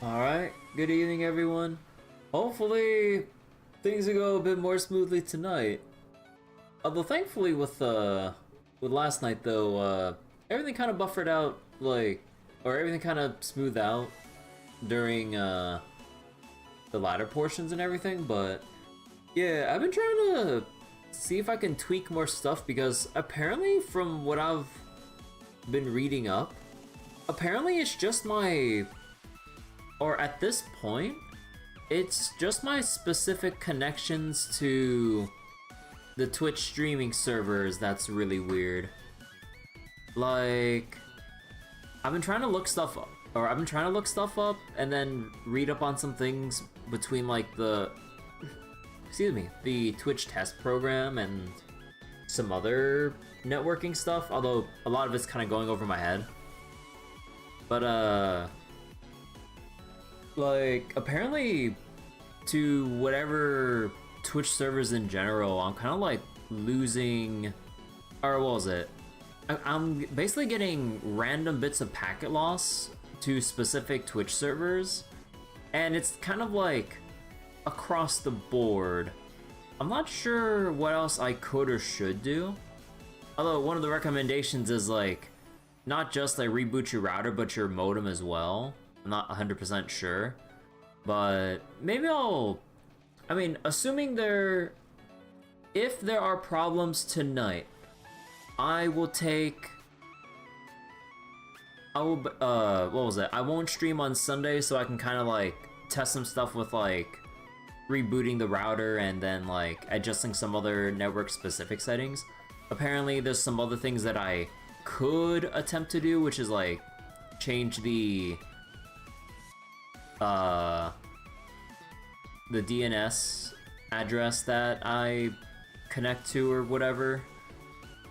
Alright, good evening everyone. Hopefully things will go a bit more smoothly tonight. Although thankfully with last night though, everything kind of buffered out, or everything kind of smoothed out during the latter portions and everything, but yeah, I've been trying to see if I can tweak more stuff because apparently from what I've been reading up, apparently it's just my, or at this point, it's just my specific connections to the Twitch streaming servers that's really weird. Like, I've been trying to look stuff up, and then read up on some things between like the Twitch test program and some other networking stuff, although a lot of it's kind of going over my head. But like, apparently to whatever Twitch servers in general, I'm kind of like losing, or what was it? I'm basically getting random bits of packet loss to specific Twitch servers, and it's kind of like across the board. I'm not sure what else I could or should do. Although one of the recommendations is like, not just like reboot your router, but your modem as well. I'm not 100% sure, but maybe I mean, assuming if there are problems tonight, I won't stream on Sunday so I can kind of like test some stuff with like rebooting the router and then like adjusting some other network specific settings. Apparently there's some other things that I could attempt to do, which is like change the DNS address that I connect to or whatever.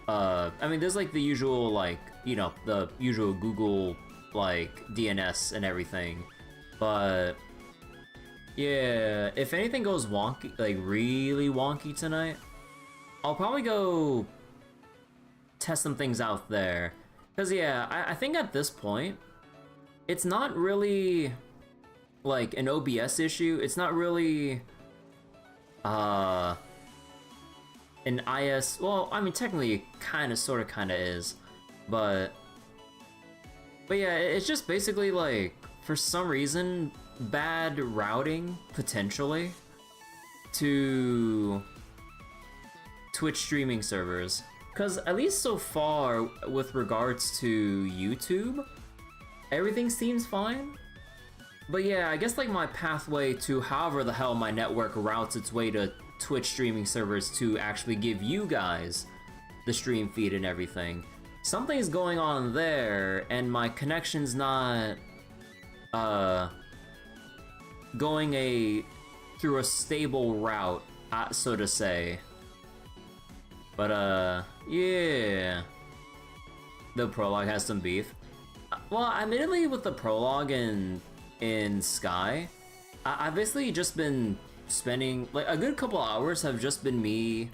I mean, there's like the usual, like, you know, the usual Google like DNS and everything, but yeah, if anything goes wonky, like really wonky tonight, I'll probably go test some things out there. Because yeah, I think at this point, it's not really like an OBS issue. It's not really an IS, well, I mean technically it kinda is, but yeah, it's just basically like, for some reason, bad routing, potentially, to Twitch streaming servers. Because at least so far, with regards to YouTube, everything seems fine. But yeah, I guess like my pathway to however the hell my network routes its way to Twitch streaming servers to actually give you guys the stream feed and everything, something's going on there, and my connection's not going through a stable route, so to say. But yeah, the prologue has some beef. Well, admittedly, with the prologue in Sky, I've basically just been spending like a good couple hours have just been me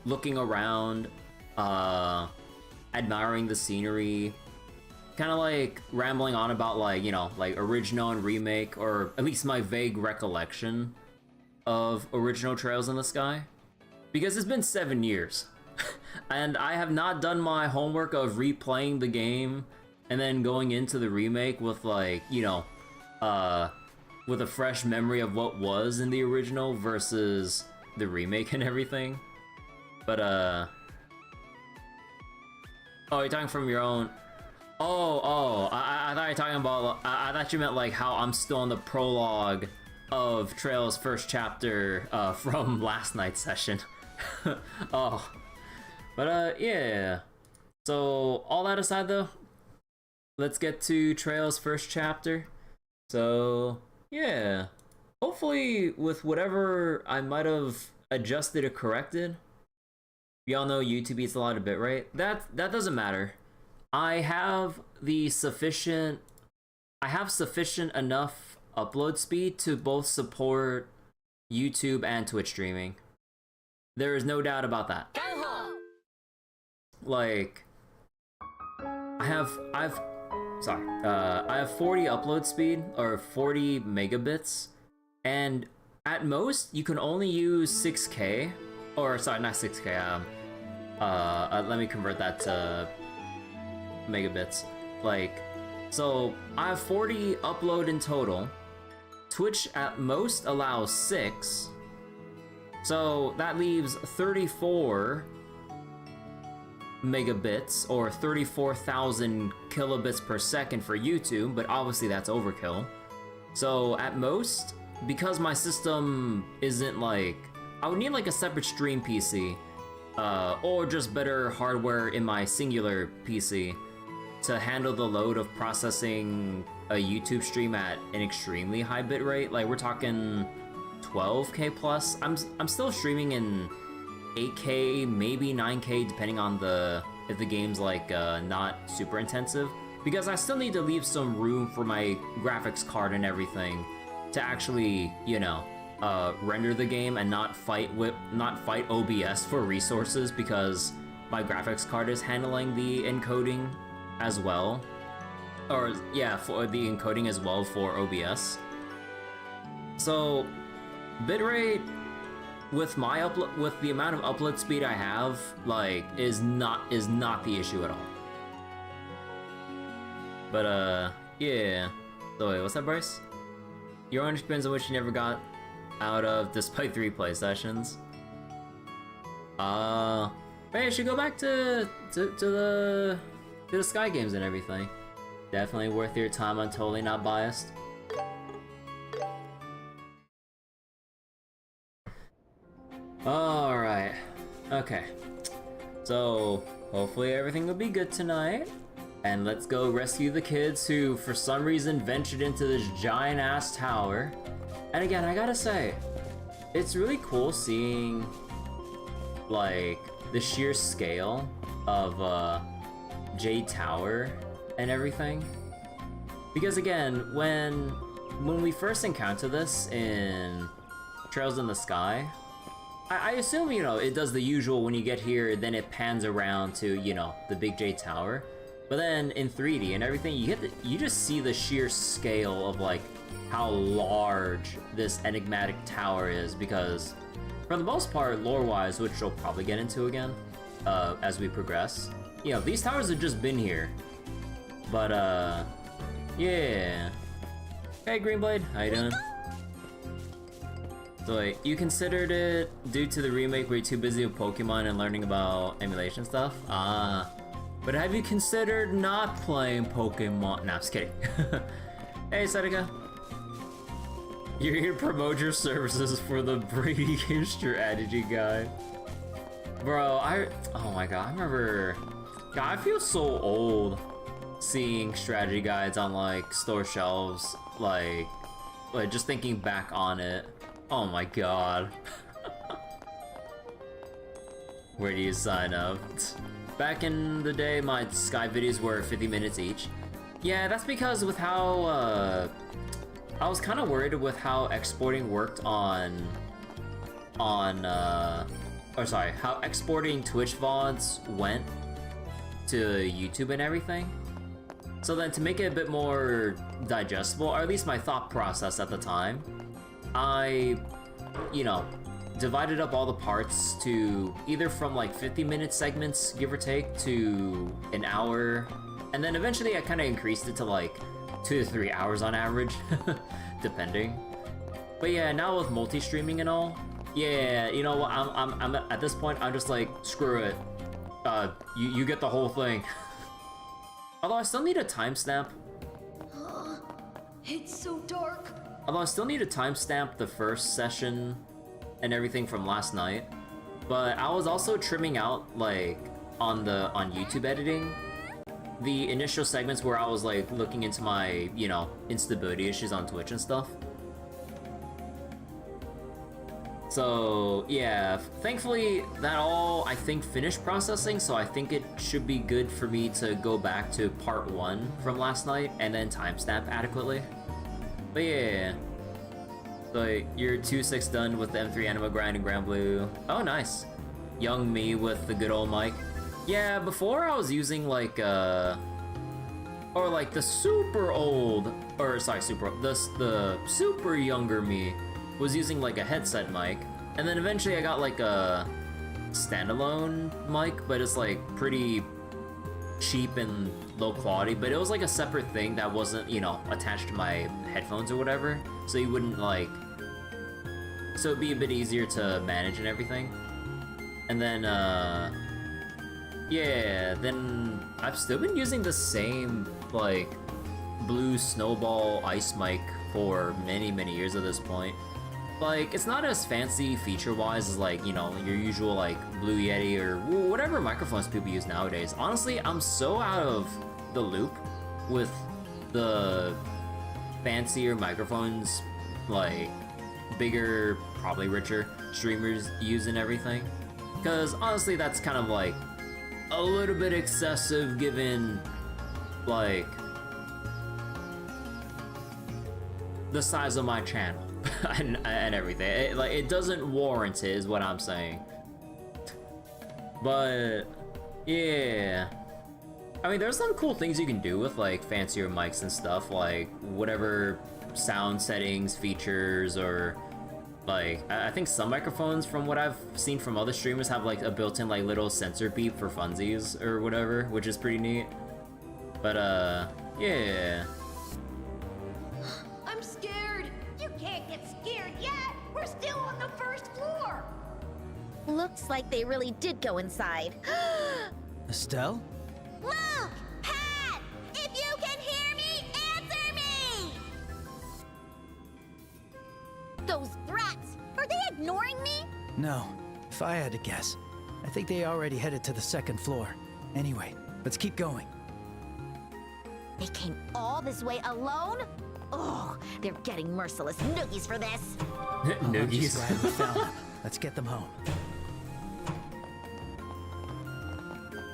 looking around, admiring the scenery, kind of like rambling on about like, you know, like original and remake, or at least my vague recollection of original Trails in the Sky, because it's been 7 years and I have not done my homework of replaying the game and then going into the remake with like, you know, with a fresh memory of what was in the original versus the remake and everything. But oh, you're talking from your own. Oh, I thought you were talking about, I thought you meant like how I'm still in the prologue of Trails first chapter from last night's session. Oh, but yeah. So all that aside though, let's get to Trails first chapter. So yeah, hopefully with whatever I might have adjusted or corrected, y'all know YouTube eats a lot of bitrate. That doesn't matter. I have sufficient enough upload speed to both support YouTube and Twitch streaming. There is no doubt about that. Like, I've I have 40 upload speed, or 40 megabits, and at most, you can only use 6K, or sorry, not 6K, let me convert that to megabits. Like, so I have 40 upload in total. Twitch at most allows 6, so that leaves 34 megabits, or 34,000 kilobits per second for YouTube, but obviously that's overkill. So at most, because my system isn't like, I would need like a separate stream PC, or just better hardware in my singular PC to handle the load of processing a YouTube stream at an extremely high bit rate. Like, we're talking 12K plus. I'm still streaming in 8K, maybe 9K, depending on if the game's like not super intensive, because I still need to leave some room for my graphics card and everything to actually, you know, render the game and not fight OBS for resources, because my graphics card is handling the encoding as well, or yeah, for the encoding as well for OBS. So bitrate with my with the amount of upload speed I have, like, is not the issue at all. But yeah. So wait, what's that, Bryce? Your own experience in which you never got out of despite 3 play sessions. Hey, you should go back to the Sky games and everything. Definitely worth your time. I'm totally not biased. Alright. Okay. So, hopefully everything will be good tonight. And let's go rescue the kids who, for some reason, ventured into this giant-ass tower. And again, I gotta say, it's really cool seeing, like, the sheer scale of, Jade Tower and everything. Because again, when we first encounter this in Trails in the Sky, I assume, you know, it does the usual when you get here, then it pans around to, you know, the big Jade Tower. But then in 3D and everything, you just see the sheer scale of, like, how large this enigmatic tower is, because for the most part, lore-wise, which we'll probably get into again as we progress, you know, these towers have just been here. But yeah. Hey, Greenblade, how you doing? So wait, you considered it due to the remake where you're too busy with Pokemon and learning about emulation stuff? Ah. But have you considered not playing Pokemon? Nah, I'm just kidding. Hey, Seneca. You're here to promote your services for the Brady Game Strategy Guide. Bro, oh my god, I remember... God, I feel so old seeing strategy guides on, like, store shelves, like just thinking back on it. Oh my god. Where do you sign up? Back in the day, my Sky videos were 50 minutes each. Yeah, that's because with how, I was kind of worried with how exporting worked how exporting Twitch VODs went to YouTube and everything. So then to make it a bit more digestible, or at least my thought process at the time, I, you know, divided up all the parts to either from like 50-minute segments, give or take, to an hour, and then eventually I kind of increased it to like 2 to 3 hours on average, depending. But yeah, now with multi-streaming and all, yeah, you know what, I'm at this point, I'm just like, screw it. You get the whole thing. Although I still need a timestamp. It's so dark. Although I still need to timestamp the first session and everything from last night. But I was also trimming out, like, on YouTube editing, the initial segments where I was like looking into my, you know, instability issues on Twitch and stuff. So yeah, thankfully that all, I think, finished processing, so I think it should be good for me to go back to part 1 from last night and then timestamp adequately. But yeah, so you're 2-6 done with the M3 Anima grind and Grand Blue. Oh, nice. Young me with the good old mic. Yeah, before I was using like or like the super old, or sorry, the super younger me was using like a headset mic, and then eventually I got like a standalone mic, but it's like pretty cheap and low quality, but it was like a separate thing that wasn't, you know, attached to my headphones or whatever, so you wouldn't like, so it'd be a bit easier to manage and everything. And then yeah, then I've still been using the same like blue snowball ice mic for many years at this point. Like, it's not as fancy feature-wise as, like, you know, your usual, like, Blue Yeti or whatever microphones people use nowadays. Honestly, I'm so out of the loop with the fancier microphones, like, bigger, probably richer streamers use and everything. Because, honestly, that's kind of, like, a little bit excessive given, like, the size of my channel. and everything. It doesn't warrant it, is what I'm saying. But yeah, I mean, there's some cool things you can do with like fancier mics and stuff, like whatever sound settings, features, or like I think some microphones, from what I've seen from other streamers, have like a built-in like little sensor beep for funsies or whatever, which is pretty neat. But yeah. I'm scared. You can't get scared yet. We're still on the first floor. Looks like they really did go inside. Estelle? Luke! Pat! If you can hear me, answer me! Those brats! Are they ignoring me? No. If I had to guess, I think they already headed to the second floor. Anyway, let's keep going. They came all this way alone? Oh, they're getting merciless noogies for this. I'm just glad we found them. Let's get them home.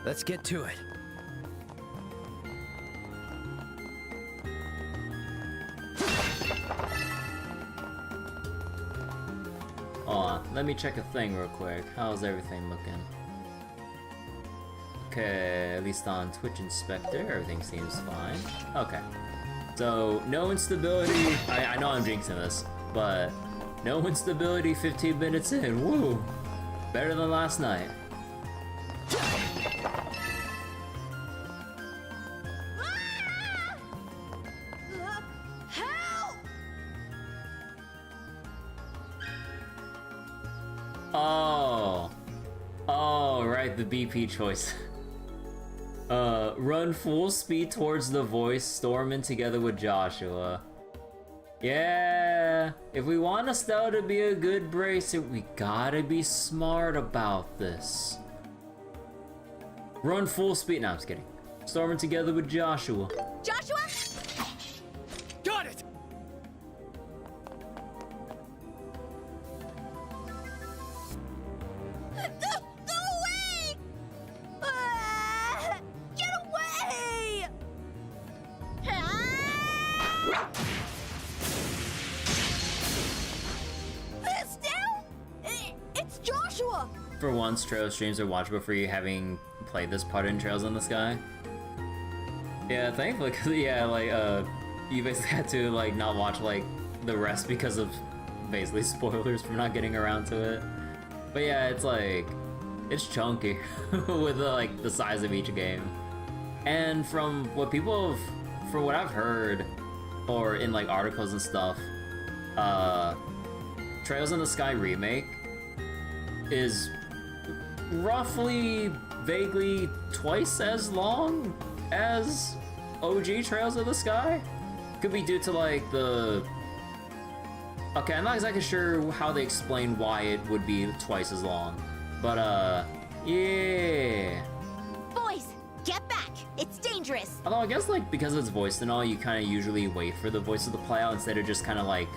Let's get to it. Hold on, let me check a thing real quick. How's everything looking? Okay, at least on Twitch Inspector, everything seems fine. Okay. So, no instability. I know I'm jinxing this, but no instability 15 minutes in. Woo! Better than last night. Help! Oh, right, the BP choice. Run full speed towards the voice, storming together with Joshua. Yeah, if we want Estelle to be a good bracer, we gotta be smart about this. Run full speed. No, I'm just kidding. Storming together with Joshua. Joshua? Got it! Go away! Ah, get away! Ah! Estelle? It's Joshua. For once, Trail streams are watchable for you having played this part in Trails in the Sky. Yeah, thankfully, cause yeah, like you basically had to like not watch like the rest because of basically spoilers from not getting around to it. But yeah, it's like it's chunky with like the size of each game. And from what I've heard, or in like articles and stuff, Trails in the Sky Remake is roughly, vaguely twice as long as OG Trails of the Sky. Could be due to like the... Okay, I'm not exactly sure how they explain why it would be twice as long. But yeah. Boys, get back! It's dangerous! Although I guess like because it's voiced and all, you kind of usually wait for the voices to play out instead of just kind of like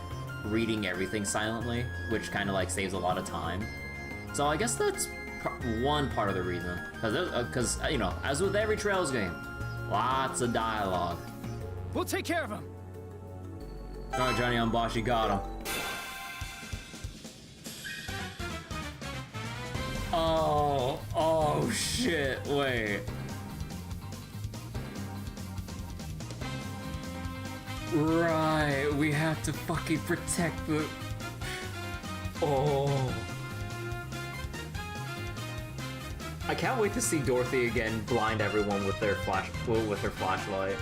reading everything silently, which kind of like saves a lot of time. So I guess that's one part of the reason. Because, you know, as with every Trails game, lots of dialogue. We'll take care of him. Alright, Johnny Ambashi got him. Oh shit, wait. Right, we have to fucking protect the... Oh. I can't wait to see Dorothy again blind everyone with their flashlight.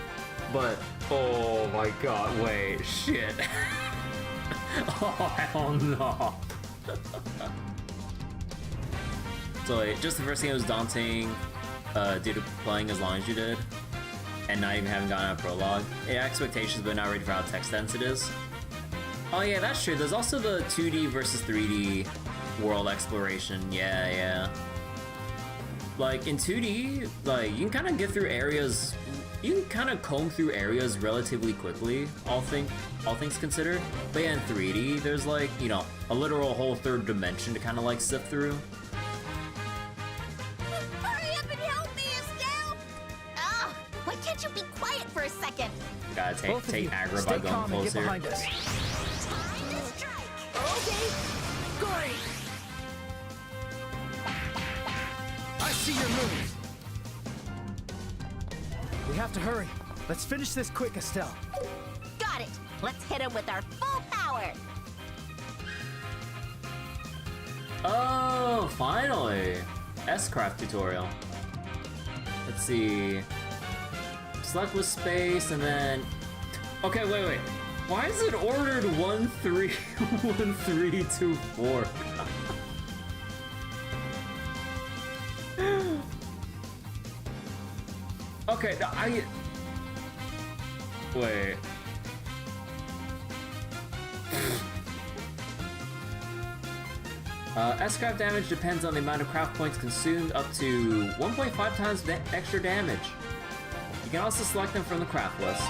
But, oh my god, wait, shit. Oh, hell no. So wait, just the first thing that was daunting, due to playing as long as you did, and not even having gotten a prologue. Yeah, expectations, but not ready for how text dense it is. Oh yeah, that's true. There's also the 2D versus 3D world exploration. Yeah. Like, in 2D, like, you can kind of get through areas, you can kind of comb through areas relatively quickly, all things considered. But yeah, in 3D, there's like, you know, a literal whole third dimension to kind of like sift through. Hurry up and help me, Estelle! Ah, why can't you be quiet for a second? Gotta take aggro by going closer. Time to strike! Okay, great! I see your move. We have to hurry. Let's finish this quick, Estelle. Got it! Let's hit him with our full power! Oh, finally! S-Craft tutorial. Let's see. Select with space and then... Okay, wait. Why is it ordered 1, 3, 1, 3, 2, 4? Okay, wait. S-Craft damage depends on the amount of craft points consumed, up to 1.5 times extra damage. You can also select them from the craft list.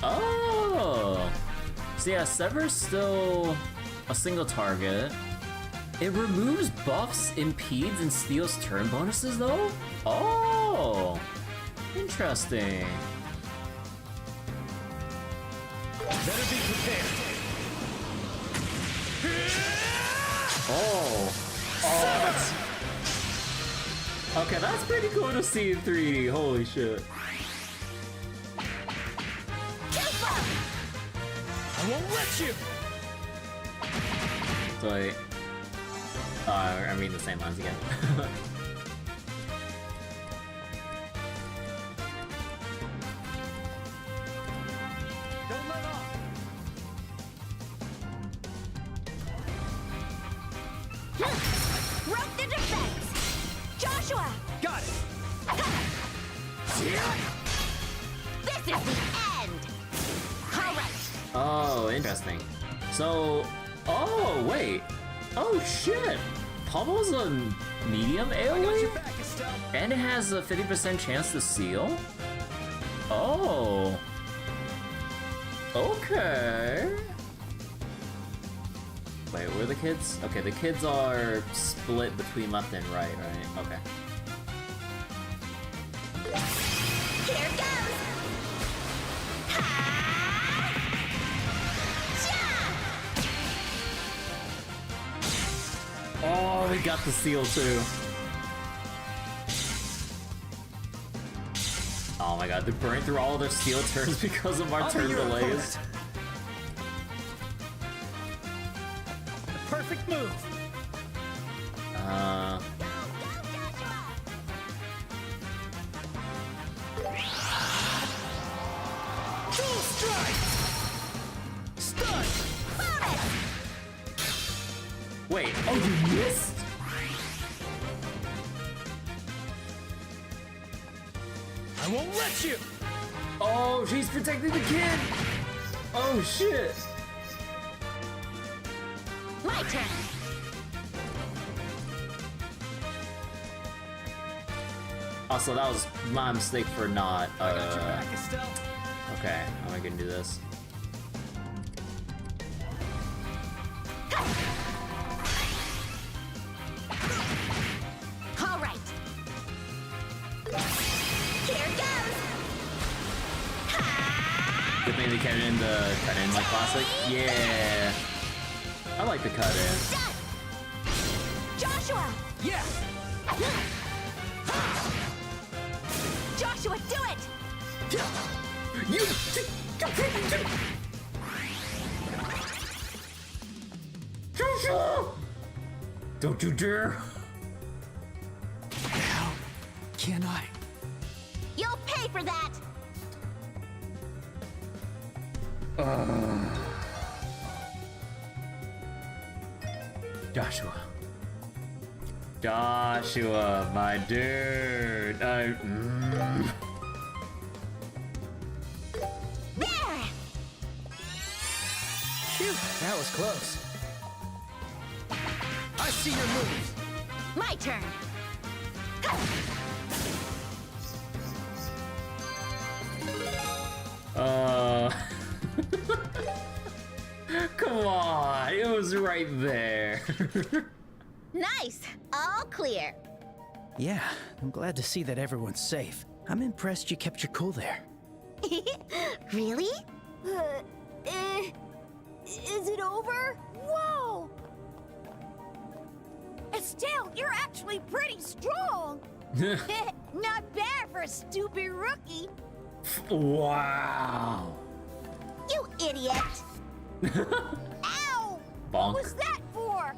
Oh! So yeah, Sever's still a single target. It removes buffs, impedes, and steals turn bonuses though? Oh! Interesting. Better be prepared. Oh. Okay, that's pretty cool to see in 3D. Holy shit. I won't let you. So wait. I'm reading the same lines again. Don't let off. Rope the defense! Joshua! Got it. This is the end! Alright! Oh, interesting. So, oh wait. Oh shit. Pummel's a medium AoE? Back, Estelle. And it has a 50% chance to seal? Oh. Okay. Wait, where are the kids? Okay, the kids are split between left and right? Okay. Here goes! Oh, we got the seal too. Oh my god, they're burning through all their steel turns because of our I'll be turn your delays. opponent. The perfect move. Full strike. Stun. Wait, oh, you missed? I won't let you. Oh, she's protecting the kid. Oh shit. My turn! Also, that was my mistake for not, I got your back, Estelle. okay, how am I gonna do this? All right. Here goes. Good thing they cut in the cut-in like classic. Yeah. I like the cut-in. Done. Joshua. Yeah. Joshua, do it! You. Joshua! Don't you dare! How can I? You'll pay for that! Joshua. Joshua, my dude. There! Phew, that was close. I see your moves. My turn. Come on, it was right there. Nice! All clear. Yeah, I'm glad to see that everyone's safe. I'm impressed you kept your cool there. Really? Is it over? Whoa! Estelle, you're actually pretty strong. Not bad for a stupid rookie. Wow. You idiot! Ow! Bonk. What was that for?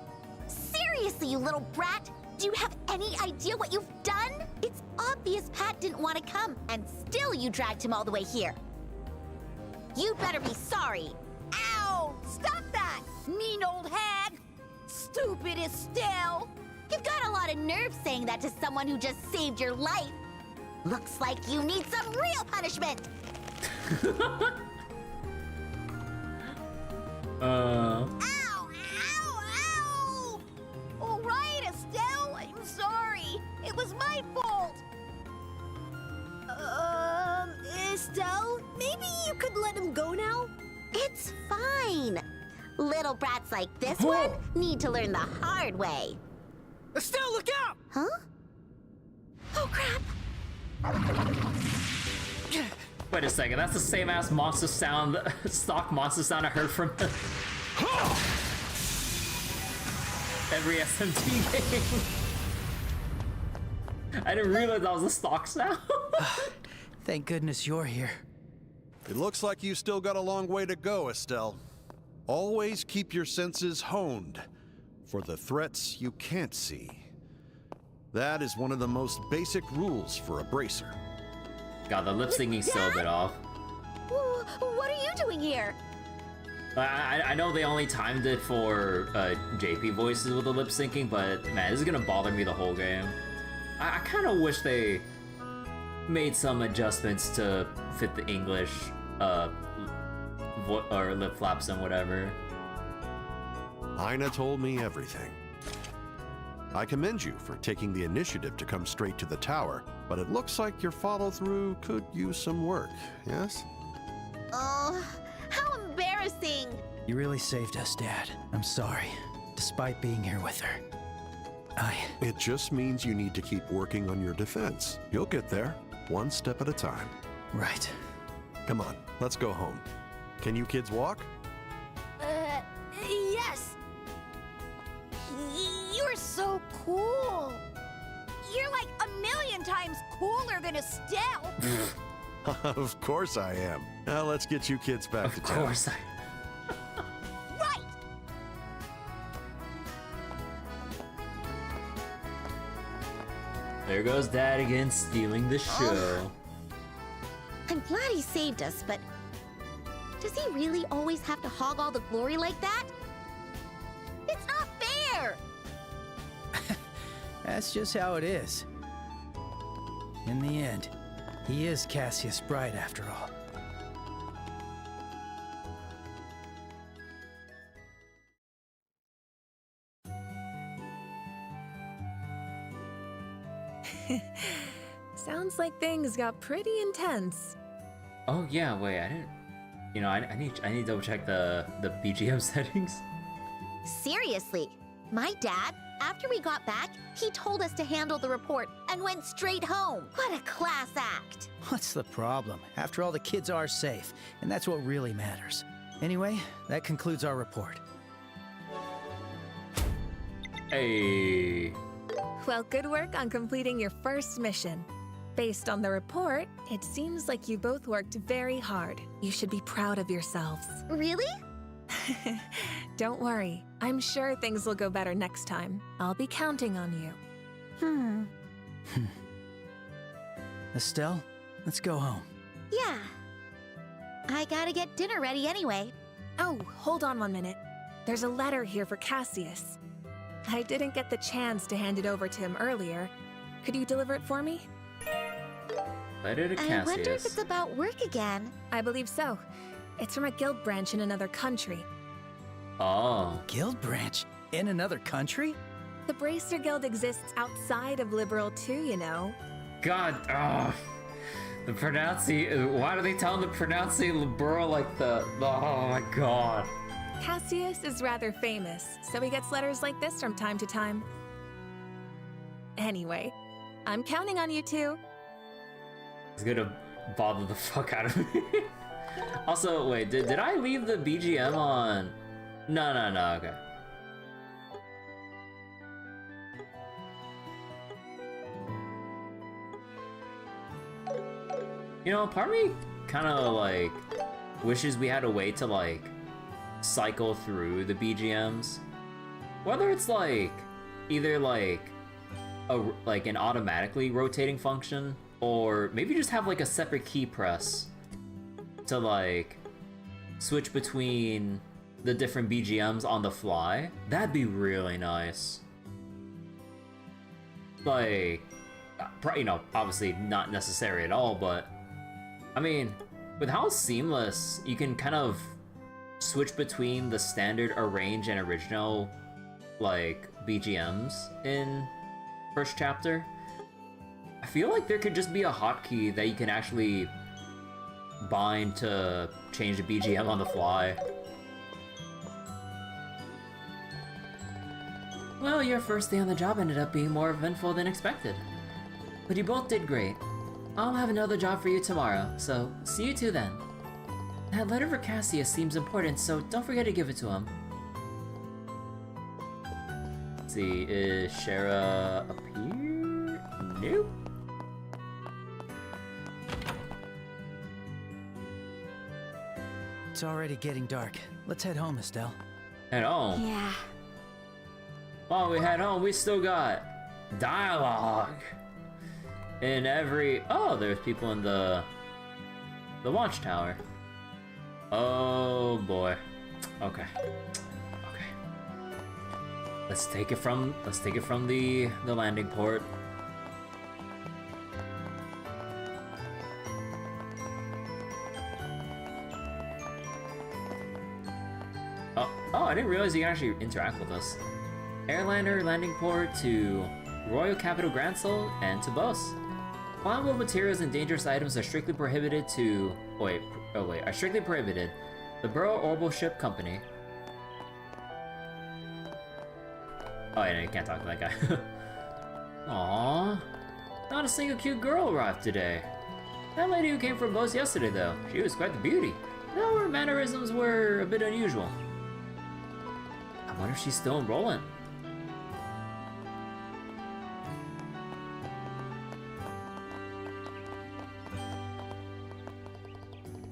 Seriously, you little brat! Do you have any idea what you've done? It's obvious Pat didn't want to come, and still you dragged him all the way here. You'd better be sorry. Ow! Stop that, mean old hag! Stupid Estelle! You've got a lot of nerve saying that to someone who just saved your life. Looks like you need some real punishment. Ow! Ow! Ow! All right, Estelle, I'm sorry. It was my fault. Estelle, maybe you could let him go now? It's fine. Little brats like this one need to learn the hard way. Estelle, look out! Huh? Oh, crap. Wait a second, that's the same ass monster sound, stock monster sound I heard from every SMT game. I didn't realize that was a stock sound. Thank goodness you're here. It looks like you still got a long way to go, Estelle. Always keep your senses honed for the threats you can't see. That is one of the most basic rules for a bracer. God, the lip syncing's still a bit off. What are you doing here? I know they only timed it for JP voices with the lip syncing, but man, this is gonna bother me the whole game. I kind of wish they made some adjustments to fit the English or lip flaps and whatever. Ina told me everything. I commend you for taking the initiative to come straight to the tower, but it looks like your follow-through could use some work, yes? Oh, how embarrassing. You really saved us, Dad. I'm sorry, despite being here with her. It just means you need to keep working on your defense. You'll get there, one step at a time. Right. Come on, let's go home. Can you kids walk? Yes. You're so cool. You're like 1,000,000 times cooler than Estelle. Of course I am. Now let's get you kids back to Of town. course I... Right. There goes Dad again, stealing the show. I'm glad he saved us, but does he really always have to hog all the glory like that? It's not fair! That's just how it is. In the end, he is Cassius Bright after all. Sounds like things got pretty intense. Oh yeah, wait, I didn't... You know, I need to double check the BGM settings. Seriously, my dad, after we got back, he told us to handle the report and went straight home. What a class act. What's the problem? After all, the kids are safe, and that's what really matters. Anyway, that concludes our report. Hey. Well, good work on completing your first mission. Based on the report, it seems like you both worked very hard. You should be proud of yourselves. Really? Don't worry. I'm sure things will go better next time. I'll be counting on you. Estelle, let's go home. Yeah. I gotta get dinner ready anyway. Oh, hold on 1 minute. There's a letter here for Cassius. I didn't get the chance to hand it over to him earlier. Could you deliver it for me? Letter to Cassius. I wonder if it's about work again. I believe so. It's from a guild branch in another country. Oh. Guild branch? In another country? The Bracer Guild exists outside of Liberl too, you know. God, the pronouncing. Why do they tell him to pronounce Liberl like the? Oh my God. Cassius is rather famous, so he gets letters like this from time to time. Anyway, I'm counting on you two. It's gonna bother the fuck out of me. Also, wait, did I leave the BGM on? No, okay. You know, part of me kind of like wishes we had a way to like cycle through the BGMs. Whether it's like either like an automatically rotating function, or maybe just have like a separate key press to like switch between the different BGMs on the fly. That'd be really nice. Like, you know, obviously not necessary at all, but I mean, with how seamless you can kind of switch between the standard arrange and original like BGMs in first chapter, I feel like there could just be a hotkey that you can actually bind to change the BGM on the fly. Well, your first day on the job ended up being more eventful than expected. But you both did great. I'll have another job for you tomorrow, so see you two then. That letter for Cassius seems important, so don't forget to give it to him. Let's see, is Shara up here? Nope. It's already getting dark. Let's head home, Estelle. Head home? Yeah. While we head home, we still got dialogue. In every... Oh, there's people in the watchtower. Oh boy. Okay. Let's take it from the landing port. Oh, I didn't realize you can actually interact with us. Airliner landing port to Royal Capital Gransel and to Bose. Flammable materials and dangerous items are strictly prohibited to... are strictly prohibited. The Burrow Orbital Ship Company. Oh, yeah, you can't talk to that guy. Aww. Not a single cute girl arrived today. That lady who came from Bose yesterday, though, she was quite the beauty. Though her mannerisms were a bit unusual. I wonder if she's still in Rolent.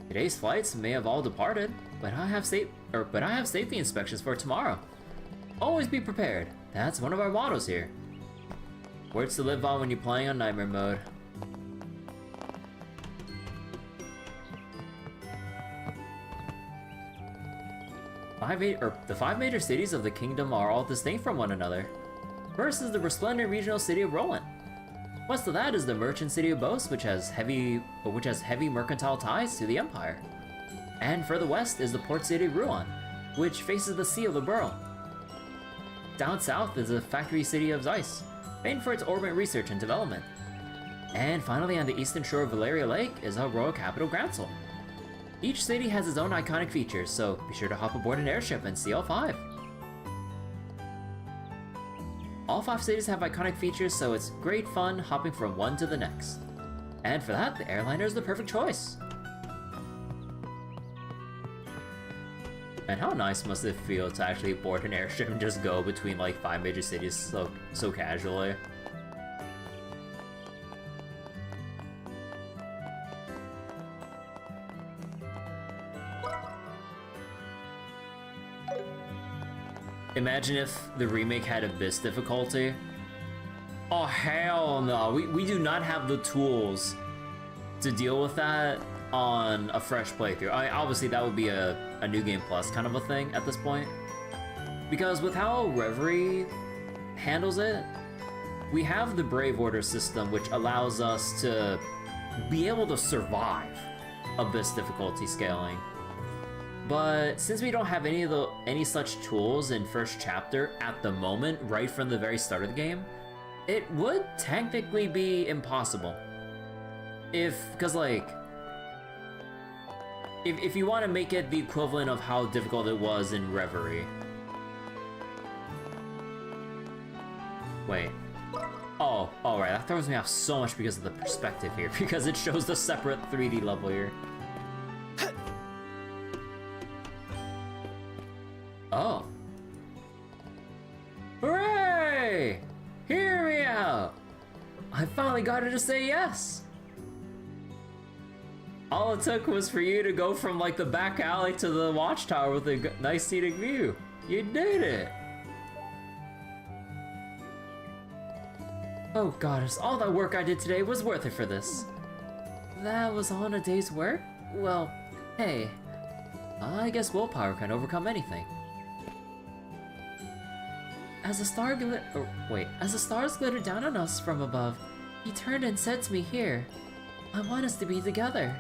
Today's flights may have all departed, but I have safety inspections for tomorrow. Always be prepared. That's one of our mottos here. Words to live on when you're playing on Nightmare mode. The 5 major cities of the kingdom are all distinct from one another. First is the resplendent regional city of Rolent. West of that is the merchant city of Bose, which has heavy mercantile ties to the Empire. And further west is the port city of Rouen, which faces the Sea of Liberl. Down south is the factory city of Zeiss, famed for its orbit research and development. And finally, on the eastern shore of Valeria Lake is our royal capital, Gransel. Each city has its own iconic features, so be sure to hop aboard an airship and see all 5. All 5 cities have iconic features, so it's great fun hopping from one to the next. And for that, the airliner is the perfect choice. And how nice must it feel to actually board an airship and just go between like 5 major cities so casually? imagine if the remake had Abyss difficulty. Oh, hell no. We do not have the tools to deal with that on a fresh playthrough. Obviously, that would be a New Game Plus kind of a thing at this point. Because with how Reverie handles it, we have the Brave Order system, which allows us to be able to survive Abyss difficulty scaling. But since we don't have any such tools in first chapter at the moment, right from the very start of the game, it would technically be impossible. Because like, if you want to make it the equivalent of how difficult it was in Reverie. Wait. Oh, right, that throws me off so much because of the perspective here, because it shows the separate 3D level here. Oh. Hooray! Hear me out! I finally got her to say yes! All it took was for you to go from like the back alley to the watchtower with a nice scenic view. You did it! Oh goddess, all that work I did today was worth it for this. That was all in a day's work? Well, hey, I guess willpower can overcome anything. As the stars glittered down on us from above, he turned and said to me here, I want us to be together.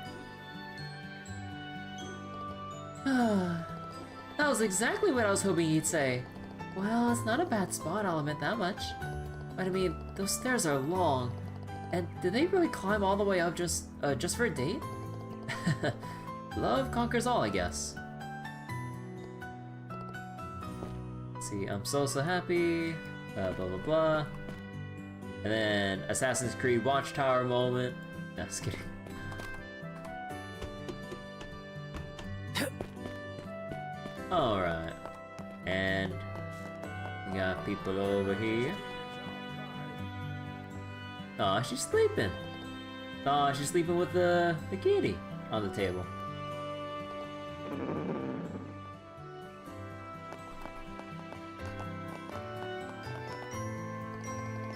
That was exactly what I was hoping he'd say. Well, it's not a bad spot, I'll admit that much. But I mean, those stairs are long. And did they really climb all the way up just for a date? Love conquers all, I guess. Let's see, I'm so happy, blah blah blah. And then Assassin's Creed Watchtower moment. No, just kidding. Alright. And we got people over here. Aw, she's sleeping. Aw, she's sleeping with the kitty on the table.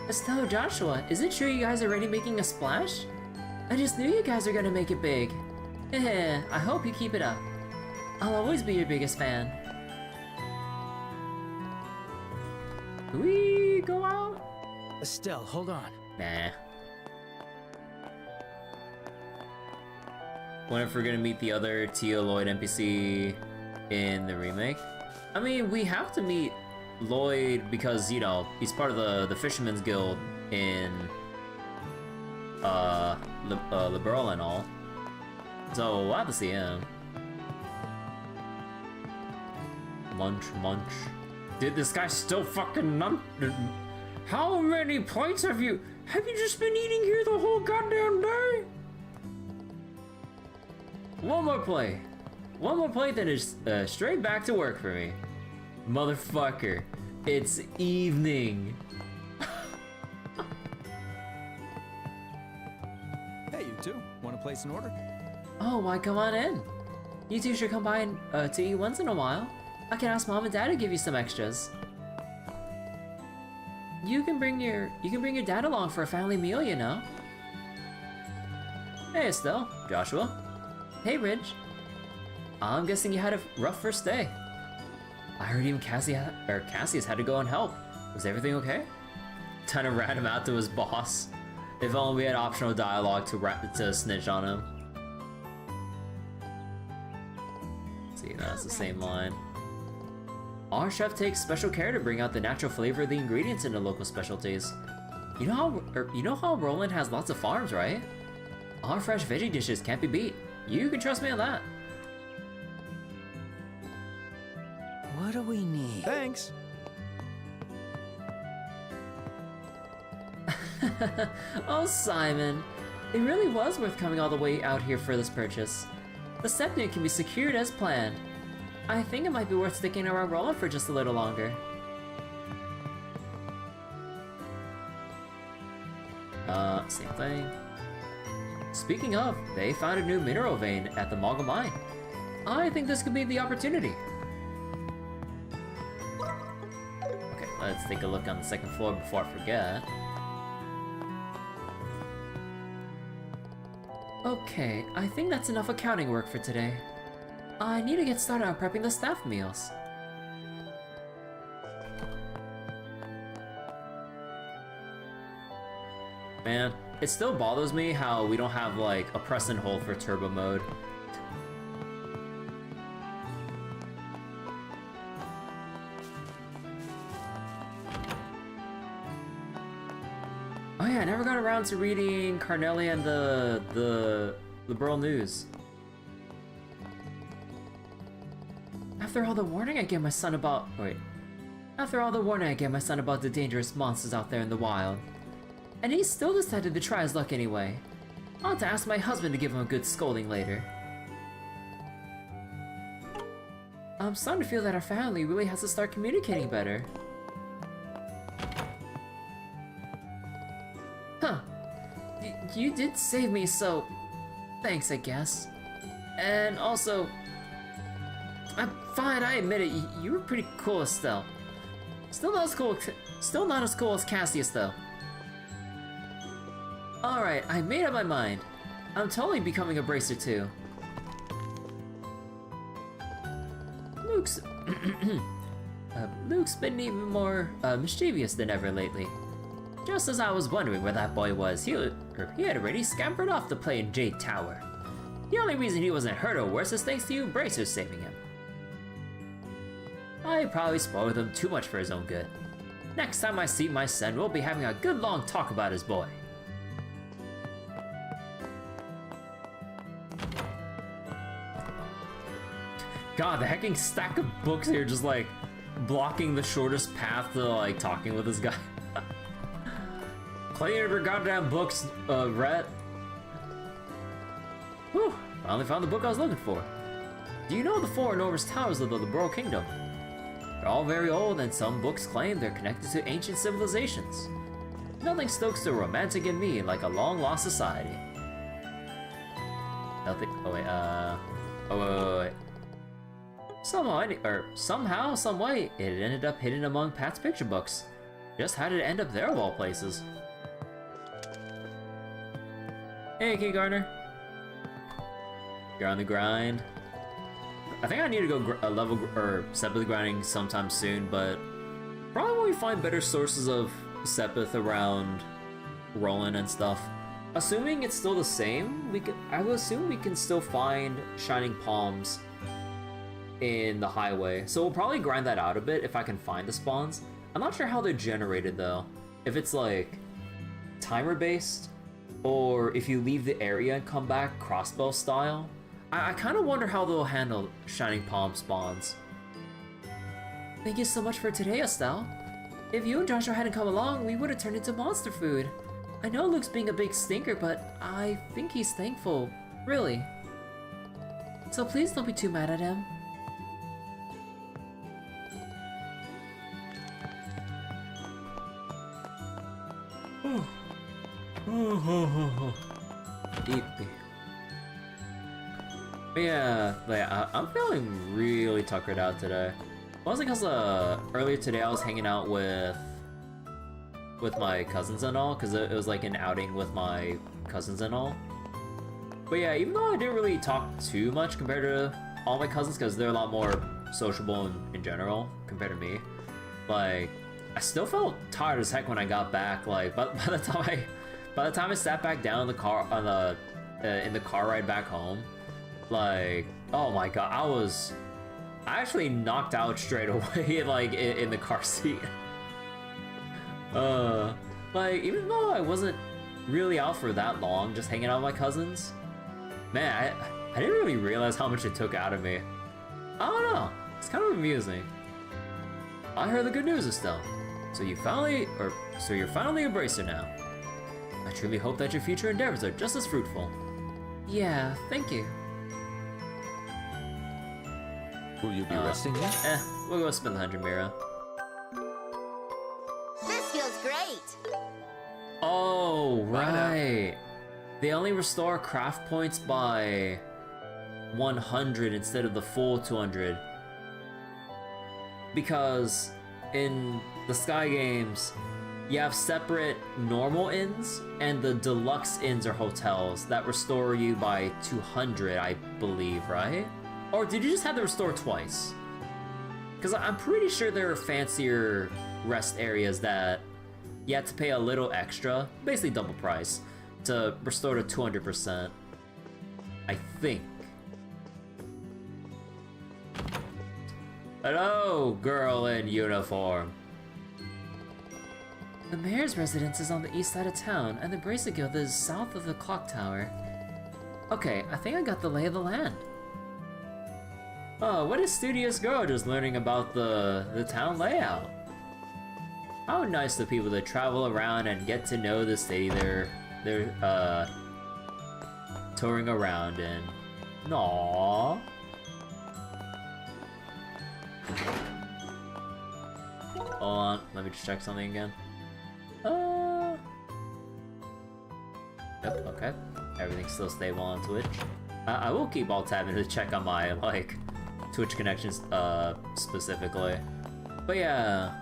Estelle, Joshua, is it true you guys are already making a splash? I just knew you guys are gonna make it big. I hope you keep it up. I'll always be your biggest fan. Do we go out? Estelle, hold on. Nah. Wonder if we're gonna meet the other Tia Lloyd NPC in the remake. I mean, we have to meet Lloyd because, you know, he's part of the Fisherman's Guild in Liberl and all. So we'll have to see him. Munch. Did this guy still fucking How many plates have you just been eating here the whole goddamn day? One more plate, then it's straight back to work for me. Motherfucker, it's evening. Hey, you two, want to place an order? Oh, why come on in? You two should come by and to eat once in a while. I can ask Mom and Dad to give you some extras. You can bring your dad along for a family meal, you know. Hey Estelle, Joshua. Hey Ridge. I'm guessing you had a rough first day. I heard even Cassius had to go and help. Was everything okay? Kinda rat him out to his boss. If only we had optional dialogue to snitch on him. Let's see, that's the same line. Our chef takes special care to bring out the natural flavor of the ingredients in the local specialties. You know how Rolent has lots of farms, right? Our fresh veggie dishes can't be beat. You can trust me on that. What do we need? Thanks. Oh, Simon. It really was worth coming all the way out here for this purchase. The Septune can be secured as planned. I think it might be worth sticking around Rolent for just a little longer. Same thing. Speaking of, they found a new mineral vein at the Mogul Mine. I think this could be the opportunity. let's take a look on the second floor before I forget. Okay, I think that's enough accounting work for today. I need to get started on prepping the staff meals. Man, it still bothers me how we don't have like a press and hold for turbo mode. Oh yeah, I never got around to reading Carnelia and the Liberl news. After all the warning I gave my son about the dangerous monsters out there in the wild, and he still decided to try his luck anyway. I'll have to ask my husband to give him a good scolding later. I'm starting to feel that our family really has to start communicating better. Huh. You did save me, so thanks, I guess. And also, I'm fine, I admit it, you were pretty cool, Estelle. Still not as cool as Cassius, though. Alright, I made up my mind. I'm totally becoming a bracer too. Luke's been even more mischievous than ever lately. Just as I was wondering where that boy was, he had already scampered off to play in Jade Tower. The only reason he wasn't hurt or worse is thanks to you bracers saving him. I probably spoiled him too much for his own good. Next time I see my son, we'll be having a good long talk about his boy. God, the hecking stack of books here just like blocking the shortest path to like talking with this guy. Clean your goddamn books, Rhett. Whew, finally found the book I was looking for. Do you know the four enormous towers of the Liberl Kingdom? They're all very old, and some books claim they're connected to ancient civilizations. Nothing stokes the romantic in me like a long-lost society. Nothing. Oh wait. Somehow, some way, it ended up hidden among Pat's picture books. Just how did it end up there of all places? Hey, Key Garner. You're on the grind. I think I need to go level or Sepith grinding sometime soon, but probably when we find better sources of Sepith around Rolent and stuff. Assuming it's still the same, I will assume we can still find Shining Palms in the highway. So we'll probably grind that out a bit if I can find the spawns. I'm not sure how they're generated though. If it's like timer based, or if you leave the area and come back crossbow style. I kind of wonder how they'll handle Shining Palm spawns. Thank you so much for today, Estelle. If you and Joshua hadn't come along, we would have turned into monster food. I know Luke's being a big stinker, but I think he's thankful, really. So please don't be too mad at him. Deeply. Yeah, I'm feeling really tuckered out today. Mostly because earlier today I was hanging out with my cousins and all, because it was like an outing with my cousins and all. But yeah, even though I didn't really talk too much compared to all my cousins, because they're a lot more sociable in general compared to me, like I still felt tired as heck when I got back. Like by the time I sat back down in the car in the car ride back home, like, oh my god, I actually knocked out straight away, like, in the car seat. Like, even though I wasn't really out for that long, just hanging out with my cousins, man, I didn't really realize how much it took out of me. I don't know, it's kind of amusing. I heard the good news, Estelle. So you're finally a bracer now. I truly hope that your future endeavors are just as fruitful. Yeah, thank you. Will you be resting yet? We'll go spend the 100 Mira. This feels great. Oh, right. They only restore craft points by 100 instead of the full 200. Because in the Sky Games, you have separate normal inns, and the deluxe inns are hotels that restore you by 200, I believe, right? Or did you just have to restore twice? Because I'm pretty sure there are fancier rest areas that you have to pay a little extra, basically double price, to restore to 200%. I think. Hello, girl in uniform. The mayor's residence is on the east side of town, and the Bracelet Guild is south of the clock tower. Okay, I think I got the lay of the land. Oh, what a studious girl just learning about the town layout. How nice to people that travel around and get to know the city they're touring around in. Aww. Hold on, let me just check something again. Yep, okay. Everything's still stable on Twitch. I will keep alt tabbing to check on my, like, Twitch connections, specifically. But yeah.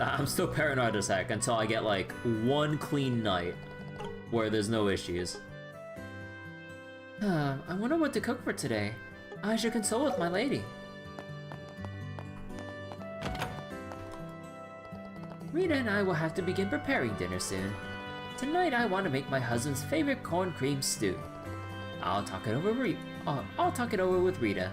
I'm still paranoid as heck until I get, like, one clean night where there's no issues. I wonder what to cook for today. I should consult with my lady. Rita and I will have to begin preparing dinner soon. Tonight I want to make my husband's favorite corn cream stew. I'll talk it over with Rita.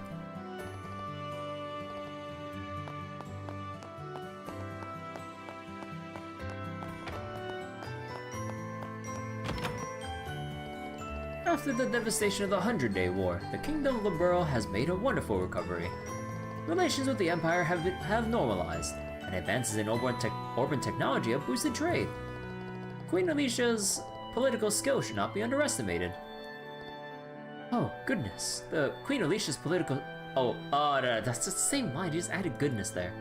After the devastation of the 100-Day War, the Kingdom of Liberl has made a wonderful recovery. Relations with the Empire have normalized, and advances in urban technology have boosted trade. Queen Alicia's political skill should not be underestimated. Oh, goodness. The Queen Alicia's political... Oh, that's the same line, you just added goodness there.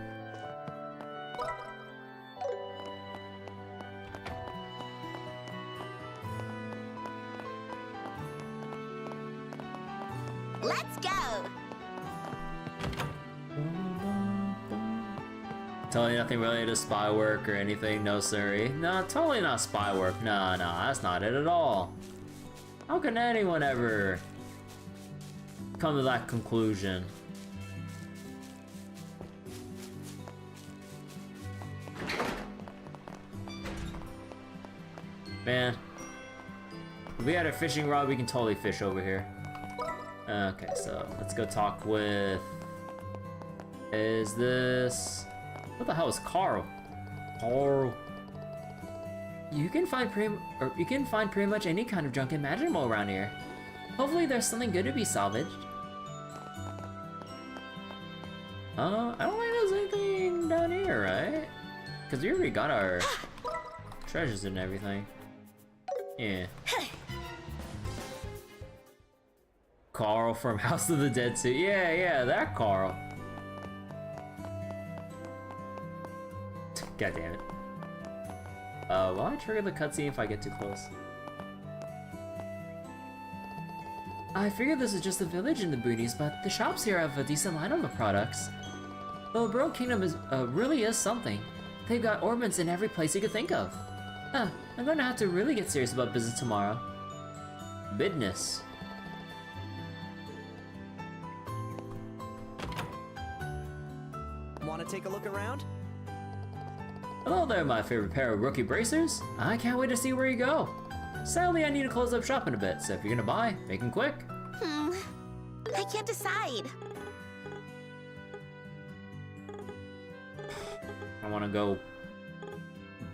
Let's go! Totally nothing related to spy work or anything, no siree. No, totally not spy work. No, that's not it at all. How can anyone ever come to that conclusion? Man, if we had a fishing rod, we can totally fish over here. Okay, so let's go talk with... Is this... What the hell is Carl? Carl. You can find pretty much any kind of junk imaginable around here. Hopefully there's something good to be salvaged. I don't think there's anything down here, right? Because we already got our treasures and everything. Yeah. Carl from House of the Dead 2. Yeah, that Carl. God damn it. Will I trigger the cutscene if I get too close? I figured this is just a village in the boonies, but the shops here have a decent lineup of products. The Liberl Kingdom really is something. They've got ornaments in every place you could think of. I'm gonna have to really get serious about business tomorrow. Business. Want to take a look around? Hello there, my favorite pair of rookie bracers. I can't wait to see where you go. Sadly, I need to close up shop in a bit, so if you're gonna buy, make them quick. I can't decide. I want to go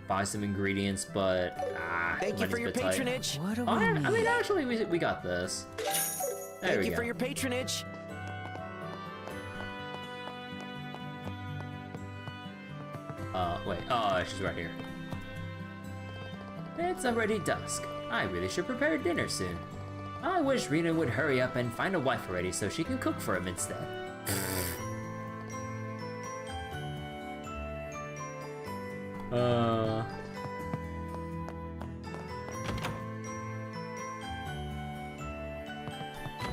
buy some ingredients, but Thank you for your patronage. What do I we need? mean, actually, we got this. There Thank we you go. for your patronage. Wait. Oh, she's right here. It's already dusk. I really should prepare dinner soon. I wish Rita would hurry up and find a wife already so she can cook for him instead.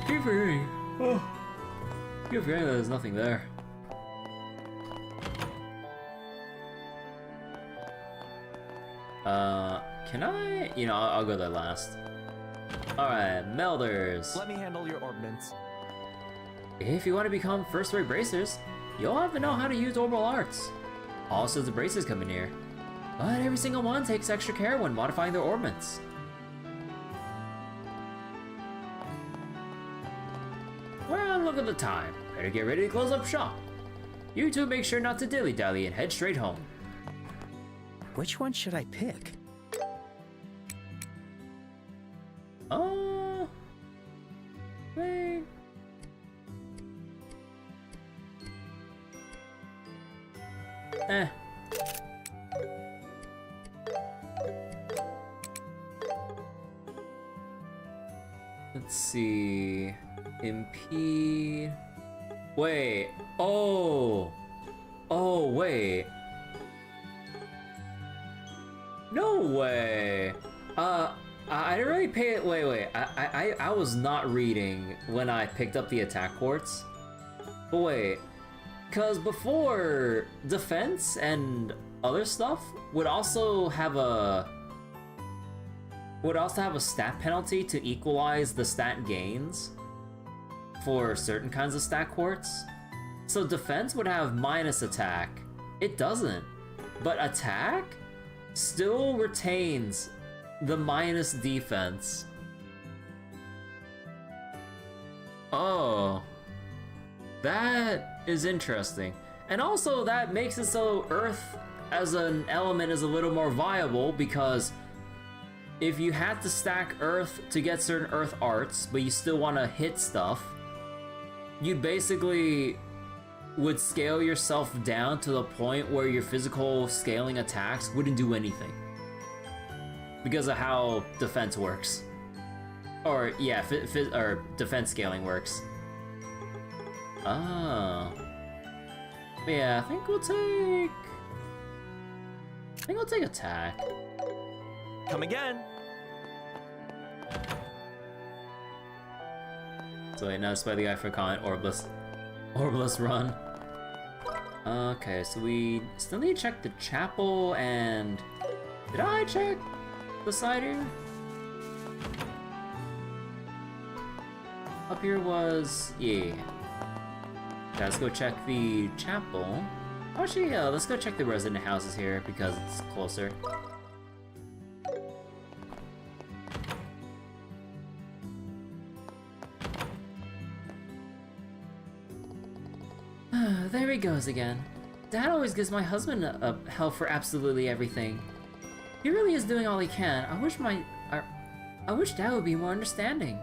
Keep forgetting. Keep forgetting that there's nothing there. Can I? You know, I'll go there last. Alright, Melders. Let me handle your ordnance. If you want to become first-rate bracers, you'll have to know how to use orbital arts. All sorts of bracers come in here, but every single one takes extra care when modifying their orbments. Well, look at the time. Better get ready to close up shop. You two make sure not to dilly-dally and head straight home. Which one should I pick? Wait. Let's see. Impede. Wait. Oh, wait. No way. I didn't really pay it. Wait. I was not reading when I picked up the attack quartz. But wait. Because before, defense and other stuff would also have a stat penalty to equalize the stat gains for certain kinds of stat quartz. So defense would have minus attack. It doesn't. But attack still retains the minus defense. Oh. That is interesting. And also that makes it so Earth as an element is a little more viable, because if you had to stack Earth to get certain Earth arts, but you still want to hit stuff, you basically would scale yourself down to the point where your physical scaling attacks wouldn't do anything. Because of how defense works. Or, yeah, or defense scaling works. Oh. Yeah, I think we'll take attack. Come again. So wait, now it's by the guy for comment, Orbless run. Okay, so we still need to check the chapel, and did I check the side here? Up here was, yeah. Okay, let's go check the chapel. Actually, yeah, let's go check the resident houses here because it's closer. There he goes again. Dad always gives my husband a hell for absolutely everything. He really is doing all he can. I wish Dad would be more understanding.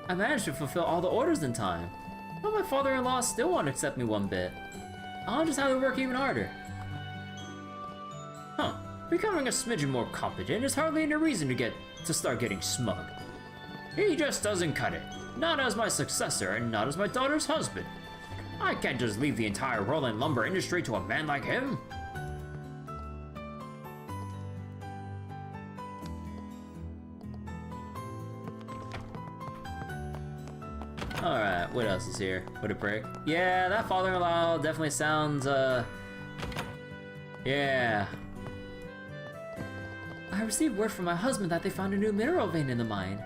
I managed to fulfill all the orders in time, but my father-in-law still won't accept me one bit. I'll just have to work even harder. Huh, becoming a smidgen more competent is hardly any reason to start getting smug. He just doesn't cut it. Not as my successor and not as my daughter's husband. I can't just leave the entire Rolent lumber industry to a man like him. Alright, what else is here? What a prick. Yeah, that father-in-law definitely sounds, yeah. I received word from my husband that they found a new mineral vein in the mine.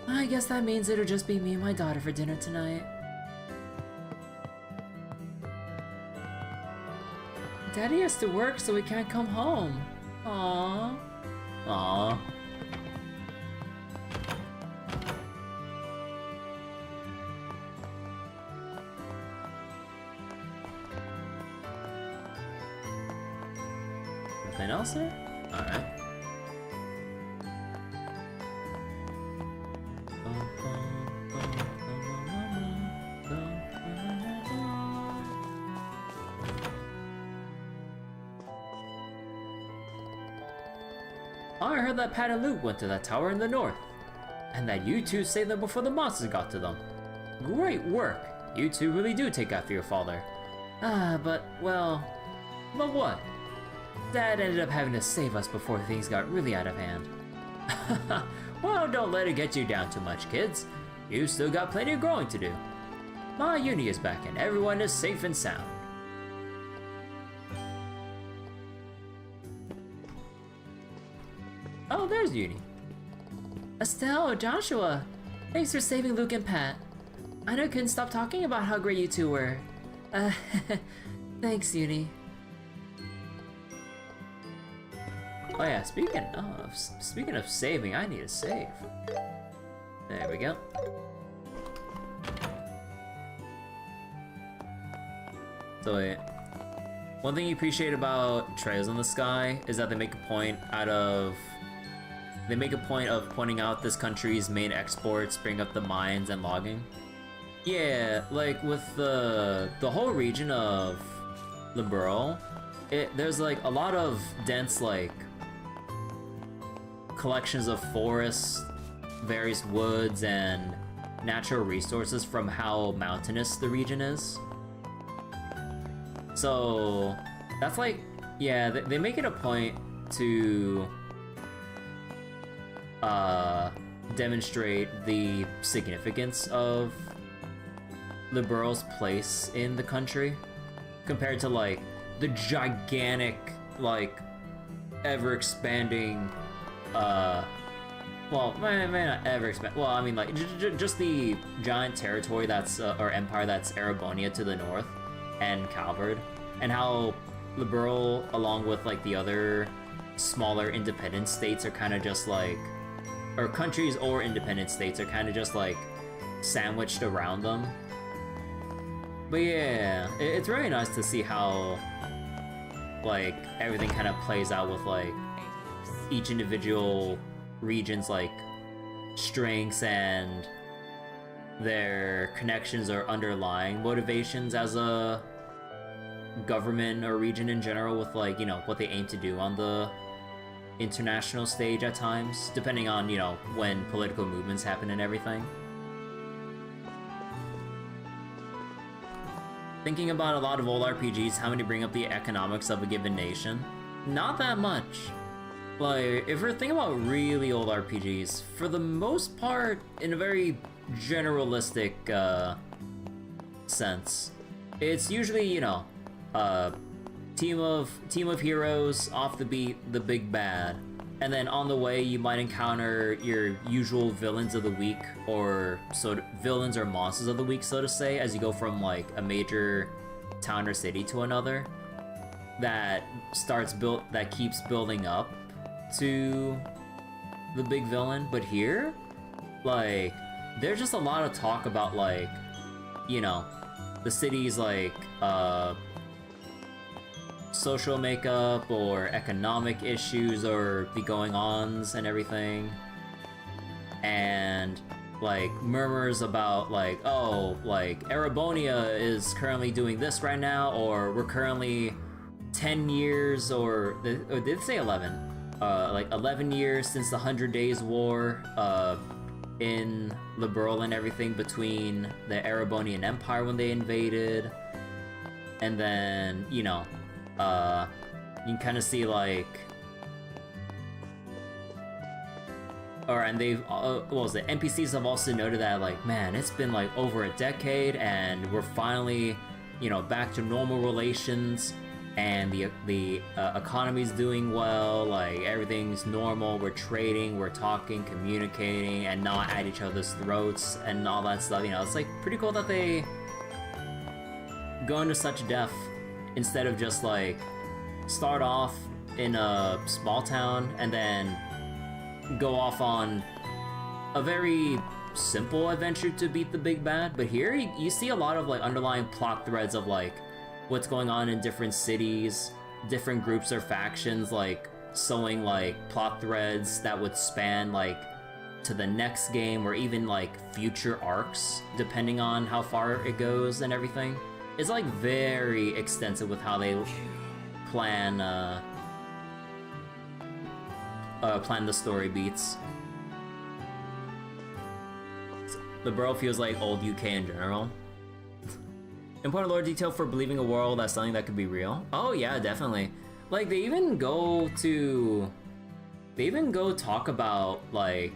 I guess that means it'll just be me and my daughter for dinner tonight. Daddy has to work, so he can't come home. Aww. Aww. Nothing else there? Alright. I heard that Pat and Luke went to that tower in the north, and that you two saved them before the monsters got to them. Great work! You two really do take after your father. But what? Dad ended up having to save us before things got really out of hand. Well, don't let it get you down too much, kids. You still got plenty of growing to do. My Uni is back and everyone is safe and sound. Oh, there's Uni. Estelle, Joshua, thanks for saving Luke and Pat. I know I couldn't stop talking about how great you two were. Thanks, Uni. Oh yeah, speaking of saving, I need to save. There we go. So wait. One thing you appreciate about Trails in the Sky is that they make a point of pointing out this country's main exports, bring up the mines and logging. Yeah, like with the whole region of Liberl, there's like a lot of dense like collections of forests, various woods, and natural resources from how mountainous the region is. So that's like, yeah, they make it a point to demonstrate the significance of Liberl's place in the country compared to like the gigantic, like ever-expanding well, may not ever expand. Well, I mean, like just the giant territory that's or empire that's Erebonia to the north, and Calvard, and how Liberl, along with like the other smaller independent states, are kind of just like, or countries or independent states are kind of just like sandwiched around them. But yeah, it's really nice to see how like everything kind of plays out with like each individual region's like strengths and their connections or underlying motivations as a government or region in general, with like, you know, what they aim to do on the international stage at times, depending on, you know, when political movements happen and everything. Thinking about a lot of old RPGs, how many bring up the economics of a given nation? Not that much. Like, if we're thinking about really old RPGs, for the most part, in a very generalistic sense, it's usually, you know, team of heroes, off the beat, the big bad, and then on the way you might encounter your usual villains of the week, or villains or monsters of the week, so to say, as you go from like a major town or city to another, that keeps building up to the big villain. But here, like, there's just a lot of talk about, like, you know, the city's like social makeup or economic issues or the going-ons and everything, and like murmurs about like, oh, like Erebonia is currently doing this right now, or we're currently 10 years, or did they say 11? Like 11 years since the 100 Days War in Liberl and everything, between the Erebonian Empire when they invaded, and then, you know, you can kind of see like, and they've, what was it, NPCs have also noted that, like, man, it's been like over a decade and we're finally, you know, back to normal relations, and the economy's doing well, like everything's normal, we're trading, we're talking, communicating, and not at each other's throats and all that stuff. You know, it's like pretty cool that they go into such depth instead of just like start off in a small town and then go off on a very simple adventure to beat the big bad. But here you see a lot of like underlying plot threads of like what's going on in different cities, different groups or factions, like sewing like plot threads that would span like to the next game, or even like future arcs depending on how far it goes and everything. It's like very extensive with how they plan the story beats. Liberl feels like old UK in general. Important lore detail for believing a world as something that could be real. Oh yeah, definitely. Like they even go talk about like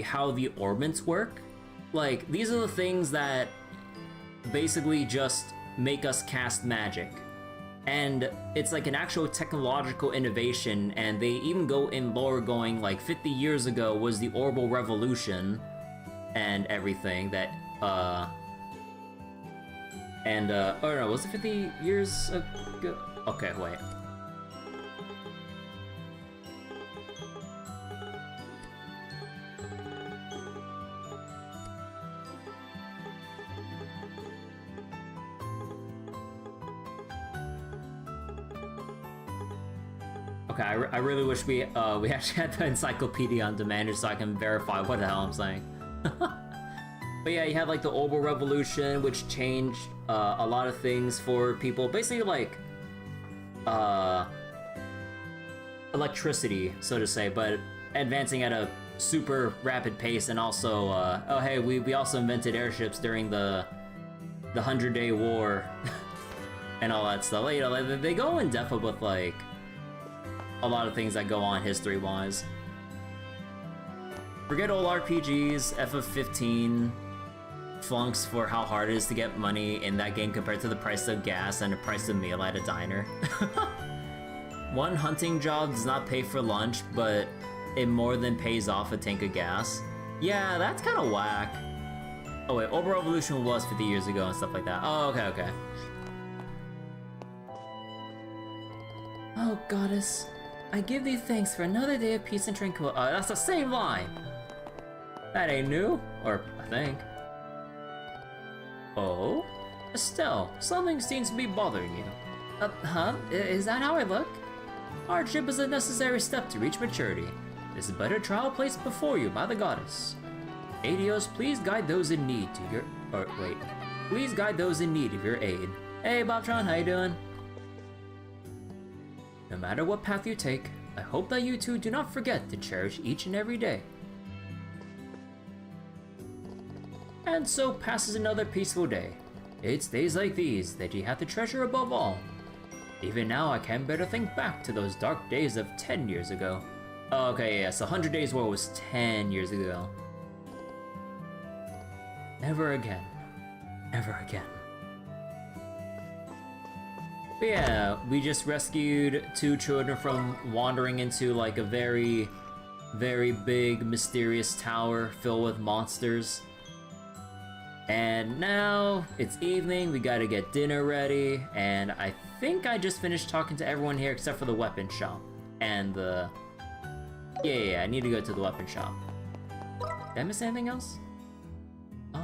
how the orbits work. Like these are the things that basically just make us cast magic. And it's like an actual technological innovation, and they even go in lore going like 50 years ago was the Orbital Revolution and everything that, oh no, was it 50 years ago? Okay, wait. Okay, I really wish we actually had the encyclopedia on demand so I can verify what the hell I'm saying. But yeah, you had like the Orbital Revolution, which changed a lot of things for people. Basically like electricity, so to say, but advancing at a super rapid pace. And also, oh hey, we also invented airships during the 100-Day War and all that stuff. You know, like, they go in depth with like a lot of things that go on history-wise. Forget old RPGs, FF15 flunks for how hard it is to get money in that game compared to the price of gas and the price of meal at a diner. One hunting job does not pay for lunch, but it more than pays off a tank of gas. Yeah, that's kind of whack. Oh wait, Orbital Revolution was 50 years ago and stuff like that. Oh, okay. Oh, goddess. I give thee thanks for another day of peace and tranquility. That's the same line! That ain't new, or I think. Oh? Estelle, something seems to be bothering you. Huh? Is that how I look? Hardship is a necessary step to reach maturity. This is but a trial placed before you by the goddess. Adios, please guide those in need to your... Please guide those in need of your aid. Hey, Bobtron, how you doing? No matter what path you take, I hope that you two do not forget to cherish each and every day. And so passes another peaceful day. It's days like these that you have to treasure above all. Even now I can't better think back to those dark days of 10 years ago. Oh, okay, yes, 100 Days War was 10 years ago. Never again. Never again. But yeah, we just rescued 2 children from wandering into like a very, very big, mysterious tower filled with monsters. And now it's evening, we gotta get dinner ready, and I think I just finished talking to everyone here except for the weapon shop. And the... Yeah, I need to go to the weapon shop. Did I miss anything else? I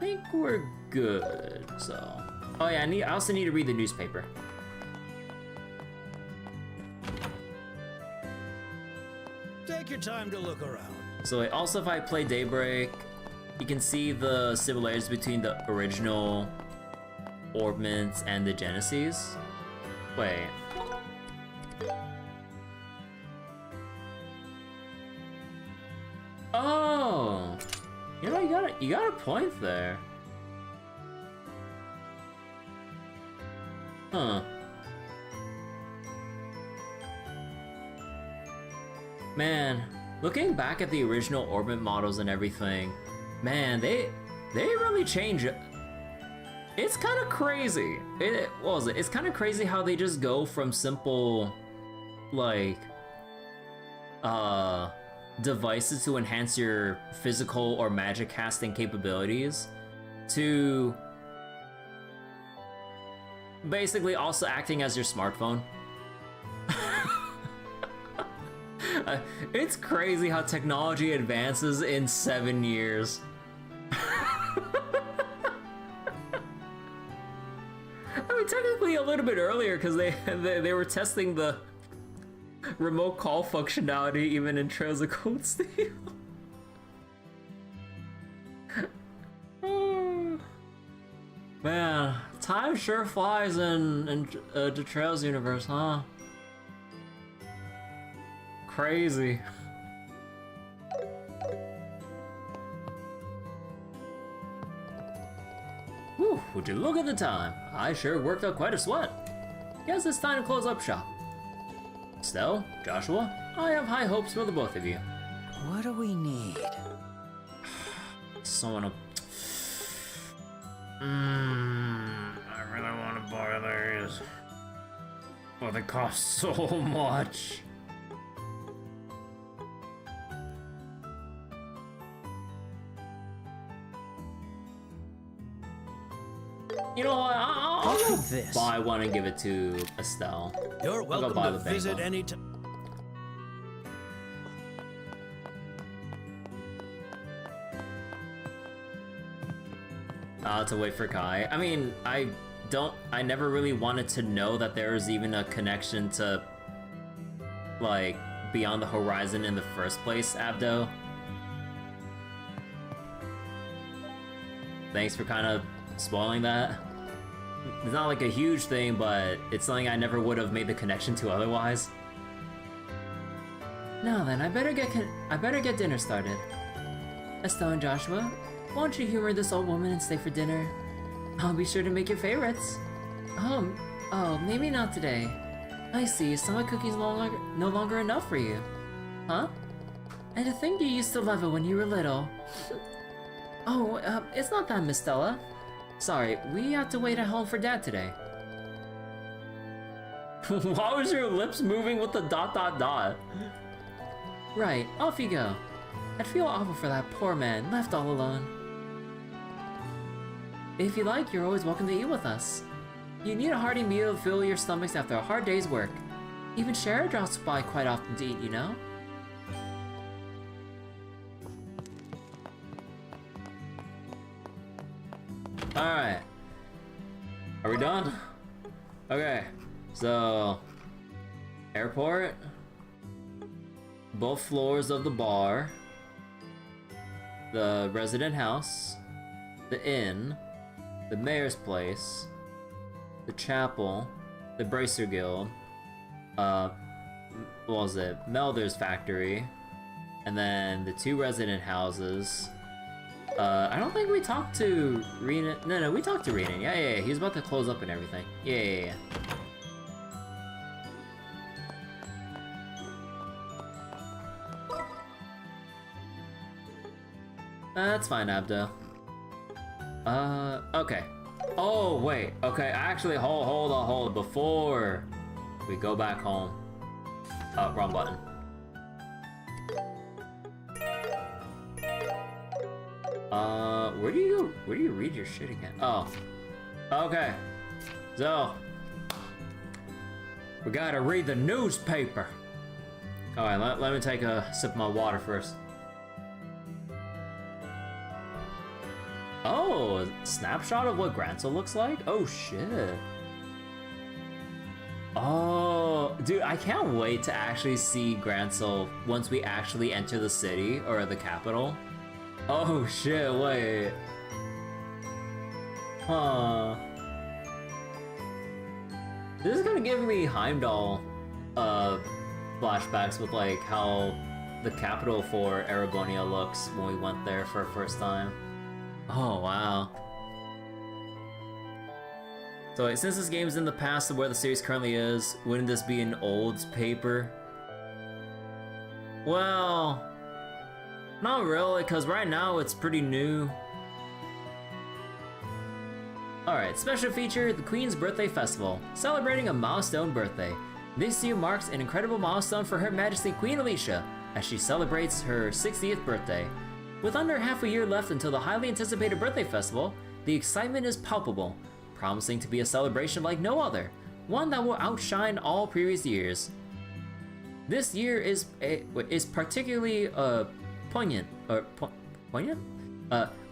think we're good, so... Oh yeah, I also need to read the newspaper. Take your time to look around. So also if I play Daybreak, you can see the similarities between the original Orbments and the Genesis. Wait. Oh! You know, you got a point there. Huh. Man, looking back at the original Orbit models and everything, man, they really change it. It's kind of crazy. What was it? It's kind of crazy how they just go from simple, like, devices to enhance your physical or magic casting capabilities to basically also acting as your smartphone. It's crazy how technology advances in 7 years. I mean, technically a little bit earlier because they were testing the remote call functionality even in Trails of Cold Steel. Man, time sure flies in the Trails universe, huh? Crazy. Whew, would you look at the time? I sure worked up quite a sweat. Guess it's time to close up shop. Estelle, Joshua, I have high hopes for the both of you. What do we need? so wanna... I really wanna buy these. But they cost so much. You know what? I'll go this. buy one and give it to Estelle. You're I'll go welcome buy to the big visit one. anytime. To wait for Kai. I mean, I never really wanted to know that there was even a connection to, like, Beyond the Horizon in the first place, Abdo. Thanks for kind of spoiling that. It's not like a huge thing, but it's something I never would have made the connection to otherwise. Now then, I better get dinner started. Estelle and Joshua, won't you humor this old woman and stay for dinner? I'll be sure to make your favorites. Oh, maybe not today. I see, summer cookies no longer enough for you. Huh? And to think you used to love it when you were little. Oh, it's not that, Miss Stella. Sorry, we have to wait at home for Dad today. Why was your lips moving with the ... Right, off you go. I'd feel awful for that poor man, left all alone. If you like, you're always welcome to eat with us. You need a hearty meal to fill your stomachs after a hard day's work. Even Shara drops by quite often to eat, you know? Alright. Are we done? Okay, so... Airport. Both floors of the bar. The resident house. The inn. The mayor's place. The chapel. The Bracer Guild. What was it? Melder's factory. And then the 2 resident houses. I don't think we talked to Rena. No, we talked to Rena. Yeah. He was about to close up and everything. Yeah. That's fine, Abdo. Okay. Oh, wait. Okay, actually, hold on. Before we go back home. Wrong button. Where do you go? Where do you read your shit again? Oh. Okay. So. We gotta read the newspaper. Alright, let me take a sip of my water first. Oh, a snapshot of what Grancel looks like? Oh, shit. Oh, dude, I can't wait to actually see Grancel once we actually enter the city, or the capital. Oh, shit, wait. Huh. This is gonna give me Heimdall, flashbacks with, like, how the capital for Erebonia looks when we went there for the first time. Oh, wow. So since this game's in the past of where the series currently is, wouldn't this be an old paper? Well, not really, because right now it's pretty new. Alright, special feature, the Queen's Birthday Festival, celebrating a milestone birthday. This year marks an incredible milestone for Her Majesty Queen Alicia, as she celebrates her 60th birthday. With under half a year left until the highly anticipated birthday festival, the excitement is palpable, promising to be a celebration like no other, one that will outshine all previous years. This year is particularly poignant. Poignant?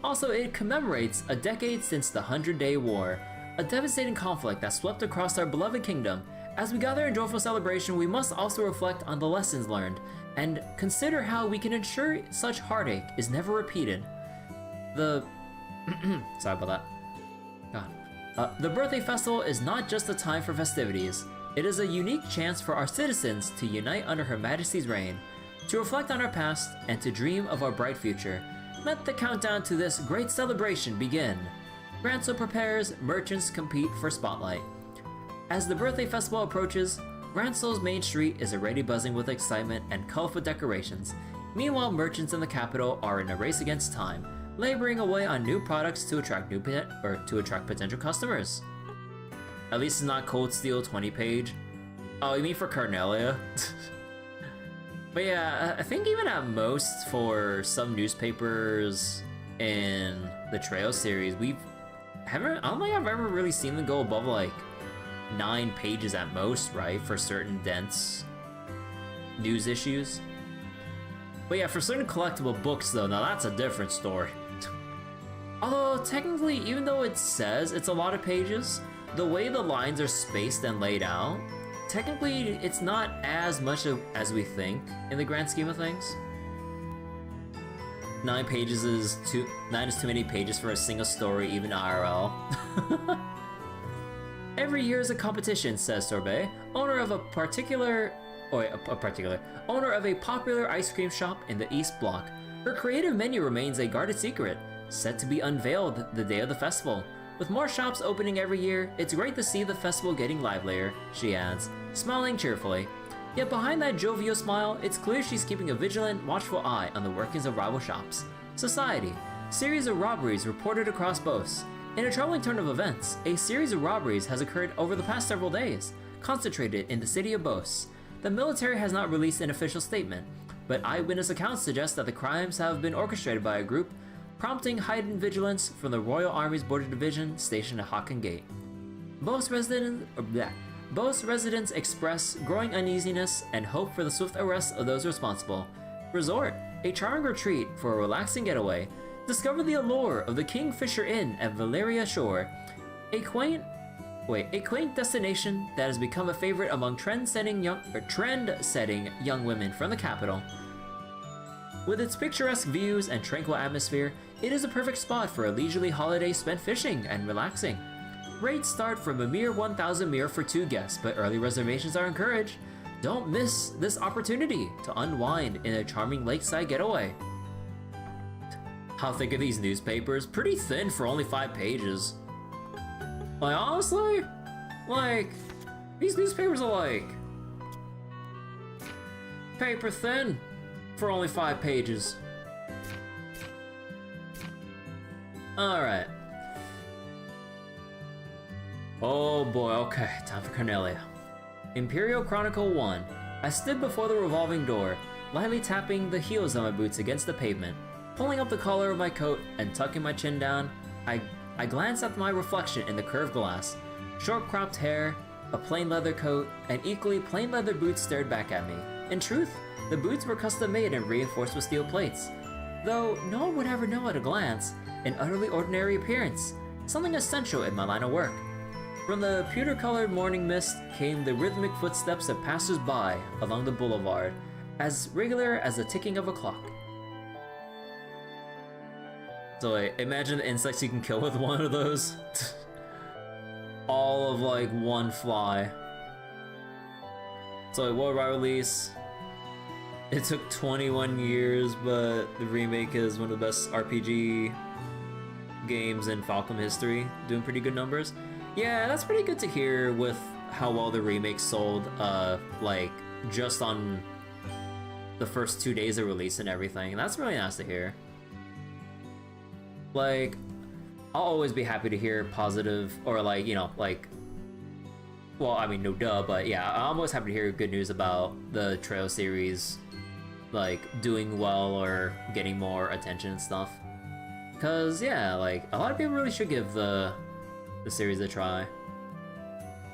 Also, it commemorates a decade since the 100-Day War, a devastating conflict that swept across our beloved kingdom. As we gather in joyful celebration, we must also reflect on the lessons learned and consider how we can ensure such heartache is never repeated. Sorry about that. God. The birthday festival is not just a time for festivities. It is a unique chance for our citizens to unite under Her Majesty's reign, to reflect on our past, and to dream of our bright future. Let the countdown to this great celebration begin. Grancel prepares, merchants compete for spotlight. As the birthday festival approaches, Grancel's main street is already buzzing with excitement and colorful decorations. Meanwhile, merchants in the capital are in a race against time, laboring away on new products to attract potential customers. At least it's not Cold Steel 20-page. Oh, you mean for Carnelia? But yeah, I think even at most for some newspapers in the Trail series, I don't think I've ever really seen them go above like 9 pages at most, right? For certain dense news issues. But yeah, for certain collectible books though, now that's a different story. Although technically, even though it says it's a lot of pages, the way the lines are spaced and laid out, technically it's not as much as we think in the grand scheme of things. 9 is too many pages for a single story, even IRL. Every year is a competition, says Sorbet, owner of a popular ice cream shop in the East Block. Her creative menu remains a guarded secret, set to be unveiled the day of the festival. With more shops opening every year, it's great to see the festival getting livelier, she adds, smiling cheerfully. Yet behind that jovial smile, it's clear she's keeping a vigilant, watchful eye on the workings of rival shops. Society. Series of robberies reported across Bose. In a troubling turn of events, a series of robberies has occurred over the past several days, concentrated in the city of Bose. The military has not released an official statement, but eyewitness accounts suggest that the crimes have been orchestrated by a group, prompting heightened vigilance from the Royal Army's Border Division stationed at Hocken Gate. Bose residents express growing uneasiness and hope for the swift arrest of those responsible. Resort, a charming retreat for a relaxing getaway. Discover the allure of the Kingfisher Inn at Valeria Shore, a quaint destination that has become a favorite among trend-setting young women from the capital. With its picturesque views and tranquil atmosphere, it is a perfect spot for a leisurely holiday spent fishing and relaxing. Rates start from a mere 1,000 mir for 2 guests, but early reservations are encouraged. Don't miss this opportunity to unwind in a charming lakeside getaway. How thick are these newspapers? Pretty thin for only 5 pages. Like, honestly, like, these newspapers are like paper thin for only 5 pages. Alright. Oh boy, okay, time for Carnelia. Imperial Chronicle 1. I stood before the revolving door, lightly tapping the heels of my boots against the pavement. Pulling up the collar of my coat and tucking my chin down, I glanced at my reflection in the curved glass. Short cropped hair, a plain leather coat, and equally plain leather boots stared back at me. In truth, the boots were custom made and reinforced with steel plates. Though no one would ever know at a glance, an utterly ordinary appearance, something essential in my line of work. From the pewter-colored morning mist came the rhythmic footsteps of passers-by along the boulevard, as regular as the ticking of a clock. So like, imagine the insects you can kill with one of those. All of like one fly. So like, worldwide release. It took 21 years, but the remake is one of the best RPG games in Falcom history, doing pretty good numbers. Yeah, that's pretty good to hear with how well the remake sold, like, just on the first 2 days of release and everything. That's really nice to hear. Like, I'll always be happy to hear positive, or like, you know, like, well, I mean, no duh, but yeah, I'm always happy to hear good news about the Trail series, like, doing well or getting more attention and stuff. Cause, yeah, like, a lot of people really should give the series a try.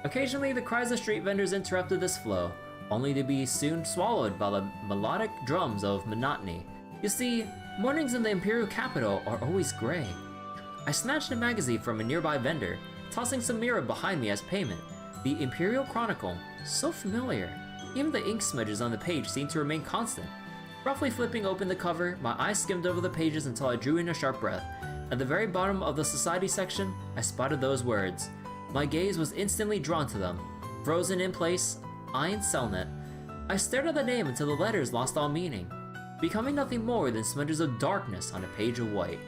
Occasionally, the cries of street vendors interrupted this flow, only to be soon swallowed by the melodic drums of monotony. You see, mornings in the Imperial capital are always gray. I snatched a magazine from a nearby vendor, tossing some mirror behind me as payment. The Imperial Chronicle, so familiar. Even the ink smudges on the page seemed to remain constant. Roughly flipping open the cover, my eyes skimmed over the pages until I drew in a sharp breath. At the very bottom of the society section, I spotted those words. My gaze was instantly drawn to them. Frozen in place, Ein Selnet. I stared at the name until the letters lost all meaning, becoming nothing more than smudges of darkness on a page of white.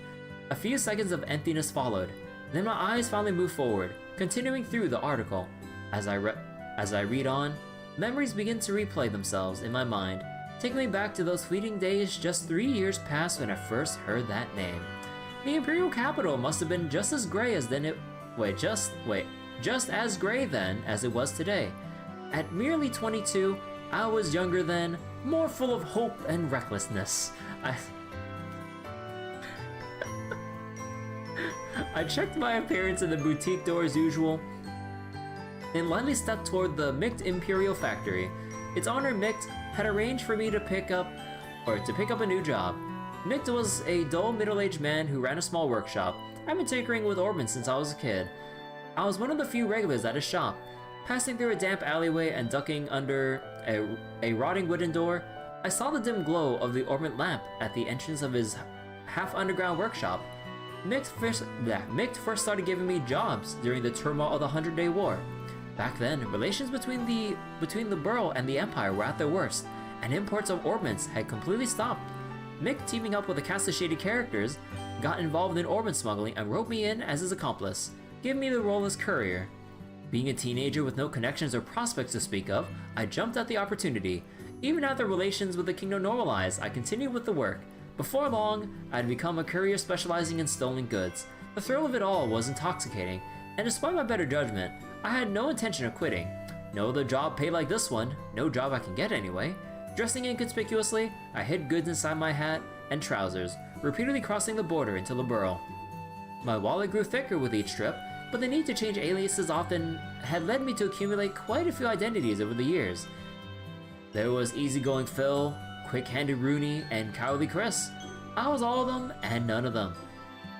A few seconds of emptiness followed. Then my eyes finally moved forward, continuing through the article. As I read on, memories begin to replay themselves in my mind, taking me back to those fleeting days just 3 years past when I first heard that name. The Imperial capital must have been just as gray as then it. Just as gray then as it was today. At merely 22, I was younger then, more full of hope and recklessness. I checked my appearance in the boutique door as usual, and lightly stepped toward the Mict Imperial factory. Its owner, Mict, had arranged for me to pick up a new job. Mict was a dull middle-aged man who ran a small workshop. I've been tinkering with orbits since I was a kid. I was one of the few regulars at his shop. Passing through a damp alleyway and ducking under a rotting wooden door, I saw the dim glow of the orbit lamp at the entrance of his half-underground workshop. Mict first started giving me jobs during the turmoil of the 100-Day War. Back then, relations between the Liberl and the Empire were at their worst, and imports of orbits had completely stopped. Mict, teaming up with a cast of shady characters, got involved in orbit smuggling and wrote me in as his accomplice, giving me the role as courier. Being a teenager with no connections or prospects to speak of, I jumped at the opportunity. Even after relations with the kingdom normalized, I continued with the work. Before long, I had become a courier specializing in stolen goods. The thrill of it all was intoxicating, and despite my better judgment, I had no intention of quitting. No other job paid like this one, no job I can get anyway. Dressing inconspicuously, I hid goods inside my hat and trousers, repeatedly crossing the border into Liberl. My wallet grew thicker with each trip, but the need to change aliases often had led me to accumulate quite a few identities over the years. There was easygoing Phil, quick-handed Rooney, and cowardly Chris. I was all of them and none of them.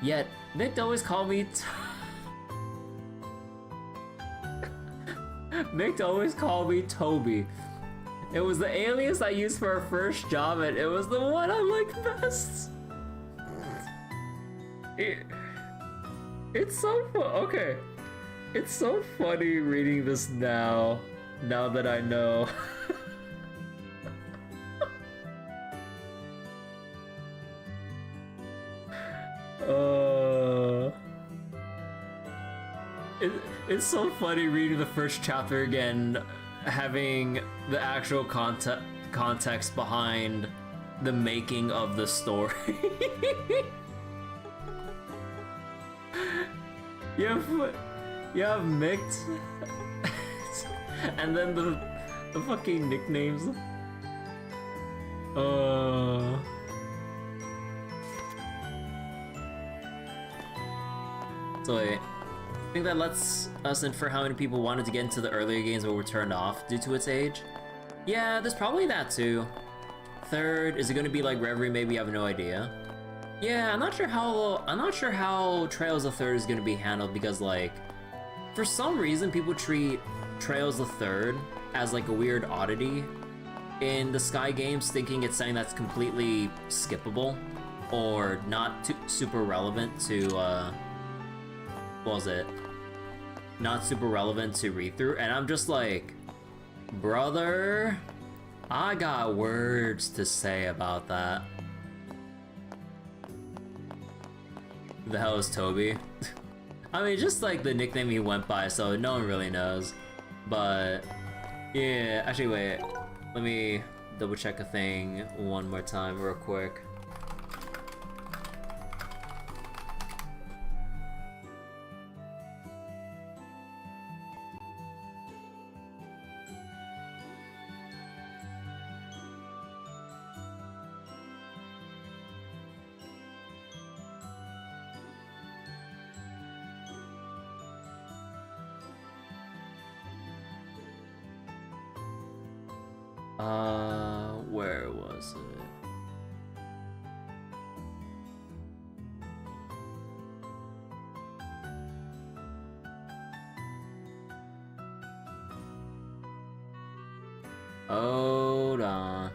Yet, Mict always called me Mict always called me Toby. It was the alias I used for our first job, and it was the one I liked best. It's so okay. It's so funny reading this now that I know. It's so funny reading the first chapter again, having the actual context behind the making of the story. You have Mict, and then the fucking nicknames. So wait, I think that lets us infer how many people wanted to get into the earlier games but were turned off due to its age. Yeah, there's probably that too. Third, is it going to be like Reverie? Maybe, I have no idea. Yeah, I'm not sure how Trails of Third is going to be handled, because like, for some reason people treat Trails of Third as like a weird oddity in the Sky games, thinking it's something that's completely skippable or not super relevant to what was it? Not super relevant to read through, and I'm just like, brother, I got words to say about that. The hell is Toby? I mean, just like the nickname he went by, so no one really knows. But yeah, actually wait, let me double check a thing one more time real quick. Where was it? Hold on.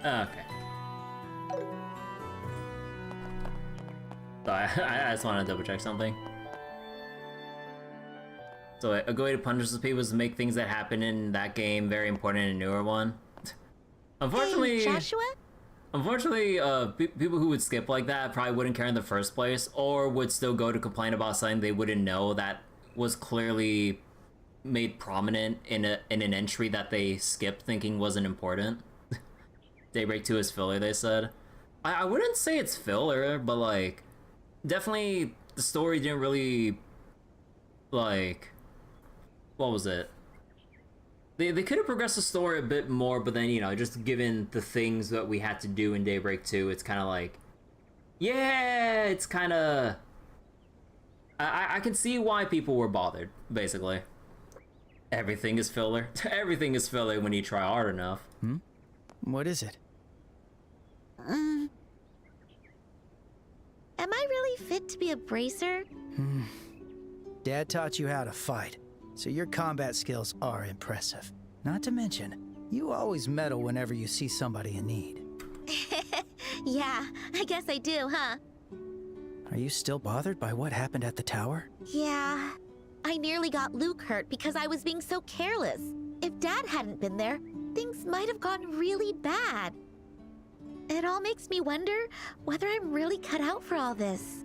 Okay. So I just want to double check something. So a good way to punish those people is to make things that happen in that game very important in a newer one. Unfortunately, Hey, Joshua? Unfortunately, people who would skip like that probably wouldn't care in the first place, or would still go to complain about something they wouldn't know that was clearly made prominent in an entry that they skipped thinking wasn't important. Daybreak 2 is filler, they said. I wouldn't say it's filler, but like, definitely the story didn't really, like, what was it? They could have progressed the story a bit more, but then, you know, just given the things that we had to do in Daybreak 2, it's kind of like, yeah, it's kind of... I can see why people were bothered, basically. Everything is filler. Everything is filler when you try hard enough. What is it? Am I really fit to be a bracer? Dad taught you how to fight, so your combat skills are impressive. Not to mention, you always meddle whenever you see somebody in need. Yeah, I guess I do, huh? Are you still bothered by what happened at the tower? Yeah. I nearly got Luke hurt because I was being so careless. If Dad hadn't been there, things might have gone really bad. It all makes me wonder whether I'm really cut out for all this.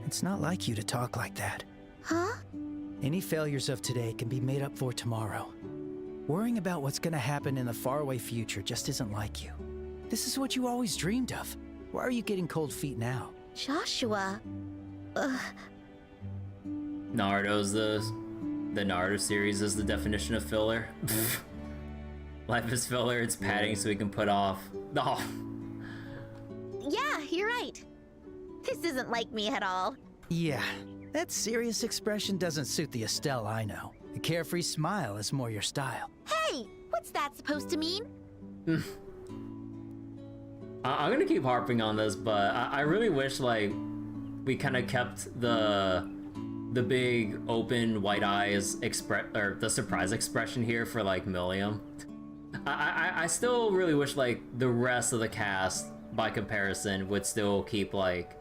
It's not like you to talk like that. Huh? Any failures of today can be made up for tomorrow. Worrying about what's gonna happen in the faraway future just isn't like you. This is what you always dreamed of. Why are you getting cold feet now? Joshua... Naruto's the Naruto series is the definition of filler. Life is filler, it's padding so we can put off. Oh. Yeah, you're right. This isn't like me at all. Yeah, that serious expression doesn't suit the Estelle I know. The carefree smile is more your style. Hey, what's that supposed to mean? I'm gonna keep harping on this, but I really wish, like, we kind of kept the big open white eyes or the surprise expression here for like Milliam. I still really wish like the rest of the cast by comparison would still keep like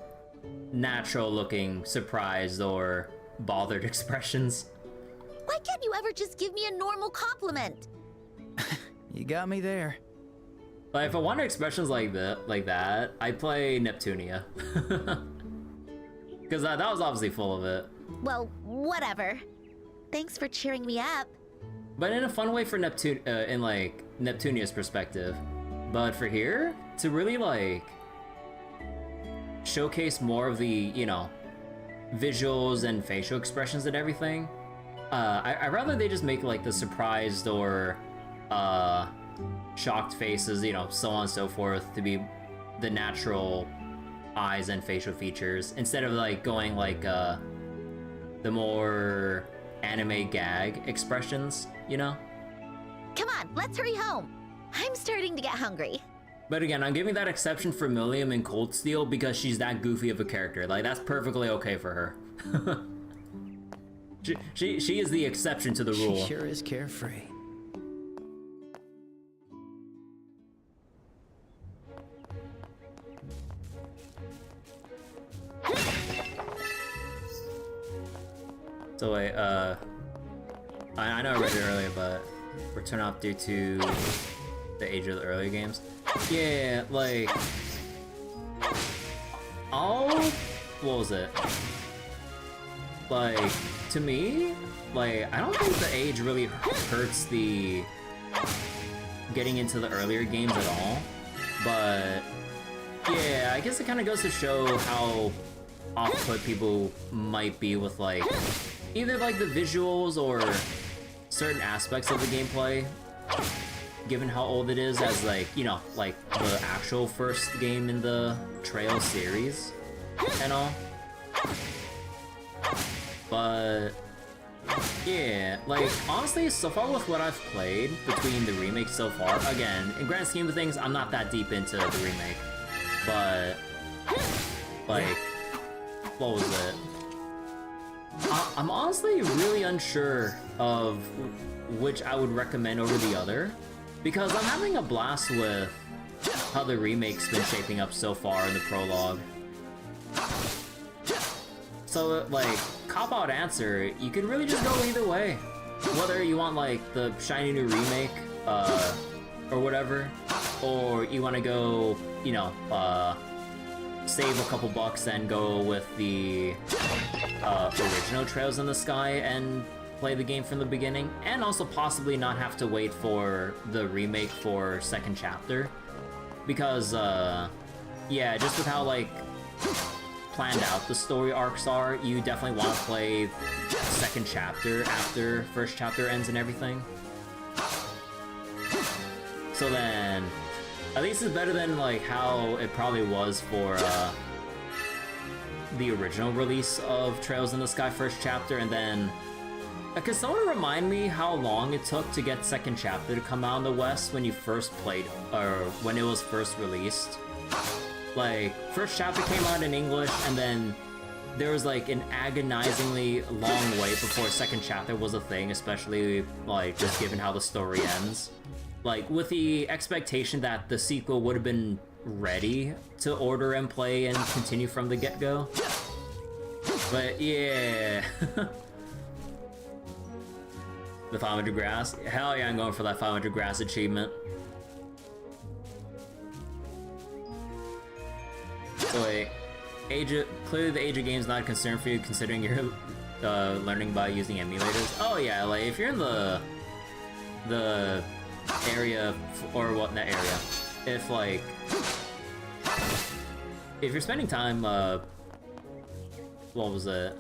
natural looking surprised or bothered expressions. Why can't you ever just give me a normal compliment? You got me there. Like if I wanted expressions like that, I play Neptunia. Because that was obviously full of it. Well, whatever. Thanks for cheering me up. But in a fun way for in like Neptunia's perspective. But for here, to really like showcase more of the, you know, visuals and facial expressions and everything, I'd rather they just make like the surprised or shocked faces, you know, so on and so forth, to be the natural eyes and facial features instead of like going like the more anime gag expressions, you know? Come on, let's hurry home. I'm starting to get hungry. But again, I'm giving that exception for Milliam in Cold Steel because she's that goofy of a character. Like that's perfectly okay for her. she is the exception to the rule. She sure is carefree. So wait, I know I read it earlier, but return off due to the age of the earlier games. Yeah, like, what was it? Like, to me, like, I don't think the age really hurts the getting into the earlier games at all, but yeah, I guess it kind of goes to show how off-put people might be with like either like the visuals or certain aspects of the gameplay, given how old it is as like, you know, like the actual first game in the Trail series and all. But yeah, like honestly, so far with what I've played between the remakes so far, again, in grand scheme of things, I'm not that deep into the remake, but like, what was it? I'm honestly really unsure of which I would recommend over the other, because I'm having a blast with how the remake's been shaping up so far in the prologue. So, like, cop-out answer, you could really just go either way. Whether you want, like, the shiny new remake, or whatever, or you want to go, you know, save a couple bucks and go with the original Trails in the Sky and play the game from the beginning, and also possibly not have to wait for the remake for second chapter, because yeah, just with how like planned out the story arcs are, you definitely want to play second chapter after first chapter ends and everything. So then, at least it's better than like how it probably was for the original release of Trails in the Sky first chapter, and then could someone remind me how long it took to get second chapter to come out in the West when you first played, or when it was first released? Like, first chapter came out in English, and then there was like an agonizingly long wait before second chapter was a thing, especially like just given how the story ends. Like, with the expectation that the sequel would have been ready to order and play and continue from the get-go. But yeah. The 500 grass? Hell yeah, I'm going for that 500 grass achievement. So wait, clearly the age of game is not a concern for you considering you're learning by using emulators. Oh yeah, like if you're in the area, or what, not area, if like, if you're spending time, what was it?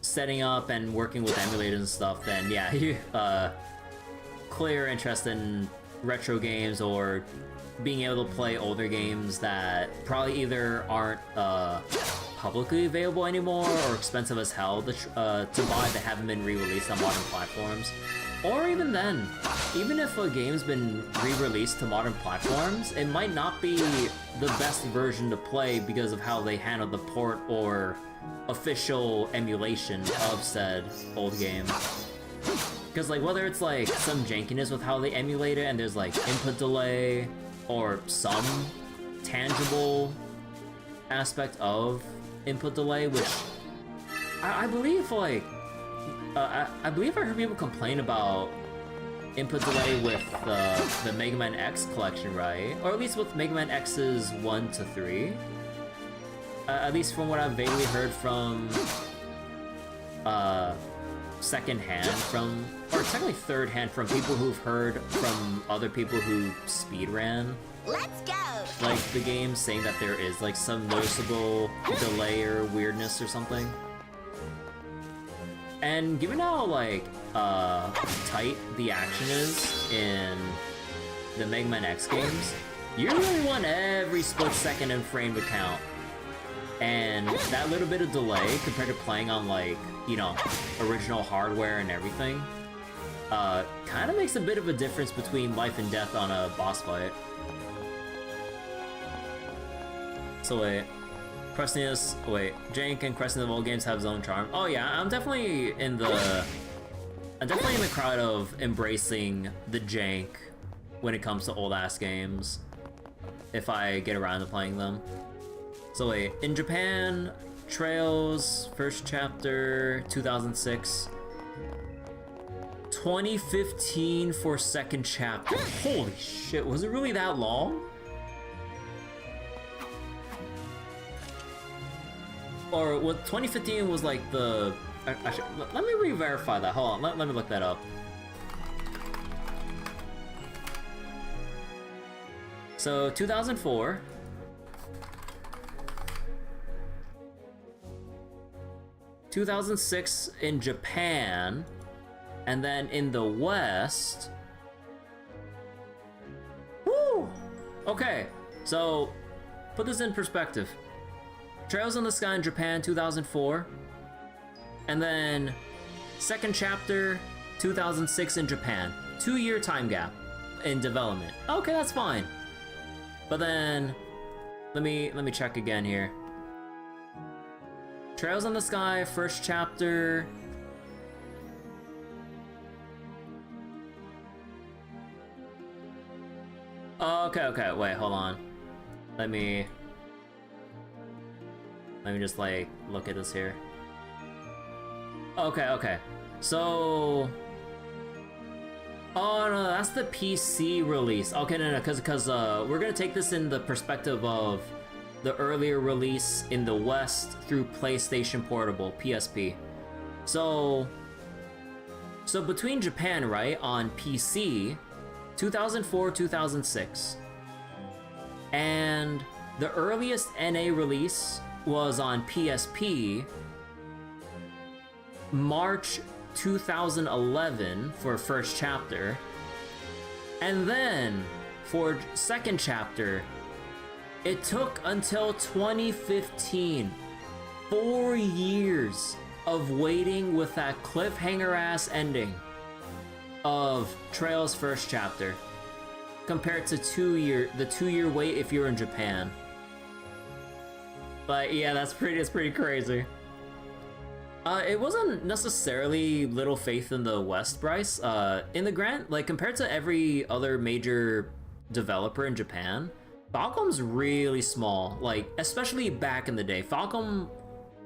Setting up and working with emulators and stuff, then yeah, you clear interest in retro games or being able to play older games that probably either aren't publicly available anymore or expensive as hell to buy that haven't been re-released on modern platforms. Or even then, even if a game's been re-released to modern platforms, it might not be the best version to play because of how they handle the port or official emulation of said old game. Because like, whether it's like some jankiness with how they emulate it and there's like input delay or some tangible aspect of input delay, which I believe like I believe I heard people complain about input delay with the Mega Man X collection, right? Or at least with Mega Man X's 1 to 3. At least from what I've vaguely heard from second hand from, or technically third hand from people who've heard from other people who speedran. Let's go! Like the game saying that there is like some noticeable delay or weirdness or something. And given how like tight the action is in the Mega Man X games, you really want every split second and frame to count. And that little bit of delay compared to playing on like, you know, original hardware and everything, kind of makes a bit of a difference between life and death on a boss fight. So wait, Jank and Crescent of all games have his own charm. Oh yeah, I'm definitely in the crowd of embracing the jank when it comes to old ass games, if I get around to playing them. So wait, in Japan, Trails, first chapter, 2006. 2015 for second chapter. Holy shit, was it really that long? Or what, 2015 was like the... Actually, let me re-verify that. Hold on, let me look that up. So, 2004. 2006 in Japan, and then in the West. Woo! Okay, so put this in perspective. Trails in the Sky in Japan, 2004, and then second chapter, 2006 in Japan. 2-year time gap in development. Okay, that's fine. But then let me check again here. Trails in the Sky, first chapter. Okay, wait, hold on. Let me just, like, look at this here. Okay. So... Oh, no, that's the PC release. Okay, no, because we're gonna take this in the perspective of the earlier release in the West through PlayStation Portable, PSP. So between Japan, right, on PC, 2004, 2006. And the earliest NA release was on PSP, March 2011 for first chapter. And then for second chapter, it took until 2015. 4 years of waiting with that cliffhanger-ass ending of Trail's first chapter, compared to the 2-year wait if you're in Japan. But yeah, it's pretty crazy. It wasn't necessarily little faith in the West, Bryce. In the grand, like, compared to every other major developer in Japan, Falcom's really small. Like, especially back in the day, Falcom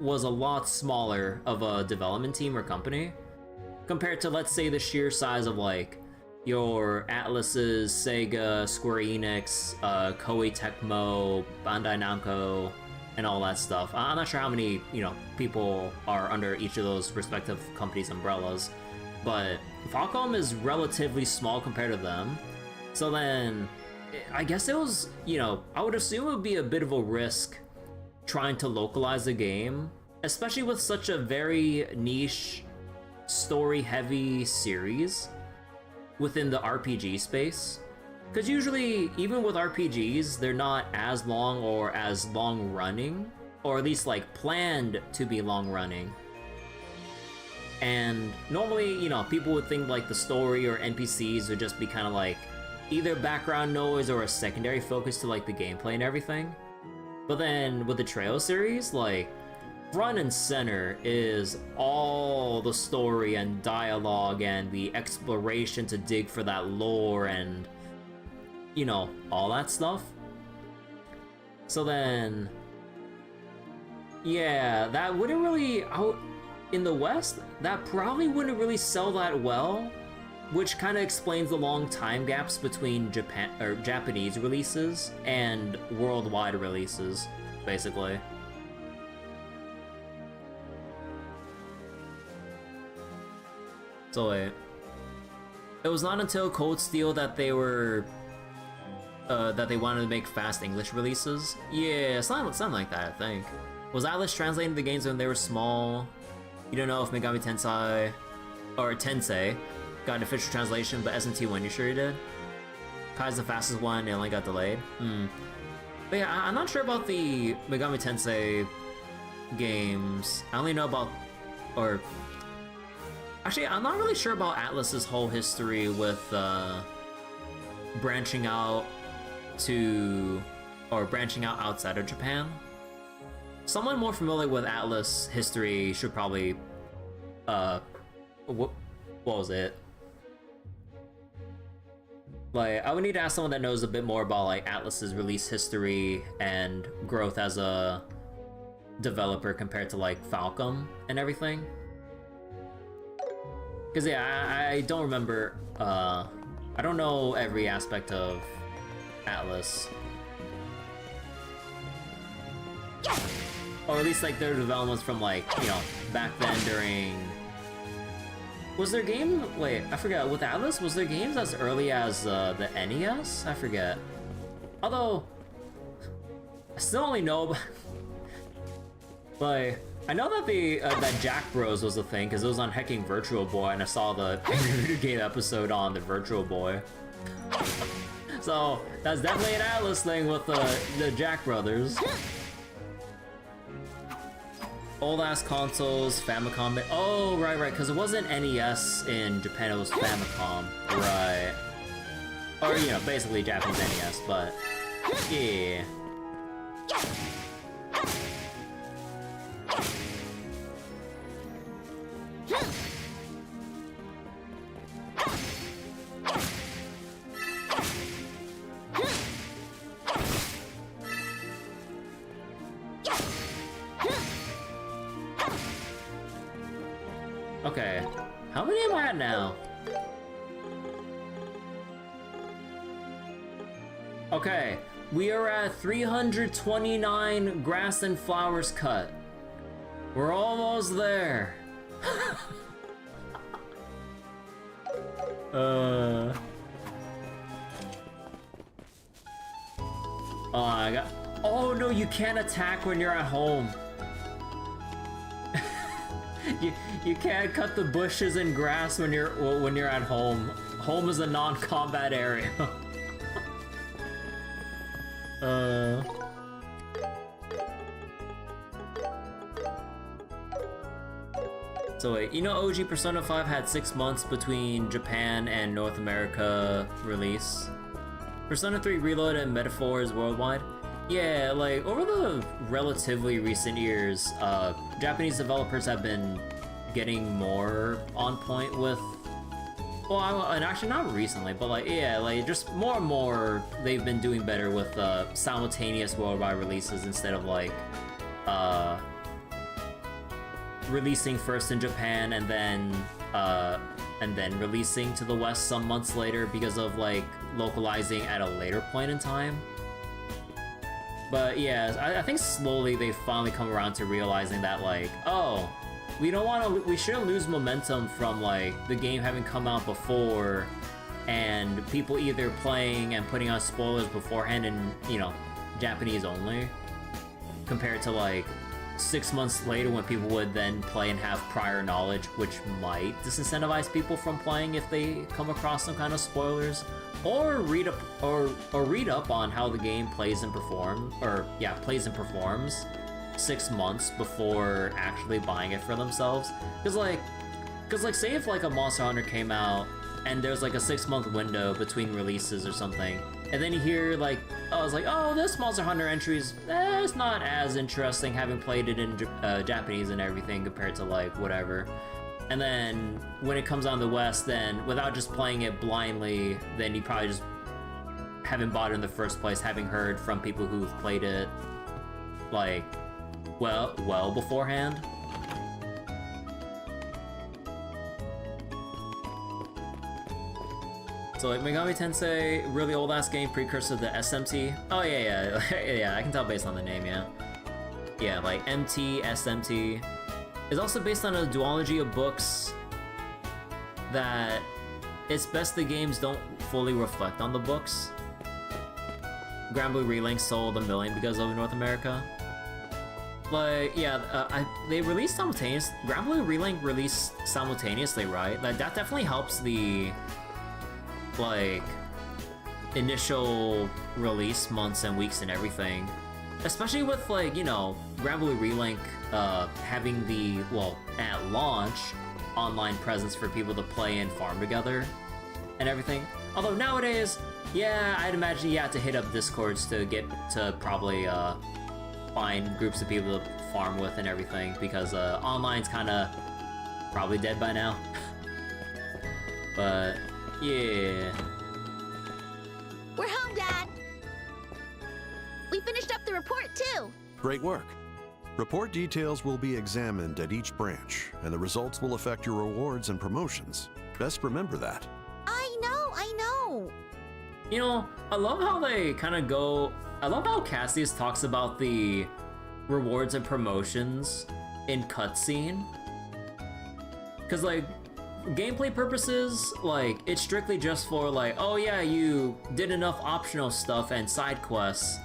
was a lot smaller of a development team or company compared to, let's say, the sheer size of, like, your Atluses, Sega, Square Enix, Koei Tecmo, Bandai Namco, and all that stuff. I'm not sure how many, people are under each of those respective companies' umbrellas, but Falcom is relatively small compared to them. So then, I guess it was, I would assume it would be a bit of a risk trying to localize the game, especially with such a very niche, story-heavy series within the RPG space. Because usually, even with RPGs, they're not as long or as long-running, or at least, like, planned to be long-running. And normally, people would think, like, the story or NPCs would just be kind of like either background noise or a secondary focus to, like, the gameplay and everything. But then with the Trail series, like, front and center is all the story and dialogue and the exploration to dig for that lore and, all that stuff. So then, yeah, that wouldn't really, in the West, that probably wouldn't really sell that well, which kind of explains the long time gaps between Japanese releases and worldwide releases, basically. So wait, it was not until Cold Steel that they were that they wanted to make fast English releases. Yeah, something like that, I think. Was Atlas translating the games when they were small? You don't know if Megami Tensei or Tensei got an official translation, but SMT1, you sure you did? Kai's the fastest one, it only got delayed. But yeah, I'm not sure about the Megami Tensei games. I only know about, or actually, I'm not really sure about Atlus's whole history with branching out outside of Japan. Someone more familiar with Atlus history should probably, what was it? Like, I would need to ask someone that knows a bit more about, like, Atlus's release history and growth as a developer compared to, like, Falcom and everything. Because, yeah, I don't remember, I don't know every aspect of Atlus. Or at least, like, their developments from, like, back then during... Was there game... Wait, I forget. With Atlus, was there games as early as the NES? I forget. Although, I still only know about... Like, I know that that Jack Bros was a thing, because it was on Hecking Virtual Boy, and I saw the Video Game episode on the Virtual Boy. So, that's definitely an Atlus thing with the Jack Brothers. Old-ass consoles, Famicom... Oh, right, because it wasn't NES in Japan, it was Famicom. Right. Or, basically Japanese NES, but... Yeah. Okay. How many am I at now? Okay. We are at 329 grass and flowers cut. We're almost there. Oh, I got. Oh no, you can't attack when you're at home. you can't cut the bushes and grass when you're at home. Home is a non-combat area. So wait, you know OG Persona 5 had 6 months between Japan and North America release? Persona 3 Reload and Metaphors worldwide? Yeah, like, over the relatively recent years, Japanese developers have been getting more on point with... Well, and actually not recently, but like, yeah, like, just more and more they've been doing better with simultaneous worldwide releases instead of like, releasing first in Japan and then releasing to the West some months later because of like localizing at a later point in time. But yeah, I think slowly they've finally come around to realizing that like, oh, we shouldn't lose momentum from like the game having come out before and people either playing and putting on spoilers beforehand and, you know, Japanese only, compared to like 6 months later when people would then play and have prior knowledge, which might disincentivize people from playing if they come across some kind of spoilers, or read up on how the game plays and performs 6 months before actually buying it for themselves. Cause like say if like a Monster Hunter came out and there's like a 6-month window between releases or something, and then you hear like, I was like, oh, this Monster Hunter entry's it's not as interesting having played it in Japanese and everything compared to like whatever. And then when it comes on the West, then without just playing it blindly, then you probably just haven't bought it in the first place, having heard from people who've played it like well beforehand. So like Megami Tensei, really old ass game, precursor to SMT. Oh yeah, yeah, I can tell based on the name, yeah. Yeah, like MT, SMT. It's also based on a duology of books that it's best the games don't fully reflect on the books. Grand Blue Relink sold 1 million because of North America. Like, yeah, they released simultaneously. Grand Blue Relink released simultaneously, right? Like, that definitely helps the, like, initial release months and weeks and everything. Especially with, like, you know, Grand Blue Relink having the, well, at launch, online presence for people to play and farm together and everything. Although nowadays, yeah, I'd imagine you have to hit up Discords to get to probably find groups of people to farm with and everything, because online's kind of probably dead by now. But yeah. We're home, Dad. We finished up the report too. Great work. Report details will be examined at each branch, and the results will affect your rewards and promotions. Best remember that. I know. You know, I love how they kind of go... I love how Cassius talks about the rewards and promotions in cutscene. Because, like, gameplay purposes, like, it's strictly just for, like, oh yeah, you did enough optional stuff and side quests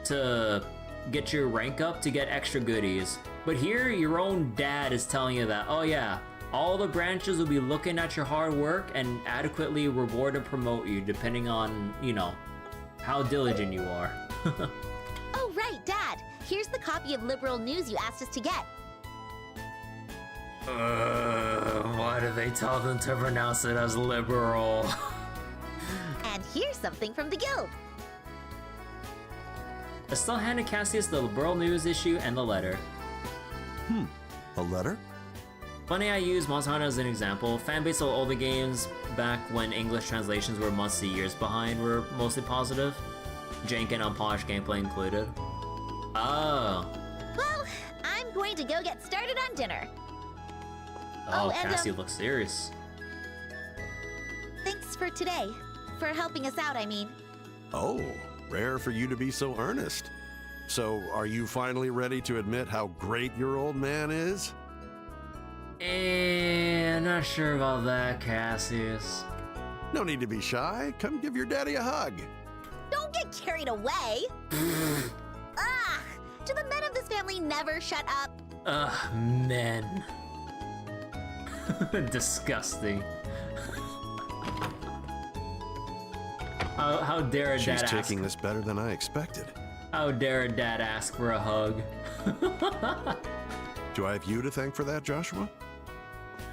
to get your rank up to get extra goodies. But here, your own dad is telling you that, oh yeah, all the branches will be looking at your hard work and adequately reward and promote you depending on, you know, how diligent you are. Oh, right, Dad. Here's the copy of Liberl news you asked us to get. Why do they tell them to pronounce it as liberal? And here's something from the guild. Estelle handed Cassius the Liberl news issue and the letter. A letter? Funny I use Monster Hunter as an example. Fanbase of older games back when English translations were months to years behind were mostly positive. Jank and unpolished gameplay included. Oh. Well, I'm going to go get started on dinner. Oh, and, Cassius looks serious. thanks for today. For helping us out, I mean. Oh, rare for you to be so earnest. So, are you finally ready to admit how great your old man is? Not sure about that, Cassius. No need to be shy. Come give your daddy a hug. Don't get carried away. Ah, do the men of this family never shut up? Ugh, men. Disgusting. How dare a She's dad taking ask? this better than I expected. How dare a dad ask for a hug? Do I have you to thank for that, Joshua?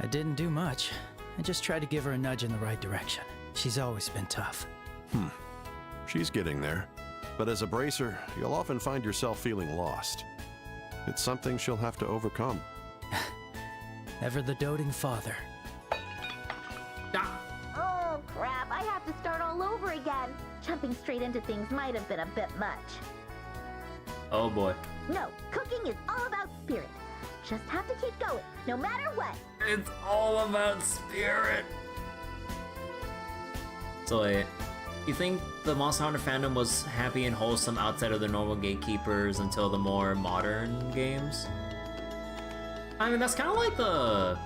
I didn't do much. I just tried to give her a nudge in the right direction. She's always been tough. She's getting there. But as a bracer, you'll often find yourself feeling lost. It's something she'll have to overcome. Ever the doting father. Ah, Oh, crap. I have to start all over again. Jumping straight into things might have been a bit much. oh boy. No, cooking is all about spirit. Just have to keep going, no matter what. It's all about spirit. So wait, you think the Monster Hunter fandom was happy and wholesome outside of the normal gatekeepers until the more modern games? I mean, that's kind of like the...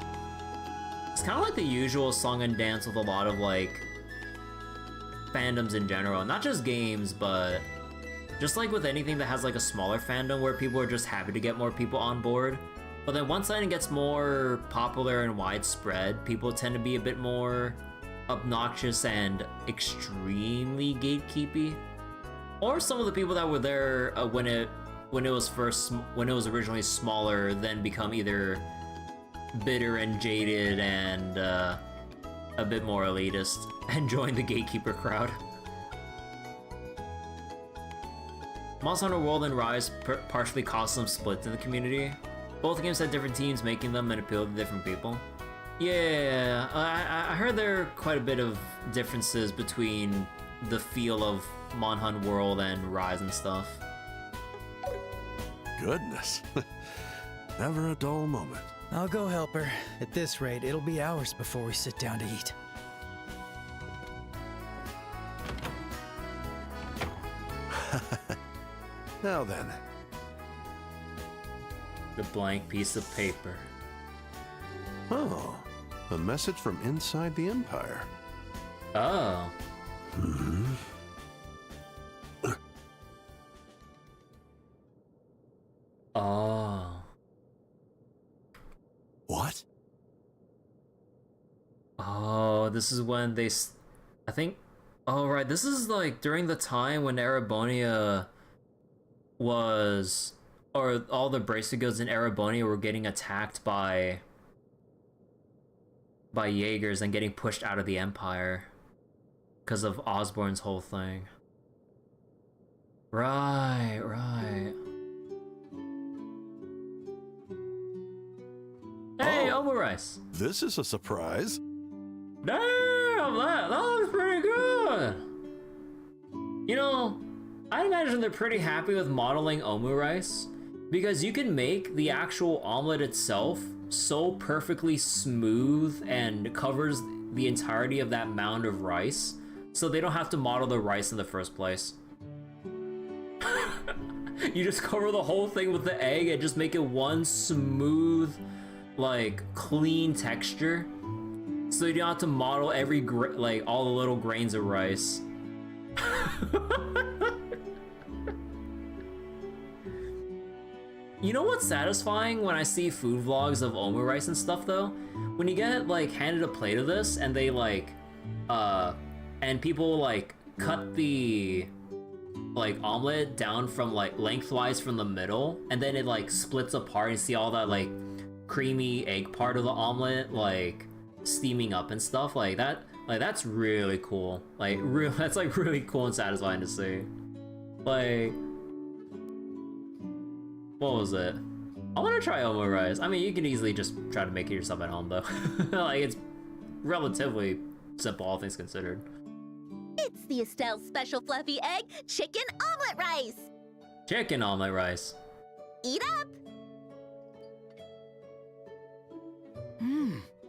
It's kind of like the usual song and dance with a lot of, like, fandoms in general. Not just games, but just like with anything that has, like, a smaller fandom where people are just happy to get more people on board. But then once something gets more popular and widespread, people tend to be a bit more obnoxious and extremely gatekeepy. Or some of the people that were there when it was originally smaller, then become either bitter and jaded and a bit more elitist and join the gatekeeper crowd. Monster Hunter World and Rise partially caused some splits in the community. Both games had different teams making them and appealed to different people. Yeah, I heard there are quite a bit of differences between the feel of Mon Hun World and Rise and stuff. Goodness. Never a dull moment. I'll go help her. At this rate, it'll be hours before we sit down to eat. Now then. The blank piece of paper. Oh, a message from inside the Empire. Oh. Oh. What? Oh, this is when they... I think... Oh, right, this is like during the time when Erebonia was... Or all the bracelet goods in Erebonia were getting attacked by Jaegers and getting pushed out of the Empire because of Osborne's whole thing. Right, right. Hey, Omurice! This is a surprise. Damn, that looks pretty good! You know, I imagine they're pretty happy with modeling Omurice, because you can make the actual omelet itself so perfectly smooth and covers the entirety of that mound of rice, so they don't have to model the rice in the first place. You just cover the whole thing with the egg and just make it one smooth, like, clean texture, so you don't have to model every all the little grains of rice. You know what's satisfying when I see food vlogs of Omurice and stuff though? When you get like handed a plate of this and they like and people like cut the like omelet down from like lengthwise from the middle, and then it like splits apart and you see all that like creamy egg part of the omelet like steaming up and stuff like that. Like that's really cool. Like that's like really cool and satisfying to see. Like, what was it? I want to try Omurice. I mean, you can easily just try to make it yourself at home though. Like it's relatively simple, all things considered. It's the Estelle's special fluffy egg chicken omelet rice. Chicken omelet rice. Eat up.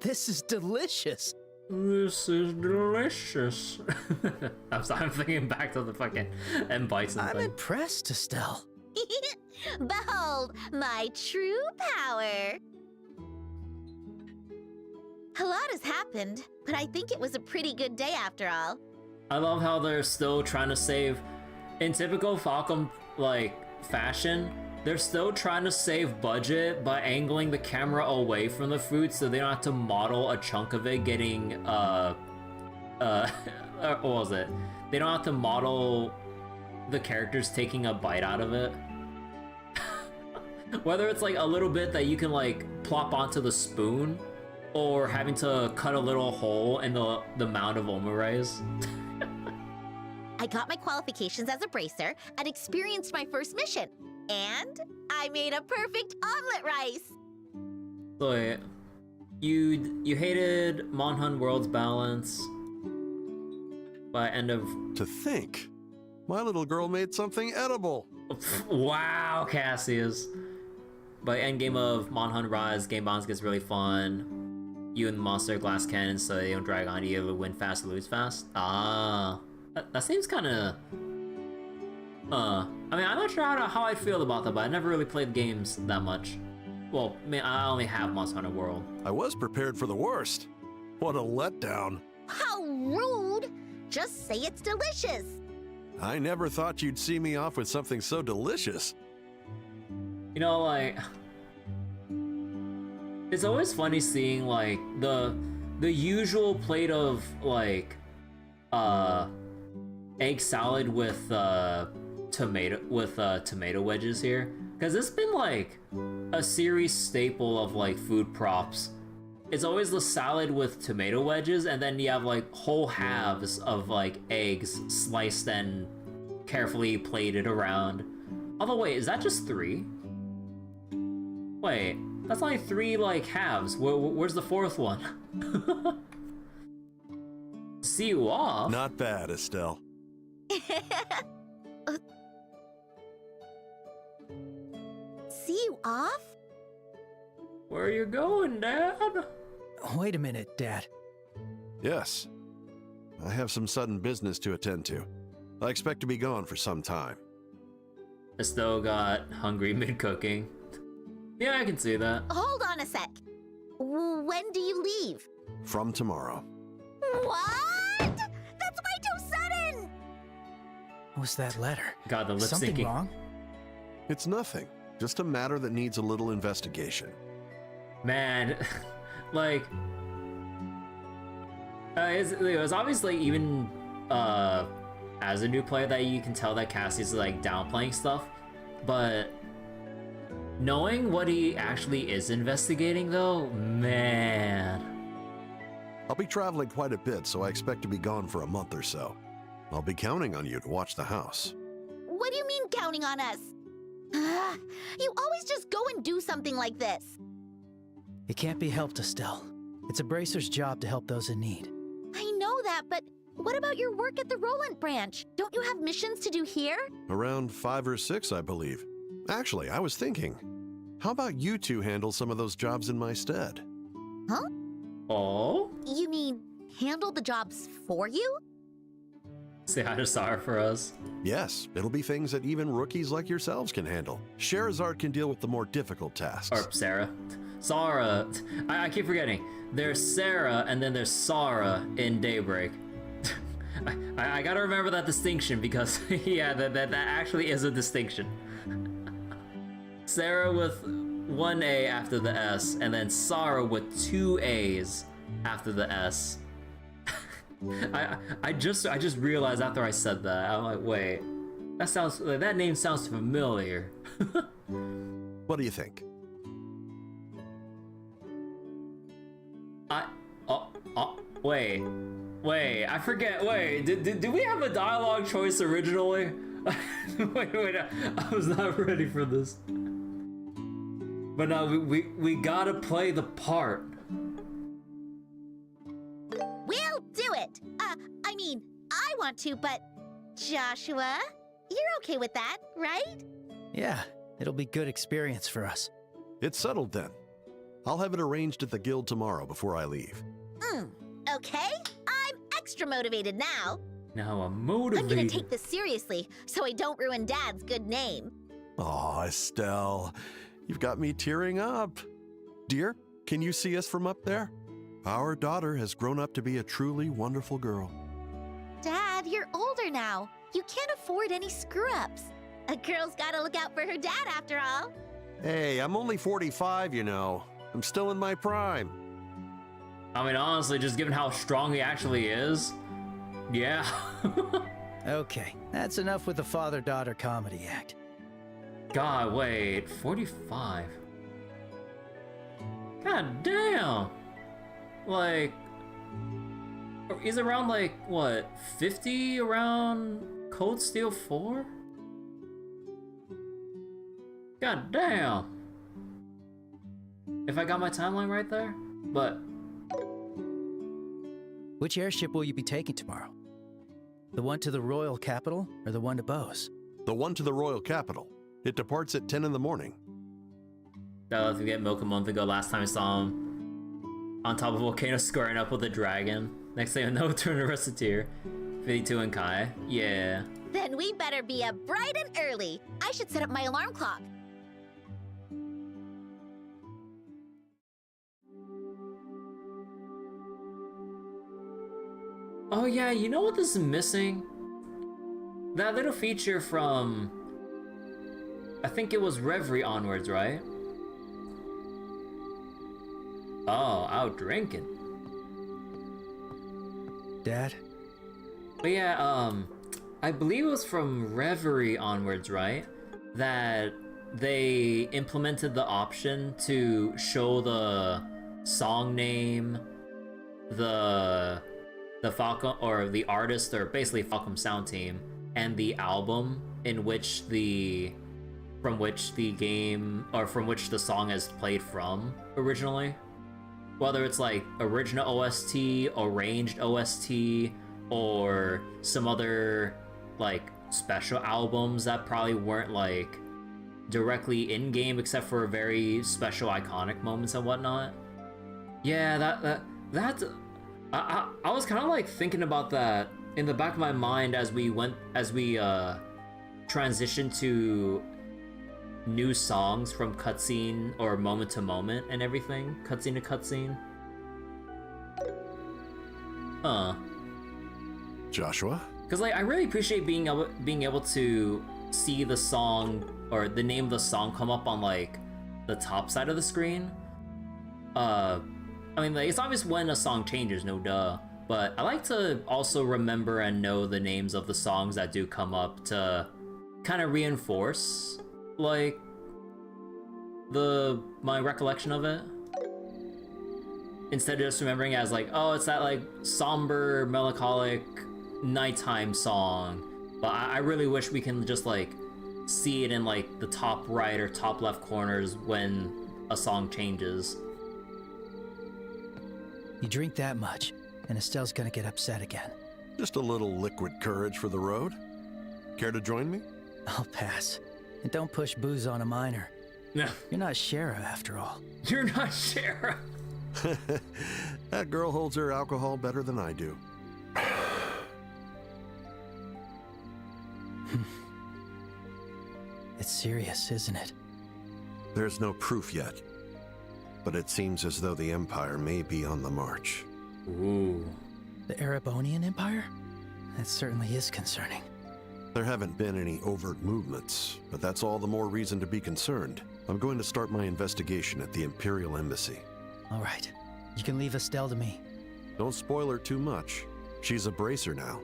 This is delicious. This is delicious. I'm thinking back to the fucking M. Bison I'm thing. impressed, Estelle. Behold my true power. A lot has happened, but I think it was a pretty good day after all. I love how they're still trying to save, in typical Falcom like fashion, they're still trying to save budget by angling the camera away from the food so they don't have to model a chunk of it getting what was it? They don't have to model the characters taking a bite out of it. Whether it's like a little bit that you can like plop onto the spoon, or having to cut a little hole in the mound of omurays. I got my qualifications as a bracer and experienced my first mission. And I made a perfect omelet rice. So wait, you hated Monhun World's balance by end of... To think, my little girl made something edible. Wow, Cassius. By end game of Monhun Rise, game balance gets really fun. You and the monster glass cannons so they don't drag on you, either win fast or lose fast. Ah, that seems kind of... I mean, I'm not sure how I feel about that, but I never really played games that much. Well, I mean, I only have Monster Hunter World. I was prepared for the worst. What a letdown. How rude! Just say it's delicious. I never thought you'd see me off with something so delicious. You know, like... It's always funny seeing, like, the usual plate of, like, egg salad with, tomato wedges here, because it's been like a series staple of like food props. It's always the salad with tomato wedges, and then you have like whole halves of like eggs sliced and carefully plated around. Although wait, is that just 3? Wait, that's only 3 like halves. Where's the 4th one? See you off. Not bad, Estelle. See you off? Where are you going, Dad? Wait a minute, Dad. Yes. I have some sudden business to attend to. I expect to be gone for some time. Estelle got hungry mid-cooking. Yeah, I can see that. Hold on a sec. When do you leave? From tomorrow. What? That's way too sudden! What was that letter? God, the lip Something syncing. wrong? It's nothing. Just a matter that needs a little investigation. Man, like... it was obviously even as a new player that you can tell that Cassius is like downplaying stuff, but knowing what he actually is investigating though, man. I'll be traveling quite a bit, so I expect to be gone for a month or so. I'll be counting on you to watch the house. What do you mean counting on us? You always just go and do something like this. It can't be helped, Estelle. It's a bracer's job to help those in need. I know that, but what about your work at the Rolent branch? Don't you have missions to do here? Around 5 or 6, I believe. Actually, I was thinking, how about you two handle some of those jobs in my stead? Huh? Oh? You mean handle the jobs for you? Say hi to Sarah for us. Yes, it'll be things that even rookies like yourselves can handle. Scheherazade can deal with the more difficult tasks. Or Sarah. Sarah. I keep forgetting. There's Sarah and then there's Sarah in Daybreak. I gotta remember that distinction because, yeah, that actually is a distinction. Sarah with 1 A after the S, and then Sarah with 2 A's after the S. I just realized after I said that, I'm like, wait, that name sounds familiar. What do you think? Wait, I forget, did we have a dialogue choice originally? wait, I was not ready for this. But no, we gotta play the part. We'll do it! I mean, I want to, but Joshua, you're okay with that, right? Yeah, it'll be good experience for us. It's settled then. I'll have it arranged at the guild tomorrow before I leave. Okay, I'm extra motivated now. Now I'm I'm motivated. gonna take this seriously so I don't ruin Dad's good name. Aw, Estelle, you've got me tearing up. Dear, can you see us from up there? Our daughter has grown up to be a truly wonderful girl. Dad, you're older now. You can't afford any screw-ups. A girl's gotta look out for her dad after all. Hey, I'm only 45, you know. I'm still in my prime. I mean, honestly, just given how strong he actually is, yeah. Okay, that's enough with the father-daughter comedy act. God, wait, 45. God damn. Like, he's around like, what, 50 around Cold Steel 4? God damn. If I got my timeline right there, but... Which airship will you be taking tomorrow? The one to the royal capital or the one to Bose? The one to the royal capital. It departs at 10 in the morning. That left me get Milk a month ago. Last time I saw him on top of a volcano squaring up with a dragon. Next thing I know, turn to Reciteer. 52 and Kai. Yeah. Then we better be up bright and early. I should set up my alarm clock. Oh yeah, you know what this is missing? That little feature from... I think it was Reverie onwards, right? Oh, out drinking. Dad? But yeah, I believe it was from Reverie onwards, right? That they implemented the option to show the song name, the Falcom, or the artist, or basically Falcom Sound Team, and the album in which from which the song is played from originally. Whether it's like original OST, arranged OST, or some other like special albums that probably weren't like directly in game except for very special iconic moments and whatnot. Yeah, that's I was kind of like thinking about that in the back of my mind as we transitioned to new songs from cutscene or moment to moment and everything, cutscene to cutscene. Joshua? Because like I really appreciate being able to see the song or the name of the song come up on like the top side of the screen. I mean, like, it's obvious when a song changes, no duh. But I like to also remember and know the names of the songs that do come up to kind of reinforce, like, my recollection of it. Instead of just remembering as like, oh, it's that like somber, melancholic, nighttime song. But I really wish we can just like see it in like the top right or top left corners when a song changes. You drink that much, and Estelle's gonna get upset again. Just a little liquid courage for the road. Care to join me? I'll pass. And don't push booze on a minor. No. You're not Sheriff after all. You're not Sheriff. That girl holds her alcohol better than I do. It's serious, isn't it? There's no proof yet, but it seems as though the Empire may be on the march. Ooh. The Erebonian Empire? That certainly is concerning. There haven't been any overt movements, but that's all the more reason to be concerned. I'm going to start my investigation at the Imperial Embassy. All right. You can leave Estelle to me. Don't spoil her too much. She's a bracer now.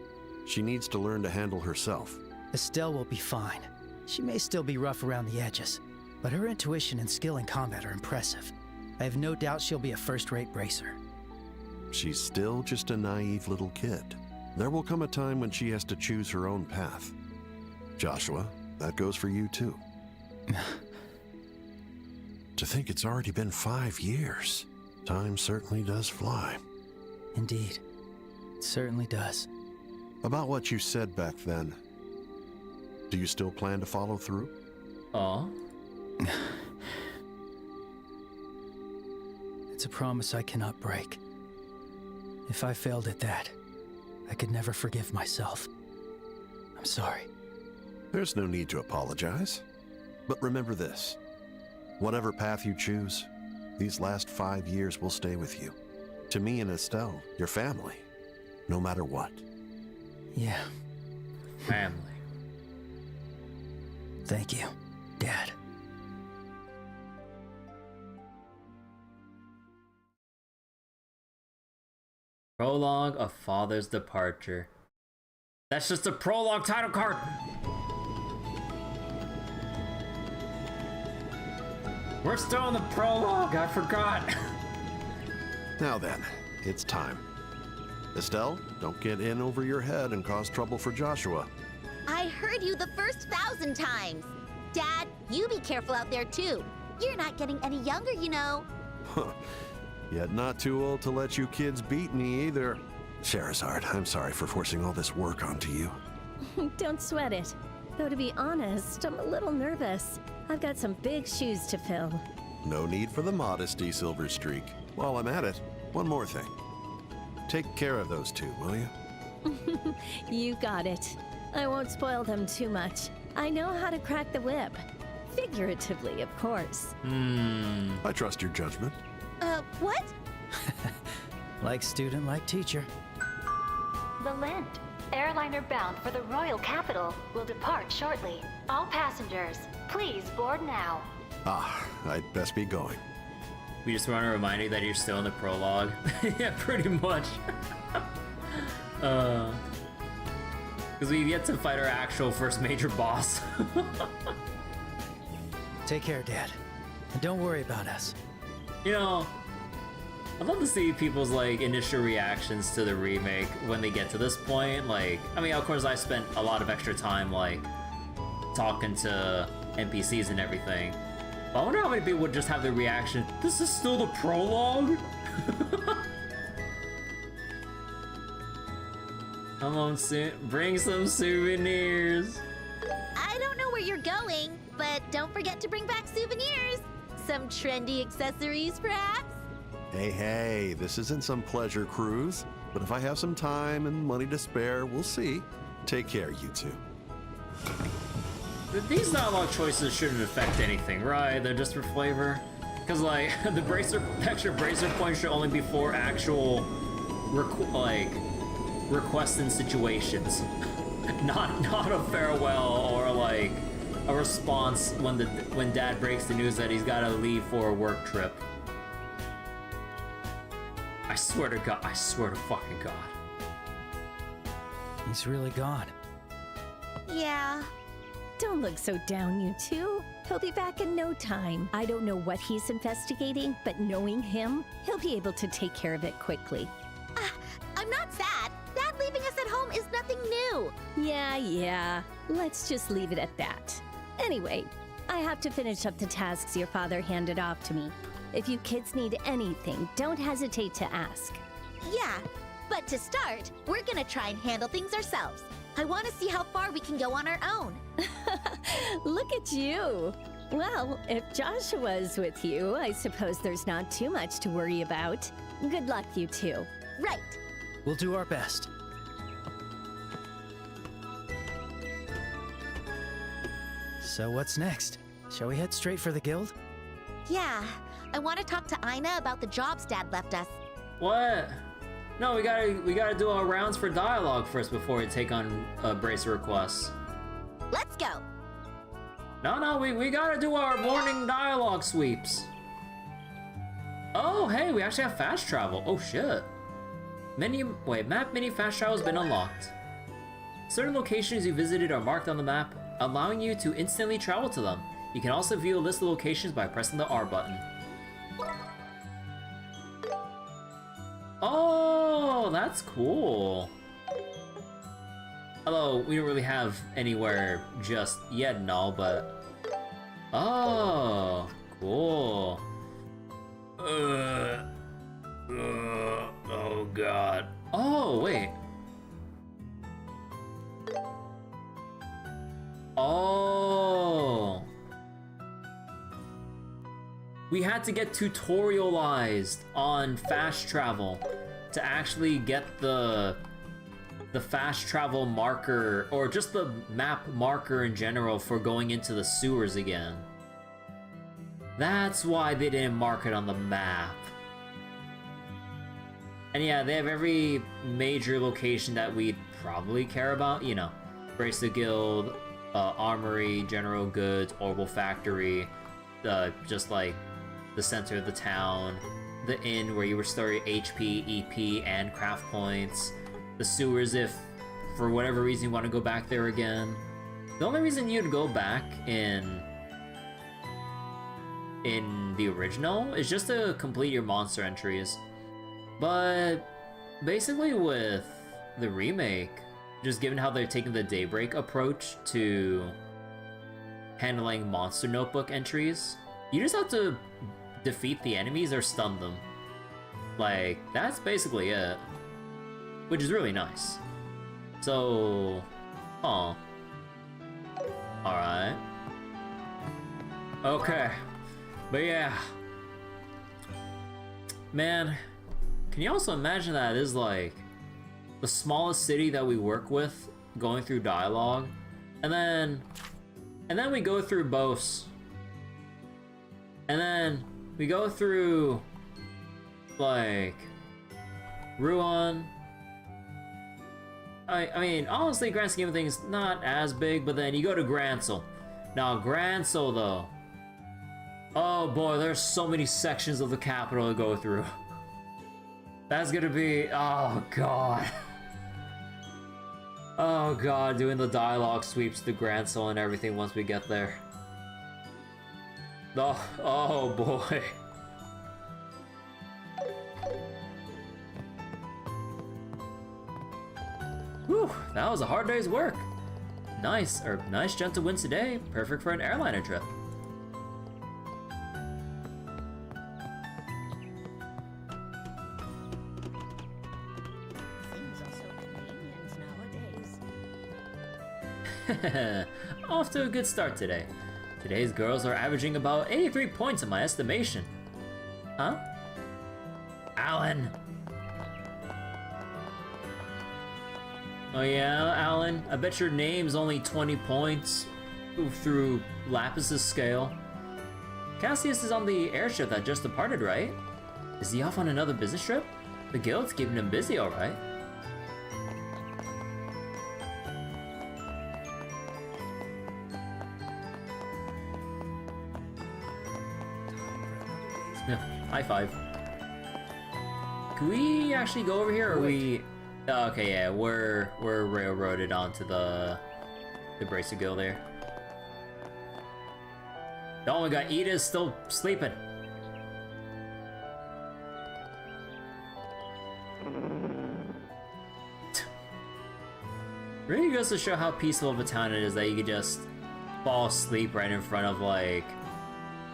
She needs to learn to handle herself. Estelle will be fine. She may still be rough around the edges, but her intuition and skill in combat are impressive. I have no doubt she'll be a first-rate bracer. She's still just a naive little kid. There will come a time when she has to choose her own path. Joshua, that goes for you too. To think it's already been 5 years. Time certainly does fly. Indeed. It certainly does. About what you said back then, do you still plan to follow through? Oh. It's a promise I cannot break. If I failed at that, I could never forgive myself. I'm sorry. There's no need to apologize. But remember this. Whatever path you choose, these last 5 years will stay with you. To me and Estelle, your family. No matter what. Yeah. Family. Thank you, Dad. Prologue of Father's Departure. That's just a prologue title card! We're still in the prologue, I forgot! Now then, it's time. Estelle, don't get in over your head and cause trouble for Joshua. I heard you the first 1,000 times. Dad, you be careful out there too. You're not getting any younger, you know. Yet not too old to let you kids beat me either. Sherazard, I'm sorry for forcing all this work onto you. Don't sweat it. Though to be honest, I'm a little nervous. I've got some big shoes to fill. No need for the modesty, Silver Streak. While I'm at it, one more thing. Take care of those two, will you? You got it. I won't spoil them too much. I know how to crack the whip. Figuratively, of course. I trust your judgment. What? Like student, like teacher. The Lind, airliner bound for the royal capital, will depart shortly. All passengers, please board now. Ah, I'd best be going. We just want to remind you that you're still in the prologue. Yeah, pretty much. Because we've yet to fight our actual first major boss. Take care, Dad. And don't worry about us. You know, I'd love to see people's like initial reactions to the remake when they get to this point. Like, I mean, of course I spent a lot of extra time like talking to NPCs and everything. But I wonder how many people would just have the reaction, this is still the prologue? Come on, bring some souvenirs. I don't know where you're going, but don't forget to bring back souvenirs. Some trendy accessories, perhaps? Hey, this isn't some pleasure cruise. But if I have some time and money to spare, we'll see. Take care, you two. These dialogue choices shouldn't affect anything, right? They're just for flavor. Because like the extra bracer points should only be for actual requests and situations, not a farewell or like a response when Dad breaks the news that he's got to leave for a work trip. I swear to God, I swear to fucking God. He's really gone. Yeah. Don't look so down, you two. He'll be back in no time. I don't know what he's investigating, but knowing him, he'll be able to take care of it quickly. I'm not sad. Dad leaving us at home is nothing new. Yeah. Let's just leave it at that. Anyway, I have to finish up the tasks your father handed off to me. If you kids need anything, don't hesitate to ask. Yeah, but to start, we're gonna try and handle things ourselves. I want to see how far we can go on our own. Look at you. Well, if Joshua's with you, I suppose there's not too much to worry about. Good luck, you two. Right. We'll do our best. So what's next? Shall we head straight for the guild? Yeah, I want to talk to Ina about the jobs Dad left us. What? No, we gotta do our rounds for dialogue first before we take on bracer requests. Let's go. No, we gotta do our morning dialogue sweeps. Oh, hey, we actually have fast travel. Oh shit. Map mini fast travel has been unlocked. Certain locations you visited are marked on the map, allowing you to instantly travel to them. You can also view a list of locations by pressing the R button. Oh, that's cool. Although we don't really have anywhere just yet and all, but... Oh, cool. Oh god. Oh, wait. Oh. we had to get tutorialized on fast travel to actually get the fast travel marker, or just the map marker in general for going into the sewers again. That's why they didn't mark it on the map. And yeah, they have every major location that we'd probably care about, you know. Bracelet Guild, Armory, General Goods, Orbital Factory, just like the center of the town, the inn where you restore your HP, EP, and craft points, the sewers if for whatever reason you want to go back there again. The only reason you'd go back in the original is just to complete your monster entries. But basically with the remake, just given how they're taking the Daybreak approach to handling monster notebook entries, you just have to defeat the enemies or stun them. Like, that's basically it. Which is really nice. So, oh. Alright. Okay. But yeah. Man, can you also imagine that it is like the smallest city that we work with going through dialogue? And then we go through Bose. And then we go through like Ruan. I mean, honestly, grand scheme of things, not as big, but then you go to Gransel. Now, Gransel, though. Oh boy, there's so many sections of the capital to go through. That's gonna be, oh god. Oh god, doing the dialogue sweeps to Gransel and everything once we get there. Oh boy. Whew, that was a hard day's work. Nice gentle winds today, perfect for an airliner trip. Things are so convenient nowadays. Off to a good start today. Today's girls are averaging about 83 points in my estimation. Huh? Alan! Oh yeah, Alan, I bet your name's only 20 points through Lapis's scale. Cassius is on the airship that just departed, right? Is he off on another business trip? The guild's keeping him busy, alright. Yeah, high five. Can we actually go over here, or are we... Oh, okay, yeah, we're railroaded onto the Bracer Guild there. Oh my god, Ida's still sleeping. Really goes to show how peaceful of a town it is that you could just fall asleep right in front of, like,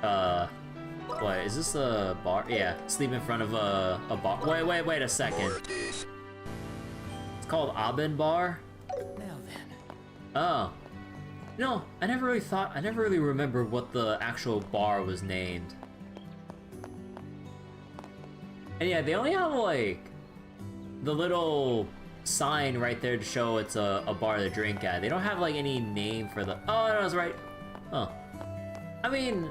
what, is this a bar? Yeah, sleep in front of a bar. Wait a second. Called Aben Bar? Now then. Oh. No, I never really remembered what the actual bar was named. And yeah, they only have like the little sign right there to show it's a bar to drink at. They don't have like any name for the... Oh, no, I was right. Oh. I mean,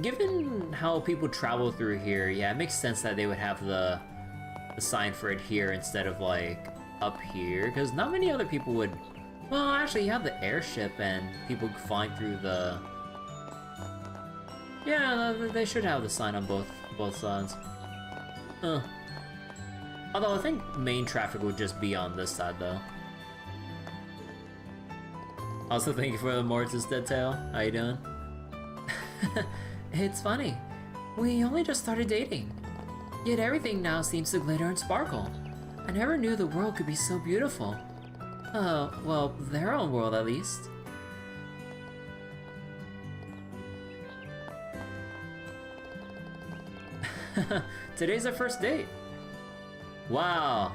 given how people travel through here, yeah, it makes sense that they would have the sign for it here instead of like up here, because not many other people would. Well, actually, you have the airship and people flying through the... Yeah, they should have the sign on both sides. Although I think main traffic would just be on this side, though. Also, thank you for the Mortis Dead Tail. How you doing? It's funny. We only just started dating. Yet everything now seems to glitter and sparkle. I never knew the world could be so beautiful. Well, their own world at least. Today's our first date. Wow.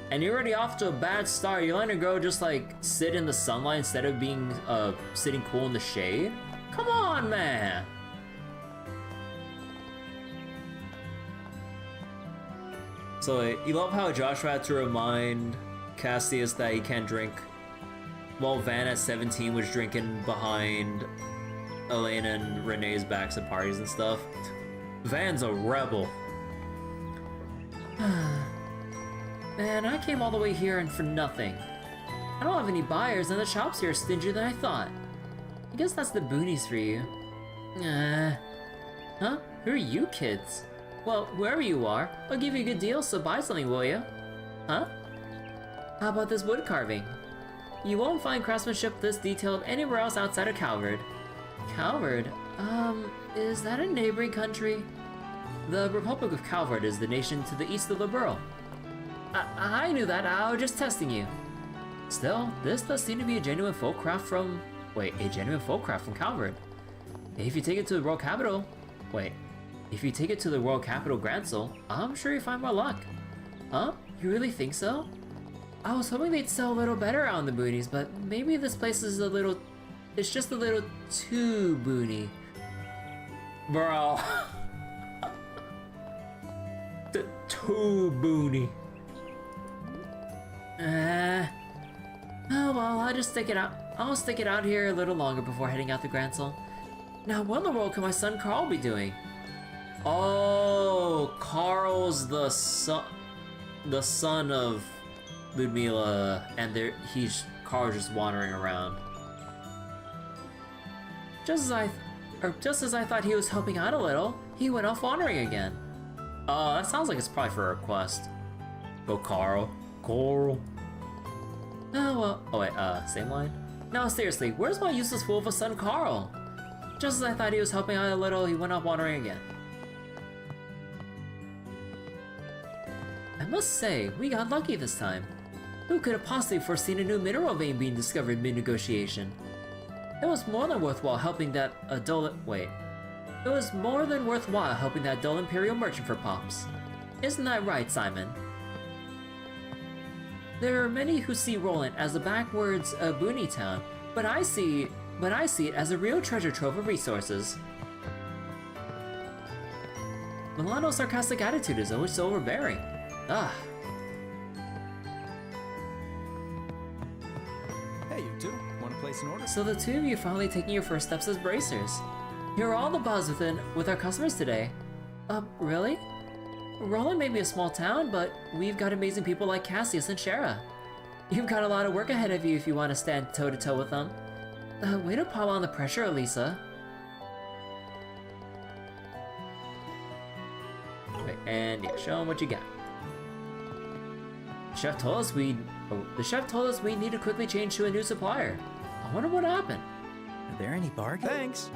And you're already off to a bad start. You're letting her go just like sit in the sunlight instead of being sitting cool in the shade? Come on, man. So you love how Joshua had to remind Cassius that he can't drink, while Van at 17 was drinking behind Elena and Renee's backs at parties and stuff. Van's a rebel. Man, I came all the way here and for nothing. I don't have any buyers and the shops here are stingier than I thought. I guess that's the boonies for you. Huh? Who are you kids? Well, whoever you are, I'll give you a good deal, so buy something, will ya? Huh? How about this wood carving? You won't find craftsmanship this detailed anywhere else outside of Calvard. Calvard? Is that a neighboring country? The Republic of Calvard is the nation to the east of Liberl. I knew that, I was just testing you. Still, this does seem to be a genuine folk craft from... Wait, a genuine folk craft from Calvard. If you take it to the Royal Capital... Wait. If you take it to the Royal Capital Grancel, I'm sure you'll find more luck. Huh? You really think so? I was hoping they'd sell a little better out in the boonies, but maybe this place is a little... It's just a little too boony. Bro. Too boony. Oh well, I'll just stick it out. I'll stick it out here a little longer before heading out to Grancel. Now, what in the world can my son Carl be doing? Oh, Carl's the son of Ludmila, and Carl's just wandering around. Just as I thought he was helping out a little, he went off wandering again. Oh, that sounds like it's probably for a request. Go, Carl. Carl. Oh, well. Oh, wait, same line? No, seriously, where's my useless fool of a son, Carl? Just as I thought he was helping out a little, he went off wandering again. I must say, we got lucky this time. Who could have possibly foreseen a new mineral vein being discovered mid-negotiation? It was more than worthwhile helping that adult... Wait. It was more than worthwhile helping that dull Imperial merchant for Pops. Isn't that right, Simon? There are many who see Rolent as a backwards boony town, but I see it as a real treasure trove of resources. Milano's sarcastic attitude is always so overbearing. Ah. Hey, you two. Want to place an order? So the two of you finally taking your first steps as bracers. You're all the buzz with our customers today. Really? Rolent may be a small town, but we've got amazing people like Cassius and Shara. You've got a lot of work ahead of you if you want to stand toe-to-toe with them. Way to pile on the pressure, Elisa. Wait, and yeah, show them what you got. The chef told us we need to quickly change to a new supplier. I wonder what happened. Are there any bargains? Thanks.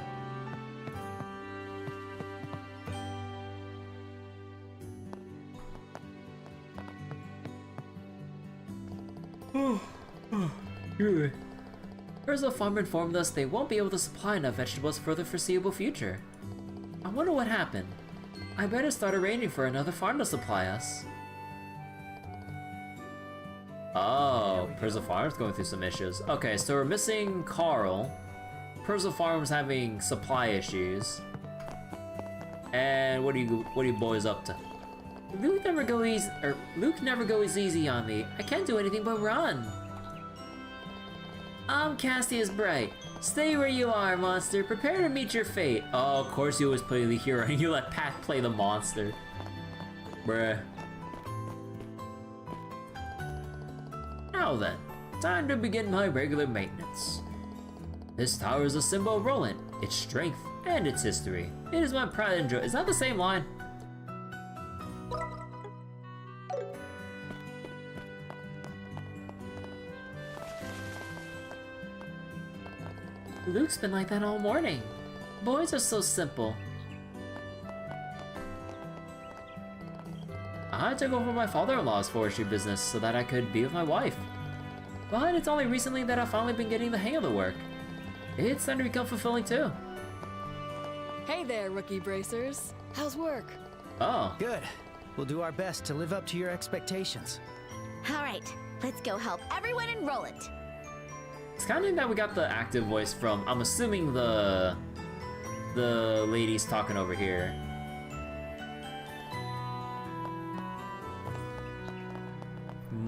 Urza Farm informed us they won't be able to supply enough vegetables for the foreseeable future. I wonder what happened. I better start arranging for another farm to supply us. Oh, Perza Farm's going through some issues. Okay, so we're missing Carl. Perza Farm's having supply issues. And what are you boys up to? Luke never goes easy on me. I can't do anything but run. I'm Cassius Bright. Stay where you are, monster. Prepare to meet your fate. Oh, of course you always play the hero and you let Pat play the monster. Bruh. Now then, time to begin my regular maintenance. This tower is a symbol of Rolent, its strength, and its history. It is my pride and joy. Is that the same line? Luke's been like that all morning. Boys are so simple. I took over my father-in-law's forestry business so that I could be with my wife. But it's only recently that I've finally been getting the hang of the work. It's starting to become fulfilling too. Hey there, rookie bracers. How's work? Oh. Good. We'll do our best to live up to your expectations. All right, let's go help everyone in Rolent. It's kind of neat that we got the active voice from, I'm assuming the ladies talking over here.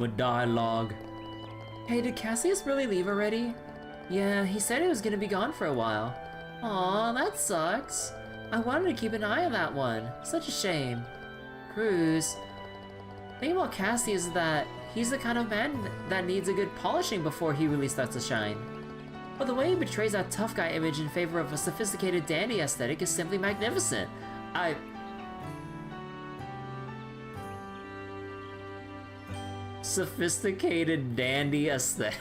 Dialogue. Hey, did Cassius really leave already? Yeah, he said he was gonna be gone for a while. Aw, that sucks. I wanted to keep an eye on that one. Such a shame. Cruz. The thing about Cassius is that he's the kind of man that needs a good polishing before he really starts to shine. But the way he betrays that tough guy image in favor of a sophisticated dandy aesthetic is simply magnificent. Sophisticated dandy aesthetic.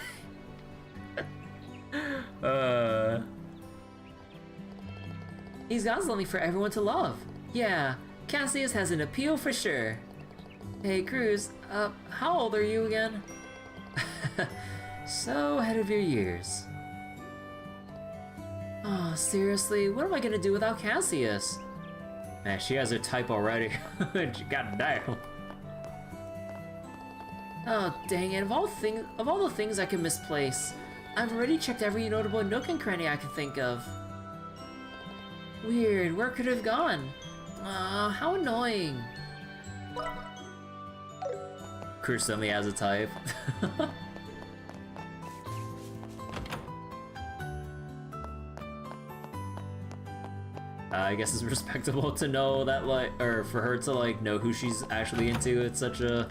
He's got something for everyone to love. Yeah, Cassius has an appeal for sure. Hey Cruz, how old are you again? So ahead of your years. Oh, seriously, what am I gonna do without Cassius? Man, she has her type already. Goddamn. Oh, dang it, of all the things I can misplace, I've already checked every notable nook and cranny I can think of. Weird, where could it have gone? How annoying. Cruz suddenly has a type. I guess it's respectable to know that, like, or for her to, like, know who she's actually into at such a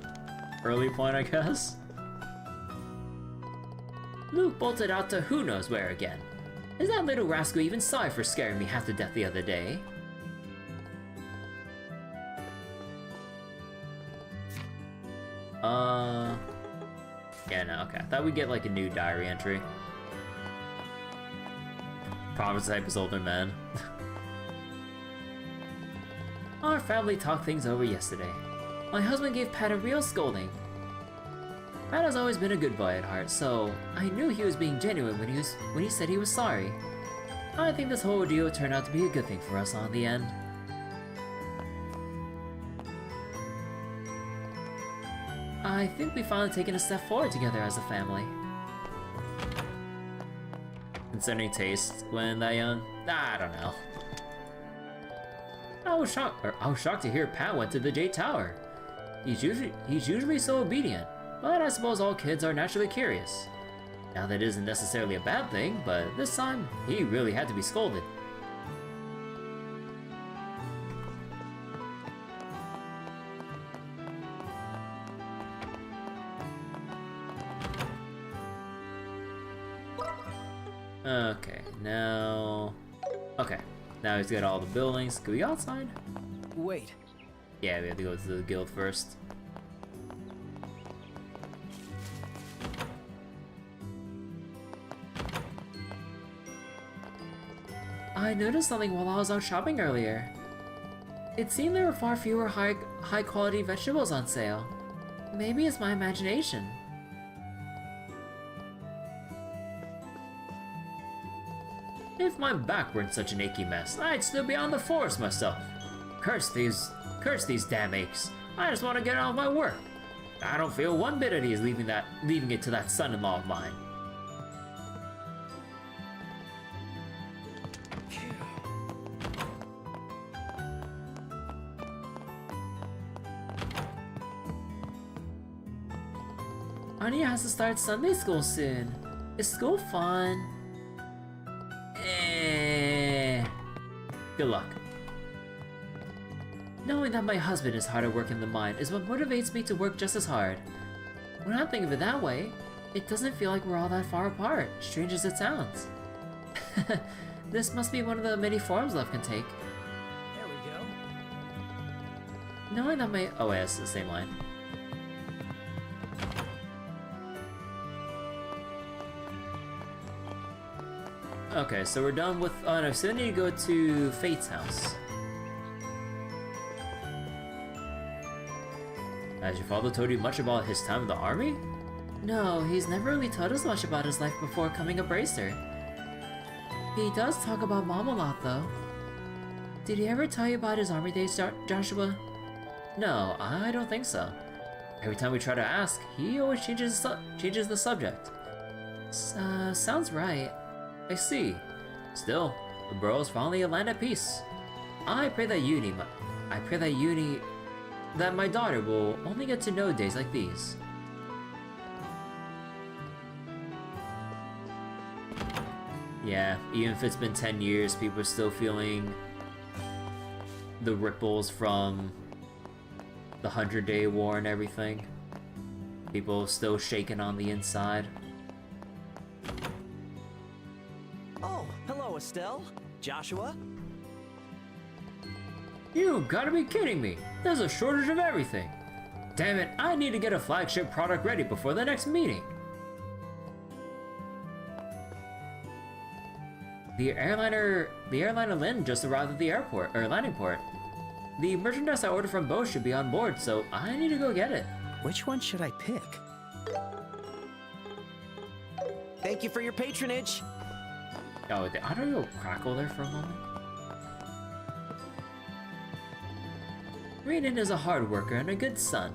early point, I guess. Luke bolted out to who knows where again. Is that little rascal even sorry for scaring me half to death the other day? Yeah, no, okay. I thought we'd get, like, a new diary entry. Promise type is older man. Our family talked things over yesterday. My husband gave Pat a real scolding. Pat has always been a good boy at heart, so I knew he was being genuine when he said he was sorry. I think this whole ordeal turned out to be a good thing for us all in the end. I think we finally taken a step forward together as a family. Concerning taste when that young? I don't know. I was shocked to hear Pat went to the Jade Tower. He's usually so obedient, but I suppose all kids are naturally curious. Now that isn't necessarily a bad thing, but this time he really had to be scolded. Okay, now he's got all the buildings. Can we go outside? Wait. Yeah, we have to go to the guild first. I noticed something while I was out shopping earlier. It seemed there were far fewer high quality vegetables on sale. Maybe it's my imagination. If my back weren't such an achy mess, I'd still be on the forest myself. Curse these damn aches. I just want to get on with my work. I don't feel one bit at ease leaving it to that son-in-law of mine. Anya has to start Sunday school soon. Is school fun? Good luck. Knowing that my husband is hard at work in the mine is what motivates me to work just as hard. When I think of it that way, it doesn't feel like we're all that far apart, strange as it sounds. This must be one of the many forms love can take. There we go. Knowing that my... Oh wait, that's the same line. Okay, so we're done with... Oh no, so we need to go to Fate's house. Has your father told you much about his time in the army? No, he's never really told us much about his life before coming a bracer. He does talk about Mom a lot though. Did he ever tell you about his army days, Joshua? No, I don't think so. Every time we try to ask, he always changes the subject. Sounds right. I see. Still, the borough's finally a land at peace. I pray that that my daughter will only get to know days like these. Yeah, even if it's been 10 years, people are still feeling the ripples from the 100-Day War and everything. People still shaking on the inside. Oh, hello, Estelle. Joshua? You gotta be kidding me! There's a shortage of everything! Damn it, I need to get a flagship product ready before the next meeting! The airliner Lynn just arrived at the airport, or landing port. The merchandise I ordered from Bose should be on board, so I need to go get it. Which one should I pick? Thank you for your patronage. Oh, I don't go crackle there for a moment. Renan is a hard worker and a good son.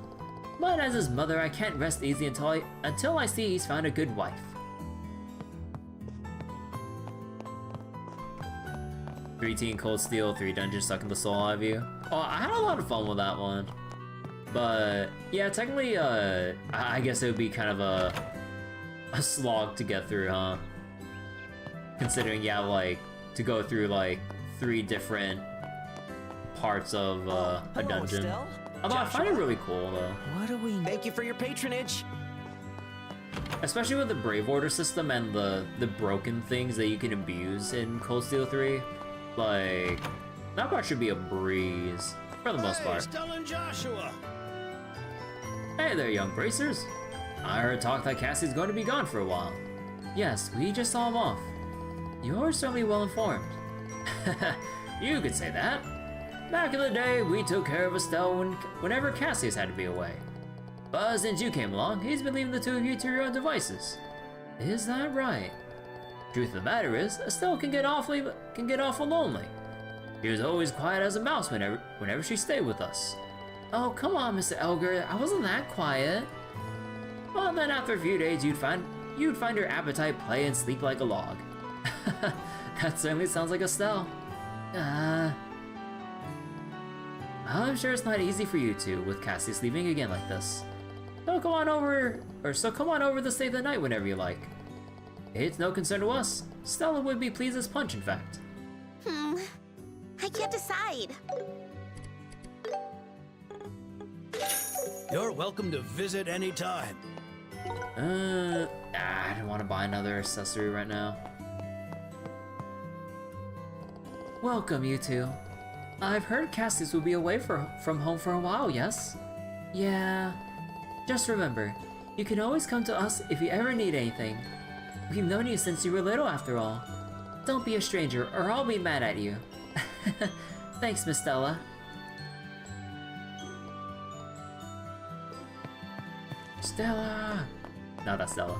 But as his mother, I can't rest easy until I see he's found a good wife. "3 Cold Steel, 3 Dungeons Stuck in the Soul out of you." Oh, I had a lot of fun with that one. But yeah, technically, I guess it would be kind of a slog to get through, huh? Considering, yeah, like, to go through, like, 3 different parts of a dungeon. Estelle? Although I find it really cool, though. What do we... Thank you for your patronage. Especially with the Brave Order system and the broken things that you can abuse in Cold Steel 3. Like, that part should be a breeze, for the most part. Estelle and Joshua! Hey there, young bracers. I heard talk that Cassius is going to be gone for a while. Yes, we just saw him off. You're certainly well informed. You could say that. Back in the day, we took care of Estelle whenever Cassius had to be away. But since you came along, he's been leaving the two of you to your own devices. Is that right? Truth of the matter is, Estelle can get awful lonely. She was always quiet as a mouse whenever she stayed with us. Oh, come on, Mr. Elgar, I wasn't that quiet. Well, then after a few days, you'd find your appetite play and sleep like a log. That certainly sounds like Estelle. I'm sure it's not easy for you two, with Cassius leaving again like this. So come on over to stay the night whenever you like. It's no concern to us. Stella would be pleased as punch, in fact. I can't decide. You're welcome to visit anytime. I don't want to buy another accessory right now. Welcome, you two. I've heard Cassius will be away from home for a while, yes? Yeah. Just remember, you can always come to us if you ever need anything. We've known you since you were little, after all. Don't be a stranger, or I'll be mad at you. Thanks, Miss Stella. Stella! No, that's Stella.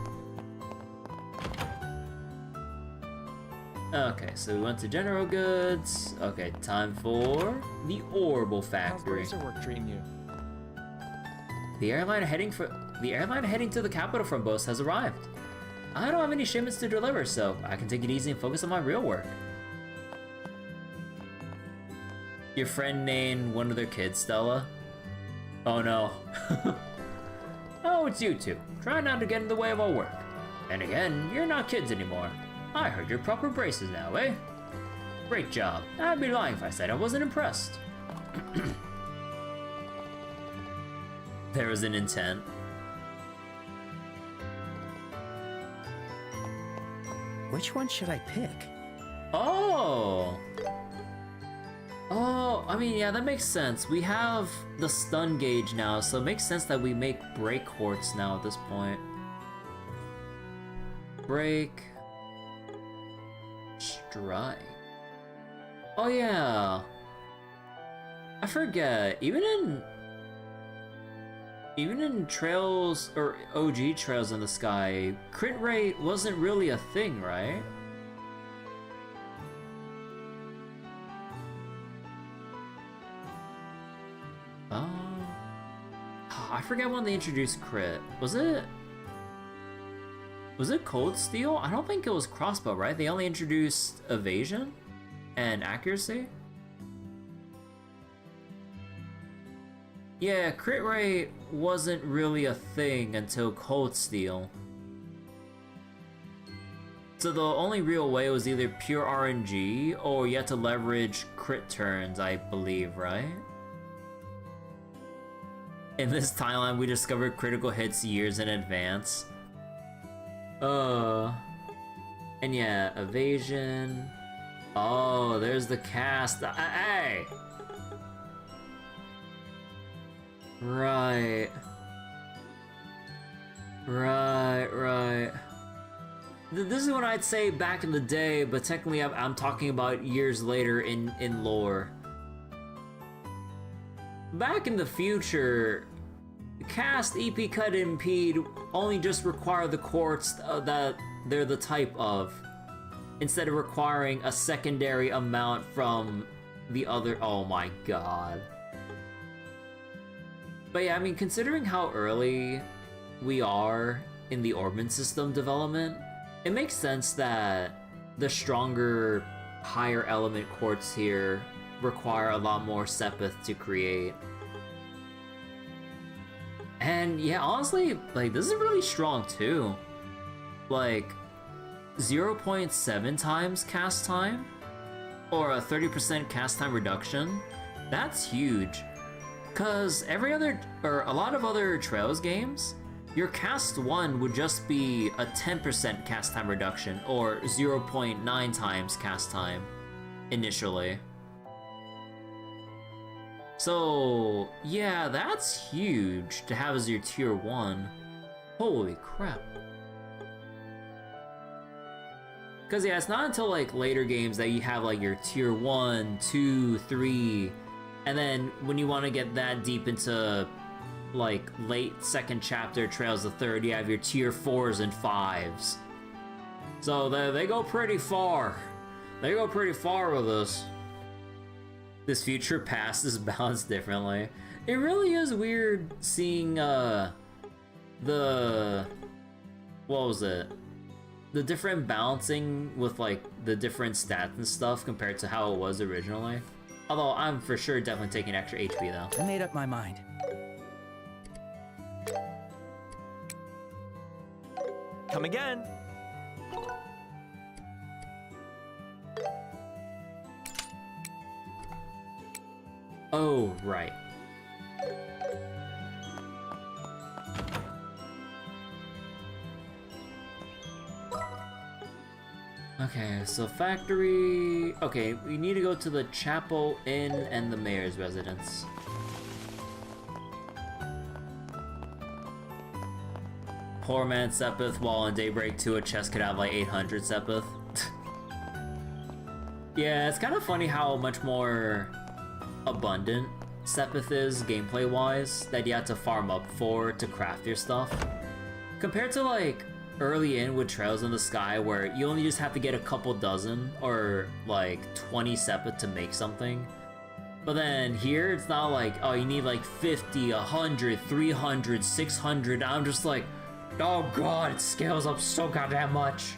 Okay, so we went to General Goods. Okay, time for the Orbital Factory. How's work treating you? The airliner heading to the capital from Bose has arrived. I don't have any shipments to deliver, so I can take it easy and focus on my real work. Your friend named one of their kids Stella? Oh no. Oh, it's you two. Try not to get in the way of our work. And again, you're not kids anymore. I heard you're proper braces now, eh? Great job. I'd be lying if I said I wasn't impressed. There was an intent. Which one should I pick? Oh! Oh, I mean, yeah, that makes sense. We have the stun gauge now, so it makes sense that we make break quartz now at this point. Break. Strike. Oh yeah. I forget. Even in Trails or OG Trails in the Sky, crit rate wasn't really a thing, right? I forget when they introduced crit. Was it Cold Steel? I don't think it was crossbow, right? They only introduced evasion and accuracy. Yeah, crit rate wasn't really a thing until Cold Steel. So the only real way was either pure RNG or you had to leverage crit turns, I believe, right? In this timeline, we discovered critical hits years in advance. And yeah, evasion. Oh, there's the cast. Hey! Right. Right. This is what I'd say back in the day, but technically I'm talking about years later in lore. Back in the future, cast, EP, cut, impede only just require the quartz that they're the type of, instead of requiring a secondary amount from the other. Oh my god. But yeah, I mean, considering how early we are in the Orban system development, it makes sense that the stronger, higher element quartz here require a lot more Sepith to create. And yeah, honestly, like, this is really strong too. Like, 0.7 times cast time, or a 30% cast time reduction, that's huge. Cause a lot of other Trails games, your cast 1 would just be a 10% cast time reduction, or 0.9 times cast time, initially. So, yeah, that's huge to have as your tier 1. Holy crap. Cause yeah, it's not until like later games that you have like your tier 1, 2, 3, and then when you want to get that deep into like late second chapter Trails the Third, you have your tier 4s and 5s. So they go pretty far. They go pretty far with this. This future past is balanced differently. It really is weird seeing the what was it? The different balancing with like the different stats and stuff compared to how it was originally. Although I'm for sure definitely taking extra HP though. I made up my mind. Come again. Oh, right. Okay, so factory... Okay, we need to go to the chapel, inn, and the mayor's residence. Poor man Sepith, while in Daybreak 2 a chest could have like 800 Sepith. Yeah, it's kind of funny how much more abundant Sepith is gameplay-wise that you have to farm up for to craft your stuff. Compared to like early in with Trails in the Sky where you only just have to get a couple dozen or like 20 Sepith to make something. But then here it's not like, oh, you need like 50, 100, 300, 600. I'm just like, oh god, it scales up so goddamn much.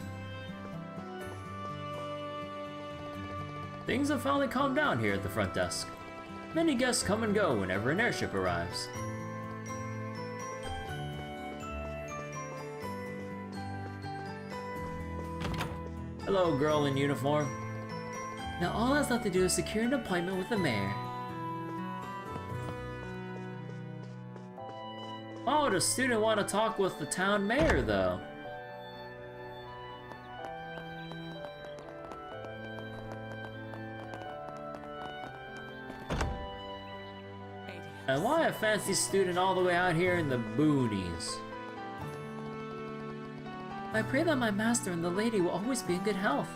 Things have finally calmed down here at the front desk. Many guests come and go whenever an airship arrives. Hello, girl in uniform. Now all that's left to do is secure an appointment with the mayor. Why would a student want to talk with the town mayor, though? And why a fancy student all the way out here in the boonies? I pray that my master and the lady will always be in good health.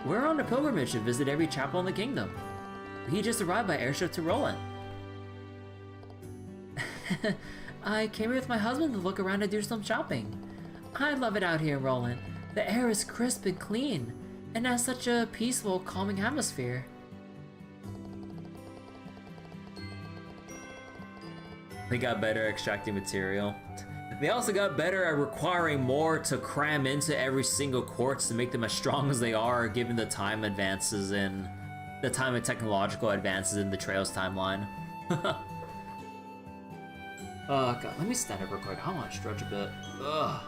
We're on a pilgrimage to visit every chapel in the kingdom. He just arrived by airship to Rolent. I came here with my husband to look around and do some shopping. I love it out here in Rolent. The air is crisp and clean, and has such a peaceful, calming atmosphere. They got better at extracting material. They also got better at requiring more to cram into every single quartz to make them as strong as they are, given the time advances in the time and technological advances in the Trails timeline. Oh god, let me stand up real quick. I want to stretch a bit. Ugh.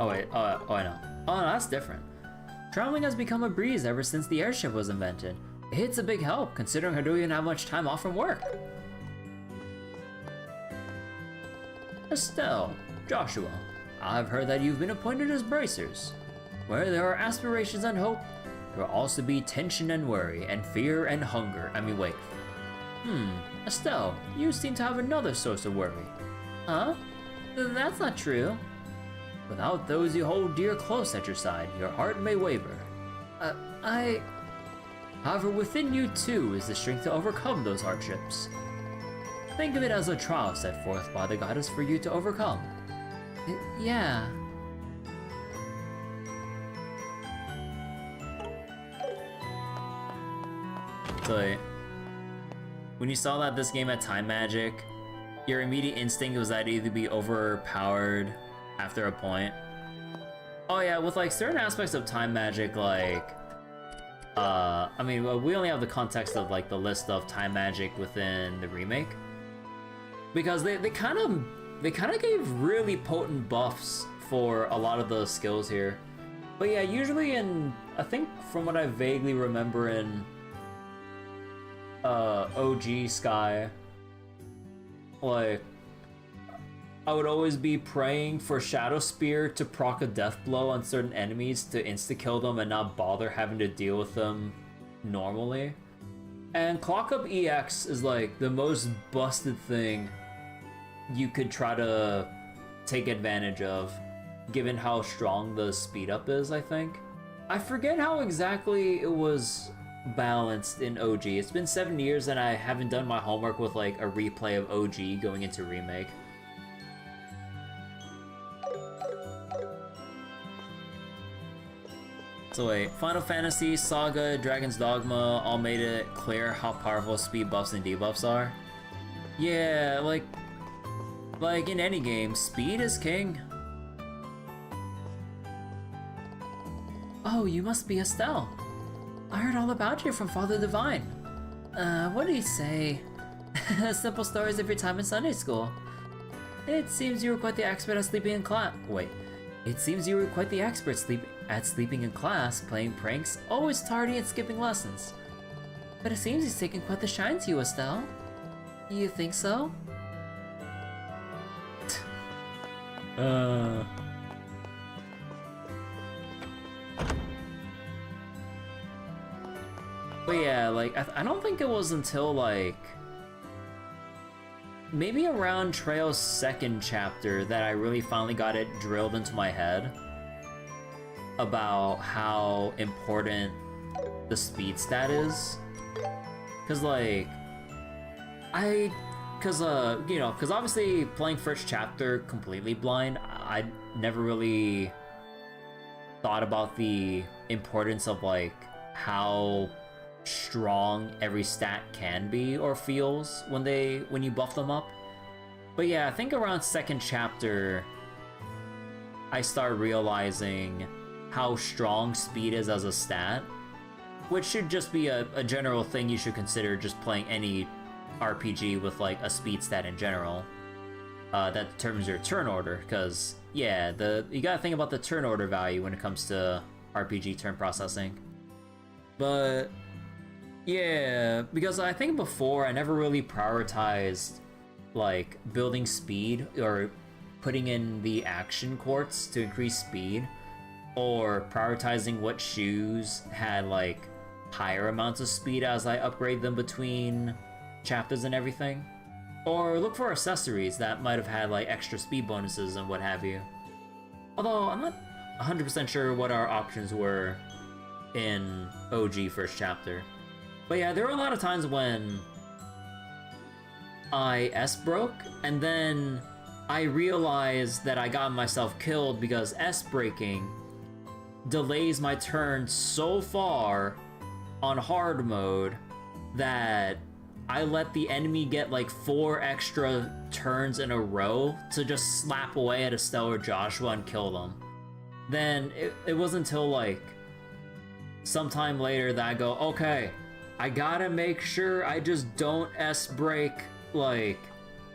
Oh wait, oh I know. Oh no, that's different. Traveling has become a breeze ever since the airship was invented. It's a big help, considering I don't even have much time off from work. Estelle, Joshua, I've heard that you've been appointed as bracers. Where there are aspirations and hope, there will also be tension and worry, and fear and hunger. Wait. Estelle, you seem to have another source of worry. Huh? That's not true. Without those you hold dear close at your side, your heart may waver. However, within you too is the strength to overcome those hardships. Think of it as a trial set forth by the goddess for you to overcome. Yeah. So, when you saw that this game had time magic, your immediate instinct was that it'd either be overpowered after a point. Oh yeah, with like certain aspects of time magic, like, we only have the context of like the list of time magic within the remake, because they kind of gave really potent buffs for a lot of the skills here. But yeah, usually I think from what I vaguely remember in OG Sky, like, I would always be praying for Shadow Spear to proc a death blow on certain enemies to insta-kill them and not bother having to deal with them normally. And Clock Up EX is like the most busted thing you could try to take advantage of, given how strong the speed up is, I think. I forget how exactly it was balanced in OG. It's been 7 years and I haven't done my homework with like a replay of OG going into Remake. So wait, Final Fantasy, Saga, Dragon's Dogma all made it clear how powerful speed buffs and debuffs are. Yeah, like in any game, speed is king. Oh, you must be Estelle. I heard all about you from Father Divine. What did he say? Simple stories of your time in Sunday school. It seems you were quite the expert at sleeping in class. Wait. It seems you were quite the expert at sleeping in class, playing pranks, always tardy and skipping lessons. But it seems he's taken quite the shine to you, Estelle. You think so? But yeah, like, I don't think it was until, like, maybe around Trail's second chapter that I really finally got it drilled into my head about how important the speed stat is. Cause like, cause obviously playing first chapter completely blind, I never really thought about the importance of like how strong every stat can be or feels when you buff them up. But yeah, I think around second chapter I start realizing how strong speed is as a stat, which should just be a general thing you should consider just playing any RPG with like a speed stat in general. That determines your turn order, because yeah, you gotta think about the turn order value when it comes to RPG turn processing. But yeah, because I think before I never really prioritized like building speed or putting in the action quartz to increase speed, or prioritizing what shoes had like higher amounts of speed as I upgrade them between chapters and everything, or look for accessories that might have had like extra speed bonuses and what have you. Although I'm not 100% sure what our options were in OG first chapter. But yeah, there were a lot of times when I S-broke, and then I realized that I got myself killed because S-breaking delays my turn so far on hard mode that I let the enemy get like 4 extra turns in a row to just slap away at Estelle or Joshua and kill them. Then it wasn't until like sometime later that I go, okay, I gotta make sure I just don't S-break, like,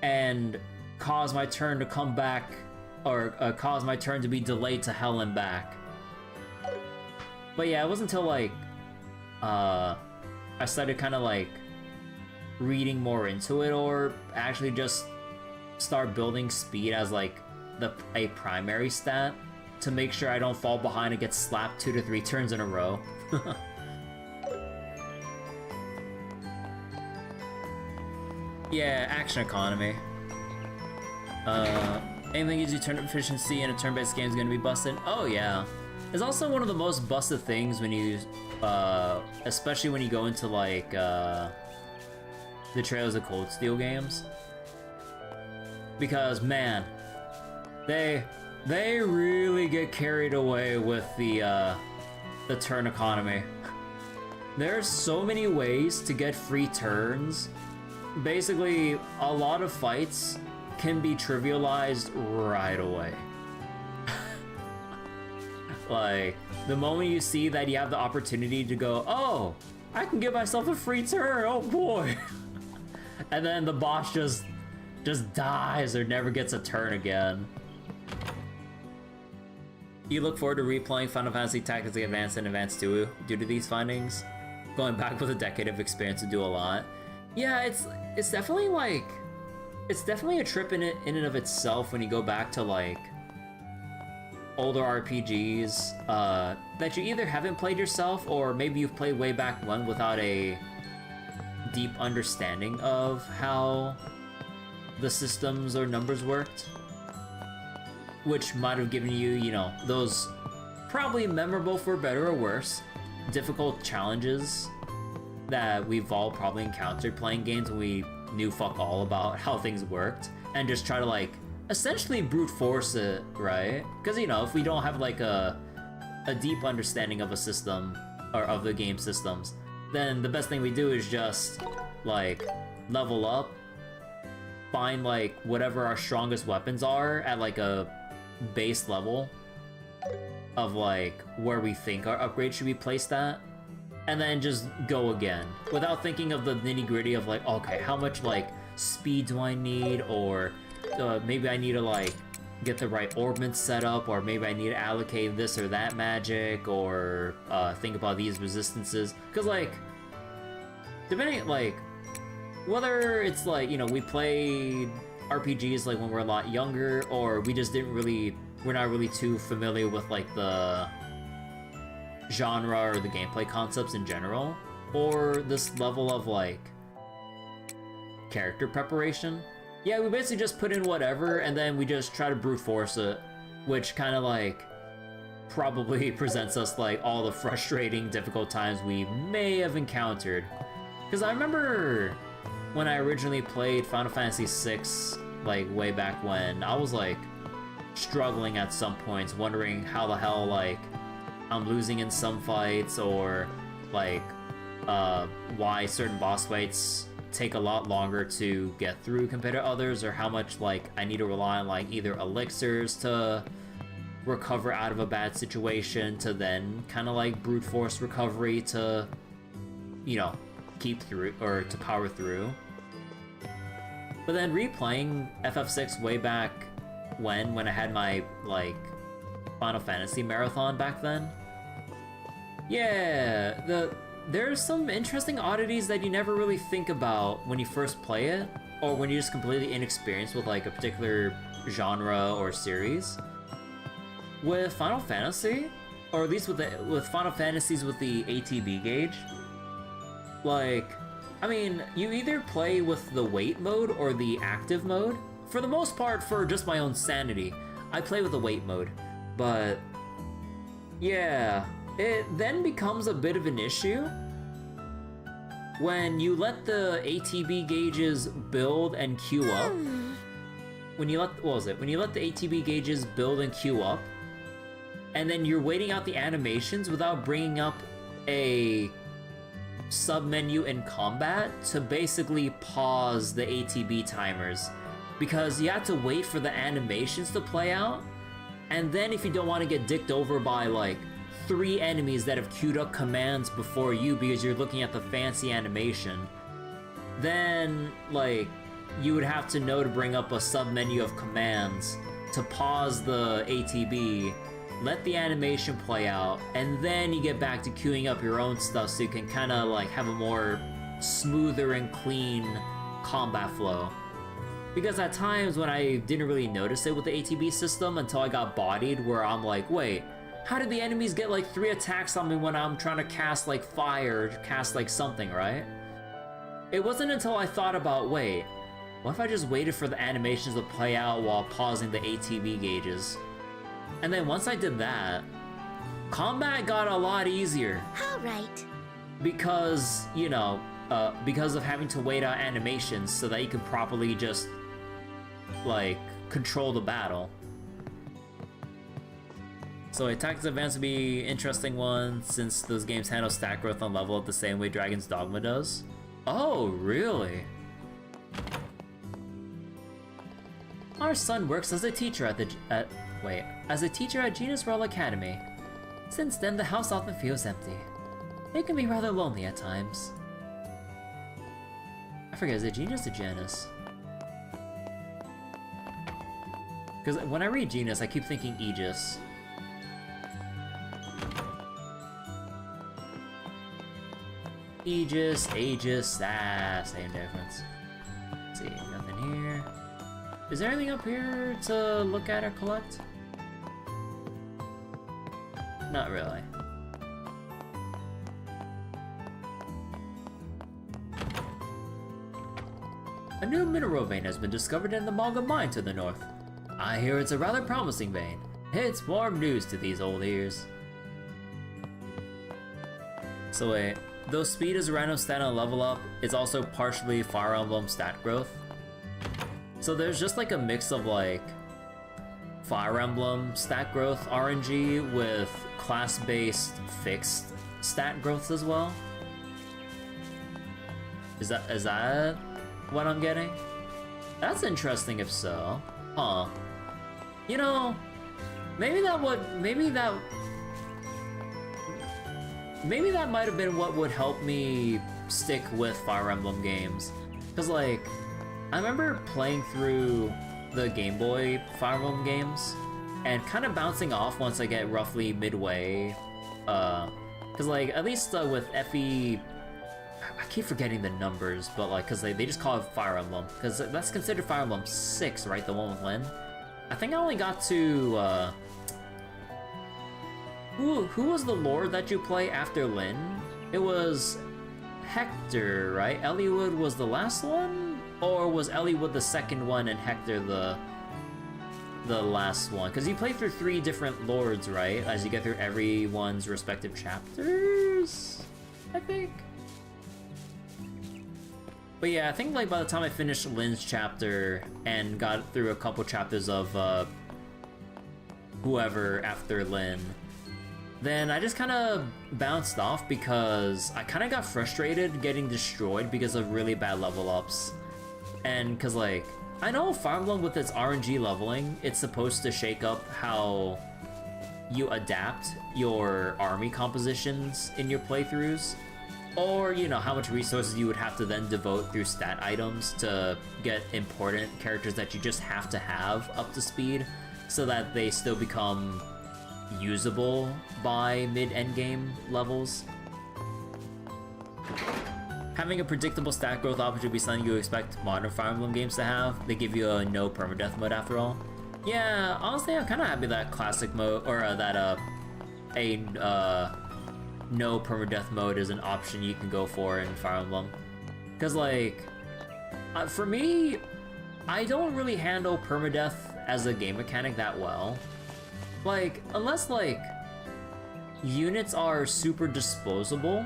and cause my turn to come back or cause my turn to be delayed to hell and back. But yeah, it wasn't until like I started kind of like reading more into it, or actually just start building speed as like a primary stat to make sure I don't fall behind and get slapped 2 to 3 turns in a row. Yeah, action economy. Anything gives you turn efficiency in a turn-based game is gonna be busted. Oh yeah. It's also one of the most busted things when you, especially when you go into like, the Trails of Cold Steel games. Because man, they really get carried away with the turn economy. There's so many ways to get free turns. Basically, a lot of fights can be trivialized right away. Like, the moment you see that you have the opportunity to go, oh, I can give myself a free turn, oh boy. And then the boss just dies or never gets a turn again. You look forward to replaying Final Fantasy Tactics Advance and Advance 2 due to these findings? Going back with a decade of experience to do a lot. Yeah, it's definitely like, it's definitely a trip in and of itself when you go back to like older RPGs that you either haven't played yourself, or maybe you've played way back when without a deep understanding of how the systems or numbers worked, which might have given you, you know, those probably memorable, for better or worse, difficult challenges that we've all probably encountered playing games when we knew fuck all about how things worked, and just try to like essentially brute force it, right? Because, you know, if we don't have like a deep understanding of a system or of the game systems, then the best thing we do is just like level up, find like whatever our strongest weapons are at like a base level of like where we think our upgrade should be placed at, and then just go again without thinking of the nitty-gritty of like, okay, how much like speed do I need, or maybe I need to like get the right orbments set up, or maybe I need to allocate this or that magic, or think about these resistances. Because like, depending, like, whether it's like, you know, we played RPGs like when we're a lot younger, or we just we're not really too familiar with like the genre or the gameplay concepts in general, or this level of like character preparation. Yeah, we basically just put in whatever, and then we just try to brute force it, which kind of like probably presents us like all the frustrating, difficult times we may have encountered. Because I remember when I originally played Final Fantasy VI, like way back when, I was like struggling at some points, wondering how the hell like I'm losing in some fights, or like why certain boss fights take a lot longer to get through compared to others, or how much like I need to rely on like either elixirs to recover out of a bad situation, to then kind of like brute force recovery to, you know, keep through or to power through. But then replaying FF6 way back when I had my like Final Fantasy marathon back then, yeah, there's some interesting oddities that you never really think about when you first play it, or when you're just completely inexperienced with like a particular genre or series. With Final Fantasy, or at least with Final Fantasies with the ATB gauge, like, I mean, you either play with the wait mode or the active mode. For the most part, for just my own sanity, I play with the wait mode. But yeah, it then becomes a bit of an issue when you let the ATB gauges build and queue up. When you let the ATB gauges build and queue up, and then you're waiting out the animations without bringing up a sub-menu in combat to basically pause the ATB timers, because you have to wait for the animations to play out, and then if you don't want to get dicked over by like 3 enemies that have queued up commands before you because you're looking at the fancy animation, then like you would have to know to bring up a sub-menu of commands to pause the ATB, let the animation play out, and then you get back to queuing up your own stuff so you can kind of like have a more smoother and clean combat flow. Because at times when I didn't really notice it with the ATB system until I got bodied, where I'm like, wait, how did the enemies get like 3 attacks on me when I'm trying to cast like fire, cast like something, right? It wasn't until I thought about, wait, what if I just waited for the animations to play out while pausing the ATB gauges? And then once I did that, combat got a lot easier. All right. Because, you know, because of having to wait out animations so that you can properly just, like, control the battle. So Tactics Advance would be an interesting one since those games handle stat growth on level up the same way Dragon's Dogma does. Oh, really? Our son works as a teacher at Gina's Royal Academy. Since then, the house often feels empty. It can be rather lonely at times. I forget, is it Genius or Janus? Because when I read Genius, I keep thinking Aegis. Aegis, Aegis, same difference. Let's see, nothing here. Is there anything up here to look at or collect? Not really. A new mineral vein has been discovered in the Malga mine to the north. I hear it's a rather promising vein. It's warm news to these old ears. So wait, though speed is a random stat on level up, it's also partially Fire Emblem stat growth. So there's just like a mix of like Fire Emblem stat growth RNG with class-based fixed stat growths as well. Is that what I'm getting? That's interesting if so. Huh. You know, maybe that might have been what would help me stick with Fire Emblem games. Cause like, I remember playing through the Game Boy Fire Emblem games and kind of bouncing off once I get roughly midway. Cause like, at least with FE, I keep forgetting the numbers, but like, cause they just call it Fire Emblem. Cause that's considered Fire Emblem 6, right? The one with Lyn. I think I only got to, who was the lord that you play after Lyn? It was Hector, right? Eliwood was the last one? Or was Eliwood the second one and Hector the last one? Because you play through 3 different lords, right? As you get through everyone's respective chapters, I think? But yeah, I think like by the time I finished Lyn's chapter and got through a couple chapters of whoever after Lyn, then I just kind of bounced off because I kind of got frustrated getting destroyed because of really bad level ups. And because like, I know Fire Emblem with its RNG leveling, it's supposed to shake up how you adapt your army compositions in your playthroughs. Or, you know, how much resources you would have to then devote through stat items to get important characters that you just have to have up to speed so that they still become usable by mid-endgame levels. Having a predictable stat growth option would be something you expect modern Fire Emblem games to have. They give you a no permadeath mode after all. Yeah, honestly, I'm kind of happy that classic mode, or no permadeath mode is an option you can go for in Fire Emblem. Because like, for me, I don't really handle permadeath as a game mechanic that well. Like, unless like, units are super disposable,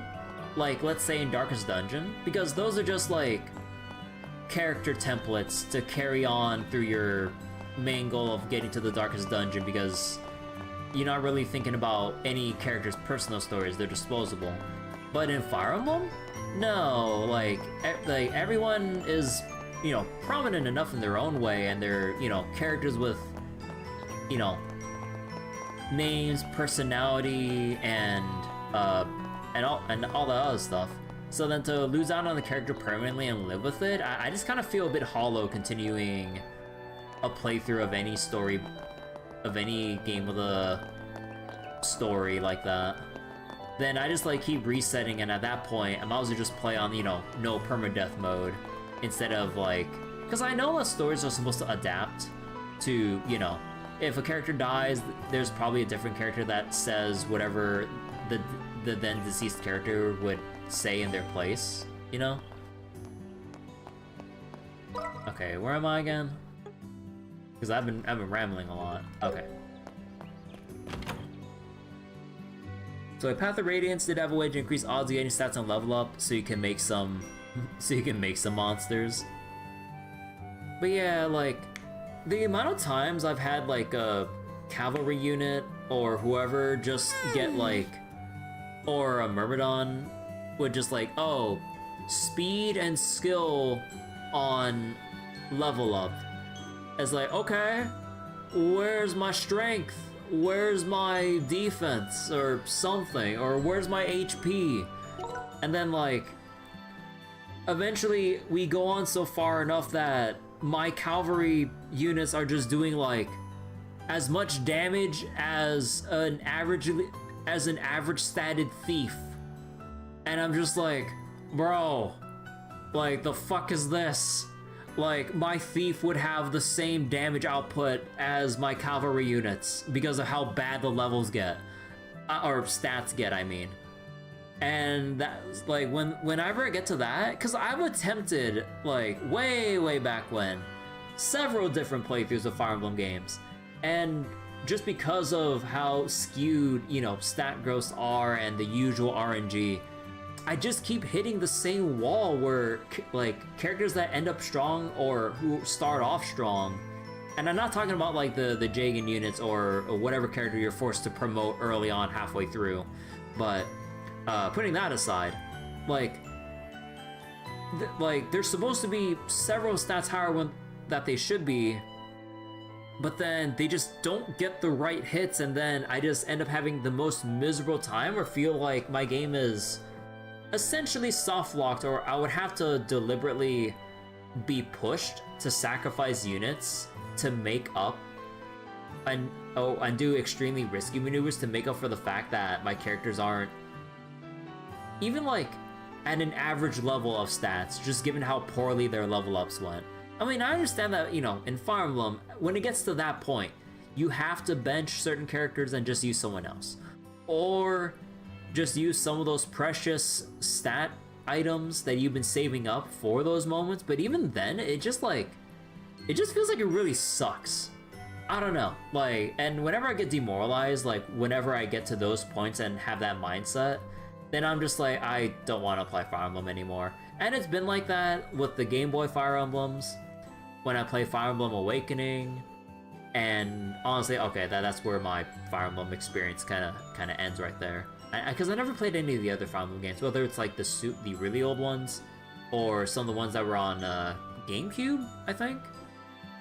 like let's say in Darkest Dungeon, because those are just like character templates to carry on through your main goal of getting to the Darkest Dungeon, because you're not really thinking about any character's personal stories, they're disposable. But in Fire Emblem, no, like everyone is, you know, prominent enough in their own way, and they're, you know, characters with, you know, names, personality, and all the other stuff. So then to lose out on the character permanently and live with it, I just kind of feel a bit hollow continuing a playthrough of any story, of any game with a story like that, then I just like keep resetting, and at that point I might as well just play on, you know, no permadeath mode instead of like, because I know that stories are supposed to adapt to, you know, if a character dies, there's probably a different character that says whatever the then deceased character would say in their place, you know? Okay, where am I again? Because I've been rambling a lot. Okay. So a Path of Radiance did have a way to increase odds of getting stats on level up, so you can make some monsters. But yeah, like the amount of times I've had like a cavalry unit or whoever just get like, or a Myrmidon would just like, oh, speed and skill on level up. It's like, okay, where's my strength? Where's my defense or something? Or where's my HP? And then like, eventually we go on so far enough that my cavalry units are just doing like as much damage as an average statted thief. And I'm just like, bro, like the fuck is this? Like, my thief would have the same damage output as my cavalry units because of how bad the levels get. Or stats get, I mean. And that's like, whenever I get to that, because I've attempted, like, way back when, several different playthroughs of Fire Emblem games. And just because of how skewed, you know, stat growths are and the usual RNG, I just keep hitting the same wall where, like, characters that end up strong or who start off strong, and I'm not talking about, like, the Jagan units or whatever character you're forced to promote early on halfway through, but putting that aside, like, there's supposed to be several stats higher that they should be, but then they just don't get the right hits, and then I just end up having the most miserable time or feel like my game is essentially soft-locked, or I would have to deliberately be pushed to sacrifice units to make up and do extremely risky maneuvers to make up for the fact that my characters aren't even like at an average level of stats, just given how poorly their level ups went. I mean, I understand that, you know, in Fire Emblem, when it gets to that point, you have to bench certain characters and just use someone else, or just use some of those precious stat items that you've been saving up for those moments. But even then, it just feels like it really sucks. I don't know, like, and whenever I get demoralized, like whenever I get to those points and have that mindset, then I'm just like, I don't want to play Fire Emblem anymore. And it's been like that with the Game Boy Fire Emblems, when I play Fire Emblem Awakening, and honestly, okay, that's where my Fire Emblem experience kind of ends right there. Because I never played any of the other Fire Emblem games, whether it's like the really old ones, or some of the ones that were on GameCube, I think,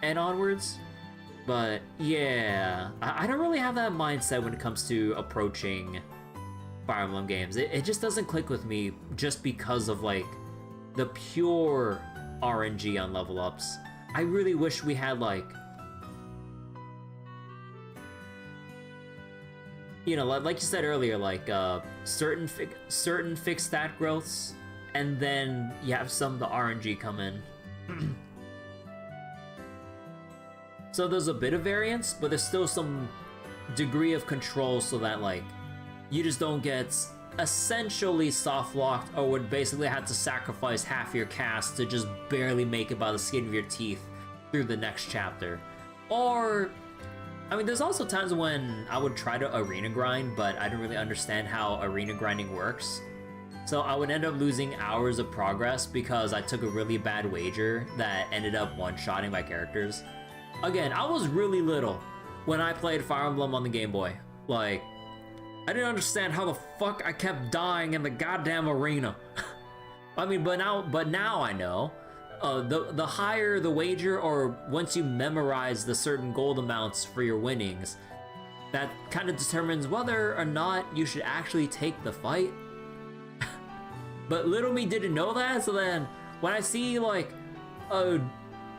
and onwards. But yeah, I don't really have that mindset when it comes to approaching Fire Emblem games. It just doesn't click with me just because of like the pure RNG on level ups. I really wish we had like, you know, like you said earlier, like certain fixed stat growths, and then you have some of the RNG come in. So there's a bit of variance, but there's still some degree of control so that like you just don't get essentially soft locked, or would basically have to sacrifice half your cast to just barely make it by the skin of your teeth through the next chapter. Or I mean, there's also times when I would try to arena grind, but I didn't really understand how arena grinding works. So I would end up losing hours of progress because I took a really bad wager that ended up one-shotting my characters. Again, I was really little when I played Fire Emblem on the Game Boy. Like, I didn't understand how the fuck I kept dying in the goddamn arena. I mean, but now I know. The higher the wager, or once you memorize the certain gold amounts for your winnings, that kind of determines whether or not you should actually take the fight. But little me didn't know that, so then when I see like a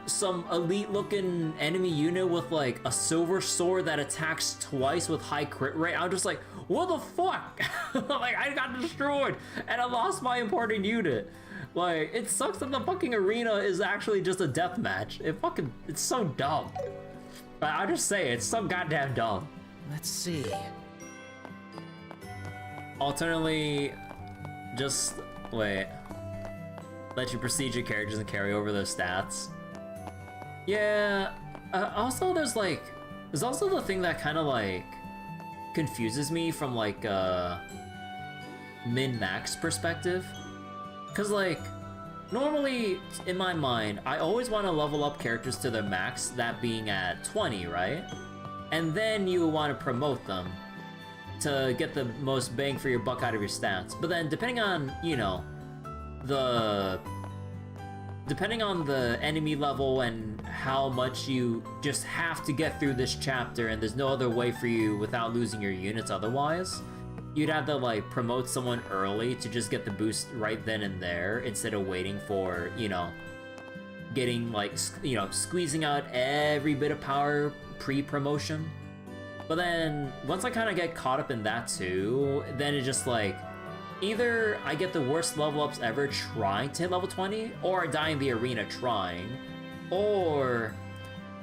some elite-looking enemy unit with like a silver sword that attacks twice with high crit rate. I'm just like, what the fuck? Like, I got destroyed and I lost my important unit. Like, it sucks that the fucking arena is actually just a death match. It's so dumb. I just say it's so goddamn dumb. Let's see. Alternately, just wait. Let you proceed your characters and carry over their stats. Yeah. Also, there's also the thing that kind of like confuses me from like min-max perspective. Cause like normally in my mind, I always want to level up characters to their max, that being at 20, right? And then you want to promote them to get the most bang for your buck out of your stats. But then depending on, you know, depending on the enemy level and how much you just have to get through this chapter and there's no other way for you without losing your units otherwise, you'd have to like promote someone early to just get the boost right then and there instead of waiting for, you know, getting like, you know, squeezing out every bit of power pre-promotion. But then once I kind of get caught up in that too, then it's just like, either I get the worst level ups ever trying to hit level 20, or I die in the arena trying, or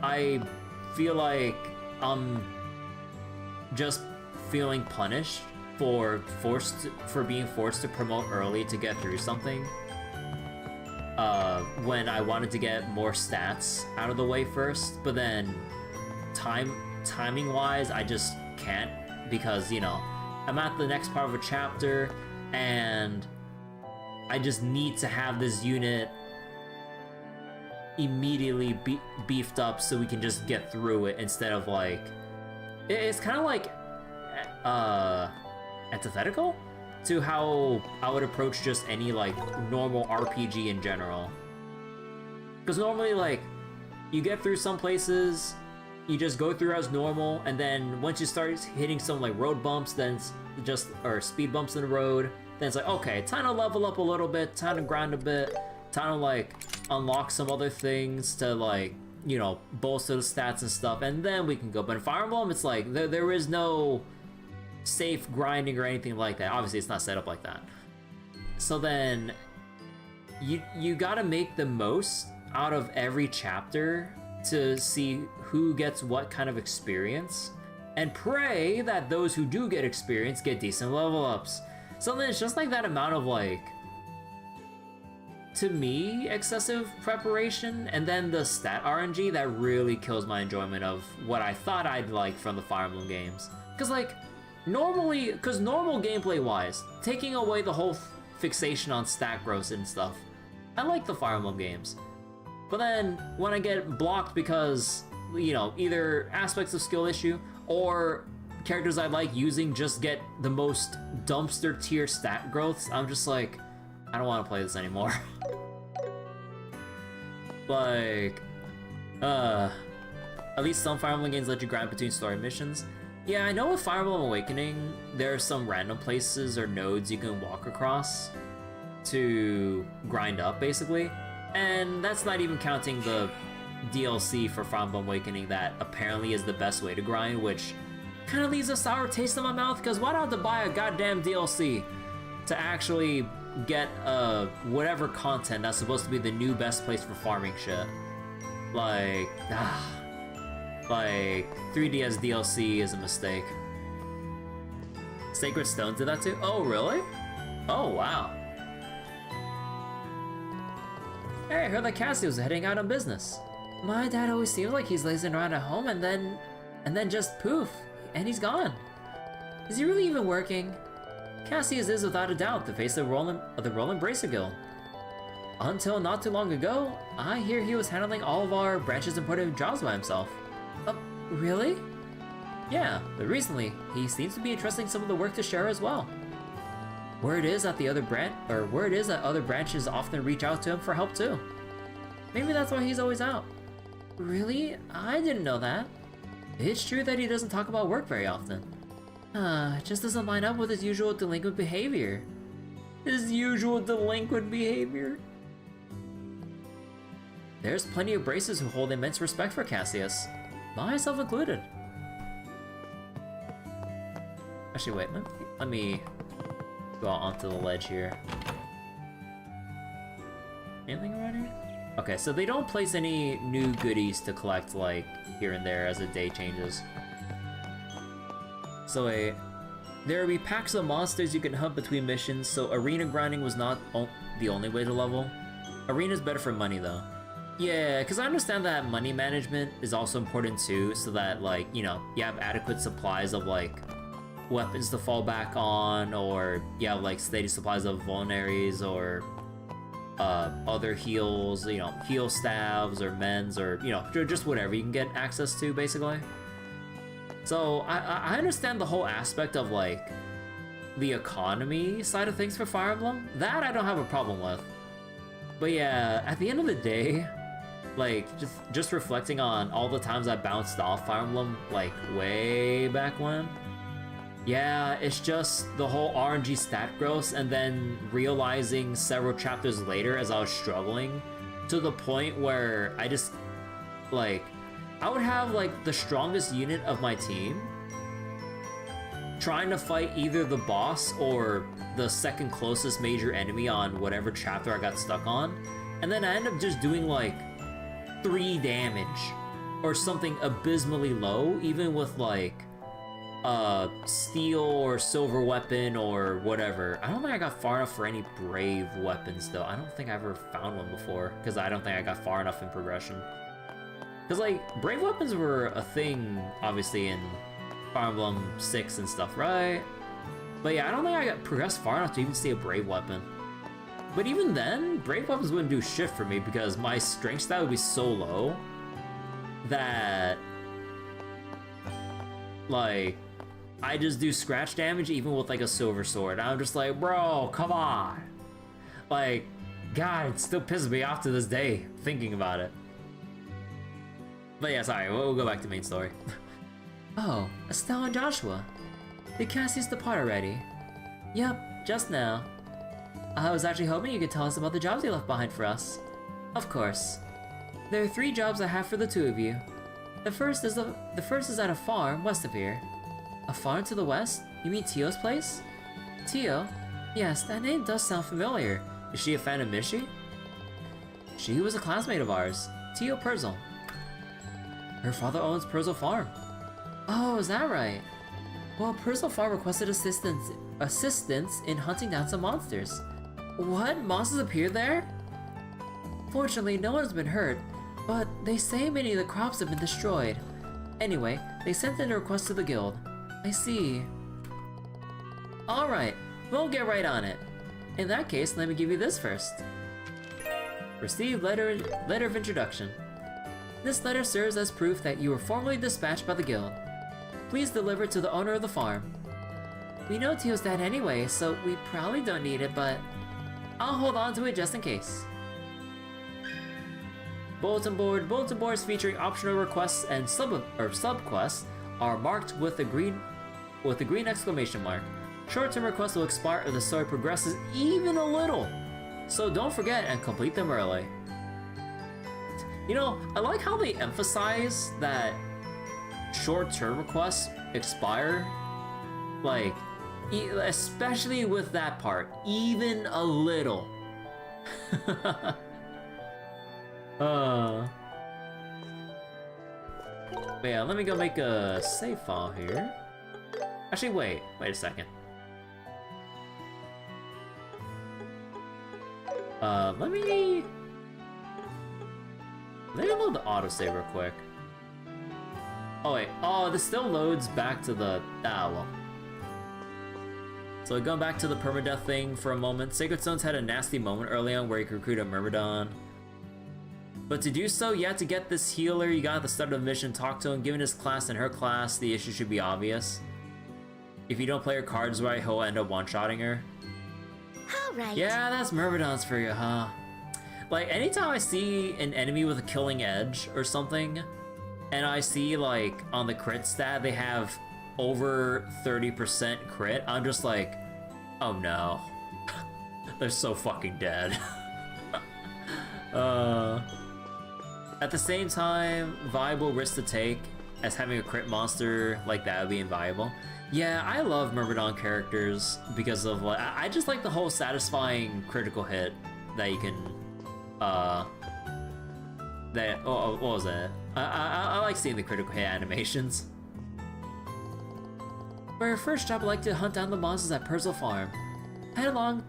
I feel like I'm just feeling punished for being forced to promote early to get through something. When I wanted to get more stats out of the way first, but then timing wise, I just can't, because, you know, I'm at the next part of a chapter and I just need to have this unit immediately beefed up so we can just get through it instead of like, it's kind of like antithetical to how I would approach just any like normal RPG in general. Because normally, like, you get through some places, you just go through as normal, and then once you start hitting some like road bumps, then or speed bumps in the road, then it's like, okay, time to level up a little bit, time to grind a bit, time to like unlock some other things to like, you know, bolster the stats and stuff, and then we can go. But in Fire Emblem, it's like there is no safe grinding or anything like that. Obviously, it's not set up like that. So then you gotta make the most out of every chapter to see who gets what kind of experience, and pray that those who do get experience get decent level ups. So then it's just like that amount of like, to me, excessive preparation, and then the stat RNG that really kills my enjoyment of what I thought I'd like from the Fire Emblem games. Because like, normal gameplay wise, taking away the whole fixation on stat growth and stuff, I like the Fire Emblem games. But then when I get blocked because, you know, either aspects of skill issue or characters I like using just get the most dumpster tier stat growths, I'm just like, I don't want to play this anymore. Like, at least some Fire Emblem games let you grind between story missions. Yeah, I know with Fire Emblem Awakening, there are some random places or nodes you can walk across to grind up, basically. And that's not even counting the DLC for Fire Emblem Awakening that apparently is the best way to grind, which kind of leaves a sour taste in my mouth, because why do I have to buy a goddamn DLC to actually get whatever content that's supposed to be the new best place for farming shit? Like, like 3DS DLC is a mistake. Sacred Stones did that too? Oh, really? Oh, wow. Hey, I heard that Cassius was heading out on business. My dad always seems like he's lazing around at home and then just poof, and he's gone. Is he really even working? Cassius is without a doubt the face of the Rolent Bracer Guild. Until not too long ago, I hear he was handling all of our branches and important jobs by himself. Really? Yeah, but recently, he seems to be entrusting some of the work to share as well. Word is that other branches often reach out to him for help too. Maybe that's why he's always out. Really? I didn't know that. It's true that he doesn't talk about work very often. It just doesn't line up with his usual delinquent behavior. there's plenty of bracers who hold immense respect for Cassius, myself included. Actually, wait, let me go out onto the ledge here. Anything around here? Okay, so they don't place any new goodies to collect, like, here and there as the day changes. So wait, there will be packs of monsters you can hunt between missions, so arena grinding was not the only way to level. Arena's better for money, though. Yeah, because I understand that money management is also important, too, so that, like, you know, you have adequate supplies of, like, weapons to fall back on, or you have, like, steady supplies of vulneraries, or other heals, you know, heal staves or mends, or, you know, just whatever you can get access to, basically. So I understand the whole aspect of, like, the economy side of things for Fire Emblem. That I don't have a problem with. But yeah, at the end of the day, like, just reflecting on all the times I bounced off Fire Emblem, like, way back when, yeah, it's just the whole RNG stat growth, and then realizing several chapters later as I was struggling, to the point where I just, like, I would have, like, the strongest unit of my team trying to fight either the boss or the second closest major enemy on whatever chapter I got stuck on, and then I end up just doing, like, 3 damage or something abysmally low, even with, like, steel or silver weapon or whatever. I don't think I got far enough for any brave weapons, though. I don't think I ever found one before, because I don't think I got far enough in progression. Because, like, brave weapons were a thing, obviously, in Fire Emblem 6 and stuff, right? But yeah, I don't think I got progressed far enough to even see a brave weapon. But even then, brave weapons wouldn't do shit for me, because my strength stat would be so low that, like, I just do scratch damage even with, like, a silver sword. I'm just like, bro, come on. Like, God, it still pisses me off to this day thinking about it. But yeah, sorry, we'll go back to main story. Oh, Estelle and Joshua. Did Cassius depart already? Yep, just now. I was actually hoping you could tell us about the jobs you left behind for us. Of course. There are 3 jobs I have for the 2 of you. The first is at a farm west of here. A farm to the west? You mean Tio's place? Tio? Yes, that name does sound familiar. Is she a fan of Mishi? She was a classmate of ours, Tio Perzel. Her father owns Perzel Farm. Oh, is that right? Well, Perzel Farm requested assistance in hunting down some monsters. What? Monsters appeared there? Fortunately, no one's been hurt, but they say many of the crops have been destroyed. Anyway, they sent in a request to the guild. I see. Alright, we'll get right on it. In that case, let me give you this first. Received letter of introduction. This letter serves as proof that you were formally dispatched by the guild. Please deliver it to the owner of the farm. We know Tio's dead anyway, so we probably don't need it, but I'll hold on to it just in case. Bulletin boards featuring optional requests and sub-quests are marked with a green exclamation mark. Short-term requests will expire if the story progresses even a little, so don't forget and complete them early. You know, I like how they emphasize that short-term requests expire, like, especially with that part, even a little. But yeah, let me go make a save file here. Actually, wait a second. Let me load the autosave real quick. Oh wait, oh, this still loads back to the, well. So going back to the permadeath thing for a moment, Sacred Stones had a nasty moment early on where you could recruit a Myrmidon. But to do so, you had to get this healer you got at the start of the mission, talk to him, given his class and her class, the issue should be obvious. If you don't play her cards right, he'll end up one-shotting her. Alright. Yeah, that's Myrmidons for you, huh? Like, anytime I see an enemy with a killing edge or something, and I see, like, on the crit stat they have over 30% crit, I'm just like, oh no. They're so fucking dead. at the same time, viable risk to take as having a crit monster like that would be invaluable. Yeah, I love Myrmidon characters because of like I just like the whole satisfying critical hit that you can what was that? I like seeing the critical hit animations. For your first job, I'd like to hunt down the monsters at Purzel Farm. Head along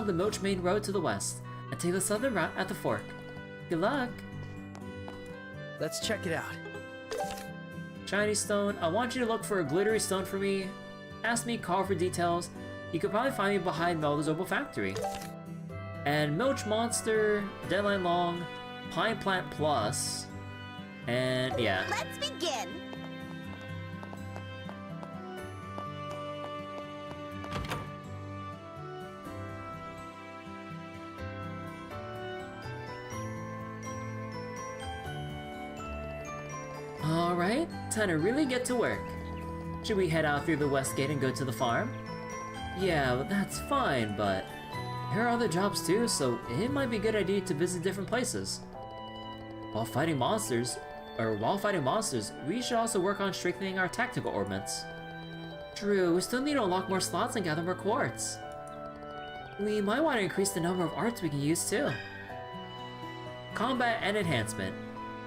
the Moach Main Road to the west and take the southern route at the fork. Good luck. Let's check it out. Shiny stone. I want you to look for a glittery stone for me. Ask me, call for details. You could probably find me behind Melda's Opal Factory. And Milch Monster, Deadline Long, Pine Plant Plus, and yeah. Let's begin. Alright, time to really get to work. Should we head out through the west gate and go to the farm? Yeah, well, that's fine, but here are other jobs too, so it might be a good idea to visit different places. While fighting monsters, we should also work on strengthening our tactical ordnance. True, we still need to unlock more slots and gather more quartz. We might want to increase the number of arts we can use too. Combat and enhancement.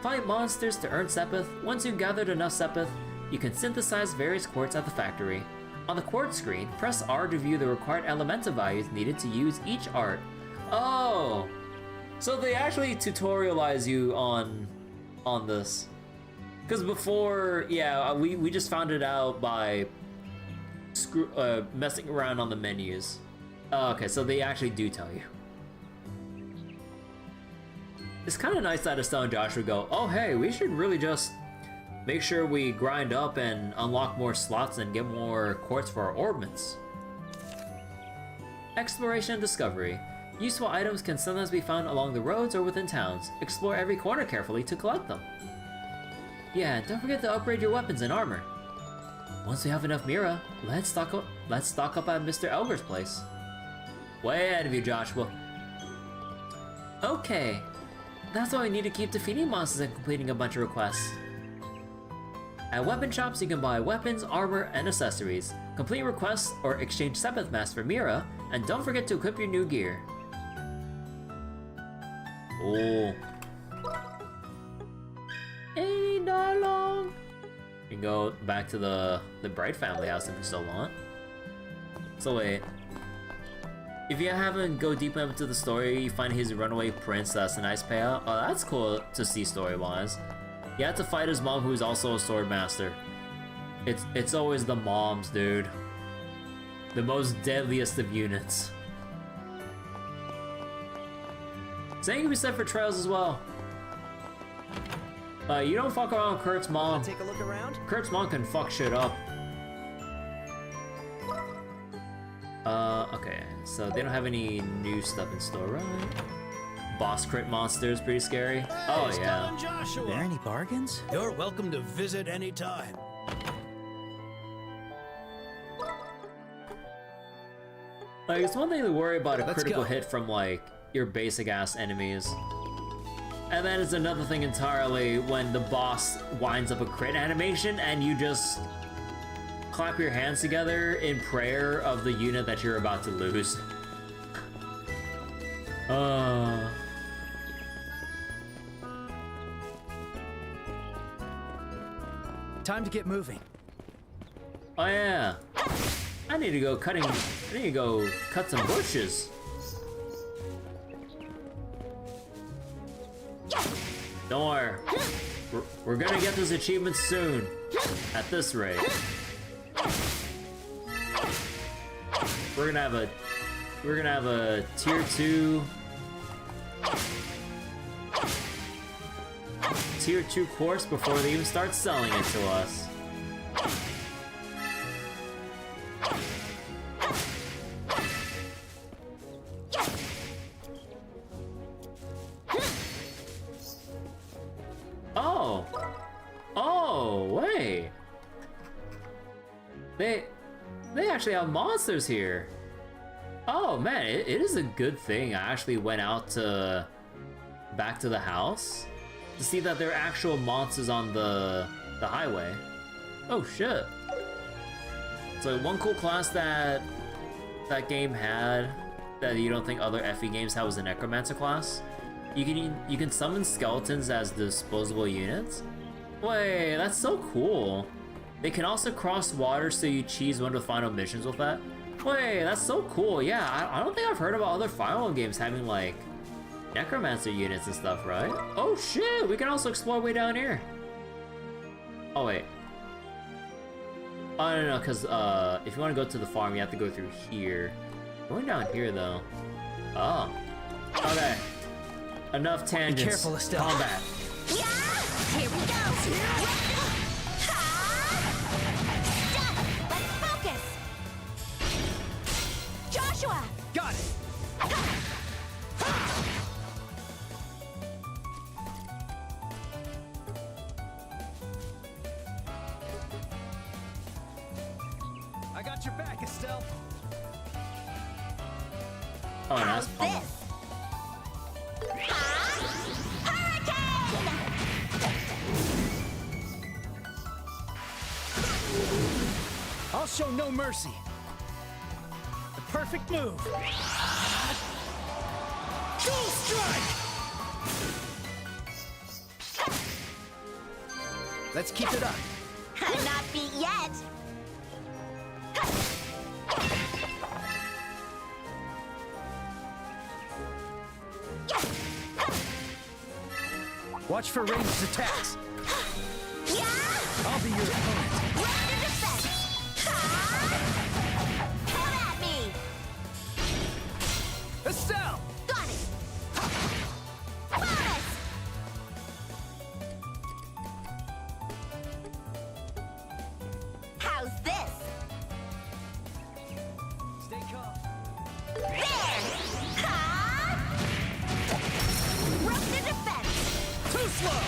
Fight monsters to earn Sepith. Once you've gathered enough Sepith, you can synthesize various quartz at the factory. On the quartz screen, press R to view the required elemental values needed to use each art. Oh! So they actually tutorialize you on this. Because before, yeah, we just found it out by messing around on the menus. Okay, so they actually do tell you. It's kind of nice that Estelle and Josh would go, oh hey, we should really just make sure we grind up and unlock more slots and get more quartz for our ordnance. Exploration and discovery. Useful items can sometimes be found along the roads or within towns. Explore every corner carefully to collect them. Yeah, don't forget to upgrade your weapons and armor. Once we have enough Mira, let's stock up at Mr. Elger's place. Way ahead of you, Joshua. Okay. That's why we need to keep defeating monsters and completing a bunch of requests. At weapon shops, you can buy weapons, armor, and accessories. Complete requests or exchange Sepith Mask for Mira, and don't forget to equip your new gear. Oh. $80. You can go back to the Bright family house if you still want. So wait. If you haven't go deep into the story, you find his runaway prince. That's a nice payout. Oh, that's cool to see story-wise. You have to fight his mom, who's also a sword master. It's always the moms, dude. The most deadliest of units. Same can be said for Trails as well. You don't fuck around with Kurt's mom. Take a look around. Kurt's mom can fuck shit up. Okay, so they don't have any new stuff in store, right? Boss crit monsters, pretty scary. Hey, oh yeah. Are there any bargains? You're welcome to visit anytime. Like, it's one thing to worry about a critical hit from, like, your basic-ass enemies. And then it's another thing entirely when the boss winds up a crit animation and you just clap your hands together in prayer of the unit that you're about to lose. Time to get moving. Oh yeah. I need to go cut some bushes. Don't worry. We're gonna get this achievement soon. At this rate. We're gonna have a tier 2 course before they even start selling it to us. Oh, wait. They actually have monsters here. Oh man, it is a good thing I actually went out back to the house to see that there are actual monsters on the highway. Oh shit. So one cool class that game had that you don't think other FE games have was the Necromancer class. You can summon skeletons as disposable units. Wait, that's so cool. They can also cross water, so you choose one of the final missions with that. Wait, that's so cool. Yeah, I don't think I've heard about other Fire Emblem games having like Necromancer units and stuff, right? Oh shit, we can also explore way down here. Oh wait. Oh no, because if you want to go to the farm, you have to go through here. Going down here though. Oh. Okay. Enough tangents. Be careful, Estelle. Combat. Yeah! Here we go! Done! Let's focus! Joshua! Got it! I got your back, Estelle. Oh, nice. This! Hurricane! I'll show no mercy. The perfect move. Dual strike! Let's keep it up. I'm not beat yet. Watch for ranged attacks. Yeah! I'll be your opponent. Round of defense! Come at me! Estelle! Got it! Bonus! How's this? Stay calm. There! Ha! Round of defense! Too slow!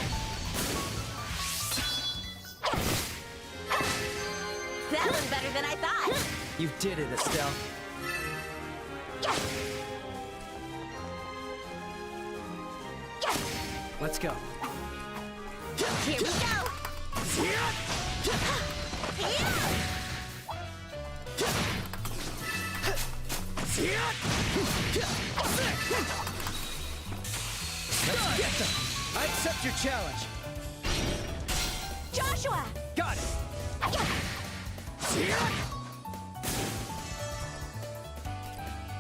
That was better than I thought. You did it, Estelle. Let's go. Here we go. Let's get them. I accept your challenge. Joshua. Got it.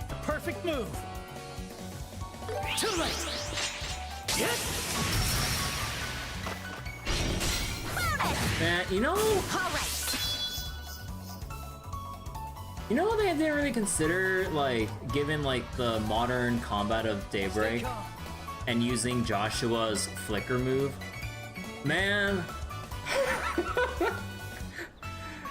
The perfect move. Too late. Man, you know, All right. you know what they didn't really consider, like, given like the modern combat of Daybreak and using Joshua's flicker move? Man.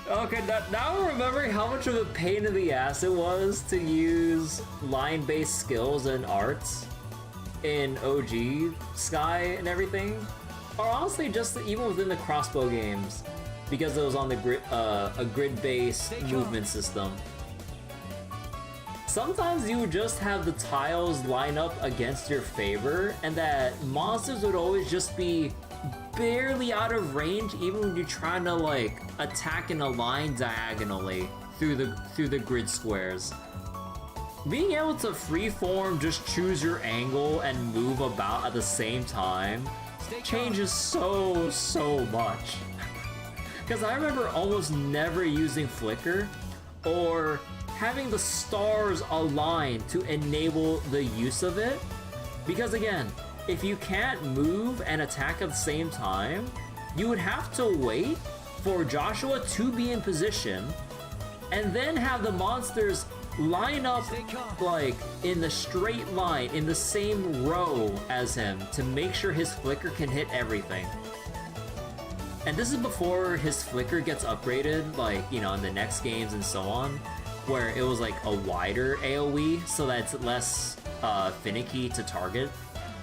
Okay, now I'm remembering how much of a pain in the ass it was to use line-based skills and arts in OG Sky and everything. Or honestly, just even within the crossbow games, because it was on the a grid-based movement system. Sometimes you would just have the tiles line up against your favor, and that monsters would always just be barely out of range, even when you're trying to like attack in a line diagonally through the grid squares. Being able to freeform, just choose your angle and move about at the same time changes so much. Because I remember almost never using flicker or having the stars align to enable the use of it. Because again, if you can't move and attack at the same time, you would have to wait for Joshua to be in position and then have the monsters line up like in the straight line in the same row as him to make sure his flicker can hit everything. And this is before his flicker gets upgraded, like, you know, in the next games and so on, where it was like a wider AoE so that it's less finicky to target.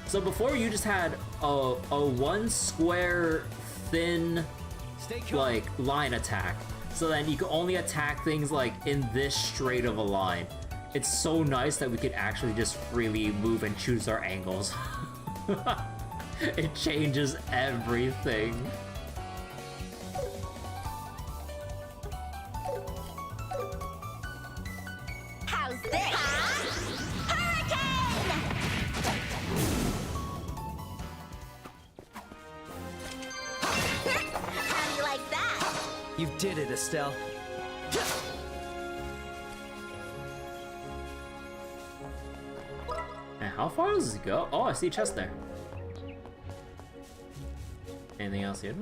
So before you just had a one square thin like line attack, so then you could only attack things like in this straight of a line. It's so nice that we could actually just freely move and choose our angles. It changes everything. How's this? Hurricane! How do you like that? You did it, Estelle. And how far does it go? Oh, I see a chest there. Anything else here?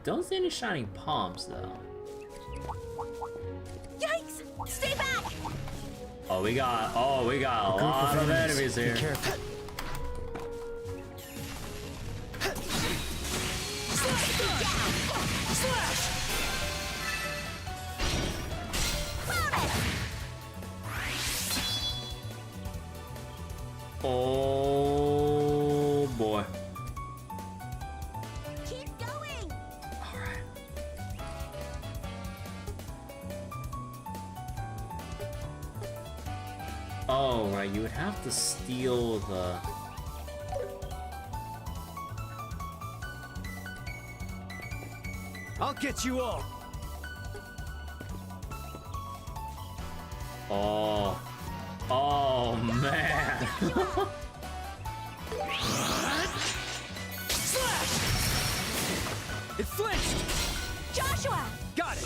Don't see any shining palms though. Yikes! Stay back! Oh, we got a lot of enemies here. Be careful. Oh boy. Keep going! Alright. Oh, right, you would have to steal the... I'll get you all. Oh. Oh, man. Slash! It flinched! Joshua! Got it!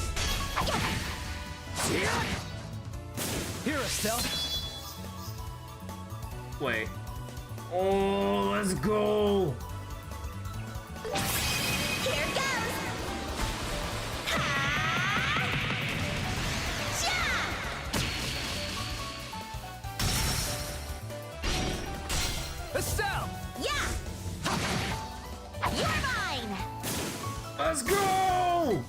Here, Estelle. Wait. Oh, let's go. Here goes! Ha! Ja! Estelle! Yeah! You're mine! Let's go.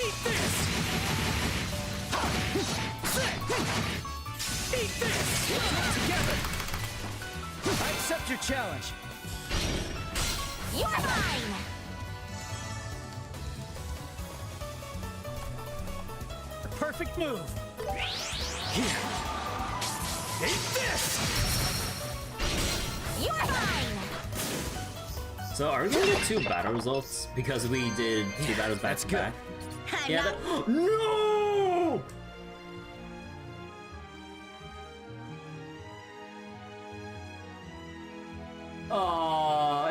Eat this! Eat this! Together! I accept your challenge. You're mine! The perfect move. Here. Eat this! You're mine! So are we gonna get 2 battle results? Because we did 2 battles back to back. I'm Yeah, not... No! Oh,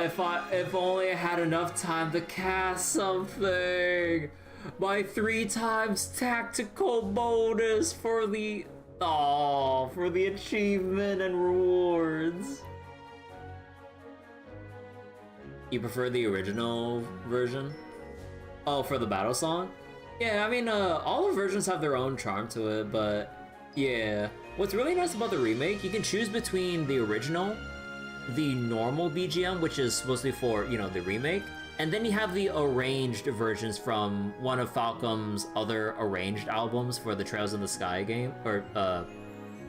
if only I had enough time to cast something. My 3 times tactical bonus for the achievement and rewards. You prefer the original version? Oh, for the battle song? Yeah, I mean, all the versions have their own charm to it, but yeah. What's really nice about the remake, you can choose between the original, the normal BGM, which is supposed to be for, you know, the remake, and then you have the arranged versions from one of Falcom's other arranged albums for the Trails in the Sky game, or,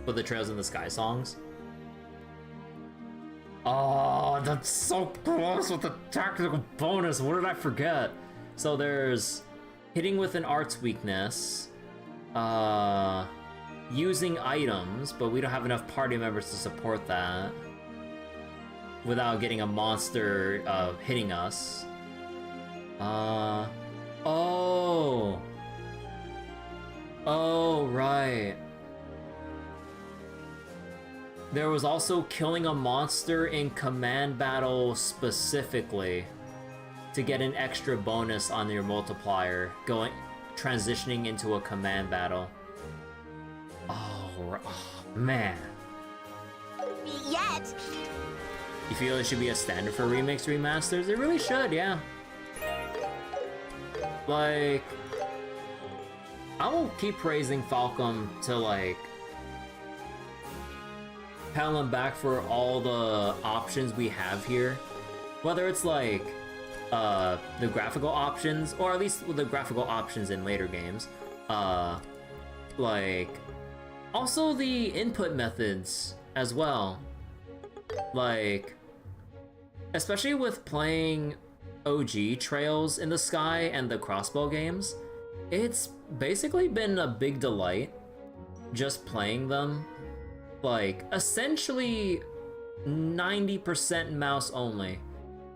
for the Trails in the Sky songs. Oh, that's so close with the tactical bonus. What did I forget? So there's hitting with an arts weakness, using items, but we don't have enough party members to support that without getting a monster hitting us. Oh, right. There was also killing a monster in command battle specifically to get an extra bonus on your multiplier, transitioning into a command battle. Oh man. Yet. You feel it should be a standard for remakes, remasters? It really should, yeah. Like, I will keep praising Falcom to like pal him back for all the options we have here, whether it's like the graphical options, or at least the graphical options in later games, like also the input methods as well, like especially with playing OG Trails in the Sky and the Crossbow games, it's basically been a big delight just playing them. Like, essentially 90% mouse only.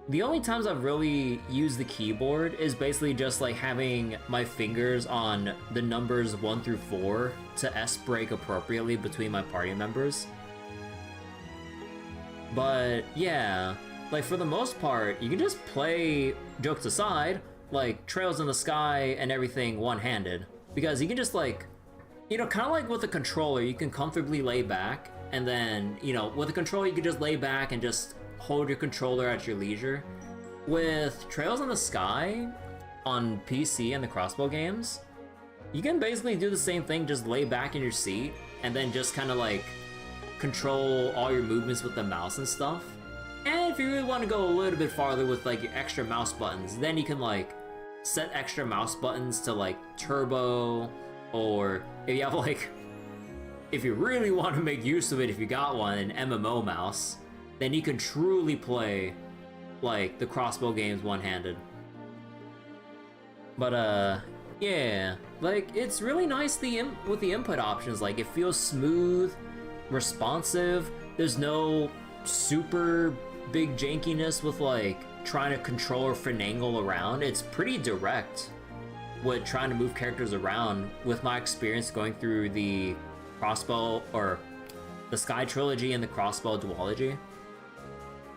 The only times I've really used the keyboard is basically just like having my fingers on the numbers 1 through 4 to S-brake appropriately between my party members. But yeah, like for the most part, you can just play, jokes aside, like Trails in the Sky and everything one-handed. Because you can just like, you know, kind of like with a controller, you can comfortably lay back, and then, you know, with a controller you can just lay back and just hold your controller at your leisure. With Trails in the Sky on PC and the Crossbow games, you can basically do the same thing, just lay back in your seat and then just kind of like control all your movements with the mouse and stuff. And if you really want to go a little bit farther with like your extra mouse buttons, then you can like set extra mouse buttons to like turbo, or if you have like, if you really want to make use of it, if you got one, an MMO mouse, then you can truly play like the Crossbow games one-handed. But yeah, like it's really nice with the input options. Like it feels smooth, responsive. There's no super big jankiness with like trying to control or finagle around. It's pretty direct with trying to move characters around. With my experience going through the Crossbow or the Sky Trilogy and the Crossbow duology,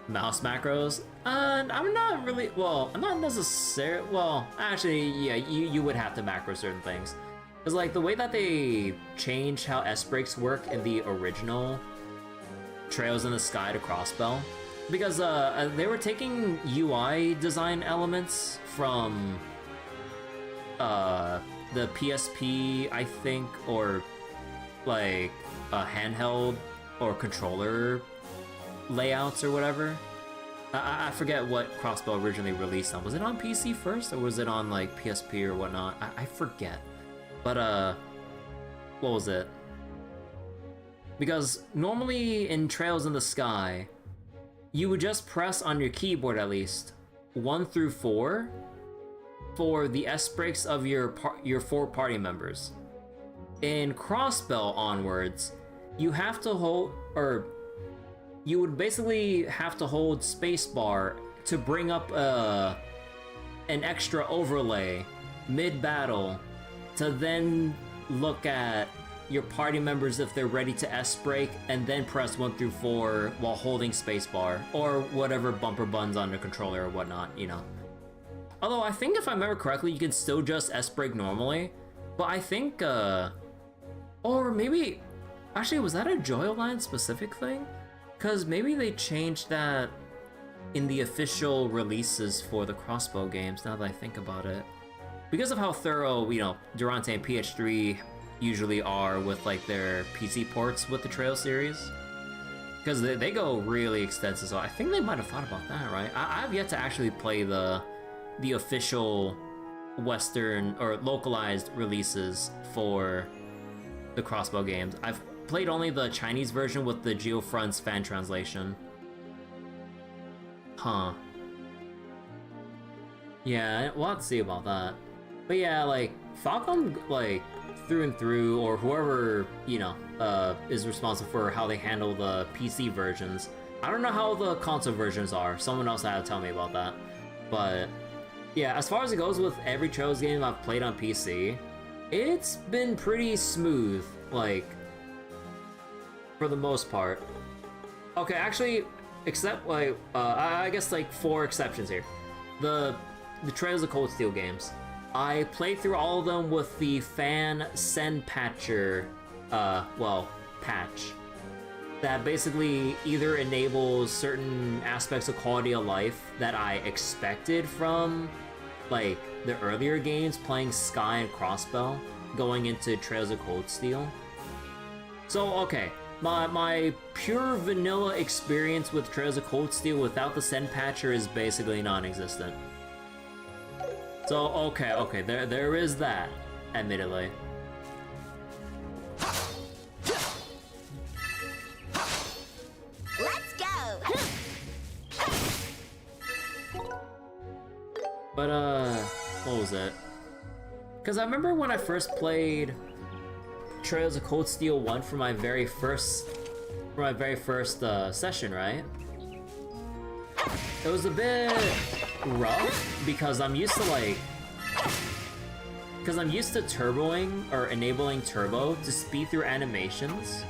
mouse macros, and I'm not really, well, I'm not necessarily, well, actually, yeah, you would have to macro certain things. Because, like, the way that they changed how S-brakes work in the original Trails in the Sky to Crossbow, because they were taking UI design elements from the PSP, I think, or, like, handheld or controller layouts or whatever. I forget what Crossbow originally released on. Was it on PC first, or was it on like PSP or whatnot? I forget. But what was it? Because normally in Trails in the Sky, you would just press on your keyboard at least 1 through 4 for the S-brakes of your 4 party members. In Crossbow onwards, you have to hold, or you would basically have to hold spacebar to bring up an extra overlay mid-battle to then look at your party members if they're ready to S-brake, and then press 1 through 4 while holding spacebar, or whatever bumper buttons on the controller or whatnot, you know. Although I think if I remember correctly, you can still just S-brake normally, but I think, or maybe, actually was that a Joyland specific thing? Because maybe they changed that in the official releases for the Crossbow games, now that I think about it. Because of how thorough, you know, Durante and PH3 usually are with like their PC ports with the Trail series. Because they go really extensive, so I think they might have thought about that, right? I've yet to actually play the official Western or localized releases for the Crossbow games. I've played only the Chinese version with the Geofronts fan translation. Huh. Yeah, we'll have to see about that. But yeah, like, Falcom, like, through and through, or whoever, you know, is responsible for how they handle the PC versions. I don't know how the console versions are. Someone else had to tell me about that. But yeah, as far as it goes with every Trails game I've played on PC, it's been pretty smooth, like, for the most part. Okay, actually, except, like, I guess, like, 4 exceptions here. The Trails of Cold Steel games. I played through all of them with the fan send patcher, patch. That basically either enables certain aspects of quality of life that I expected from, like, the earlier games, playing Sky and Crossbow, going into Trails of Cold Steel. So, okay. My pure vanilla experience with Trails of Cold Steel without the send patcher is basically non-existent. So, okay, there is that, admittedly. Let's go! But what was it? Because I remember when I first played Trails of Cold Steel 1 for my very first session, right? It was a bit rough because I'm used to turboing or enabling turbo to speed through animations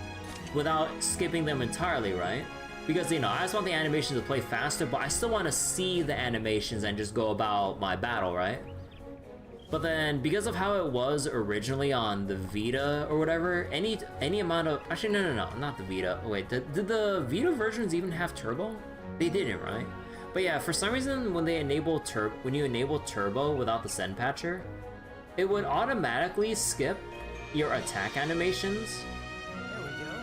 without skipping them entirely, right? Because, you know, I just want the animations to play faster, but I still want to see the animations and just go about my battle, right? But then, because of how it was originally on the Vita or whatever, any amount of... Actually, no, not the Vita. Wait, did the Vita versions even have turbo? They didn't, right? But yeah, for some reason, when you enable turbo without the Send Patcher, it would automatically skip your attack animations,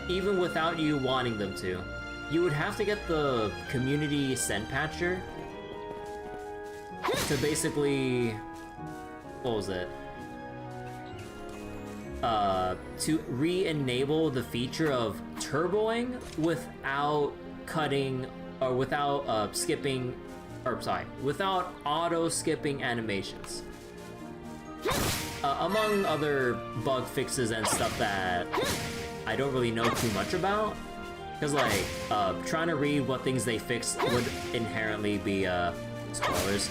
even without you wanting them to. You would have to get the community Send Patcher to basically... What was it? To re-enable the feature of turboing without cutting, or without skipping, or sorry, without auto-skipping animations. Among other bug fixes and stuff that I don't really know too much about. Because, like, trying to read what things they fixed would inherently be, spoilers.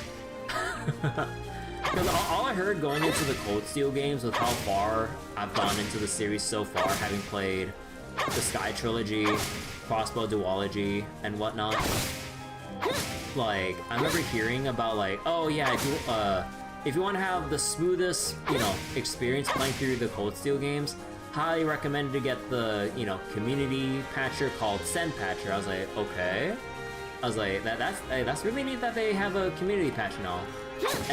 Because all I heard going into the Cold Steel games with how far I've gone into the series so far, having played the Sky Trilogy, Crossbow Duology, and whatnot. Like, I remember hearing about, like, oh yeah, if you want to have the smoothest, you know, experience playing through the Cold Steel games, highly recommended to get the, you know, community patcher called Send Patcher. I was like, okay. I was like, that's really neat that they have a community patch now.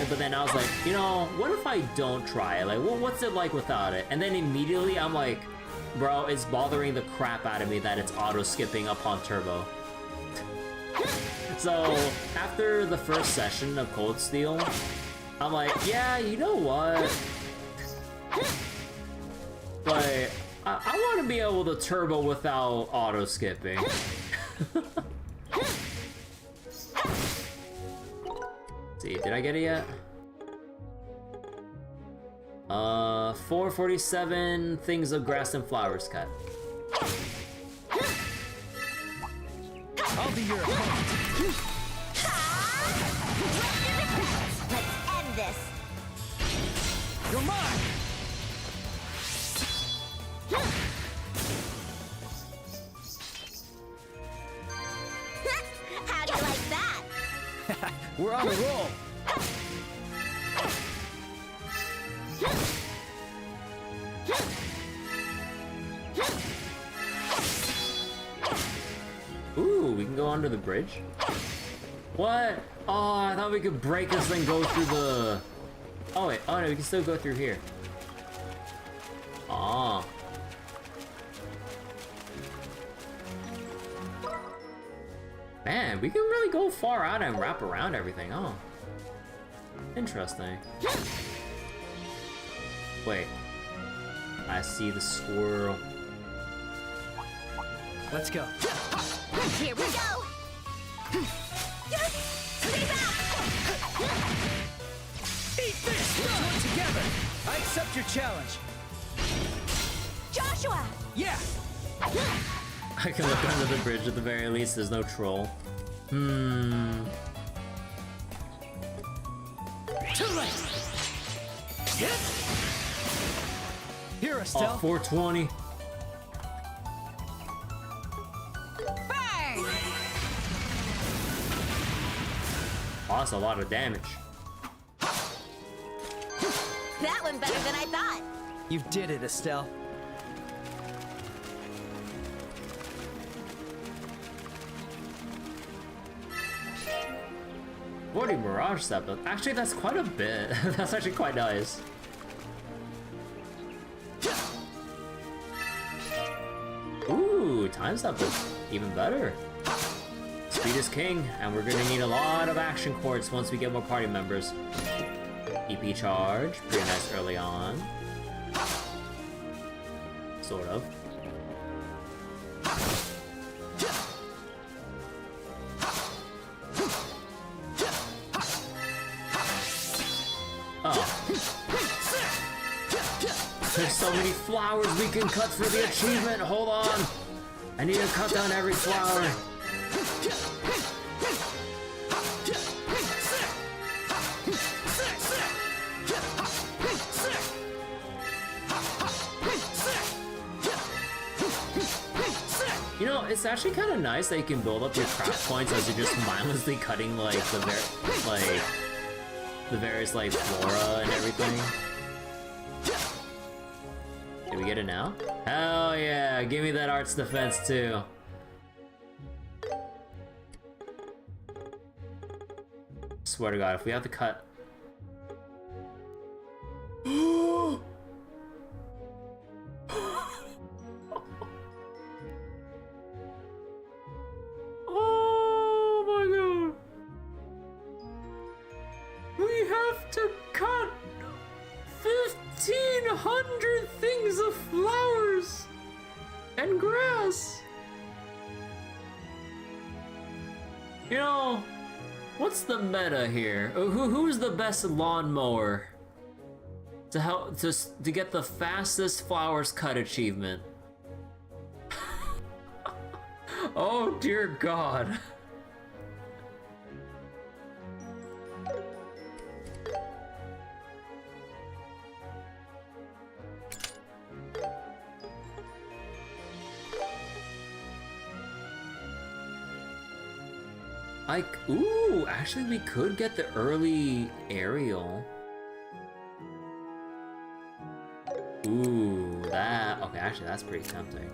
But then I was like, you know, what if I don't try it? Like, what's it like without it? And then immediately I'm like, bro, it's bothering the crap out of me that it's auto-skipping upon turbo. So, after the first session of Cold Steel, I'm like, yeah, you know what? Like, I want to be able to turbo without auto-skipping. See, did I get it yet? 447 things of grass and flowers cut. I'll be your opponent. Let's end this. You're mine. How do you like that? We're on a roll. Ooh, we can go under the bridge? What? Oh, I thought we could break this and go through the... Oh wait, oh no, we can still go through here. Aw. Man, we can really go far out and wrap around everything, oh. Interesting. Wait. I see the squirrel. Let's go. Here we go! Stay back! Eat this! Let's work together! I accept your challenge. Joshua! Yeah! I can look under the bridge at the very least, there's no troll. Too late! Yep! Here, Estelle. Oh, 420. Burn! Oh, that's a lot of damage. That went better than I thought. You did it, Estelle. Forty Mirage Step. Actually, that's quite a bit. That's actually quite nice. Ooh, time step is even better. Speed is king, and we're gonna need a lot of action quartz once we get more party members. EP charge, pretty nice early on. Sort of. there's so many flowers we can cut for the achievement. Hold on. I need to cut down every flower. You know, it's actually kind of nice that you can build up your craft points as you're just mindlessly cutting like the various like flora and everything. Did we get it now? Hell yeah! Give me that arts defense too. Swear to God, if we have to cut. Oh my God! We have to cut 1,500 things of flowers and grass. You know, what's the meta here? Who's the best lawnmower to help to get the fastest flowers cut achievement? Oh dear God. Ooh, actually we could get the early aerial. Ooh, that, okay, actually that's pretty tempting.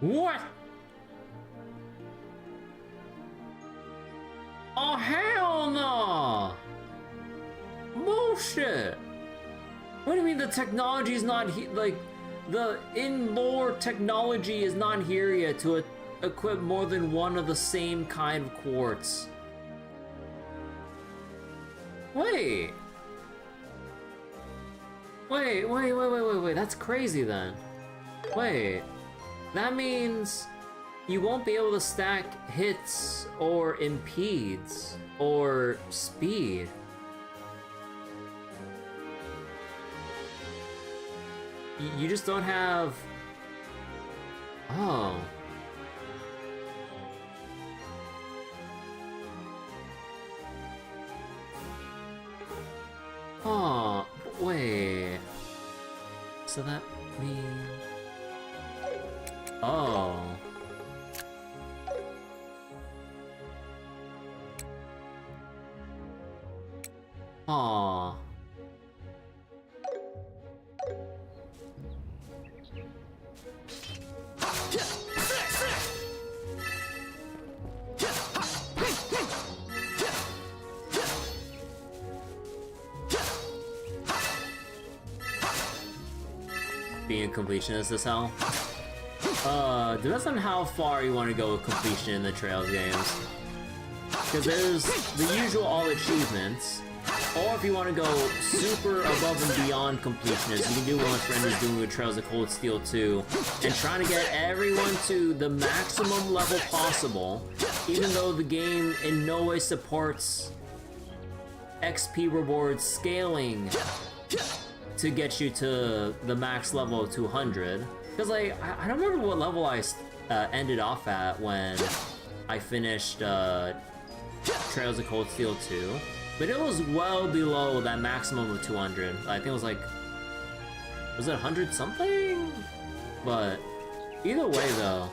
What? Oh, hell no! Bullshit! What do you mean the technology is not here? Like, the in-lore technology is not here yet to equip more than one of the same kind of quartz. Wait. Wait, that's crazy then. Wait. That means you won't be able to stack hits or impedes or speed. You just don't have... Oh. Oh, wait. So that means... Oh. Aw. Being a completionist is hell. Depends on how far you want to go with completion in the Trails games. Because there's the usual all achievements, or if you want to go super above and beyond completionist, you can do what my friend is doing with Trails of Cold Steel 2, and trying to get everyone to the maximum level possible, even though the game in no way supports XP rewards scaling to get you to the max level of 200. Because, like, I don't remember what level I ended off at when I finished Trails of Cold Steel 2. But it was well below that maximum of 200. I think it was like... Was it 100 something? But either way, though,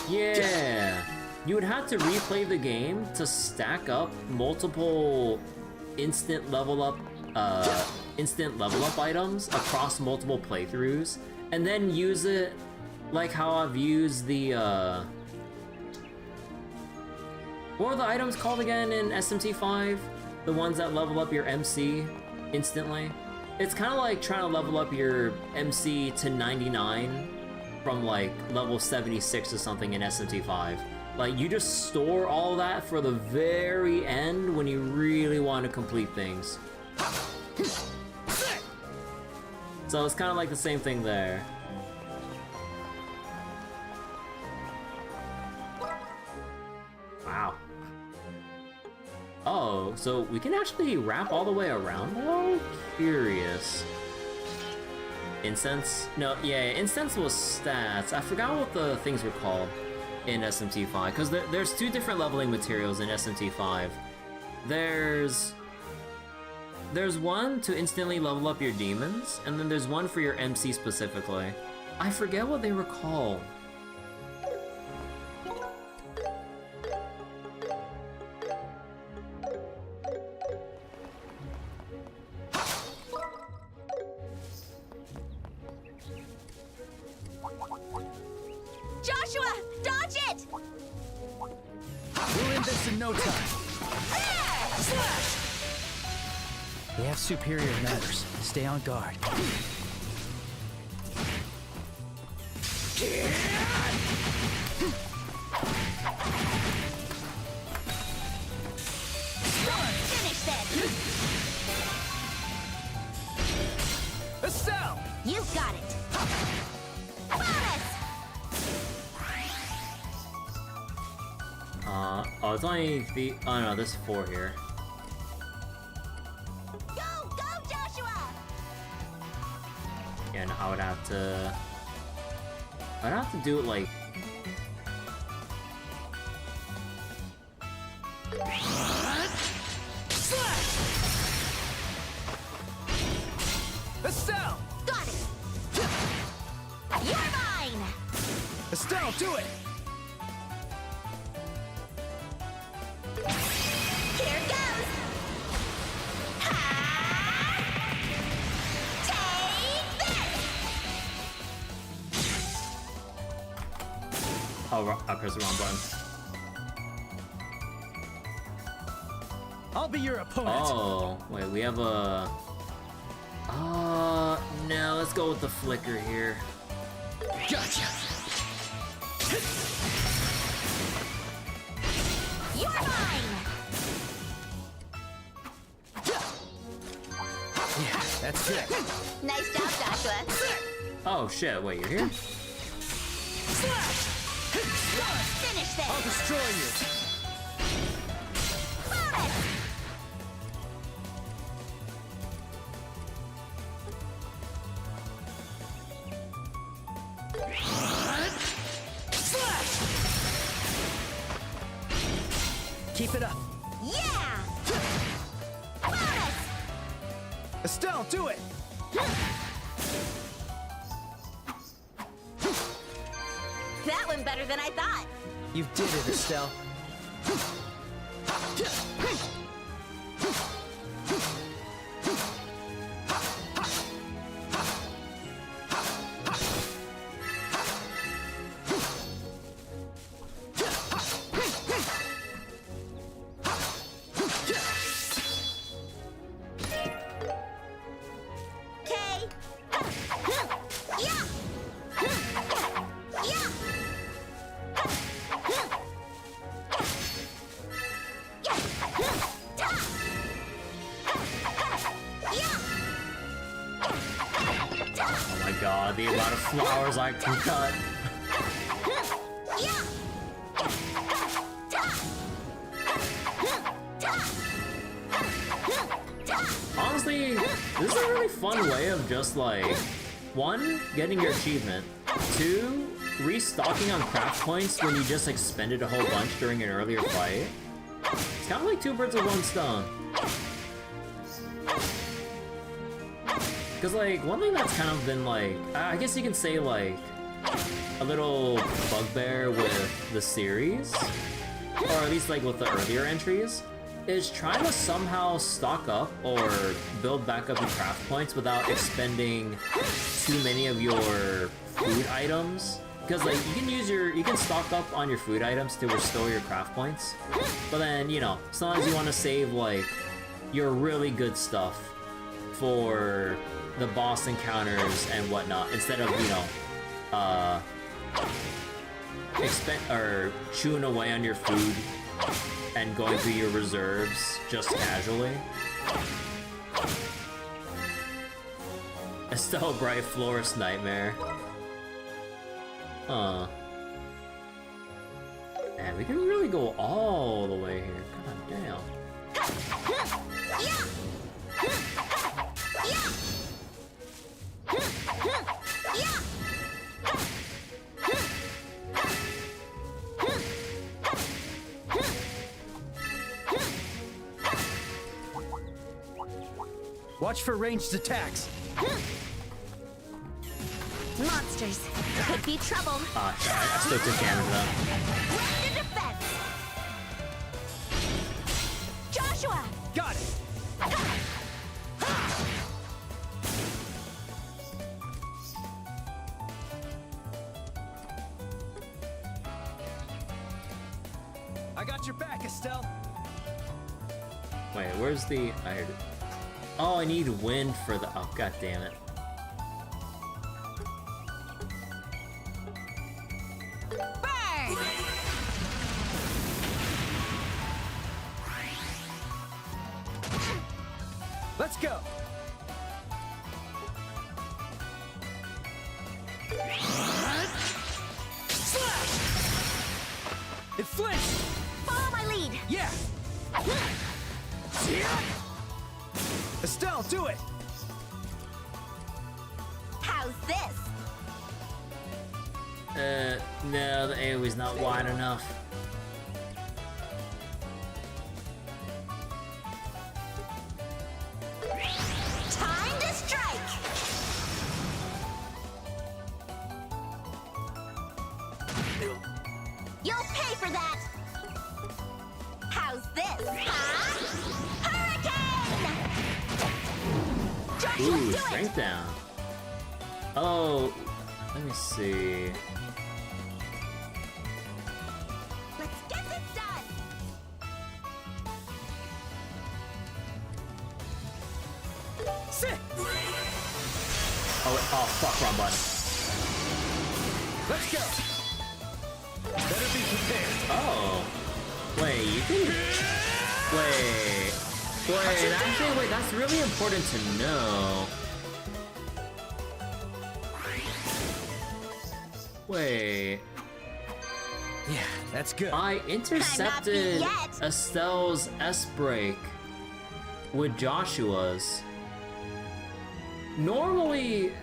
yeah. You would have to replay the game to stack up multiple instant level up items across multiple playthroughs, and then use it like how I've used the what are the items called again in SMT5? The ones that level up your MC instantly. It's kind of like trying to level up your MC to 99 from like level 76 or something in SMT5. Like, you just store all that for the very end when you really want to complete things. So it's kind of like the same thing there. Wow. Oh, so we can actually wrap all the way around though? Curious. Incense? No, yeah, incense was stats. I forgot what the things were called in SMT5, because there's two different leveling materials in SMT5. There's one to instantly level up your demons, and then there's one for your MC specifically. I forget what they were called. Joshua, dodge it! We'll end this in no time. Slash! They have superior numbers. Stay on guard. Finish this! Estelle! You got it! Bonus! Oh, it's only the. Oh no, there's 4 here. Go, Joshua! Yeah, no, I would have to. I'd have to do it like. Slash! Estelle! Got it! You're mine! Estelle, do it! Here goes! Ha! Take this! Oh, I pressed the wrong button. I'll be your opponent. Oh, wait, we have a. No, let's go with the flicker here. Gotcha! You're mine! Yeah, that's it. Nice job, Joshua. Oh shit, wait, you're here? Slash! Finish this! I'll destroy you! Bonus! Slash! Keep it up. Yeah! Bonus! Estelle, do it! That went better than I thought. You did it, Estelle. Okay. Yeah! Yeah! Oh my god, the amount of flowers I can cut. Honestly, this is a really fun way of just like, 1, getting your achievement, 2, restocking on craft points when you just expended a whole bunch during an earlier fight. It's kind of like 2 birds with 1 stone. Because like, one thing that's kind of been like, I guess you can say like, a little bugbear with the series, or at least like with the earlier entries, is trying to somehow stock up or build back up your craft points without expending too many of your food items. Because like, you can stock up on your food items to restore your craft points, but then, you know, sometimes you want to save like, your really good stuff for the boss encounters and whatnot, instead of, you know, chewing away on your food and going through your reserves just casually. Estelle Bright Florist Nightmare. Man, we can really go all the way here. God damn. Watch for ranged attacks. Monsters. Could be trouble. Ah, shit, I still took damage though. Round of defense. Joshua! Got it. I got your back, Estelle. Wait, where's the... I heard it. Oh, I need wind for the... Oh, god damn it. Burn! Let's go. Slash! It flinched! Follow my lead! Yeah! Estelle, do it! How's this? No, the AoE's not wide enough. Time to strike! You'll pay for that! How's this, huh? Hurricane! Joshua, Ooh, do strength it! down. Oh, let me see. Let's get this done! Sit! Oh, fuck, wrong button. Let's go! Better be prepared. Oh. Wait, you can... Wait, actually, wait, that's really important to know. Wait. Yeah, that's good. I intercepted Not yet. Estelle's S-break with Joshua's. Normally,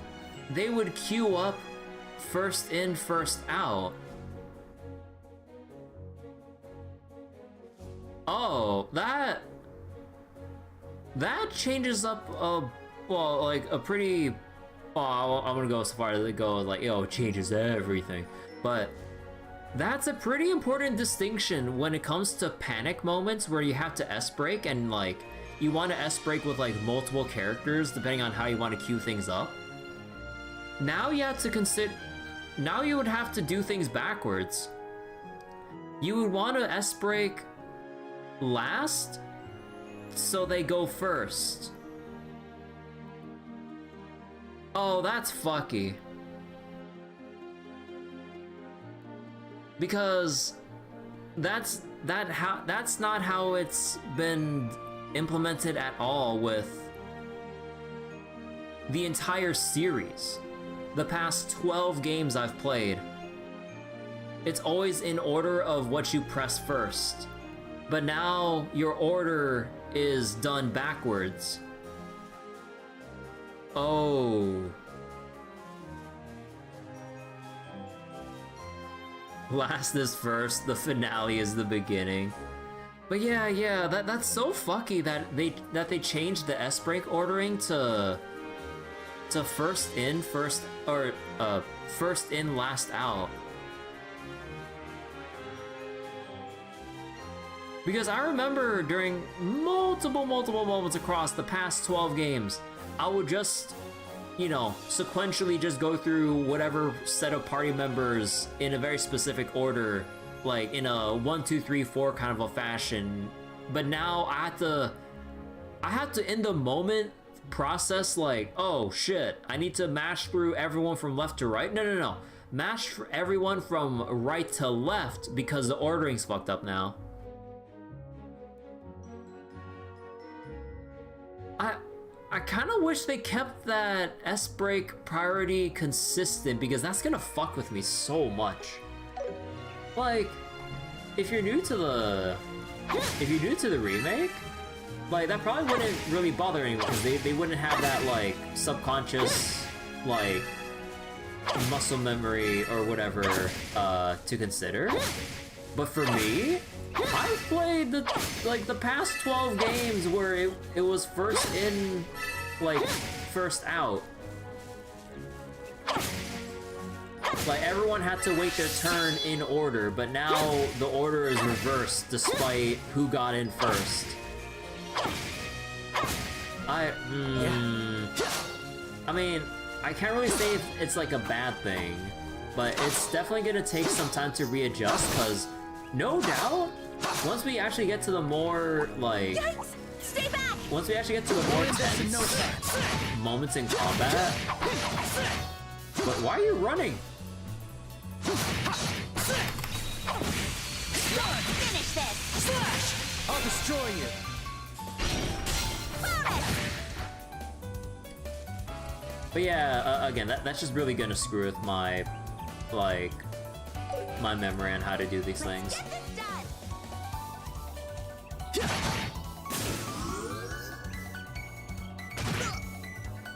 they would queue up first in, first out. Oh, that changes up well, like a pretty, well, I'm gonna go so far as to go like, yo, it changes everything. But that's a pretty important distinction when it comes to panic moments where you have to S-break and like, you want to S-break with like multiple characters depending on how you want to queue things up. Now you have to consider, now you would have to do things backwards. You would want to S-break last, so they go first. Oh, that's fucky. Because that's not how it's been implemented at all with the entire series. The past 12 games I've played, it's always in order of what you press first. But now your order is done backwards. Oh. Last is first, the finale is the beginning. But yeah, that's so fucky that they changed the S-break ordering to first in, first in, last out. Because I remember during multiple moments across the past 12 games, I would just, you know, sequentially just go through whatever set of party members in a very specific order, like in a 1, 2, 3, 4 kind of a fashion. But now I have to in the moment process like, oh shit, I need to mash through everyone from left to right. No. Mash everyone from right to left because the ordering's fucked up now. I kind of wish they kept that S-break priority consistent because that's gonna fuck with me so much. Like, if you're new to the remake, like that probably wouldn't really bother anyone because they wouldn't have that like subconscious like muscle memory or whatever to consider. But for me, I've played the past 12 games where it was first in, like, first out. Like, everyone had to wait their turn in order, but now the order is reversed despite who got in first. I mean, I can't really say if it's like a bad thing, but it's definitely gonna take some time to readjust, because no doubt, once we actually get to the more, like... Yikes! Stay back! Once we actually get to the more tense moments in combat... But why are you running? Finish this! Slash! I'll destroy you. But yeah, again, that's just really gonna screw with my, like, my memory on how to do these things.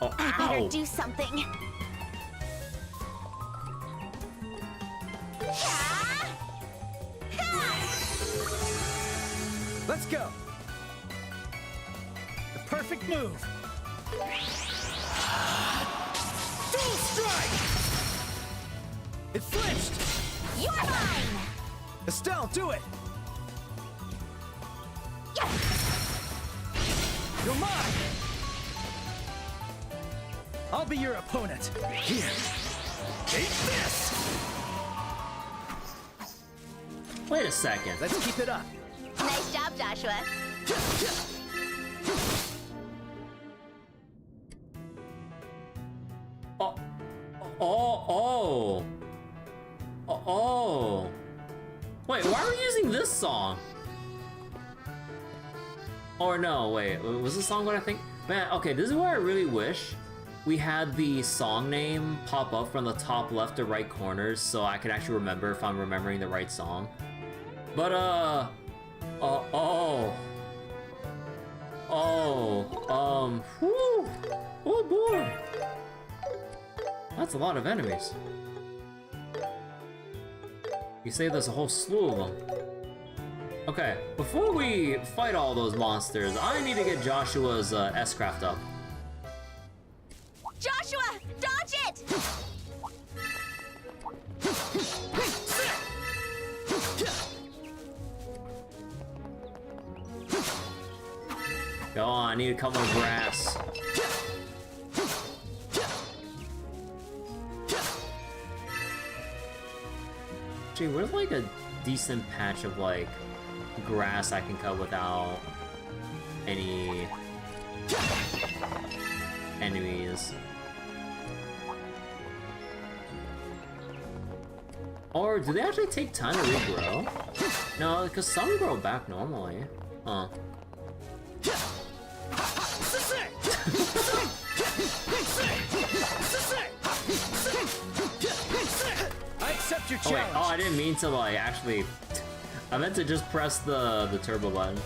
Oh, I better ow! do something. Let's go. The perfect move. Dual strike! It flinched! You're mine! Estelle, do it! You're mine! I'll be your opponent. Here. Take this! Wait a second. Let's keep it up. Nice job, Joshua. Oh. Wait, why are we using this song? Or no, wait, was this song what I think? Man, okay, this is where I really wish we had the song name pop up from the top left to right corners so I could actually remember if I'm remembering the right song. But, whew. Oh boy. That's a lot of enemies. You say there's a whole slew of them. Okay, before we fight all those monsters, I need to get Joshua's S-Craft up. Joshua, dodge it! Go on, I need a couple of grass. Gee, where's like a decent patch of like grass I can cut without any enemies? Or do they actually take time to regrow? No, because some grow back normally. Huh. I accept your Oh wait, challenge. oh, I didn't mean to like actually. I meant to just press the turbo button.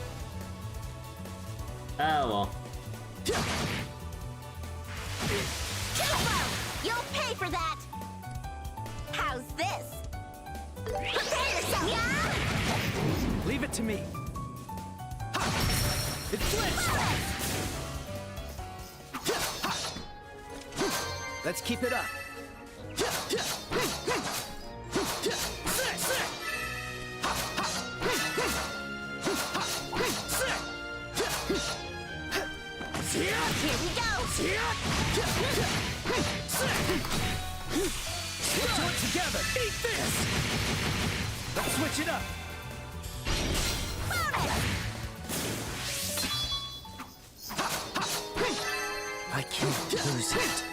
Oh well. You'll pay for that! How's this? Prepare yourself! Yeah? Leave it to me. It flinched! Let's keep it up. Here we go! We'll do it together! Eat this! Let's switch it up! I can't lose it.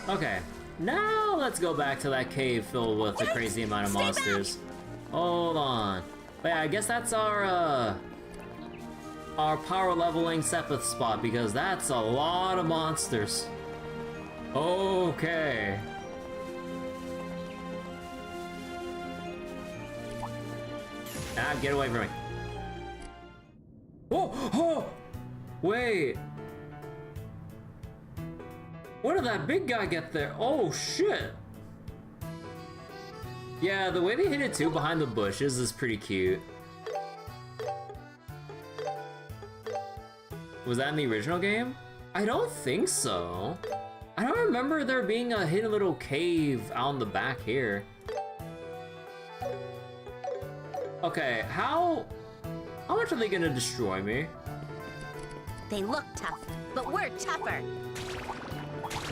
Okay, now let's go back to that cave filled with a crazy amount of monsters. Hold on. But yeah, I guess that's our power leveling Sepith spot, because that's a lot of monsters. Okay. Ah, get away from me. Oh! Wait. Where did that big guy get there? Oh shit. Yeah, the way they hit it too behind the bushes is pretty cute. Was that in the original game? I don't think so. I don't remember there being a hidden little cave out in the back here. Okay, how much are they gonna destroy me? They look tough, but we're tougher. A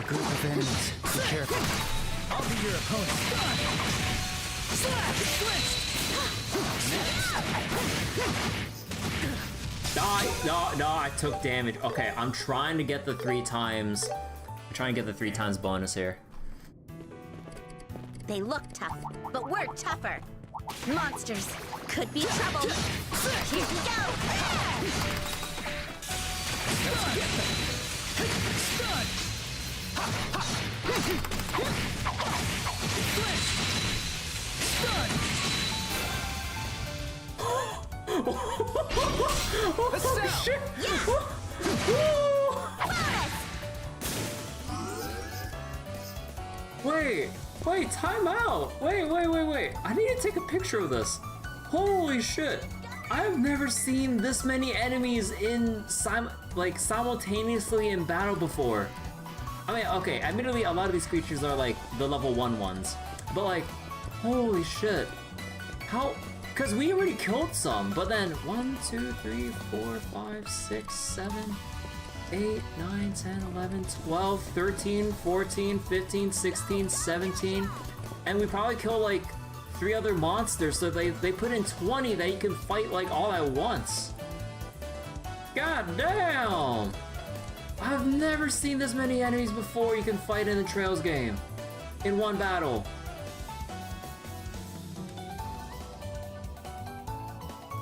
group of enemies. Be careful. I'll be your opponent. Slap! No, I took damage. Okay, I'm trying to get the 3 times. I'm trying to get the 3 times bonus here. They look tough, but we're tougher. Monsters could be trouble. Here we go. Stun! Stun! Oh shit! Wait, time out! Wait. I need to take a picture of this. Holy shit! I've never seen this many enemies in simultaneously in battle before. I mean, okay, admittedly, a lot of these creatures are like the level 1 ones, but like, holy shit. How? Because we already killed some, but then 1, 2, 3, 4, 5, 6, 7, 8, 9, 10, 11, 12, 13, 14, 15, 16, 17, and we probably kill like 3 other monsters, so they put in 20 that you can fight like all at once. God damn! I've never seen this many enemies before you can fight in the Trails game. In one battle.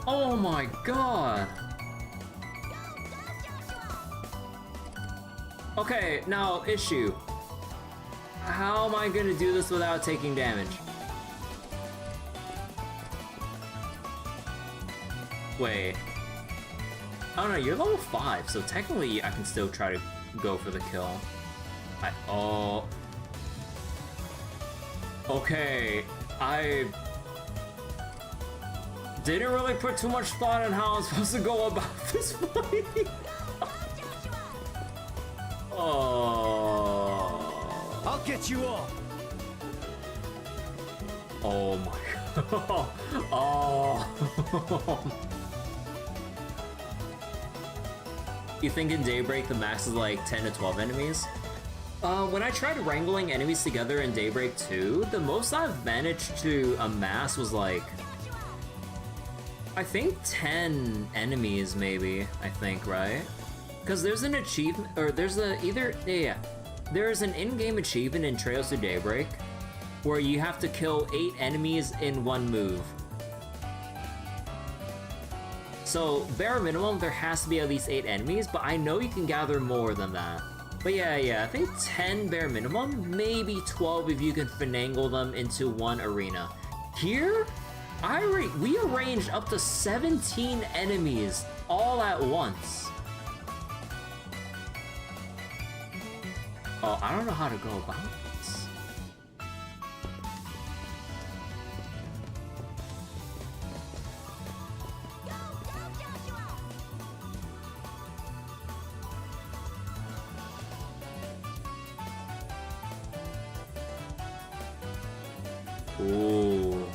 Oh my god! Okay, now, issue. How am I gonna do this without taking damage? Wait. Oh no, you're level 5, so technically I can still try to go for the kill. Okay, I didn't really put too much thought on how I'm supposed to go about this fight. Oh. I'll get you all. Oh my god. Oh. You think in Daybreak the max is like 10 to 12 enemies? When I tried wrangling enemies together in Daybreak 2, the most I've managed to amass was like, I think 10 enemies maybe, I think, right? Because there's an achievement, or there's there's an in-game achievement in Trails to Daybreak where you have to kill 8 enemies in one move. So, bare minimum, there has to be at least 8 enemies, but I know you can gather more than that. But yeah, I think 10 bare minimum, maybe 12 if you can finagle them into one arena. Here, we arranged up to 17 enemies all at once. Oh, I don't know how to go about this. Ooh.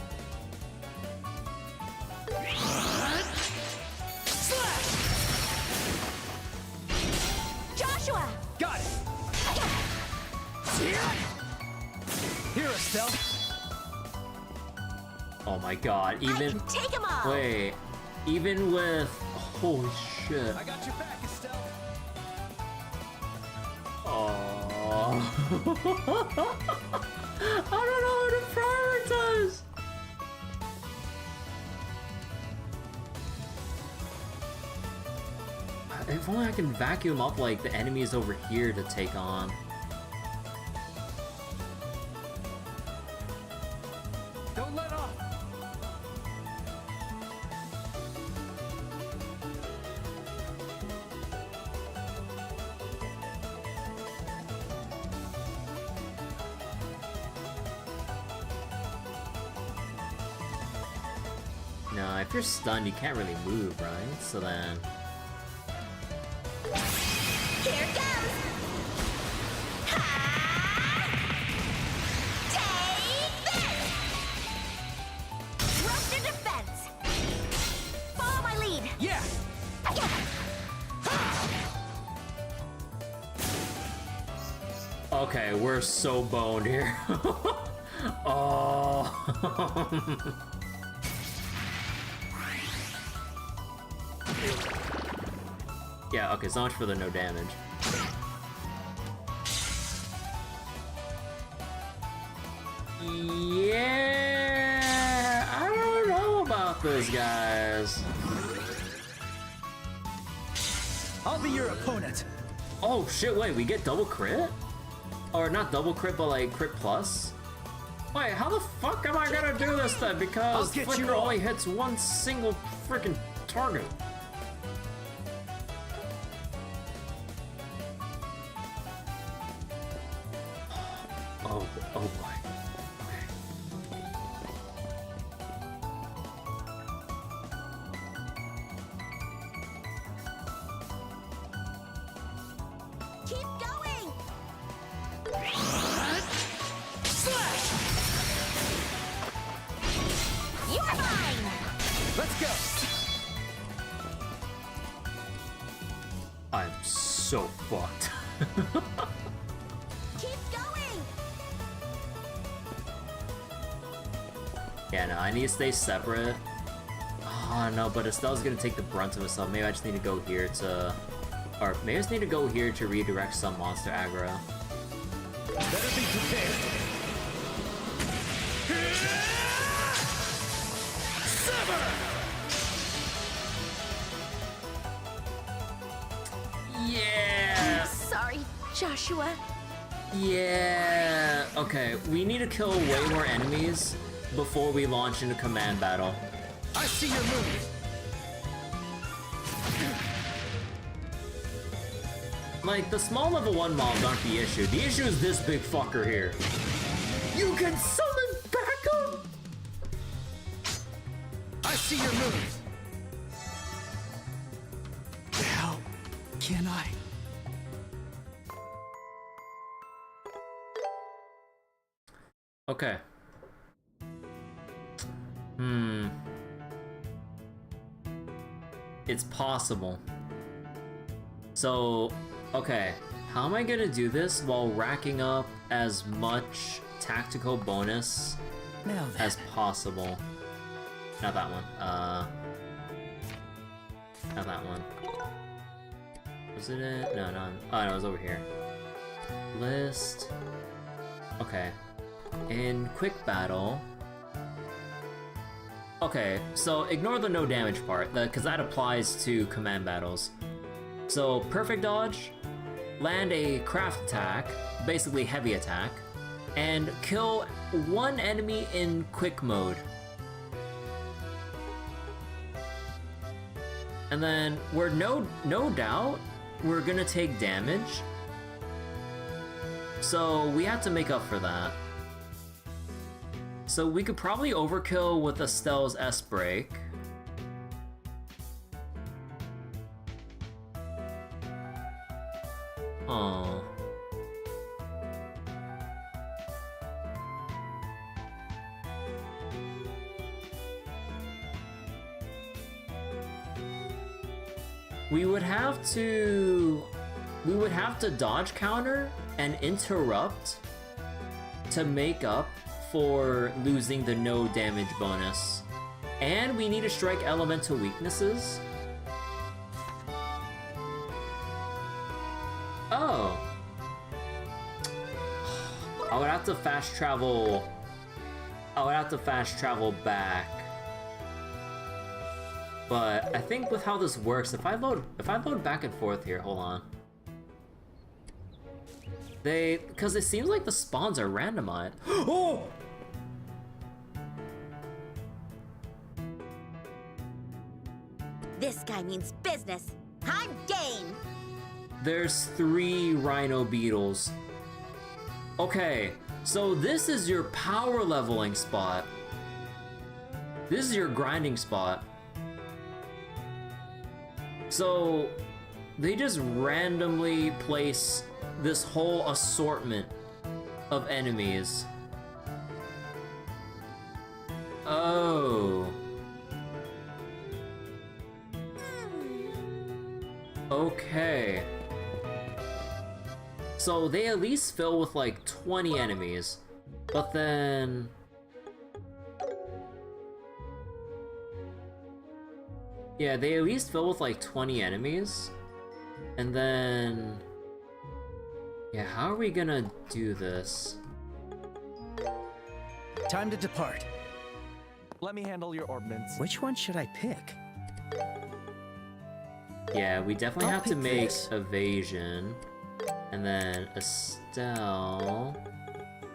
Joshua! Got it! Here, Estelle! Oh my god, I can take 'em all! Wait, even with... Holy shit. I got your back, Estelle! Oh. I don't know how to prioritize! If only I can vacuum up like the enemies over here to take on. Don't let off! No, if you're stunned, you can't really move, right? So then... Here goes! Ha! Take this! Rope to defense! Follow my lead! Yeah! Okay, we're so boned here. Oh. Yeah, okay, so much for the no damage. Yeah, I don't know about this, guys. I'll be your opponent. Oh shit, wait, we get double crit? Or not double crit, but like crit plus? Wait, how the fuck am I gonna do this then? Because Flicker only hits one single freaking target. Oh boy. Okay. Keep going! Slash! You're mine! Let's go! I'm so fucked. Keep going! Yeah, no, I need to stay separate. Oh no, but Estelle's gonna take the brunt of itself. Maybe I just need to go here to... Or maybe I just need to go here to redirect some monster aggro. Better be prepared. Sever! Yeah! Sorry, Joshua. Yeah! Okay, we need to kill way more enemies before we launch into command battle. I see your move. Like, the small level 1 mobs aren't the issue. The issue is this big fucker here. You can summon backup! I see your moves. How can I? Okay. It's possible. So, okay. How am I gonna do this while racking up as much tactical bonus as possible? Not that one. Not that one. Was it it? No, no. Oh, no, it was over here. List. Okay. In quick battle. Okay, so ignore the no damage part, because that applies to command battles. So, perfect dodge, land a craft attack, basically heavy attack, and kill one enemy in quick mode. And then we're no doubt we're gonna take damage. So we have to make up for that. So we could probably overkill with Estelle's S-Break. Oh. We would have to dodge counter and interrupt to make up for losing the no damage bonus. And we need to strike elemental weaknesses. Oh. I would have to fast travel. I would have to fast travel back. But I think with how this works, if I load back and forth here, hold on. Because it seems like the spawns are randomized. Oh! This guy means business. I'm game. There's 3 rhino beetles. Okay, so this is your power leveling spot. This is your grinding spot. So they just randomly place this whole assortment of enemies. Oh. Okay. So they at least fill with like 20 enemies, but then... Yeah, they at least fill with like 20 enemies, and then... Yeah, how are we gonna do this? Time to depart. Let me handle your ordnance. Which one should I pick? Yeah, we definitely I'll have to pick make this. evasion. And then Estelle,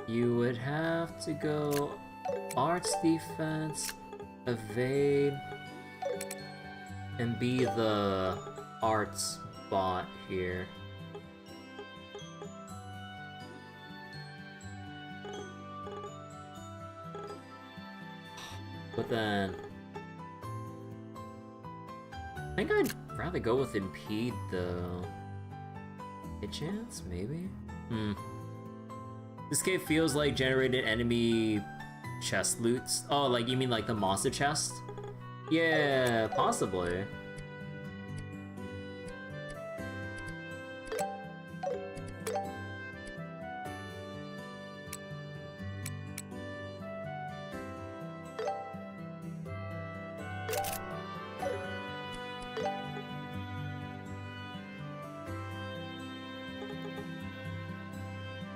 you would have to go arts defense, evade, and be the arts bot here. But then I think I'd rather go with impede though. A chance, maybe? This cave feels like generated enemy chest loots. Oh, like you mean like the monster chest? Yeah, possibly.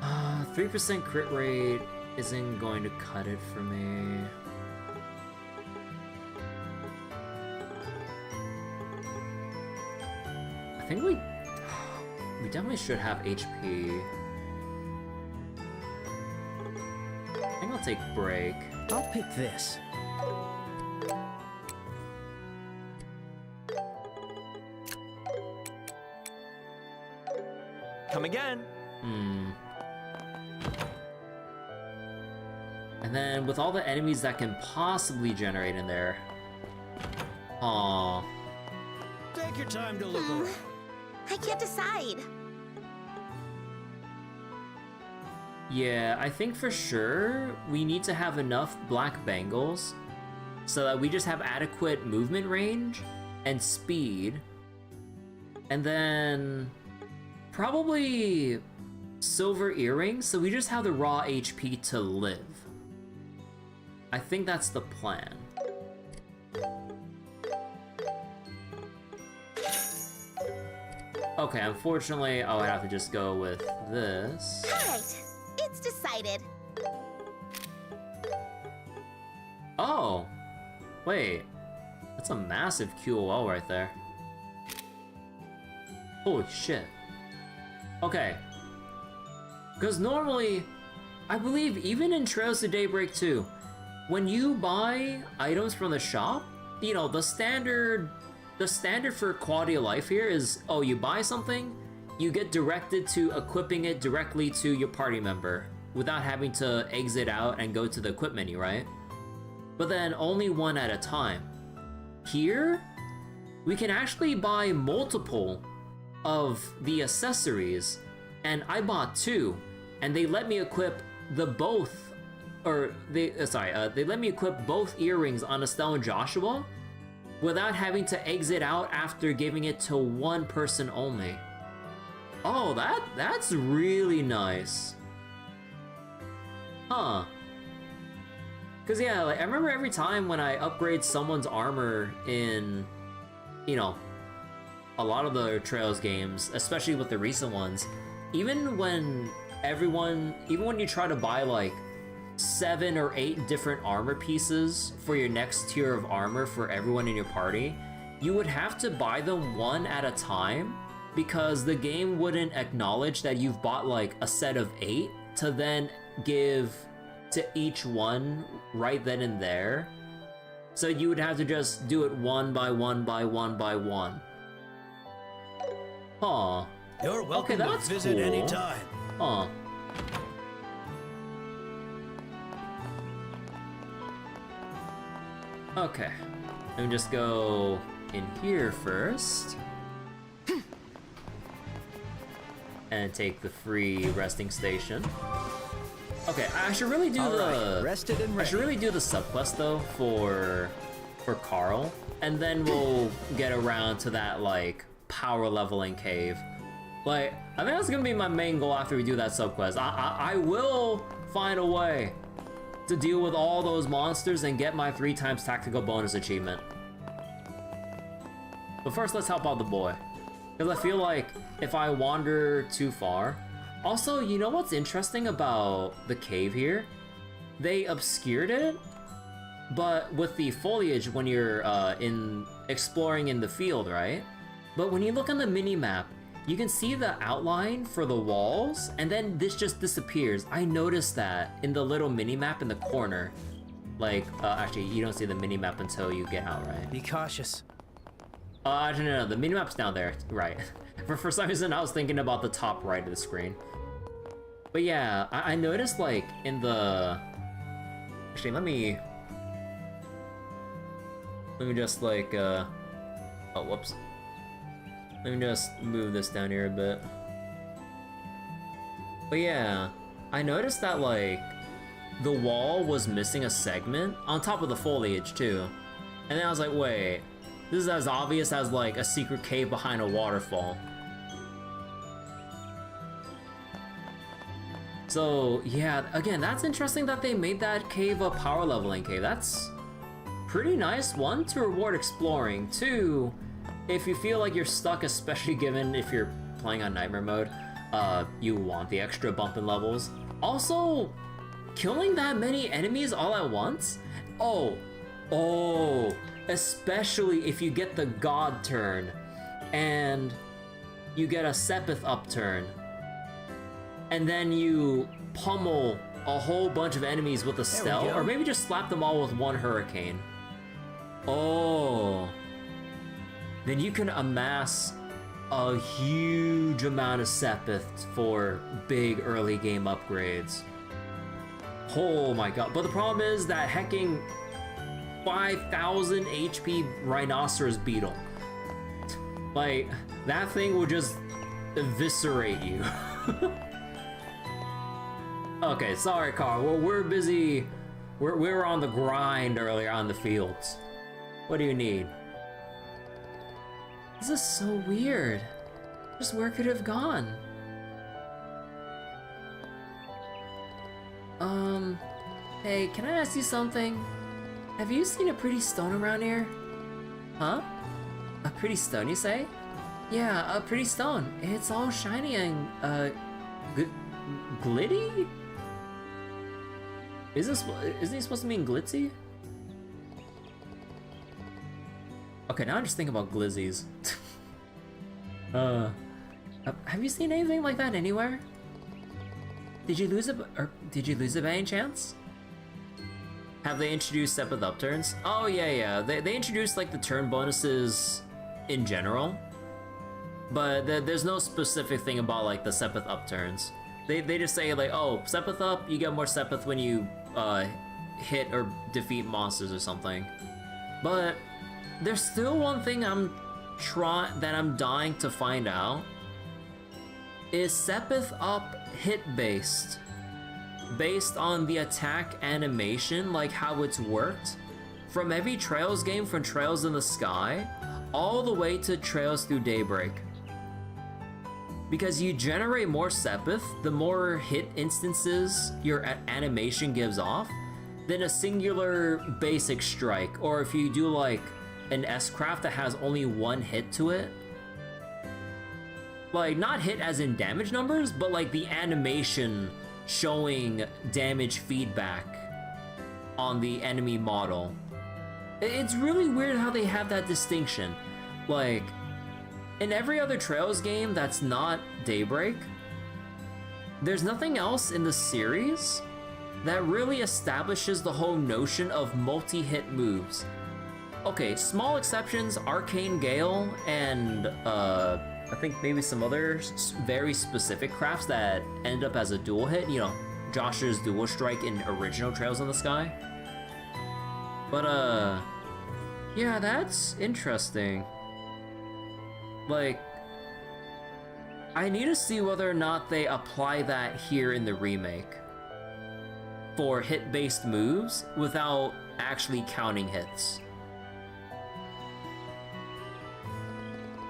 Uh, 3% crit rate isn't going to cut it for me. I think we definitely should have HP. I think I'll take break. I'll pick this. Come again. And then with all the enemies that can possibly generate in there. Aww. Take your time to look around. I can't decide. Yeah, I think for sure we need to have enough black bangles so that we just have adequate movement range and speed. And then probably silver earrings so we just have the raw HP to live. I think that's the plan. Okay, unfortunately, I'd have to just go with this. Alright, it's decided. Oh! Wait. That's a massive QOL right there. Holy shit. Okay. Because normally, I believe even in Trails to Daybreak 2, when you buy items from the shop, you know, the standard for quality of life here is, oh, you buy something, you get directed to equipping it directly to your party member without having to exit out and go to the equip menu, right? But then only one at a time. Here, we can actually buy multiple of the accessories, and I bought 2, and they let me equip they let me equip both earrings on Estelle and Joshua without having to exit out after giving it to one person only. Oh, that's really nice. Huh. Cause yeah, like I remember every time when I upgrade someone's armor in, you know, a lot of the Trails games, especially with the recent ones, even when you try to buy like 7 or 8 different armor pieces for your next tier of armor for everyone in your party, you would have to buy them one at a time because the game wouldn't acknowledge that you've bought like a set of 8 to then give to each one right then and there. So you would have to just do it one by one by one by one. Huh. You're welcome okay, that's to visit cool. anytime. Huh. Okay, let me just go in here first. And take the free resting station. Okay, I should really do rested and ready. I should really do the subquest though for Carl, and then we'll get around to that like power leveling cave. Like, I think that's gonna be my main goal after we do that subquest. I will find a way to deal with all those monsters and get my 3x tactical bonus achievement. But first, let's help out the boy. Because I feel like if I wander too far... Also, you know what's interesting about the cave here? They obscured it, but with the foliage when you're exploring in the field, right? But when you look on the mini-map, you can see the outline for the walls, and then this just disappears. I noticed that in the little mini-map in the corner. Like, actually, you don't see the mini-map until you get out, right? Be cautious. Actually, no, the mini-map's down there, right. For some reason, I was thinking about the top right of the screen. But yeah, I noticed, like, in the... Actually, let me just, like, oh, whoops. Let me just move this down here a bit. But yeah, I noticed that, like, the wall was missing a segment on top of the foliage, too. And then I was like, wait, this is as obvious as, like, a secret cave behind a waterfall. So, yeah, again, that's interesting that they made that cave a power leveling cave. That's pretty nice. One, to reward exploring. Two, if you feel like you're stuck, especially given if you're playing on Nightmare mode, you want the extra bump in levels. Also, killing that many enemies all at once? Oh, especially if you get the God turn and you get a Sepith upturn. And then you pummel a whole bunch of enemies with a stealth, or maybe just slap them all with one hurricane. Oh. Then you can amass a huge amount of Sepith for big early game upgrades. Oh my god. But the problem is that hecking 5,000 HP Rhinoceros Beetle. Like, that thing will just eviscerate you. Okay, sorry, Carl. Well, we're busy. We were on the grind earlier on the fields. What do you need? This is so weird. Just where could it have gone? Hey, can I ask you something? Have you seen a pretty stone around here? Huh? A pretty stone, you say? Yeah, a pretty stone. It's all shiny and, glitty? Isn't he supposed to mean glitzy? Okay, now I'm just thinking about glizzies. Have you seen anything like that anywhere? Did you lose it by any chance? Have they introduced Sepith upturns? Oh yeah. They introduced like the turn bonuses in general, but there's no specific thing about like the Sepith upturns. They just say like, oh, Sepith up, you get more Sepith when you hit or defeat monsters or something. But there's still one thing I'm dying to find out. Is Sepith up hit based on the attack animation, like how it's worked from every Trails game, from Trails in the Sky all the way to Trails through Daybreak? Because you generate more Sepith, the more hit instances your animation gives off, than a singular basic strike. Or if you do like an S-craft that has only one hit to it. Like, not hit as in damage numbers, but like the animation showing damage feedback on the enemy model. It's really weird how they have that distinction. Like, in every other Trails game that's not Daybreak, there's nothing else in the series that really establishes the whole notion of multi-hit moves. Okay, small exceptions, Arcane Gale, and I think maybe some other very specific crafts that end up as a dual hit, you know, Josh's dual strike in original Trails in the Sky. But Yeah, that's interesting. Like, I need to see whether or not they apply that here in the remake for hit-based moves without actually counting hits.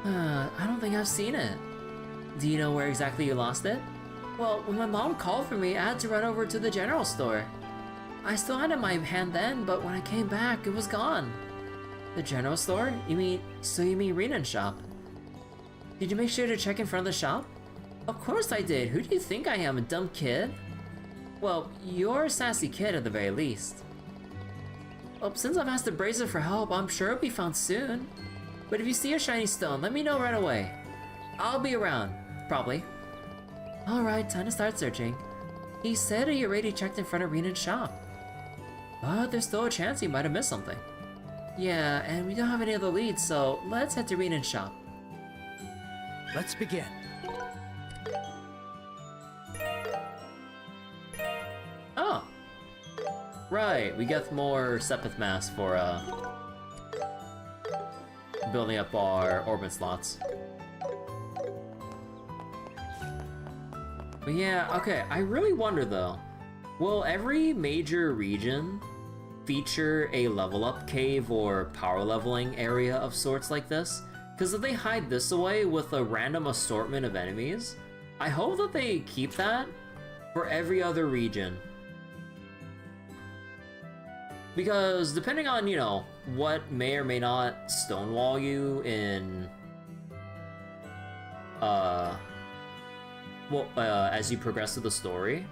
I don't think I've seen it. Do you know where exactly you lost it? Well, when my mom called for me, I had to run over to the general store. I still had it in my hand then, but when I came back, it was gone. The general store? You mean Renan's shop? Did you make sure to check in front of the shop? Of course I did. Who do you think I am, a dumb kid? Well, you're a sassy kid at the very least. Well, since I've asked the Bracer for help, I'm sure it'll be found soon. But if you see a shiny stone, let me know right away. I'll be around, probably. Alright, time to start searching. He said he already checked in front of Renan's shop. But there's still a chance he might have missed something. Yeah, and we don't have any other leads, so let's head to Renan's shop. Let's begin. Oh! Right, we get more Sepith Mass for, building up our orbit slots. But yeah, okay, I really wonder though, will every major region feature a level up cave or power leveling area of sorts like this? Because if they hide this away with a random assortment of enemies, I hope that they keep that for every other region. Because depending on, you know, what may or may not stonewall you in, as you progress through the story,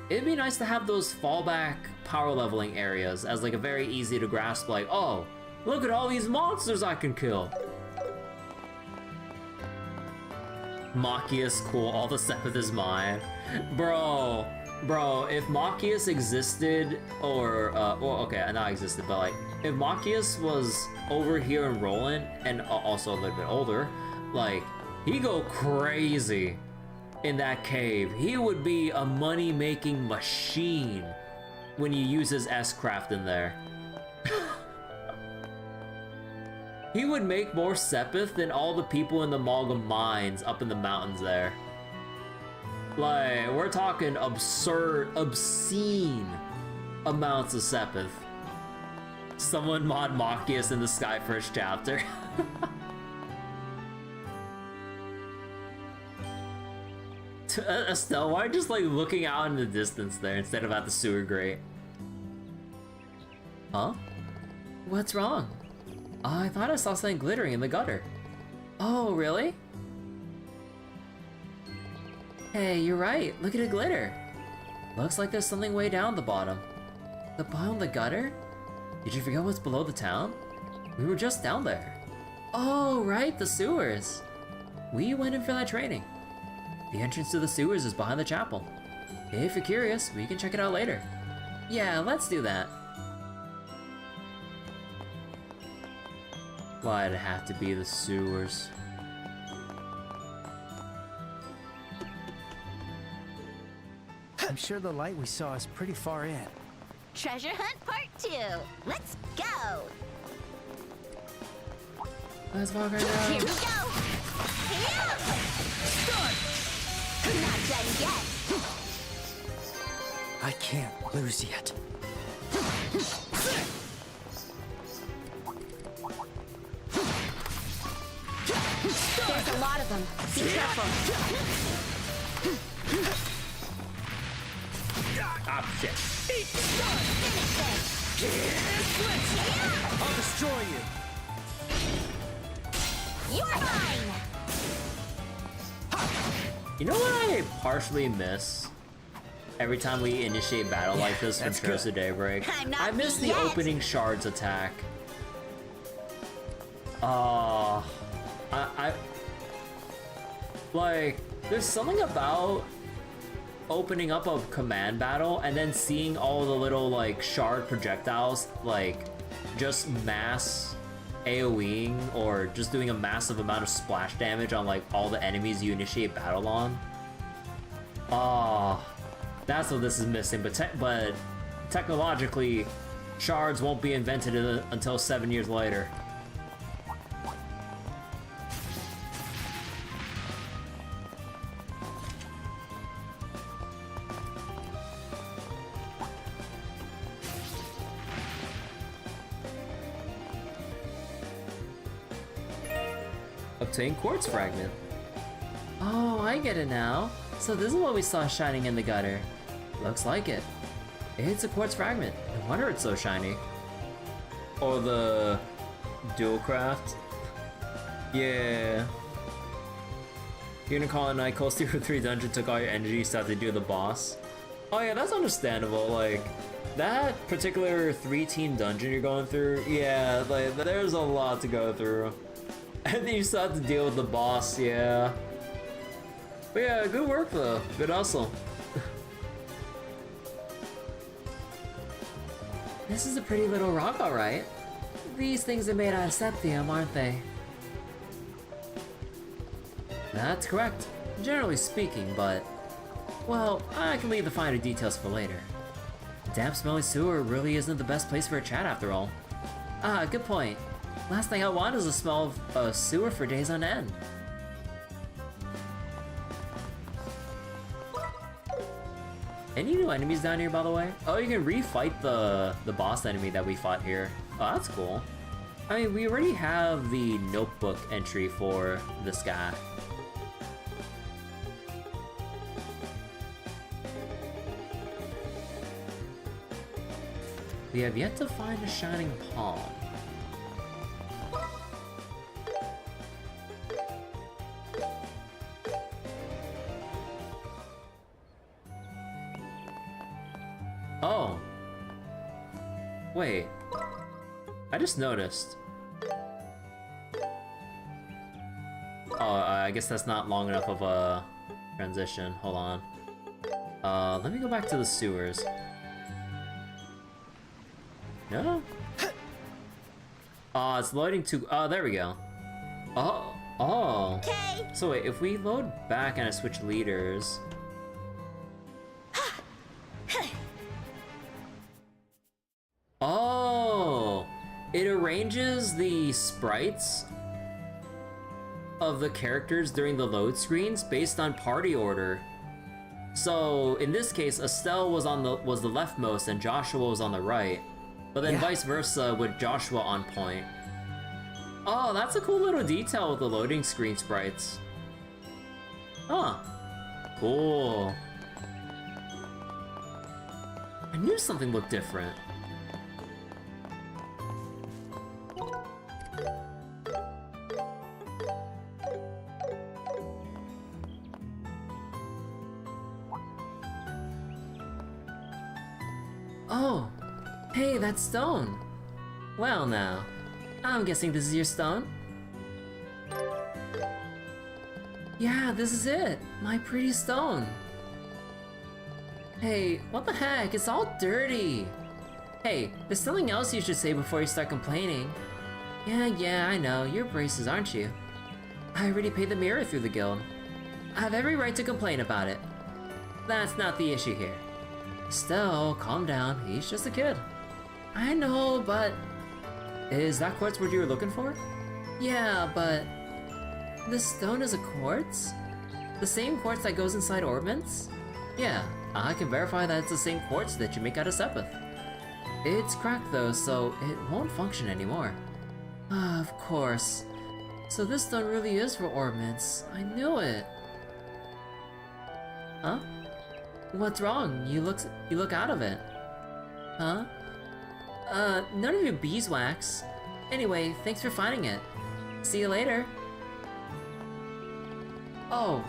it'd be nice to have those fallback power leveling areas as like a very easy to grasp, like, oh, look at all these monsters I can kill. Machias, cool, all the Sepith is mine. Bro, if Machias existed, or, well, okay, not existed, but like, if Machias was over here in Rolent, and also a little bit older, like, he'd go crazy in that cave. He would be a money-making machine when you use his S-Craft in there. He would make more Sepith than all the people in the Malgam mines up in the mountains there. Like, we're talking absurd, obscene amounts of Sepith. Someone mod Machias in the Sky First chapter. Estelle, why are you just like looking out in the distance there instead of at the sewer grate? Huh? What's wrong? I thought I saw something glittering in the gutter. Oh, really? Hey, you're right. Look at it glitter. Looks like there's something way down the bottom. The bottom of the gutter? Did you forget what's below the town? We were just down there. Oh, right, the sewers. We went in for that training. The entrance to the sewers is behind the chapel. If you're curious, we can check it out later. Yeah, let's do that. Why'd it have to be the sewers? I'm sure the light we saw is pretty far in. Treasure Hunt Part 2. Let's go. Let's walk right now. Here we go. Yeah. Start. Not done yet. I can't lose yet. There's a lot of them. Be careful. Ah, shit. I'll destroy you. You're mine. You know what I partially miss? Every time we initiate battle like this from Trails of Daybreak, I miss the opening shards attack. Like, there's something about opening up a command battle and then seeing all the little, like, shard projectiles, like, just mass AoEing or just doing a massive amount of splash damage on, like, all the enemies you initiate battle on. That's what this is missing, but technologically, shards won't be invented until 7 years later. Obtain quartz fragment. Oh, I get it now. So this is what we saw shining in the gutter. Looks like it. It's a quartz fragment. No wonder it's so shiny. Or the dual craft. Yeah. Unicorn Night, Cold Steel 3 dungeon took all your energy, so to do the boss. Oh yeah, that's understandable. Like, that particular 3-team dungeon you're going through, yeah, like, there's a lot to go through. And then you still have to deal with the boss, yeah. But yeah, good work though. Good hustle. This is a pretty little rock, alright. These things are made out of septium, aren't they? That's correct. Generally speaking, but... well, I can leave the finer details for later. Damp smelling sewer really isn't the best place for a chat after all. Ah, good point. Last thing I want is the smell of a sewer for days on end. Any new enemies down here, by the way? Oh, you can refight the boss enemy that we fought here. Oh, that's cool. I mean, we already have the notebook entry for this guy. We have yet to find a shining palm. Oh. Wait. I just noticed. Oh, I guess that's not long enough of a transition. Hold on. Let me go back to the sewers. No? Oh, it's loading too... oh, there we go. Oh. Oh. Okay. So wait, if we load back and I switch leaders... oh! It arranges the sprites of the characters during the load screens based on party order. So, in this case, Estelle was the leftmost and Joshua was on the right. But then vice versa with Joshua on point. Oh, that's a cool little detail with the loading screen sprites. Huh. Cool. I knew something looked different. Oh. Hey, that stone! Well now, I'm guessing this is your stone? Yeah, this is it! My pretty stone! Hey, what the heck? It's all dirty! Hey, there's something else you should say before you start complaining. Yeah, I know, you're braces, aren't you? I already paid the mirror through the guild. I have every right to complain about it. That's not the issue here. Estelle, calm down, he's just a kid. I know, but... is that quartz what you were looking for? Yeah, but... this stone is a quartz? The same quartz that goes inside orbments? Yeah, I can verify that it's the same quartz that you make out of Sepith. It's cracked though, so it won't function anymore. Ah, of course. So this stone really is for orbments. I knew it. Huh? What's wrong? You look out of it. Huh? None of your beeswax. Anyway, thanks for finding it. See you later. Oh,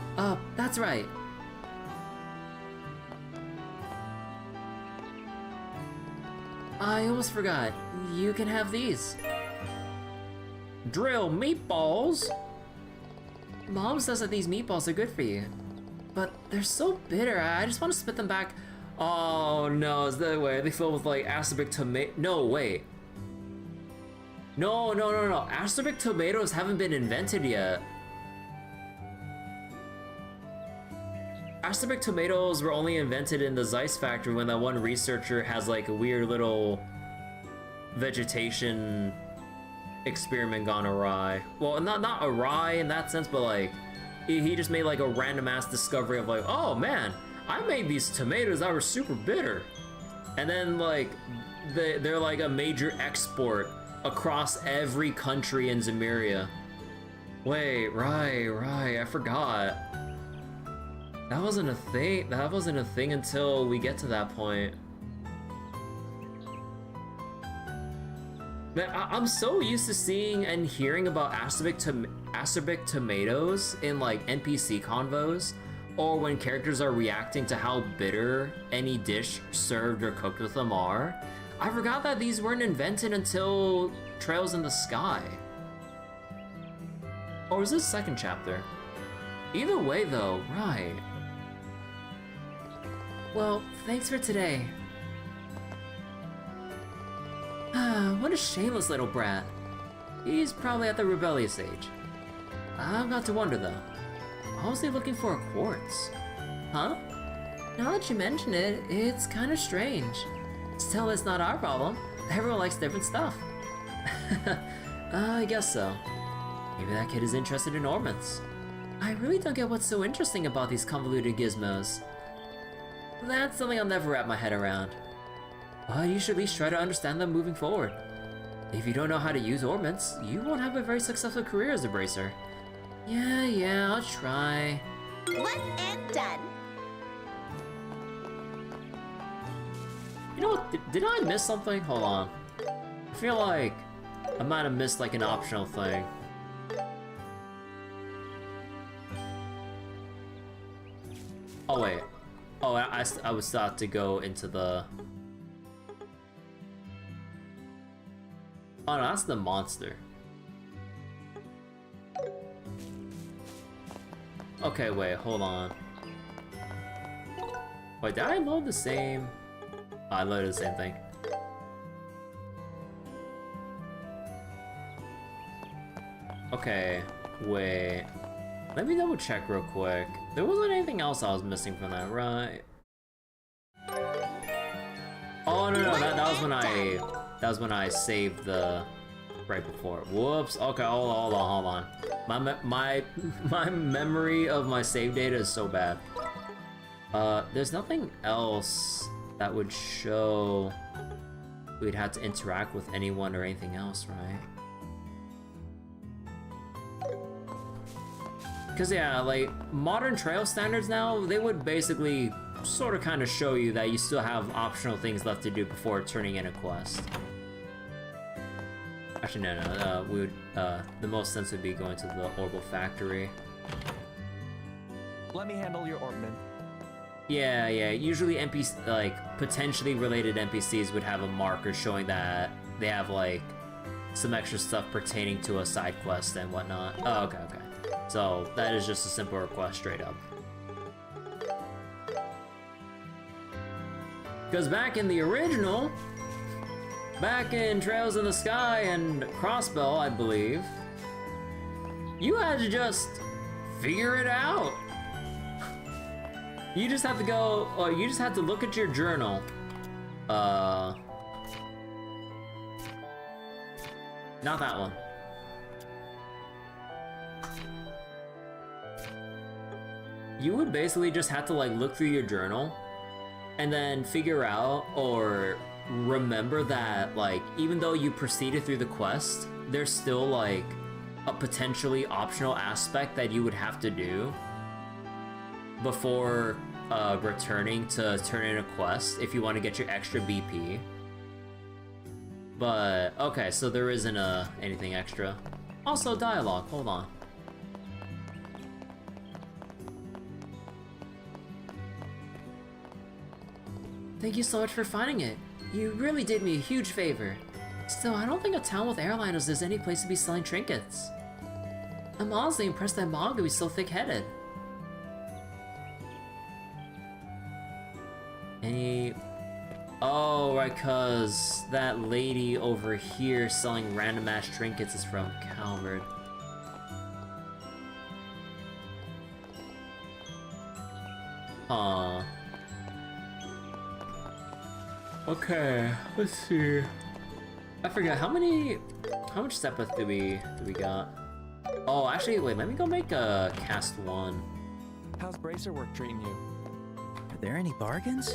that's right. I almost forgot. You can have these. Drill meatballs? Mom says that these meatballs are good for you. But they're so bitter, I just want to spit them back. Oh no, is that way? They filled with like acerbic tomato. No, wait. No. Acerbic tomatoes haven't been invented yet. Acerbic tomatoes were only invented in the Zeiss factory when that one researcher has like a weird little vegetation experiment gone awry. Well, not awry in that sense, but like he just made like a random ass discovery of like, oh man, I made these tomatoes that were super bitter, and then like they're like a major export across every country in Zemuria. Wait, right, I forgot. That wasn't a thing. That wasn't a thing until we get to that point. Man, I'm so used to seeing and hearing about acerbic tomatoes in like NPC convos, or when characters are reacting to how bitter any dish served or cooked with them are. I forgot that these weren't invented until Trails in the Sky. Or was this second chapter? Either way though, right. Well, thanks for today. What a shameless little brat. He's probably at the rebellious age. I've got to wonder though. Why was he looking for a quartz? Huh? Now that you mention it, it's kind of strange. Still, it's not our problem. Everyone likes different stuff. I guess so. Maybe that kid is interested in ornaments. I really don't get what's so interesting about these convoluted gizmos. That's something I'll never wrap my head around. But you should at least try to understand them moving forward. If you don't know how to use ornaments, you won't have a very successful career as a bracer. Yeah, I'll try. One and done. You know what? Did I miss something? Hold on. I feel like I might have missed like an optional thing. Oh wait. Oh, I was about to go into the... Oh no, that's the monster. Okay, wait, hold on. Wait, did I load the same? Oh, I loaded the same thing. Okay, wait. Let me double check real quick. There wasn't anything else I was missing from that, right? Oh no, that was when I saved the right before. Whoops. Okay, hold on. My memory of my save data is so bad. There's nothing else that would show we'd have to interact with anyone or anything else, right? Because yeah, like modern trail standards now, they would basically sort of kind of show you that you still have optional things left to do before turning in a quest. Actually, no, we would, the most sense would be going to the Orbital Factory. Let me handle your ornament. Yeah, usually NPC, like, potentially related NPCs would have a marker showing that they have, like, some extra stuff pertaining to a side quest and whatnot. Oh, okay. So, that is just a simple request straight up. Because back in the original, back in Trails in the Sky and Crossbell, I believe, you had to just figure it out. You just have to go, or you just have to look at your journal. Not that one. You would basically just have to like look through your journal and then figure out or remember that like even though you proceeded through the quest, there's still like a potentially optional aspect that you would have to do before returning to turn in a quest if you want to get your extra BP. But okay, so there isn't anything extra. Also dialogue, hold on. Thank you so much for finding it. You really did me a huge favor. Still, I don't think a town with airliners is any place to be selling trinkets. I'm honestly impressed that Manga was so thick-headed. Oh, right, cause that lady over here selling random ass trinkets is from Calvert. Huh. Okay, let's see. I forgot how much Sepith do we got? Oh, actually, wait. Let me go make a cast 1. How's bracer work treating you? Are there any bargains?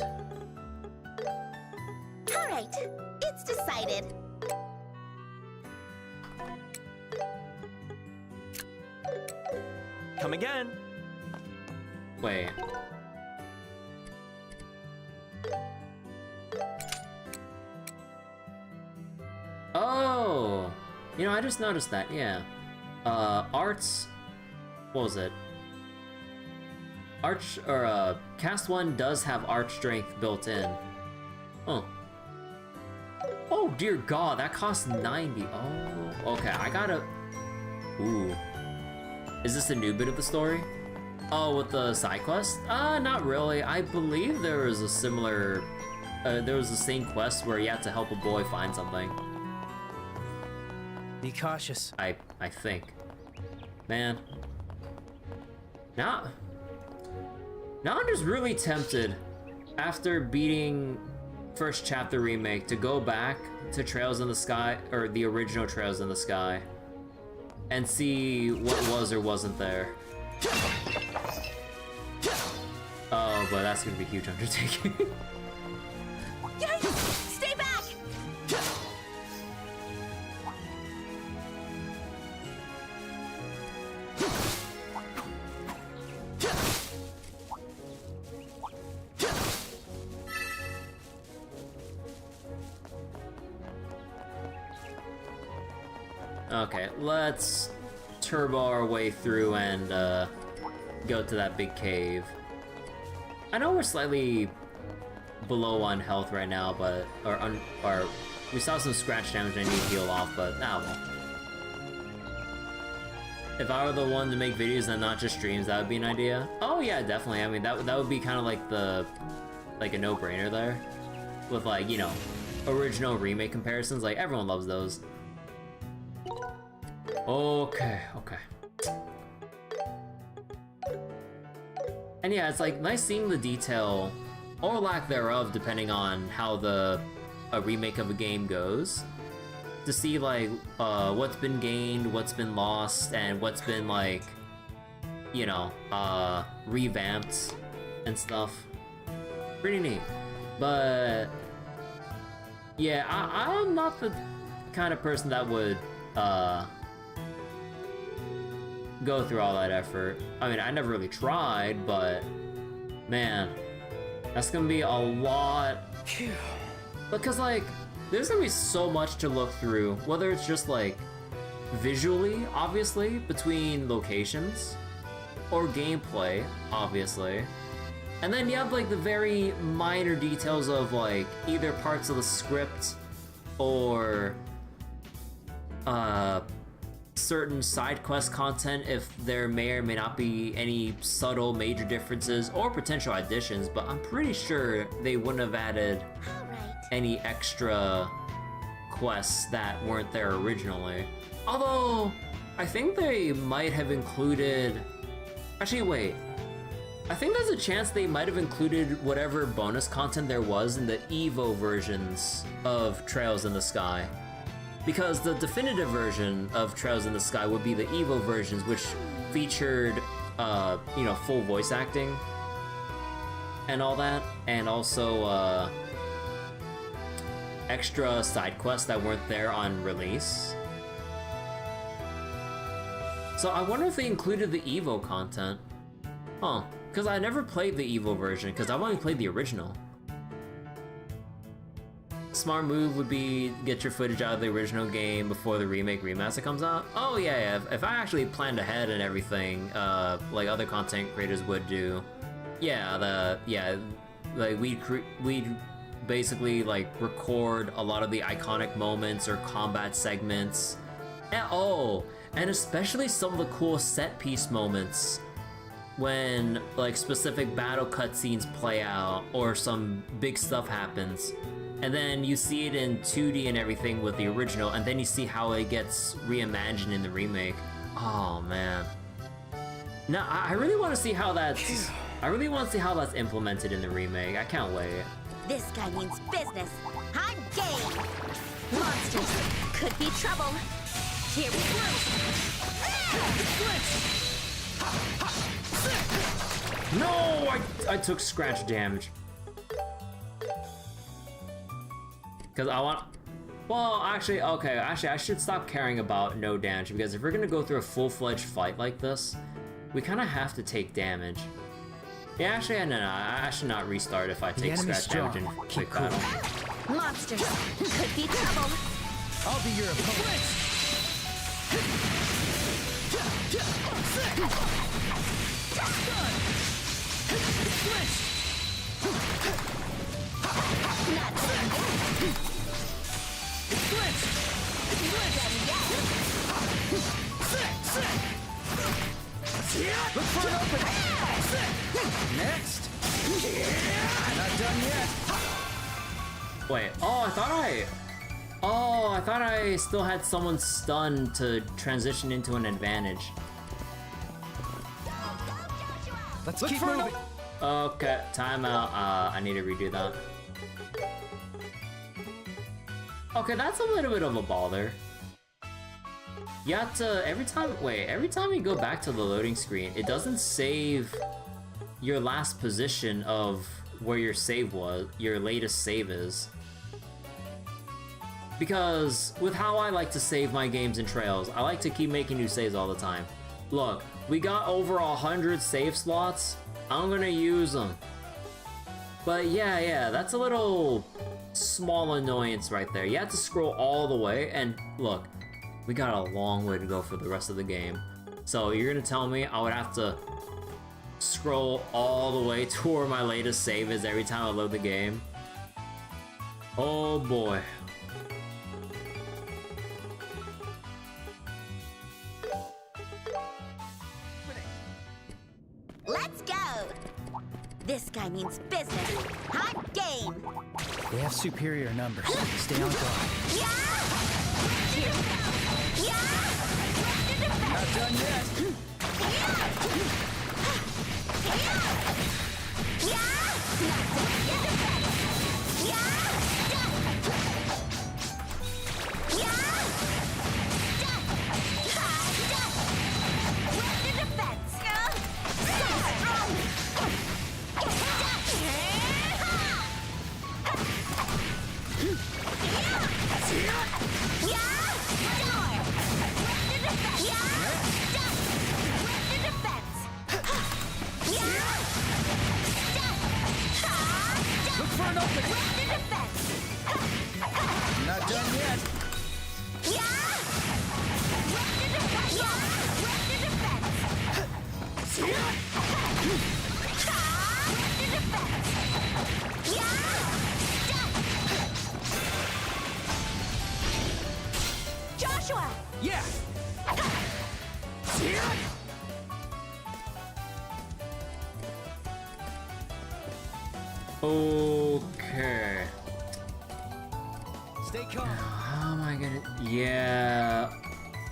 All right, it's decided. Come again. Wait. Oh! You know, I just noticed that, yeah. Arts... What was it? Cast 1 does have Arch Strength built in. Oh. Oh, dear God, that costs 90. Oh, okay, I gotta... Ooh. Is this a new bit of the story? Oh, with the side quest? Not really. I believe there was a similar... there was the same quest where you had to help a boy find something. Be cautious. I think. Man. Now I'm just really tempted, after beating first chapter remake, to go back to Trails in the Sky, or the original Trails in the Sky, and see what was or wasn't there. Oh, but that's gonna be a huge undertaking. Yikes! Stay back! Okay, let's turbo our way through and go to that big cave. I know we're slightly below on health right now, but we saw some scratch damage I need to heal off, but well. If I were the one to make videos and not just streams, that would be an idea. Oh yeah, definitely. I mean, that would be kind of like a no-brainer there, with like, you know, original remake comparisons. Like, everyone loves those. Okay. And yeah, it's like nice seeing the detail, or lack thereof, depending on how a remake of a game goes. To see like what's been gained, what's been lost, and what's been like, you know, revamped and stuff. Pretty neat. But yeah, I'm not the kind of person that would go through all that effort. I mean, I never really tried, but man, that's gonna be a lot. Because like, there's gonna be so much to look through, whether it's just like visually, obviously, between locations, or gameplay, obviously. And then you have like the very minor details of like either parts of the script or certain side quest content, if there may or may not be any subtle major differences or potential additions, but I'm pretty sure they wouldn't have added any extra quests that weren't there originally. Although, I think they might have included... Actually, wait. I think there's a chance they might have included whatever bonus content there was in the Evo versions of Trails in the Sky. Because the definitive version of Trails in the Sky would be the Evo versions, which featured, you know, full voice acting and all that, and also extra side quests that weren't there on release. So I wonder if they included the Evo content. Huh, because I never played the Evo version, because I've only played the original. Smart move would be get your footage out of the original game before the remake remaster comes out. Oh yeah, if I actually planned ahead and everything, like other content creators would do, like we'd basically like record a lot of the iconic moments or combat segments, and especially some of the cool set piece moments when like specific battle cutscenes play out or some big stuff happens. And then you see it in 2D and everything with the original, and then you see how it gets reimagined in the remake. Oh man. Now I really want to see how that's. I really want to see how that's implemented in the remake. I can't wait. This guy means business. I'm game. Monster Monsters! Could be trouble. Here we go! No! I took scratch damage. Because I want... Well, actually, okay. Actually, I should stop caring about no damage. Because if we're going to go through a full-fledged fight like this, we kind of have to take damage. Yeah, actually, no, I should not restart if I take scratch damage in quick battle. Monsters! Could be trouble. I'll be your opponent. Look for an opening. Next. Not done yet. Wait, I thought I still had someone stunned to transition into an advantage. Let's keep moving. Okay, timeout. I need to redo that. Okay, that's a little bit of a bother. You have to, every time you go back to the loading screen, it doesn't save your last position of where your save was, your latest save is. Because with how I like to save my games and trails, I like to keep making new saves all the time. Look, we got over 100 save slots. I'm gonna use them. But yeah, that's a little small annoyance right there. You have to scroll all the way, and look, we got a long way to go for the rest of the game. So you're gonna tell me I would have to scroll all the way to where my latest save is every time I load the game? Oh boy. Let's go! This guy means business. I'm game! They have superior numbers. Stay on guard. Not done yet. Look for an opening. Not done yet. Joshua! Yeah. Okay. Stay calm. How am I gonna... Yeah...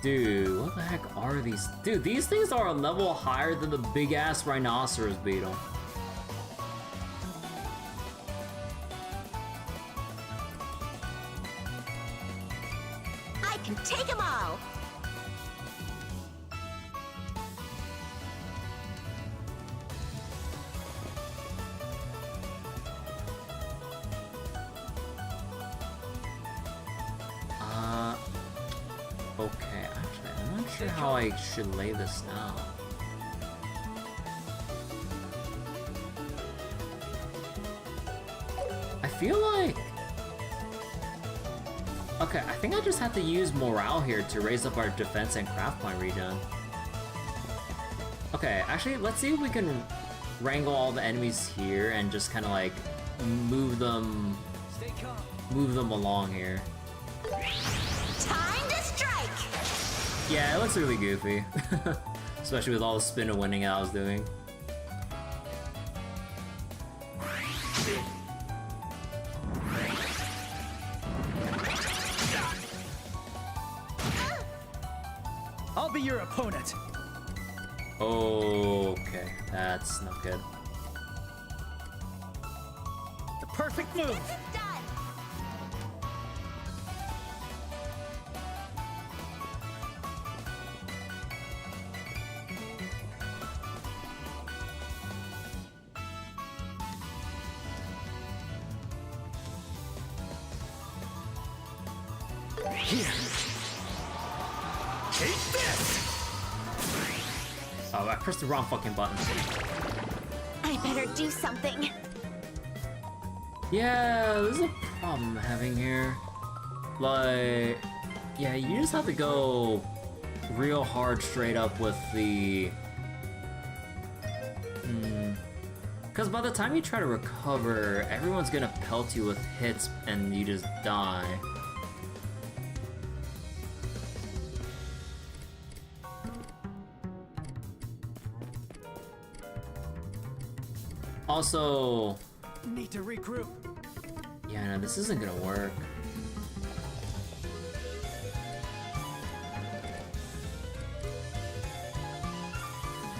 Dude, what the heck are these? Dude, these things are a level higher than the big-ass rhinoceros beetle. I can take them all! Okay, actually, I'm not sure how I should lay this now. I feel like... Okay, I think I just have to use morale here to raise up our defense and craft point regen. Okay, actually, let's see if we can wrangle all the enemies here and just kind of like move them along here. Time to strike! Yeah, it looks really goofy. Especially with all the spin and winning I was doing. I'll be your opponent. Okay, that's not good. The perfect move. Done! Here. Take this! Oh, I pressed the wrong fucking button. I better do something. Yeah, there's a problem I'm having here. Like, yeah, you just have to go real hard straight up with the... Because by the time you try to recover, everyone's gonna pelt you with hits and you just die. Also... Need to regroup. Yeah, no, this isn't gonna work.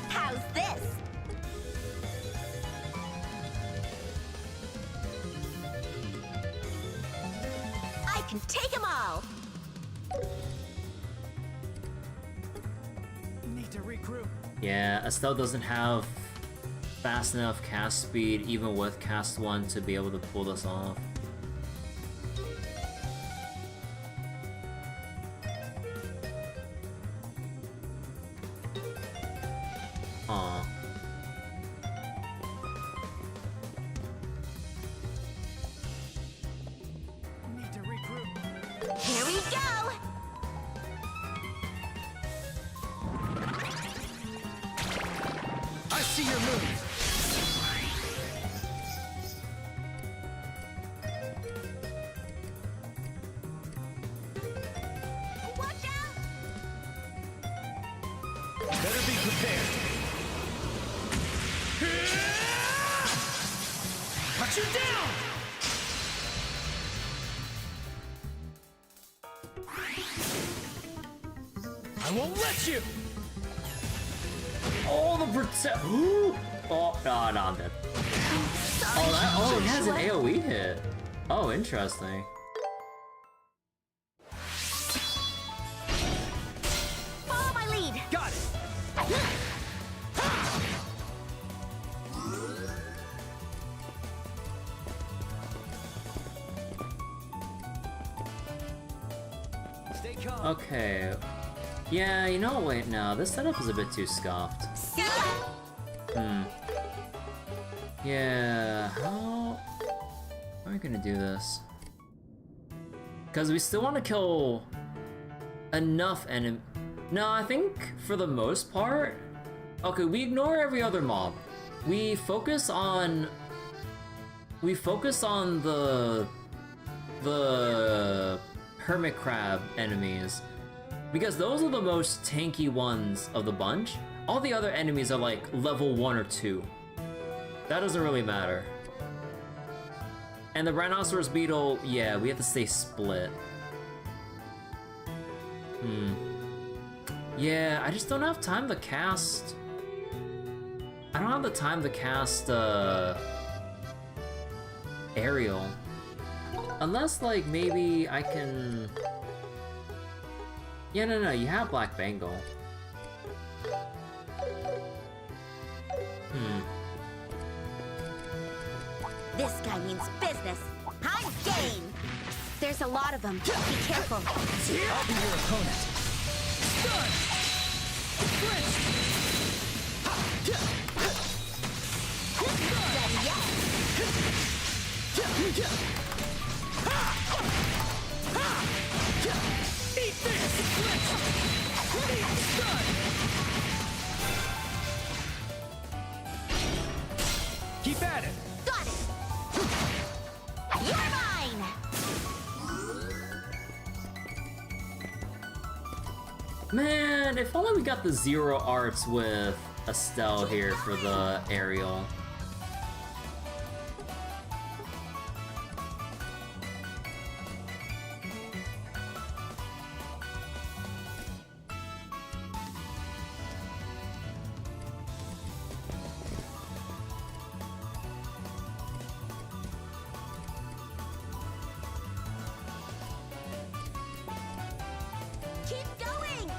How's this? I can take them all. Need to regroup. Yeah, Estelle doesn't have fast enough cast speed, even with cast 1, to be able to pull this off. Aw. Need to regroup. Here we go. I see your move. Watch out! Better be prepared. Cut you down! I won't let you! Oh, the protect. Oh, no, I'm dead. Oh, it has an AoE hit. Oh, interesting. Follow my lead. Got it! Stay calm. Okay. Yeah, you know, wait, no, this setup is a bit too scuffed. See ya. Yeah, how are we gonna do this? Because we still want to kill enough enemy. No, I think for the most part, okay, we ignore every other mob. We focus on the hermit crab enemies, because those are the most tanky ones of the bunch. All the other enemies are like level 1 or 2. That doesn't really matter. And the rhinoceros beetle, yeah, we have to stay split. Yeah, I just don't have time to cast. I don't have the time to cast aerial. Unless, like, maybe I can... Yeah, no, you have Black Bangle. This guy means business. I'm game. There's a lot of them. Be careful. I'll be your opponent. Stun! Flinch! Then yes. Eat this! Flinch! Eat stun! Keep at it! Got it. You're mine. Man, if only we got the zero arts with Estelle here for the aerial. Keep going.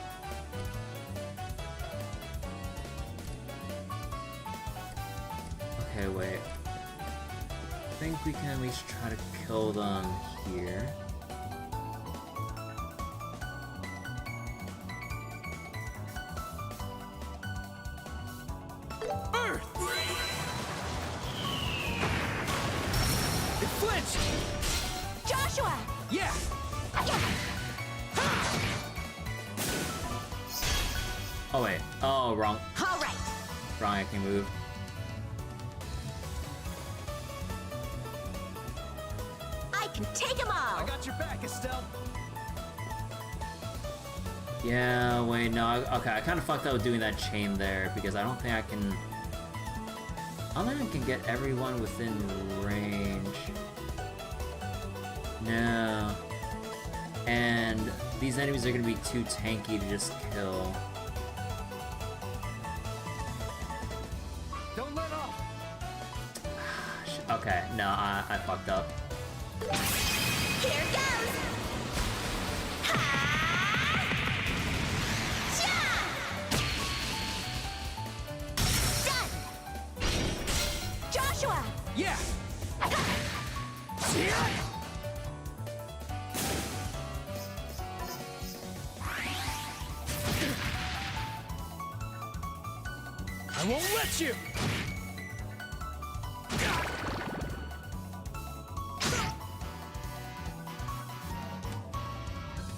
Okay, wait. I think we can at least try to kill them here. Yeah! Oh wait. Oh, wrong. All right. Wrong acting move. I can take them all. I got your back, Estelle. Yeah, wait, no, okay, I kind of fucked up with doing that chain there, because I don't think I can... I don't think I can get everyone within range. No. And these enemies are going to be too tanky to just kill. Don't let off. Okay, no, I fucked up. Here goes. Joshua! Yeah! I won't let you!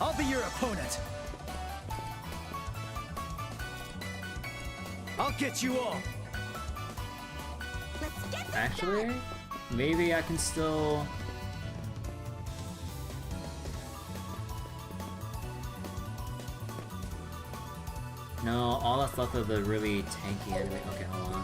I'll be your opponent. I'll get you all. Actually, maybe I can still... No, all that's left of the really tanky enemy. Okay, hold on.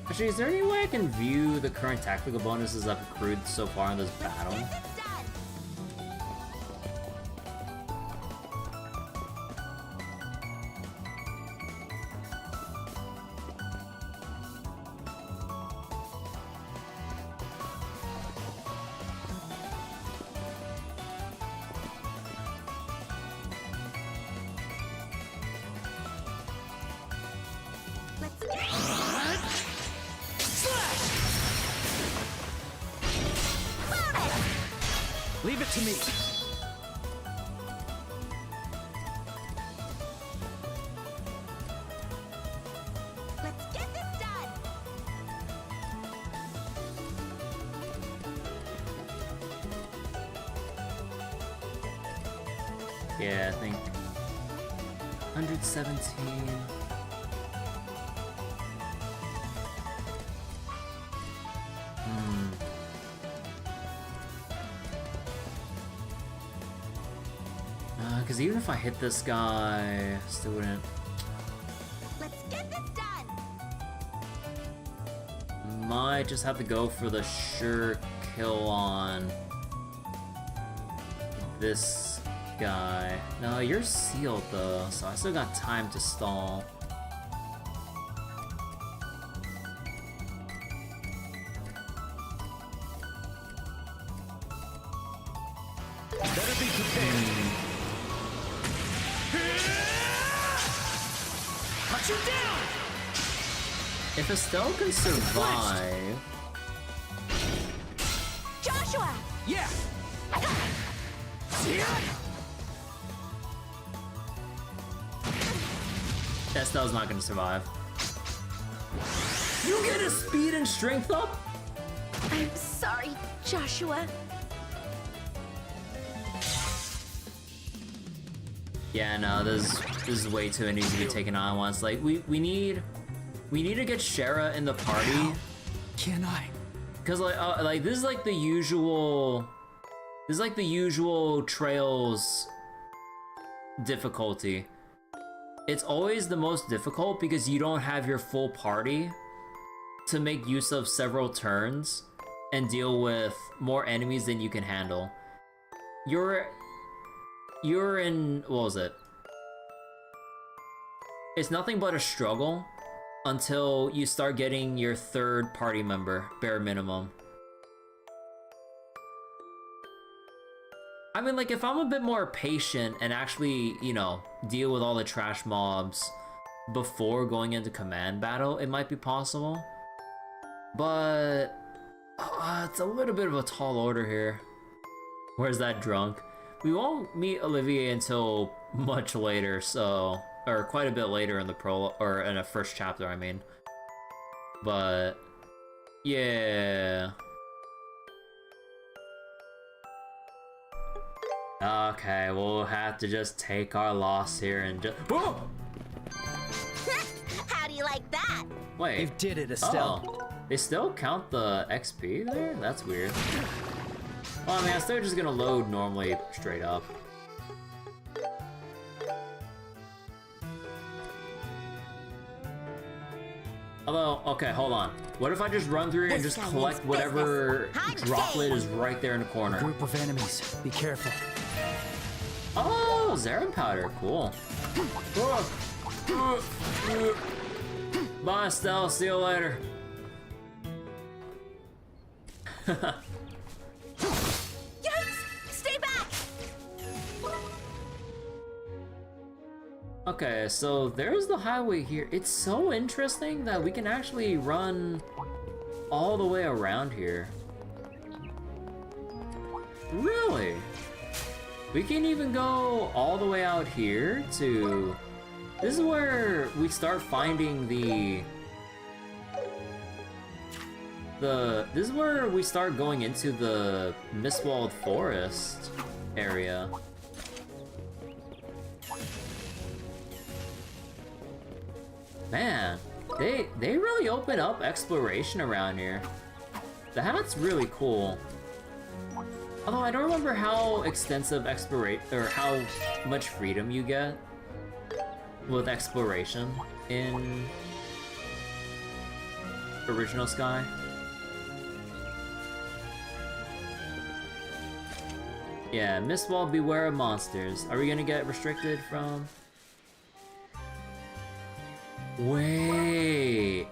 Actually, is there any way I can view the current tactical bonuses I've accrued so far in this battle? Leave it to me. Let's get this done. Yeah, I think 117. Because even if I hit this guy, still wouldn't. Let's get this done. Might just have to go for the sure kill on this guy. No, you're sealed though, so I still got time to stall. Better be prepared. Cut you down! If Estelle can survive... Joshua! Yeah! Estelle's not gonna survive. You get his speed and strength up? I'm sorry, Joshua. Yeah, no, this is way too easy to be taken on at once. Like, we need to get Shara in the party. Can I? Cause like this is like the usual. This is like the usual Trails difficulty. It's always the most difficult because you don't have your full party to make use of several turns and deal with more enemies than you can handle. You're in, what was it? It's nothing but a struggle until you start getting your third party member, bare minimum. I mean, like, if I'm a bit more patient and actually, you know, deal with all the trash mobs before going into command battle, it might be possible. But it's a little bit of a tall order here. Where's that drunk? We won't meet Olivier until much later, so... Or quite a bit later in the prologue, or in a first chapter, I mean. But... Yeah. Okay, we'll have to just take our loss here and just. Whoa! How do you like that? Wait. You did it, Estelle. Oh, they still count the XP there? That's weird. Well, I mean, they're just gonna load normally straight up. Although, okay, hold on. What if I just run through here and just collect whatever droplet is right there in the corner? Group of enemies. Be careful. Oh, Zarin powder. Cool. Bye, Estelle. See you later. Yikes! Stay back! Okay, so there's the highway here. It's so interesting that we can actually run all the way around here. Really? We can even go all the way out here to... This is where we start finding This is where we start going into the Mistwalled Forest area. Man, they really open up exploration around here. That's really cool. Although I don't remember how extensive or how much freedom you get with exploration in Original Sky. Yeah, Mistwall, beware of monsters. Are we gonna get restricted from? Wait,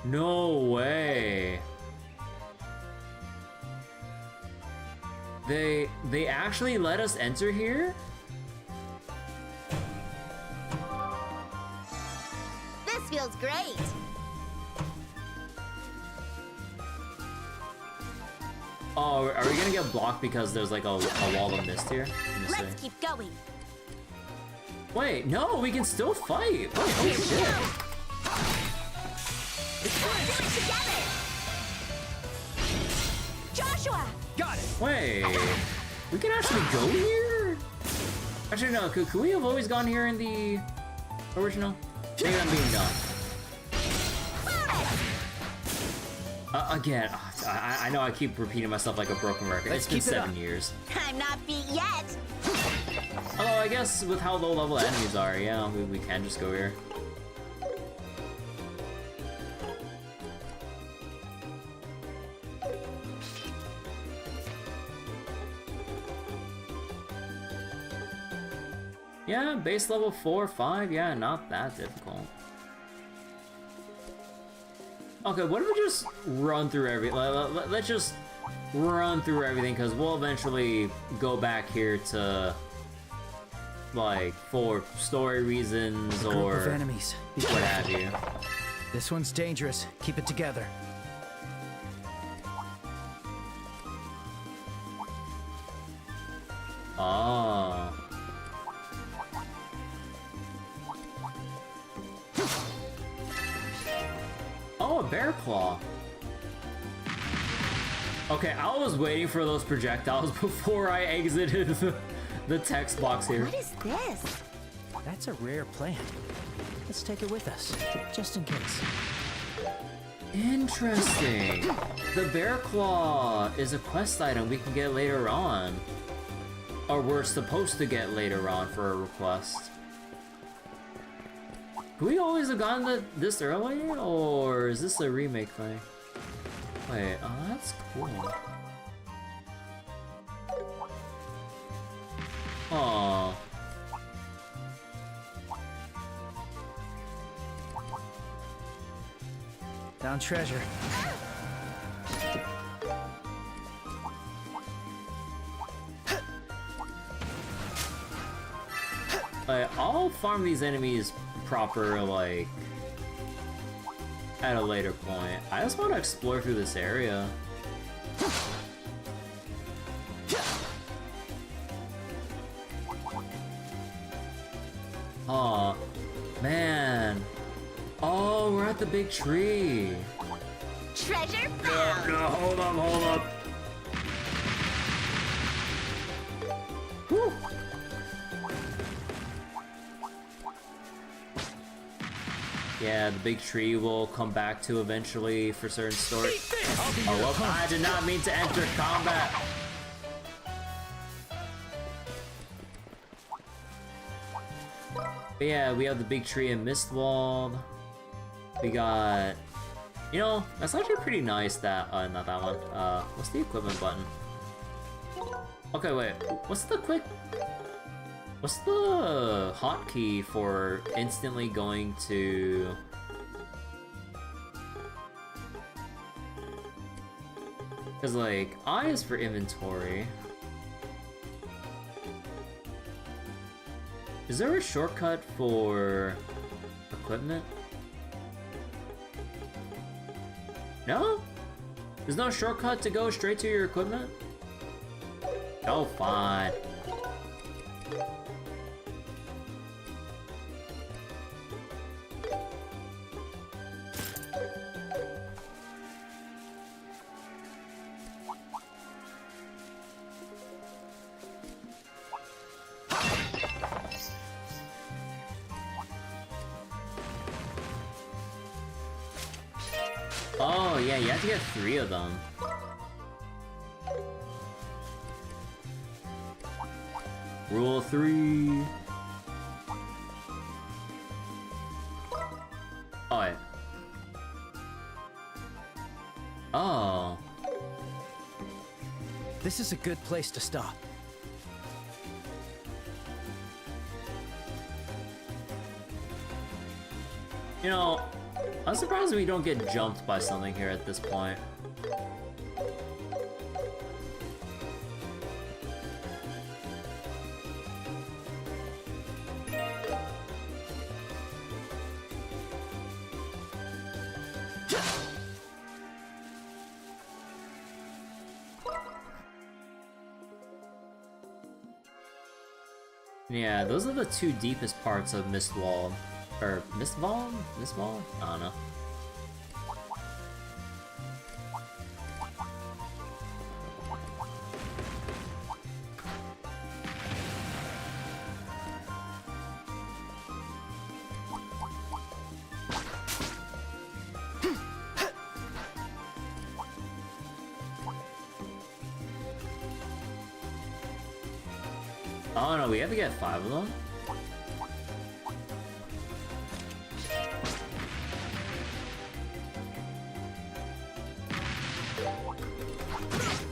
no way. They actually let us enter here? This feels great. Oh, are we gonna get blocked because there's like a wall of mist here? Let's keep going. Wait, no, we can still fight. Wait, oh shit. Let's do it together. Joshua. Got it. Wait, we can actually go here? Actually, no. Could we have always gone here in the original? Maybe I'm being dumb. Again, I know I keep repeating myself like a broken record. It's been 7 years. I'm not beat yet. Although I guess with how low level enemies are, yeah, we can just go here. Yeah, base level 4, 5, yeah, not that difficult. Okay, what if we just run through let's just run through everything, because we'll eventually go back here to, like, for story reasons or group of enemies. what have you. This one's dangerous. Keep it together. Oh. Oh, a bear claw. Okay, I was waiting for those projectiles before I exited the text box here. What is this? That's a rare plant. Let's take it with us, just in case. Interesting. The bear claw is a quest item we can get later on. Or we're supposed to get later on for a request. Could we always have gotten this early? Or is this a remake thing? Wait, oh, that's cool. Aww. Found treasure. I'll farm these enemies proper, like, at a later point. I just want to explore through this area. Aw, man. Oh, we're at the big tree. Treasure found! No, hold up, hold up. Whew. Yeah, the big tree will come back to eventually for certain stories. Oh, well, I did not mean to enter combat. But yeah, we have the big tree in Mistwald. We got... You know, that's actually pretty nice that... not that one. What's the equipment button? Okay, wait. What's the hotkey for instantly going to... Because, like, I is for inventory. Is there a shortcut for equipment? No? There's no shortcut to go straight to your equipment? Oh, fine. Oh, yeah, you have to get 3 of them. Rule 3. Oh, wait. Oh. This is a good place to stop. You know, I'm surprised we don't get jumped by something here at this point. Yeah, those are the 2 deepest parts of Mistwald. Or Mistwald? Mistwald? I don't know. Oh no, we have to get 5 of them?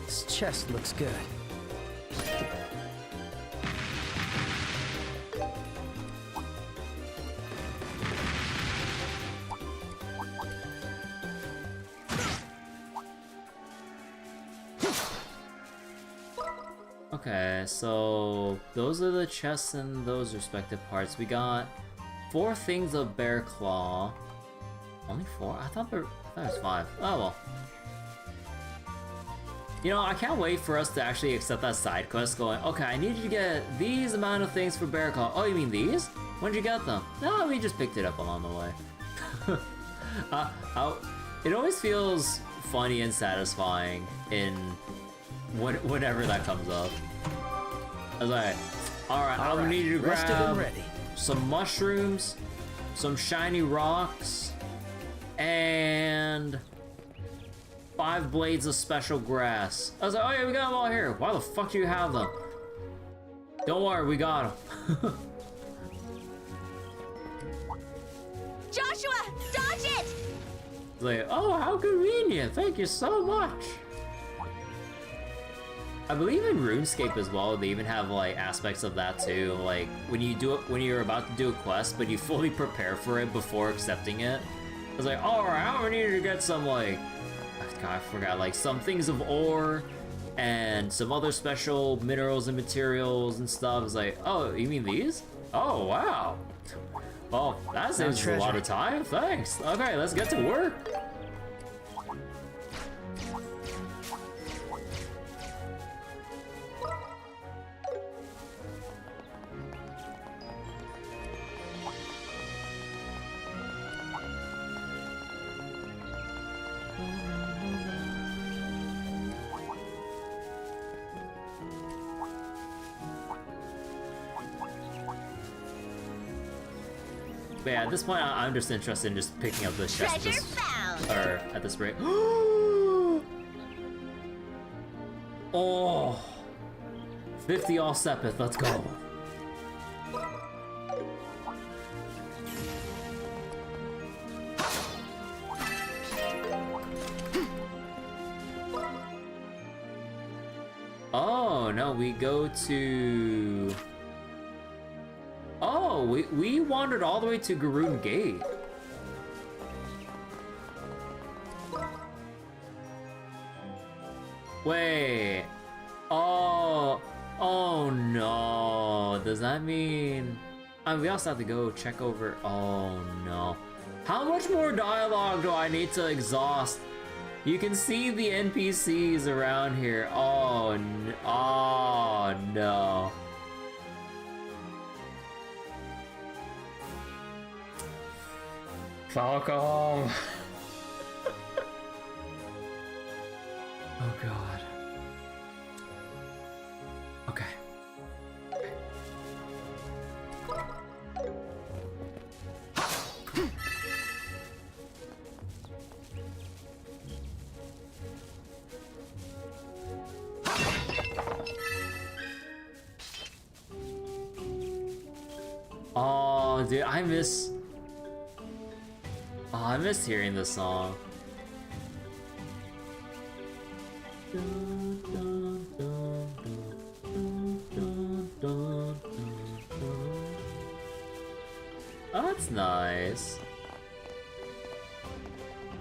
This chest looks good. Okay, so those are the chests in those respective parts. We got 4 things of Bear Claw. Only 4? I thought there was 5. Oh well. You know, I can't wait for us to actually accept that side quest going, okay, I need you to get these amount of things for Bear Claw. Oh, you mean these? When'd you get them? No, we just picked it up along the way. It always feels funny and satisfying in whenever that comes up. I was like, alright, I'm gonna need you to grab some mushrooms, some shiny rocks, and 5 blades of special grass. I was like, oh yeah, we got them all here. Why the fuck do you have them? Don't worry, we got them. Joshua, dodge it! It's like, oh, how convenient. Thank you so much. I believe in RuneScape as well, they even have like aspects of that too. Like when you're about to do a quest, but you fully prepare for it before accepting it. I was like, alright, I'm gonna need you to get some like, I forgot, like some things of ore and some other special minerals and materials and stuff. It's like, oh, you mean these? Oh wow. Well, that saves a lot of time. Thanks. Okay, let's get to work. But yeah, at this point, I'm just interested in just picking up this chest. Treasure found. Or at this rate. Oh, 50 all Sepith. Let's go. Oh no, we go to. Oh, we wandered all the way to Garoon Gate. Wait. Oh no. Does that mean... I mean, we also have to go check over... Oh no. How much more dialogue do I need to exhaust? You can see the NPCs around here. Oh no. Falcom. Oh god. Okay. Oh, dude, I miss hearing this song. Oh, that's nice.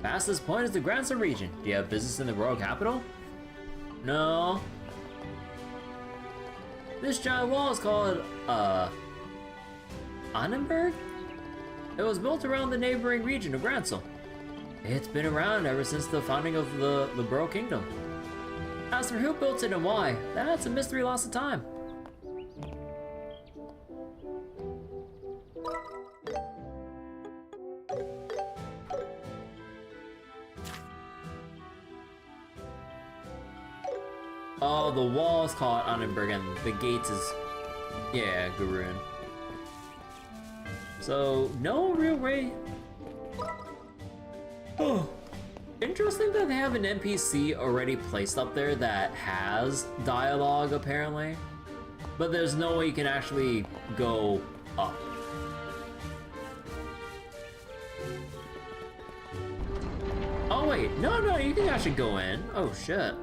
Fastest point is the Gransa region. Do you have business in the royal capital? No. This giant wall is called, Annenberg? It was built around the neighboring region of Gransel. It's been around ever since the founding of the Liberl Kingdom. As for who built it and why, that's a mystery lost to time. Oh, the wall's called Annenberg and the gates is... yeah, Garoon. So, no real way... Oh, interesting that they have an NPC already placed up there that has dialogue, apparently. But there's no way you can actually go up. Oh wait, no, you can actually go in. Oh shit.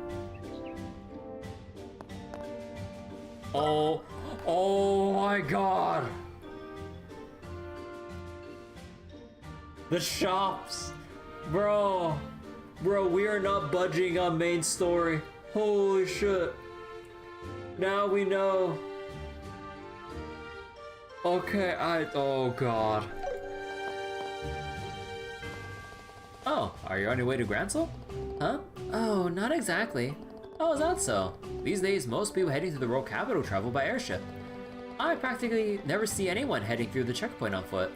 Oh my god. The shops. Bro, we are not budging on main story. Holy shit. Now we know. Okay, oh god. Oh, are you on your way to Gransel? Huh? Oh, not exactly. Oh, is that so? These days, most people heading to the royal capital travel by airship. I practically never see anyone heading through the checkpoint on foot.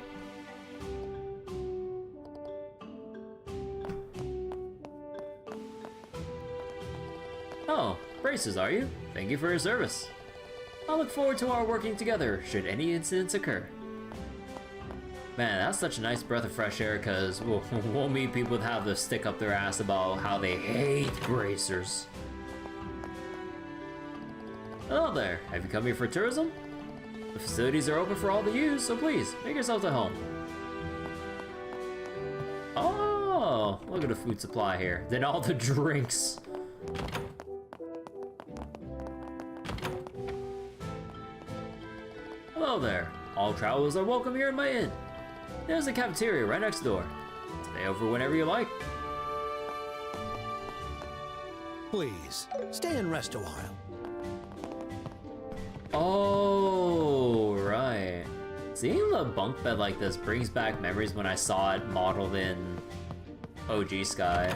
Oh, Braces, are you? Thank you for your service. I look forward to our working together, should any incidents occur. Man, that's such a nice breath of fresh air, cause we'll meet people that have the stick up their ass about how they hate bracers. Hello there, have you come here for tourism? The facilities are open for all to use, so please, make yourselves at home. Oh, look at the food supply here. Then all the drinks. Hello there. All travelers are welcome here in my inn. There's a cafeteria right next door. Stay over whenever you like. Please, stay and rest a while. Oh, right. Seeing the bunk bed like this brings back memories when I saw it modeled in OG Sky.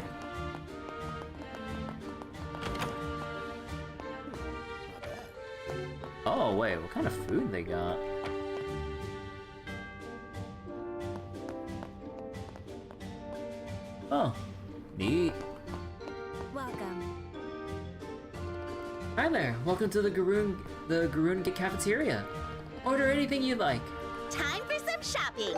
Oh, wait, what kind of food they got? Oh, neat. Welcome. Hi there, welcome to the Garoon cafeteria. Order anything you'd like. Time for some shopping.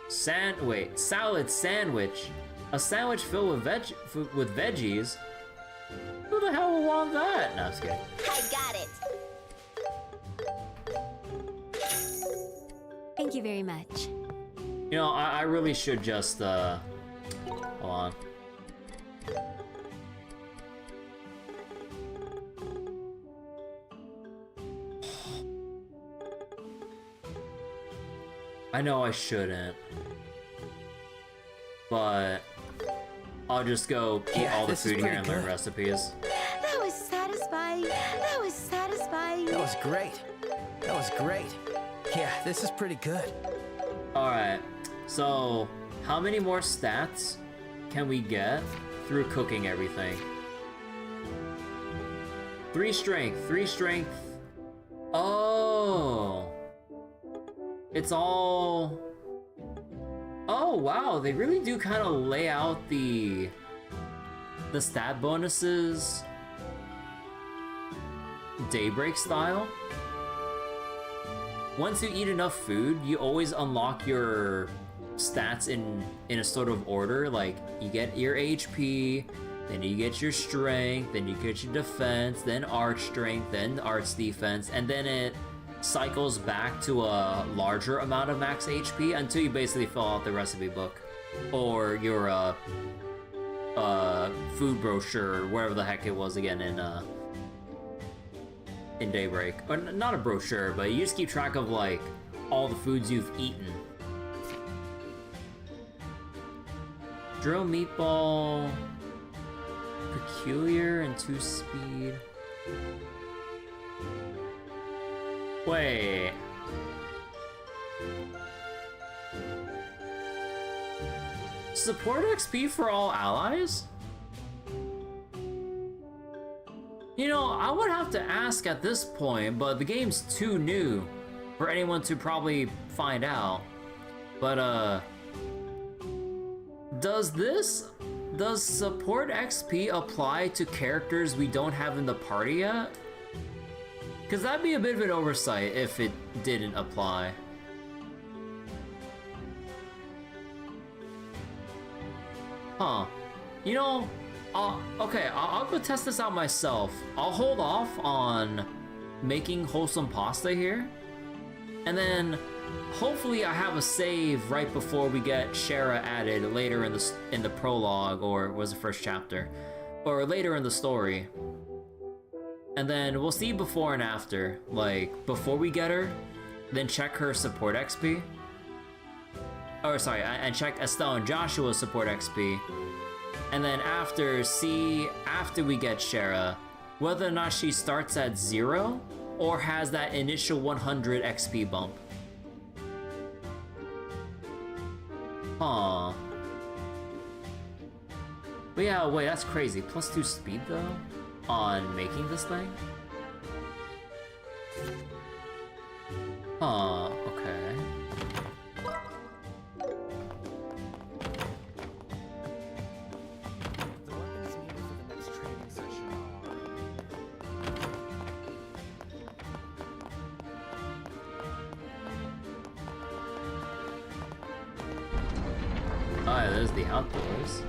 salad sandwich. A sandwich filled with veggies? Who the hell would want that? No, I'm just kidding. I got it. Thank you very much. You know, I really should just, hold on. I know I shouldn't, but I'll just go eat all the food here and learn recipes. That was satisfying. That was satisfying. That was great. That was great. Yeah, this is pretty good. Alright, so how many more stats can we get through cooking everything? 3 strength, 3 strength. Oh. It's all... Oh, wow, they really do kind of lay out the stat bonuses Daybreak style. Once you eat enough food, you always unlock your stats in a sort of order. Like, you get your HP, then you get your strength, then you get your defense, then arch strength, then arch defense, and then it cycles back to a larger amount of max HP until you basically fill out the recipe book or your food brochure, wherever the heck it was again in Daybreak. Or not a brochure, but you just keep track of like all the foods you've eaten. Drill meatball, peculiar and 2 speed. Wait. Support XP for all allies? You know, I would have to ask at this point, but the game's too new for anyone to probably find out. But, does support XP apply to characters we don't have in the party yet? Because that'd be a bit of an oversight if it didn't apply. Huh. You know, okay, I'll go test this out myself. I'll hold off on making wholesome pasta here. And then, hopefully I have a save right before we get Shara added later in the prologue, or was the first chapter, or later in the story. And then we'll see before and after, like before we get her, then check her support XP. Oh, sorry, and check Estelle and Joshua's support XP. And then after we get Shara, whether or not she starts at 0 or has that initial 100 XP bump. Huh. But yeah, wait, that's crazy. Plus 2 speed though? On making this thing? Huh, okay. Oh yeah, there's the outdoors.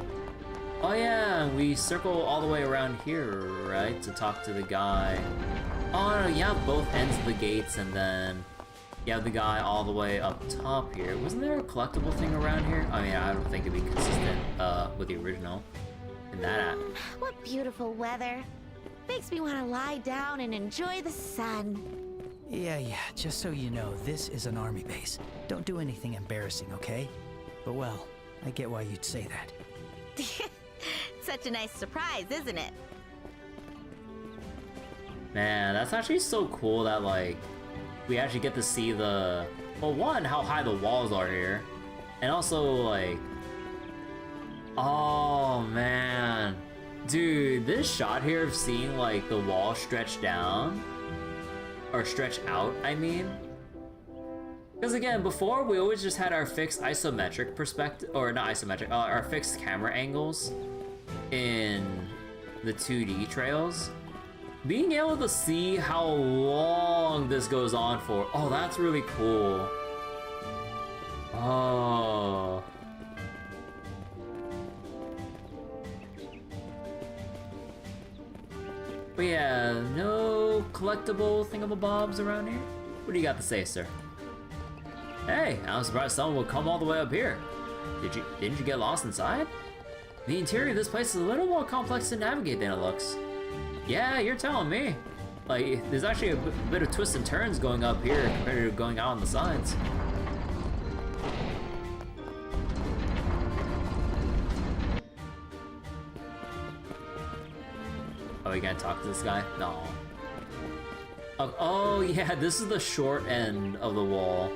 Oh yeah, we circle all the way around here, right, to talk to the guy. Oh no, you have both ends of the gates, and then you have the guy all the way up top here. Wasn't there a collectible thing around here? I mean, I don't think it'd be consistent with the original in that app. What beautiful weather. Makes me want to lie down and enjoy the sun. Yeah, just so you know, this is an army base. Don't do anything embarrassing, okay? But well, I get why you'd say that. Such a nice surprise, isn't it? Man, that's actually so cool that, like, we actually get to see the... Well, one, how high the walls are here. And also, like... Oh, man. Dude, this shot here of seeing, like, the wall stretch down... Or stretch out, I mean... Because again, before we always just had our fixed isometric perspective, or not isometric, our fixed camera angles in the 2D trails. Being able to see how long this goes on for, oh, that's really cool. Oh. But yeah, no collectible thingamabobs around here? What do you got to say, sir? Hey, I'm surprised someone would come all the way up here. Didn't you get lost inside? The interior of this place is a little more complex to navigate than it looks. Yeah, you're telling me. Like, there's actually a bit of twists and turns going up here compared to going out on the sides. Oh, you gonna talk to this guy? No. Oh yeah, this is the short end of the wall.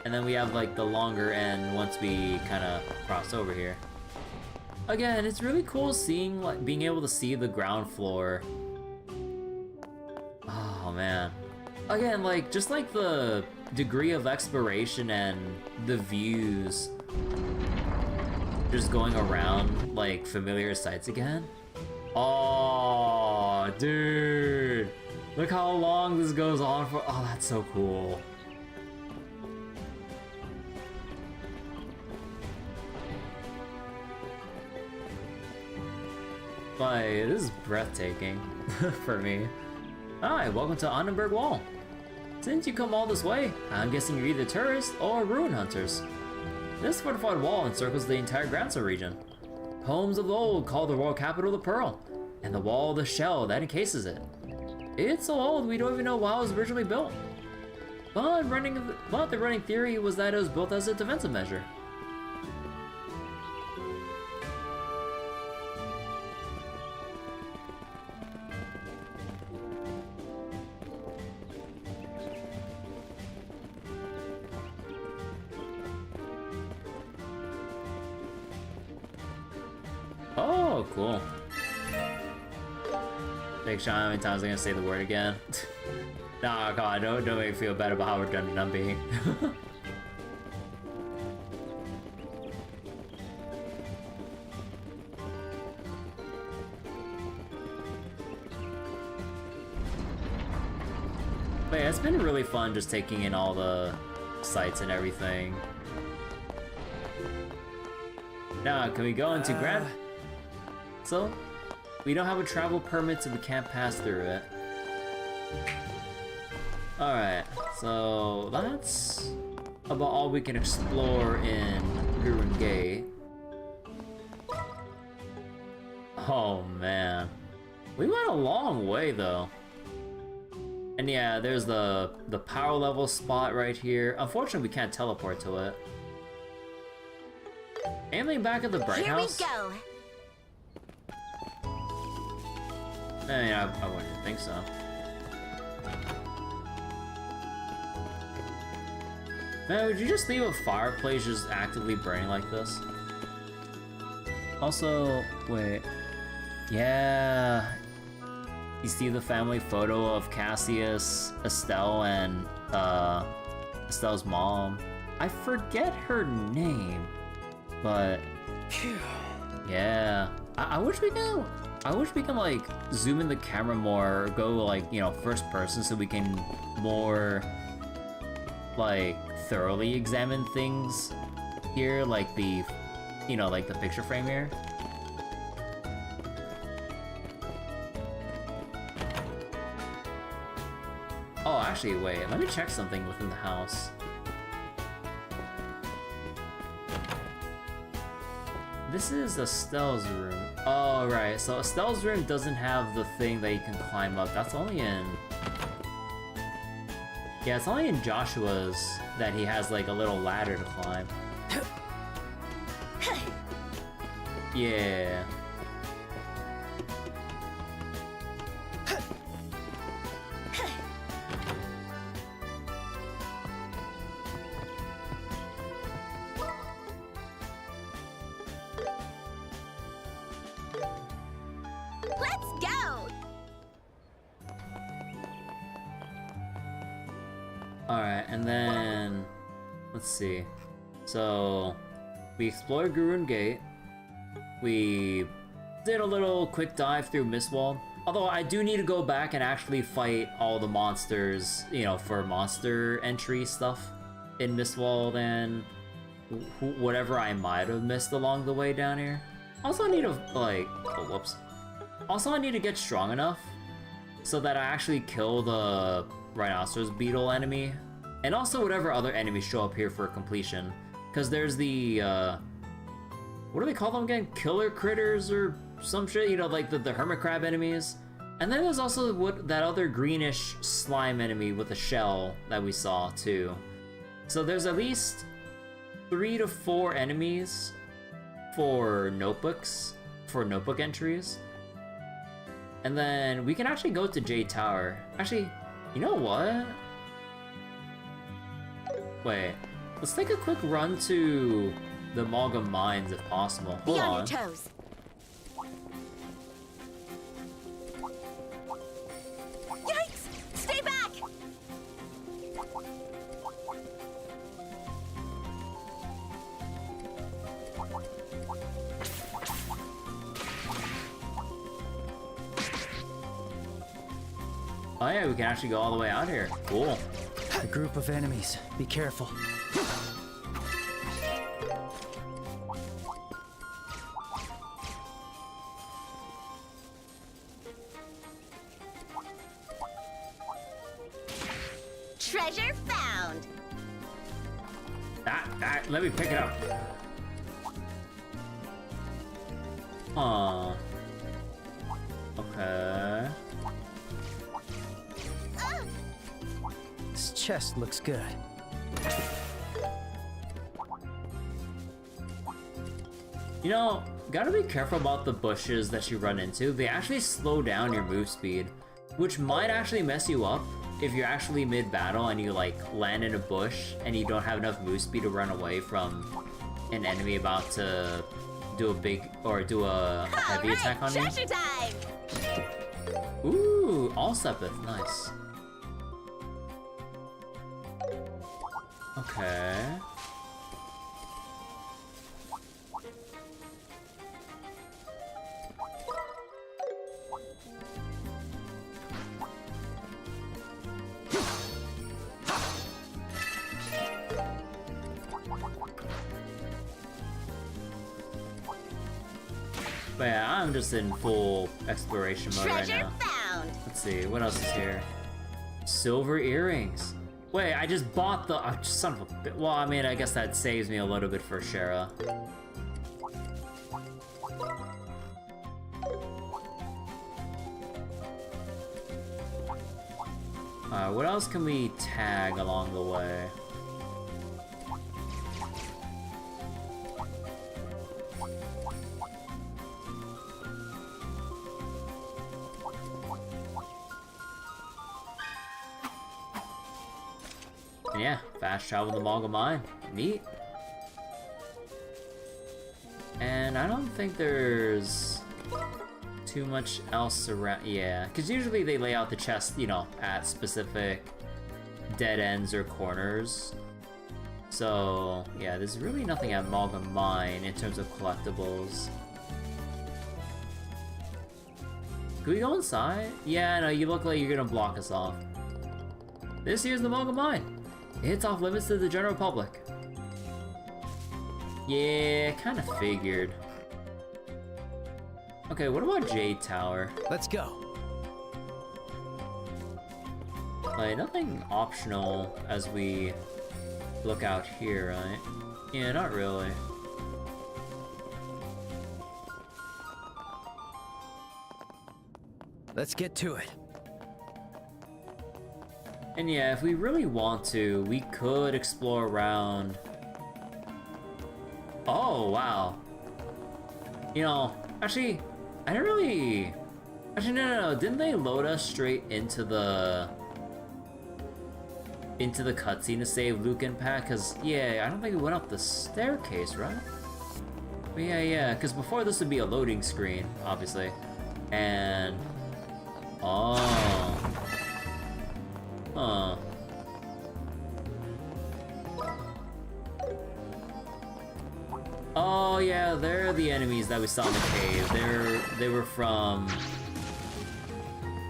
And then we have like the longer end once we kind of cross over here. Again, it's really cool seeing, like, being able to see the ground floor. Oh man. Again, like, just like the degree of exploration and the views. Just going around, like, familiar sites again. Oh, dude. Look how long this goes on for. Oh, that's so cool. Like, this is breathtaking for me. Hi, welcome to Annenberg Wall. Since you come all this way, I'm guessing you're either tourists or ruin hunters. This fortified wall encircles the entire Granzo region. Homes of old call the royal capital the Pearl, and the wall the shell that encases it. It's so old we don't even know why it was originally built. But the running theory was that it was built as a defensive measure. Oh, cool. Big Sean, how many times am I gonna say the word again? Nah, God, don't make me feel bad about how redundant I'm being. But yeah, it's been really fun just taking in all the sights and everything. Now, can we go into Grand... So, we don't have a travel permit, so we can't pass through it. Alright, so that's about all we can explore in Gurun Gate. Oh man. We went a long way though. And yeah, there's the power level spot right here. Unfortunately, we can't teleport to it. Anything back at the Bright House? Here we go. I wouldn't think so. Man, would you just leave a fireplace just actively burning like this? Also, wait. Yeah. You see the family photo of Cassius, Estelle, and Estelle's mom. I forget her name, but yeah. I wish we can like zoom in the camera more, or go like, you know, first person, so we can more like thoroughly examine things here, like the, you know, like the picture frame here. Oh, actually, wait, let me check something within the house. This is Estelle's room. Oh, right. So Estelle's room doesn't have the thing that you can climb up. That's only in... Yeah, it's only in Joshua's that he has, like, a little ladder to climb. Yeah. Alright, and then... Let's see. So... We explored Gurun Gate. We did a little quick dive through Mistwald. Although I do need to go back and actually fight all the monsters, you know, for monster entry stuff in Mistwald and whatever I might have missed along the way down here. Also, I need to, like, oh, whoops. Also, I need to get strong enough so that I actually kill the Rhinoceros Beetle enemy. And also whatever other enemies show up here for completion. Because there's the, what do they call them again? Killer critters or some shit? You know, like the hermit crab enemies. And then there's also that other greenish slime enemy with a shell that we saw too. So there's at least 3 to 4 enemies for notebooks, for notebook entries. And then we can actually go to Jade Tower. Actually, you know what? Wait, let's take a quick run to the Amalgam Mines if possible. Hold Be on on. your toes. Yikes! Stay back! Oh yeah, we can actually go all the way out here. Cool. A group of enemies. Be careful. Treasure found. Let me pick it up. Huh. Okay. This chest looks good. You know, gotta be careful about the bushes that you run into. They actually slow down your move speed, which might actually mess you up if you're actually mid-battle and you like land in a bush and you don't have enough move speed to run away from an enemy about to do a big or do a heavy attack on you. Treasure time! Ooh, Allsepith, nice. Okay. But yeah, I'm just in full exploration mode right now. Found. Let's see, what else is here? Silver earrings. Wait, I just bought the son of a bit. Well, I mean, I guess that saves me a little bit for Shara. Alright, what else can we tag along the way? And yeah, fast travel to Amalgam Mine. Neat. And I don't think there's too much else around. Yeah, because usually they lay out the chest, you know, at specific dead ends or corners. So yeah, there's really nothing at Amalgam Mine in terms of collectibles. Can we go inside? Yeah, no, you look like you're gonna block us off. This here's the Amalgam Mine. It's off limits to the general public. Yeah, kind of figured. Okay, what about Jade Tower? Let's go. Like, nothing optional as we look out here, right? Yeah, not really. Let's get to it. And yeah, if we really want to, we could explore around. Oh, wow. You know, actually, I don't really... Actually, no. Didn't they load us straight into the cutscene to save Luke and Pat? Because, yeah, I don't think we went up the staircase, right? But yeah, because before this would be a loading screen, obviously. And... Oh... Huh. Oh yeah, they're the enemies that we saw in the cave. They were from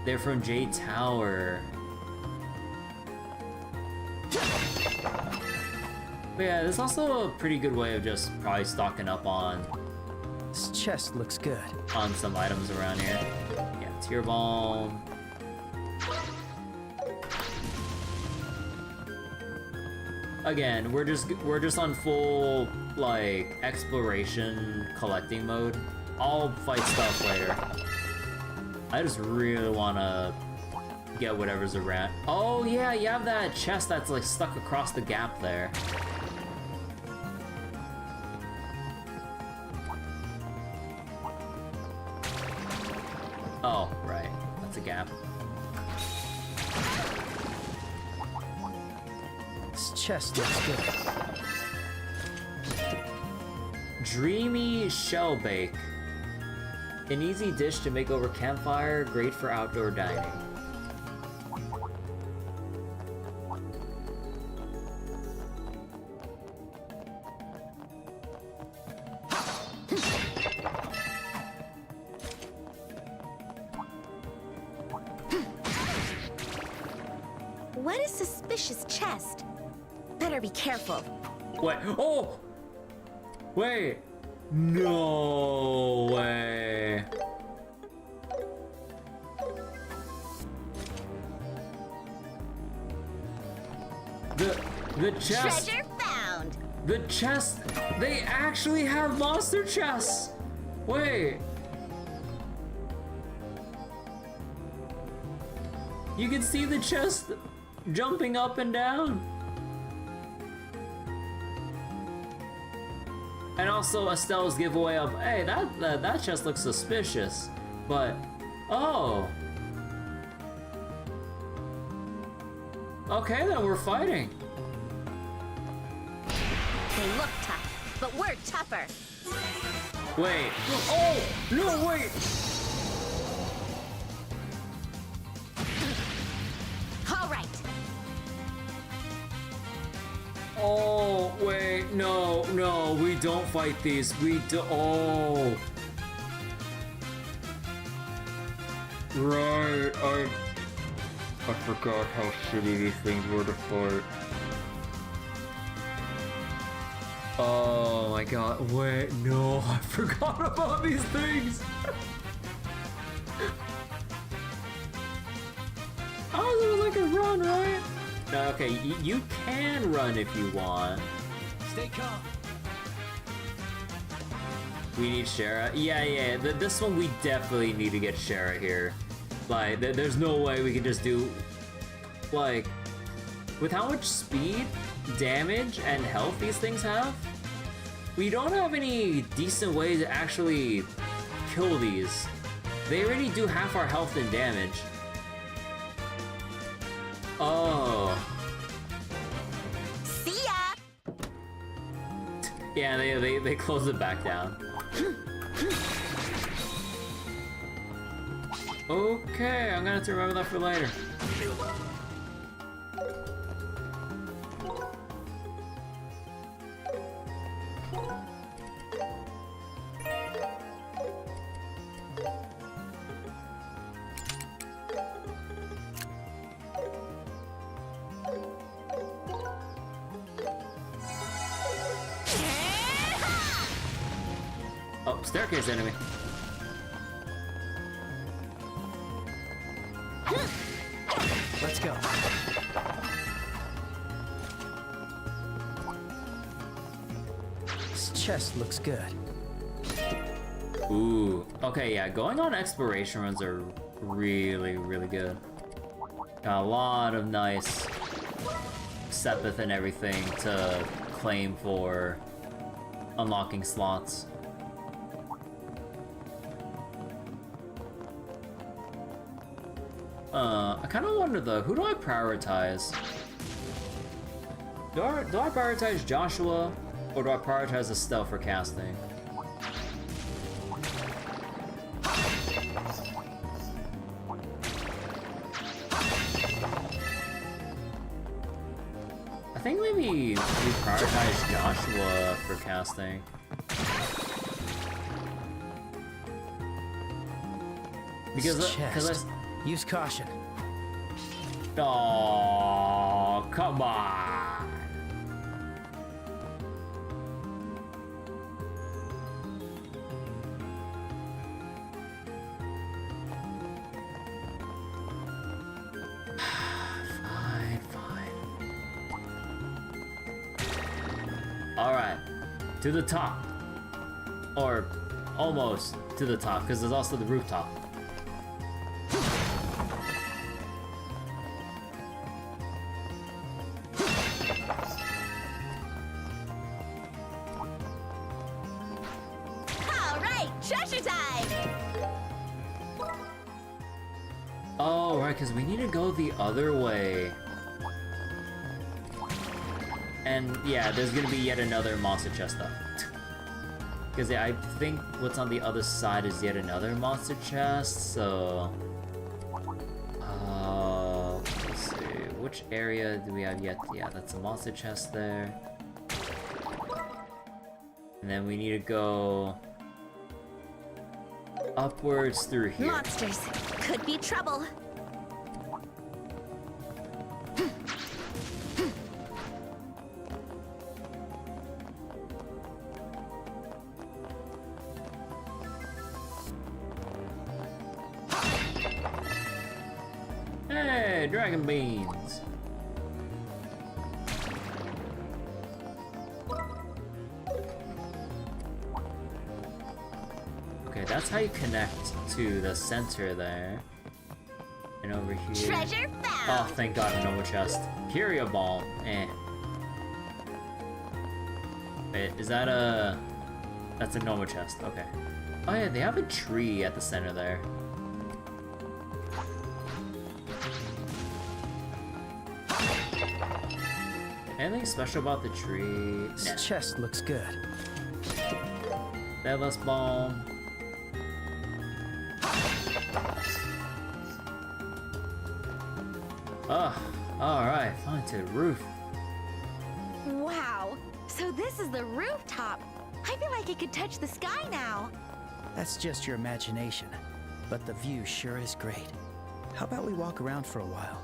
They're from Jade Tower. But yeah, this is also a pretty good way of just probably stocking up on... This chest looks good. On some items around here. Yeah, Tear Balm. Again, we're just on full, like, exploration collecting mode. I'll fight stuff later. I just really wanna get whatever's around. Oh yeah, you have that chest that's like stuck across the gap there. Oh, right. That's a gap. This chest looks good. Dreamy Shell Bake. An easy dish to make over campfire, great for outdoor dining. What a suspicious chest. Better be careful. Wait, oh! Wait! No way! The chest... Treasure found! The chest... They actually have monster chests! Wait! You can see the chest jumping up and down. And also Estelle's giveaway of, hey, that chest looks suspicious, but oh, okay, then we're fighting. They look tough, but we're tougher. Wait, oh no, wait. All right. Oh, wait, no, we don't fight these. We do. Oh. Right, I forgot how shitty these things were to fight. Oh my god, wait, no, I forgot about these things. Oh, there was like a run, right? No, okay, you can run if you want. Stay calm. We need Shara. Yeah. This one we definitely need to get Shara here. Like, there's no way we can just do, like, with how much speed, damage, and health these things have, we don't have any decent way to actually kill these. They already do half our health and damage. Oh. See ya! Yeah, they close it back down. Okay, I'm gonna have to remember that for later. Oh, staircase enemy. Let's go. This chest looks good. Ooh, okay, yeah, going on exploration runs are really, really good. Got a lot of nice Sepith and everything to claim for unlocking slots. I kind of wonder though, who do I prioritize? Do I prioritize Joshua, or do I prioritize Estelle for casting? I think maybe we prioritize Joshua for casting. Use caution. Oh, come on. Alright, to the top. Or almost to the top, because there's also the rooftop. Alright, treasure time! Oh, right, because we need to go the other way. And yeah, there's gonna be yet another monster chest though. Because yeah, I think what's on the other side is yet another monster chest, so... let's see, which area do we have yet? Yeah, that's a monster chest there. And then we need to go... upwards through here. Monsters. Could be trouble. Hey, dragon beans! Okay, that's how you connect to the center there. And over here. Treasure found! Oh, thank God, a normal chest. Curia Ball. Eh. Wait, is that a... That's a normal chest, okay. Oh yeah, they have a tree at the center there. Anything special about the tree? This chest looks good. Deadless Balm. Ugh, alright, fine to the roof. Wow, so this is the rooftop. I feel like I could touch the sky now. That's just your imagination, but the view sure is great. How about we walk around for a while?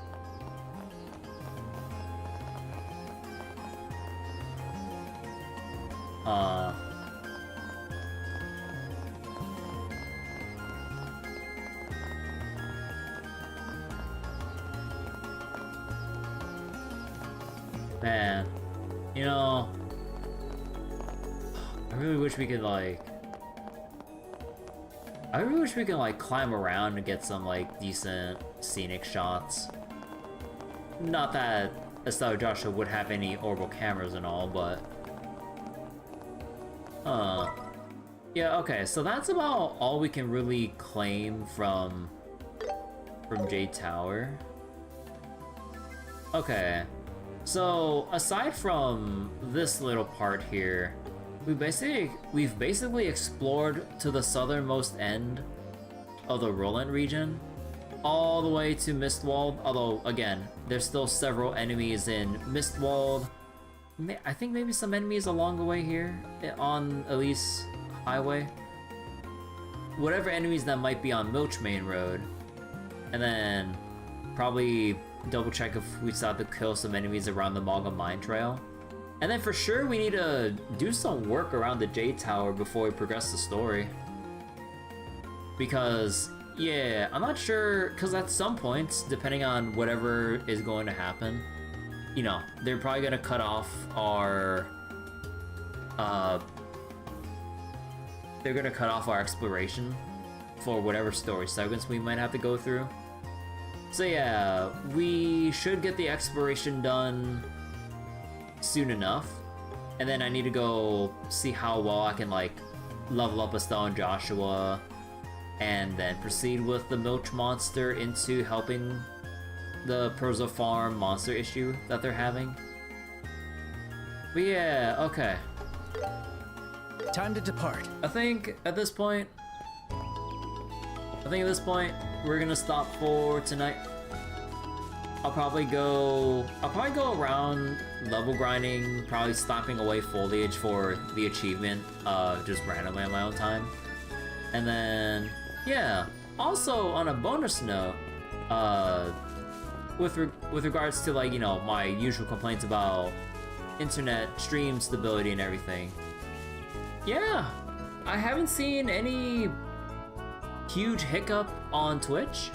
Man, you know, I really wish we could like climb around and get some like decent scenic shots. Not that Estelle Joshua would have any orbital cameras and all, but yeah, okay, so that's about all we can really claim from Jade Tower. Okay. So, aside from this little part here, we've basically explored to the southernmost end of the Rolent region, all the way to Mistwald, although, again, there's still several enemies in Mistwald. I think maybe some enemies along the way here, on Elise Highway. Whatever enemies that might be on Milchmane Road. And then, probably double check if we still have to kill some enemies around the Malga Mine Trail. And then for sure we need to do some work around the Jade Tower before we progress the story. Because, yeah, I'm not sure, because at some points, depending on whatever is going to happen, you know, they're probably going to cut off our, they're going to cut off our exploration for whatever story segments we might have to go through. So yeah, we should get the exploration done soon enough, and then I need to go see how well I can like level up Estelle and Joshua, and then proceed with the Milch Monster into helping the Perzo Farm monster issue that they're having. But yeah, okay. Time to depart. I think at this point, we're gonna stop for tonight. I'll probably go around level grinding, probably stopping away foliage for the achievement, just randomly on my own time. And then, yeah, also on a bonus note, with regards to, like, you know, my usual complaints about internet stream stability and everything. Yeah, I haven't seen any huge hiccup on Twitch,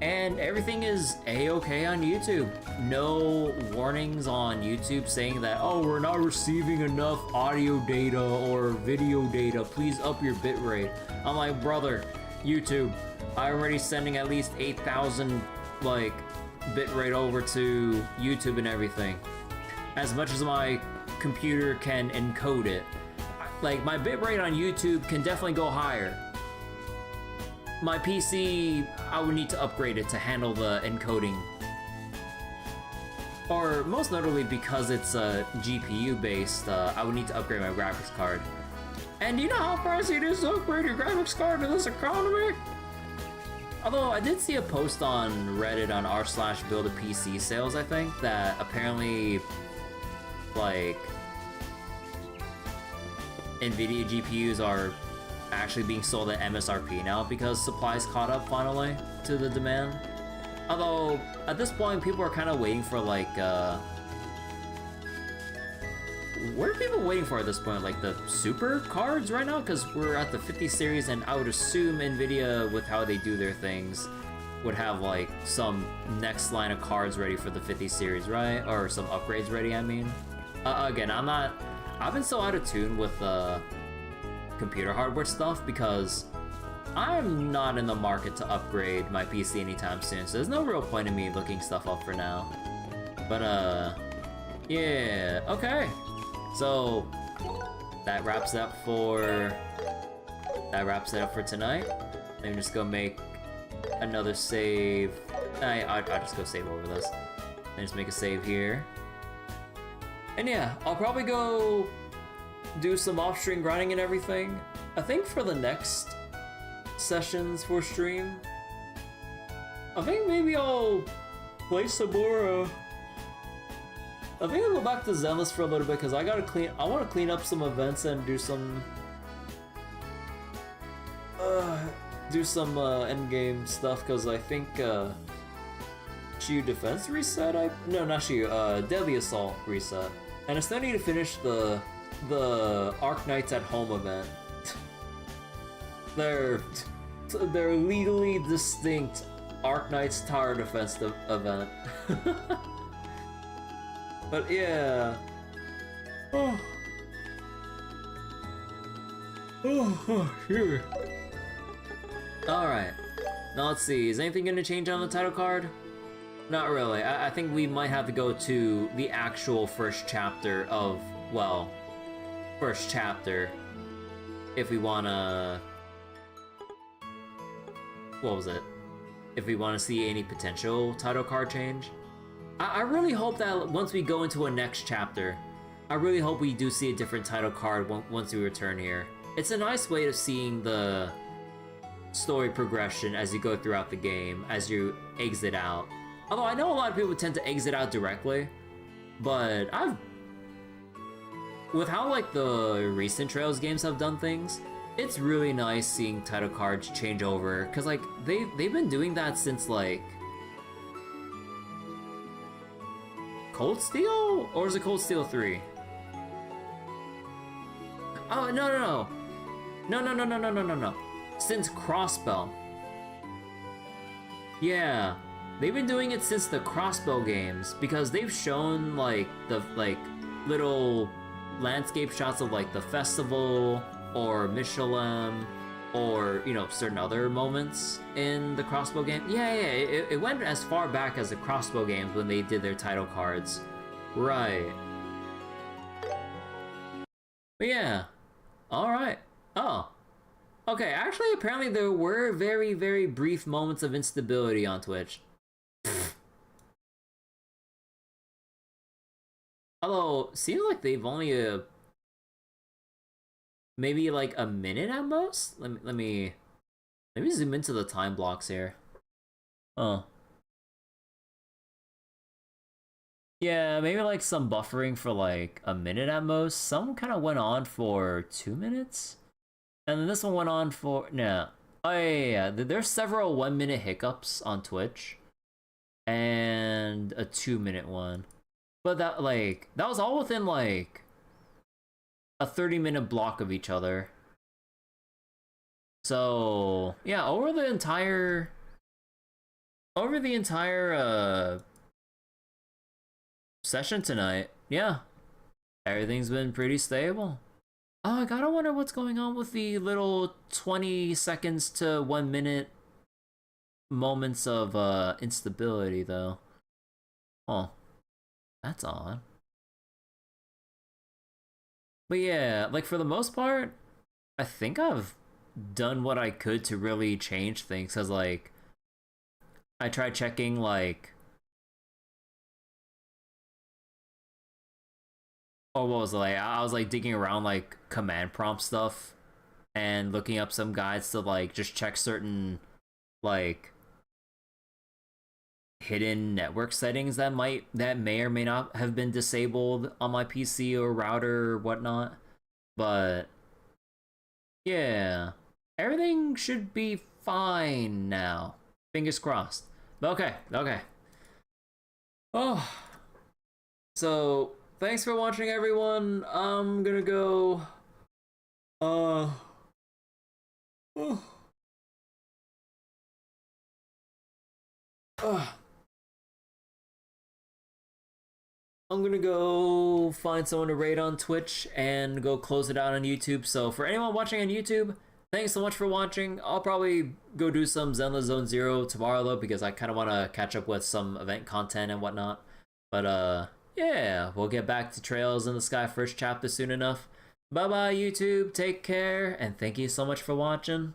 and everything is a-okay on YouTube. No warnings on YouTube saying that, oh, we're not receiving enough audio data or video data, please up your bitrate. I'm like, brother, YouTube, I'm already sending at least 8,000 like bitrate over to YouTube and everything. As much as my computer can encode it. Like, my bitrate on YouTube can definitely go higher. My PC, I would need to upgrade it to handle the encoding. Or, most notably, because it's GPU based, I would need to upgrade my graphics card. And you know how pricey it is to upgrade your graphics card in this economy? Although, I did see a post on Reddit on r/build-a-PC sales, I think, that apparently, like, NVIDIA GPUs are actually being sold at MSRP now because supplies caught up finally to the demand. Although, at this point, people are kind of waiting for, like, what are people waiting for at this point? Like, the super cards right now? Because we're at the 50 series, and I would assume NVIDIA, with how they do their things, would have, like, some next line of cards ready for the 50 series, right? Or some upgrades ready, I mean. Again, I've been so out of tune with, computer hardware stuff because I'm not in the market to upgrade my PC anytime soon, so there's no real point in me looking stuff up for now. But, yeah, okay. So, that wraps it up for tonight. Let me just go make another save. I'll just go save over this. And just make a save here. And yeah, I'll probably go do some off-stream grinding and everything. I think for the next sessions for stream, I think maybe I'll play some more, I think I'll go back to Zenless for a little bit because I want to clean up some events and do some endgame stuff because I think Shiyu Defense reset. No, not Shiyu. Deadly Assault reset, and I still need to finish the Arc Knights at Home event. They're legally distinct Arc Knights Tower Defense event. But yeah. Oh, sure. Alright. Now let's see, is anything gonna change on the title card? Not really. I think we might have to go to the actual first chapter of, well, first chapter if we wanna... What was it? If we want to see any potential title card change. I really hope that once we go into a next chapter, I really hope we do see a different title card once we return here. It's a nice way of seeing the story progression as you go throughout the game, as you exit out. Although I know a lot of people tend to exit out directly, but with how like the recent Trails games have done things, it's really nice seeing title cards change over, because like they've been doing that since like Cold Steel? Or is it Cold Steel 3? Oh, no. No. Since Crossbow. Yeah. They've been doing it since the Crossbow games, because they've shown like the little landscape shots of like the festival or Michelin or, you know, certain other moments in the Crossbow game. Yeah, it went as far back as the Crossbow games when they did their title cards. Right. But yeah. Alright. Oh. Okay, actually, apparently there were very, very brief moments of instability on Twitch. Although, seems like they've only maybe like a minute at most? Let me zoom into the time blocks here. Oh. Yeah, maybe like some buffering for like a minute at most. Some kind of went on for 2 minutes. And then this one went on for... No. Oh, yeah. There's several 1 minute hiccups on Twitch. and a 2-minute one. But that was all within like a 30-minute block of each other. So yeah, over the entire session tonight, yeah, everything's been pretty stable. Oh, I gotta wonder what's going on with the little 20 seconds to 1 minute moments of instability though. Oh, that's odd. But yeah, like for the most part, I think I've done what I could to really change things, cause like I tried checking like, oh, what was it like? I was like digging around like command prompt stuff and looking up some guides to like just check certain like hidden network settings that may or may not have been disabled on my PC or router or whatnot. But yeah, everything should be fine now. Fingers crossed. Okay. Oh, so thanks for watching, everyone. I'm gonna go. I'm gonna go find someone to raid on Twitch and go close it out on YouTube. So for anyone watching on YouTube, thanks so much for watching. I'll probably go do some Zenless Zone Zero tomorrow though, because I kind of want to catch up with some event content and whatnot. But yeah, we'll get back to Trails in the Sky first chapter soon enough. Bye bye YouTube, take care, and thank you so much for watching.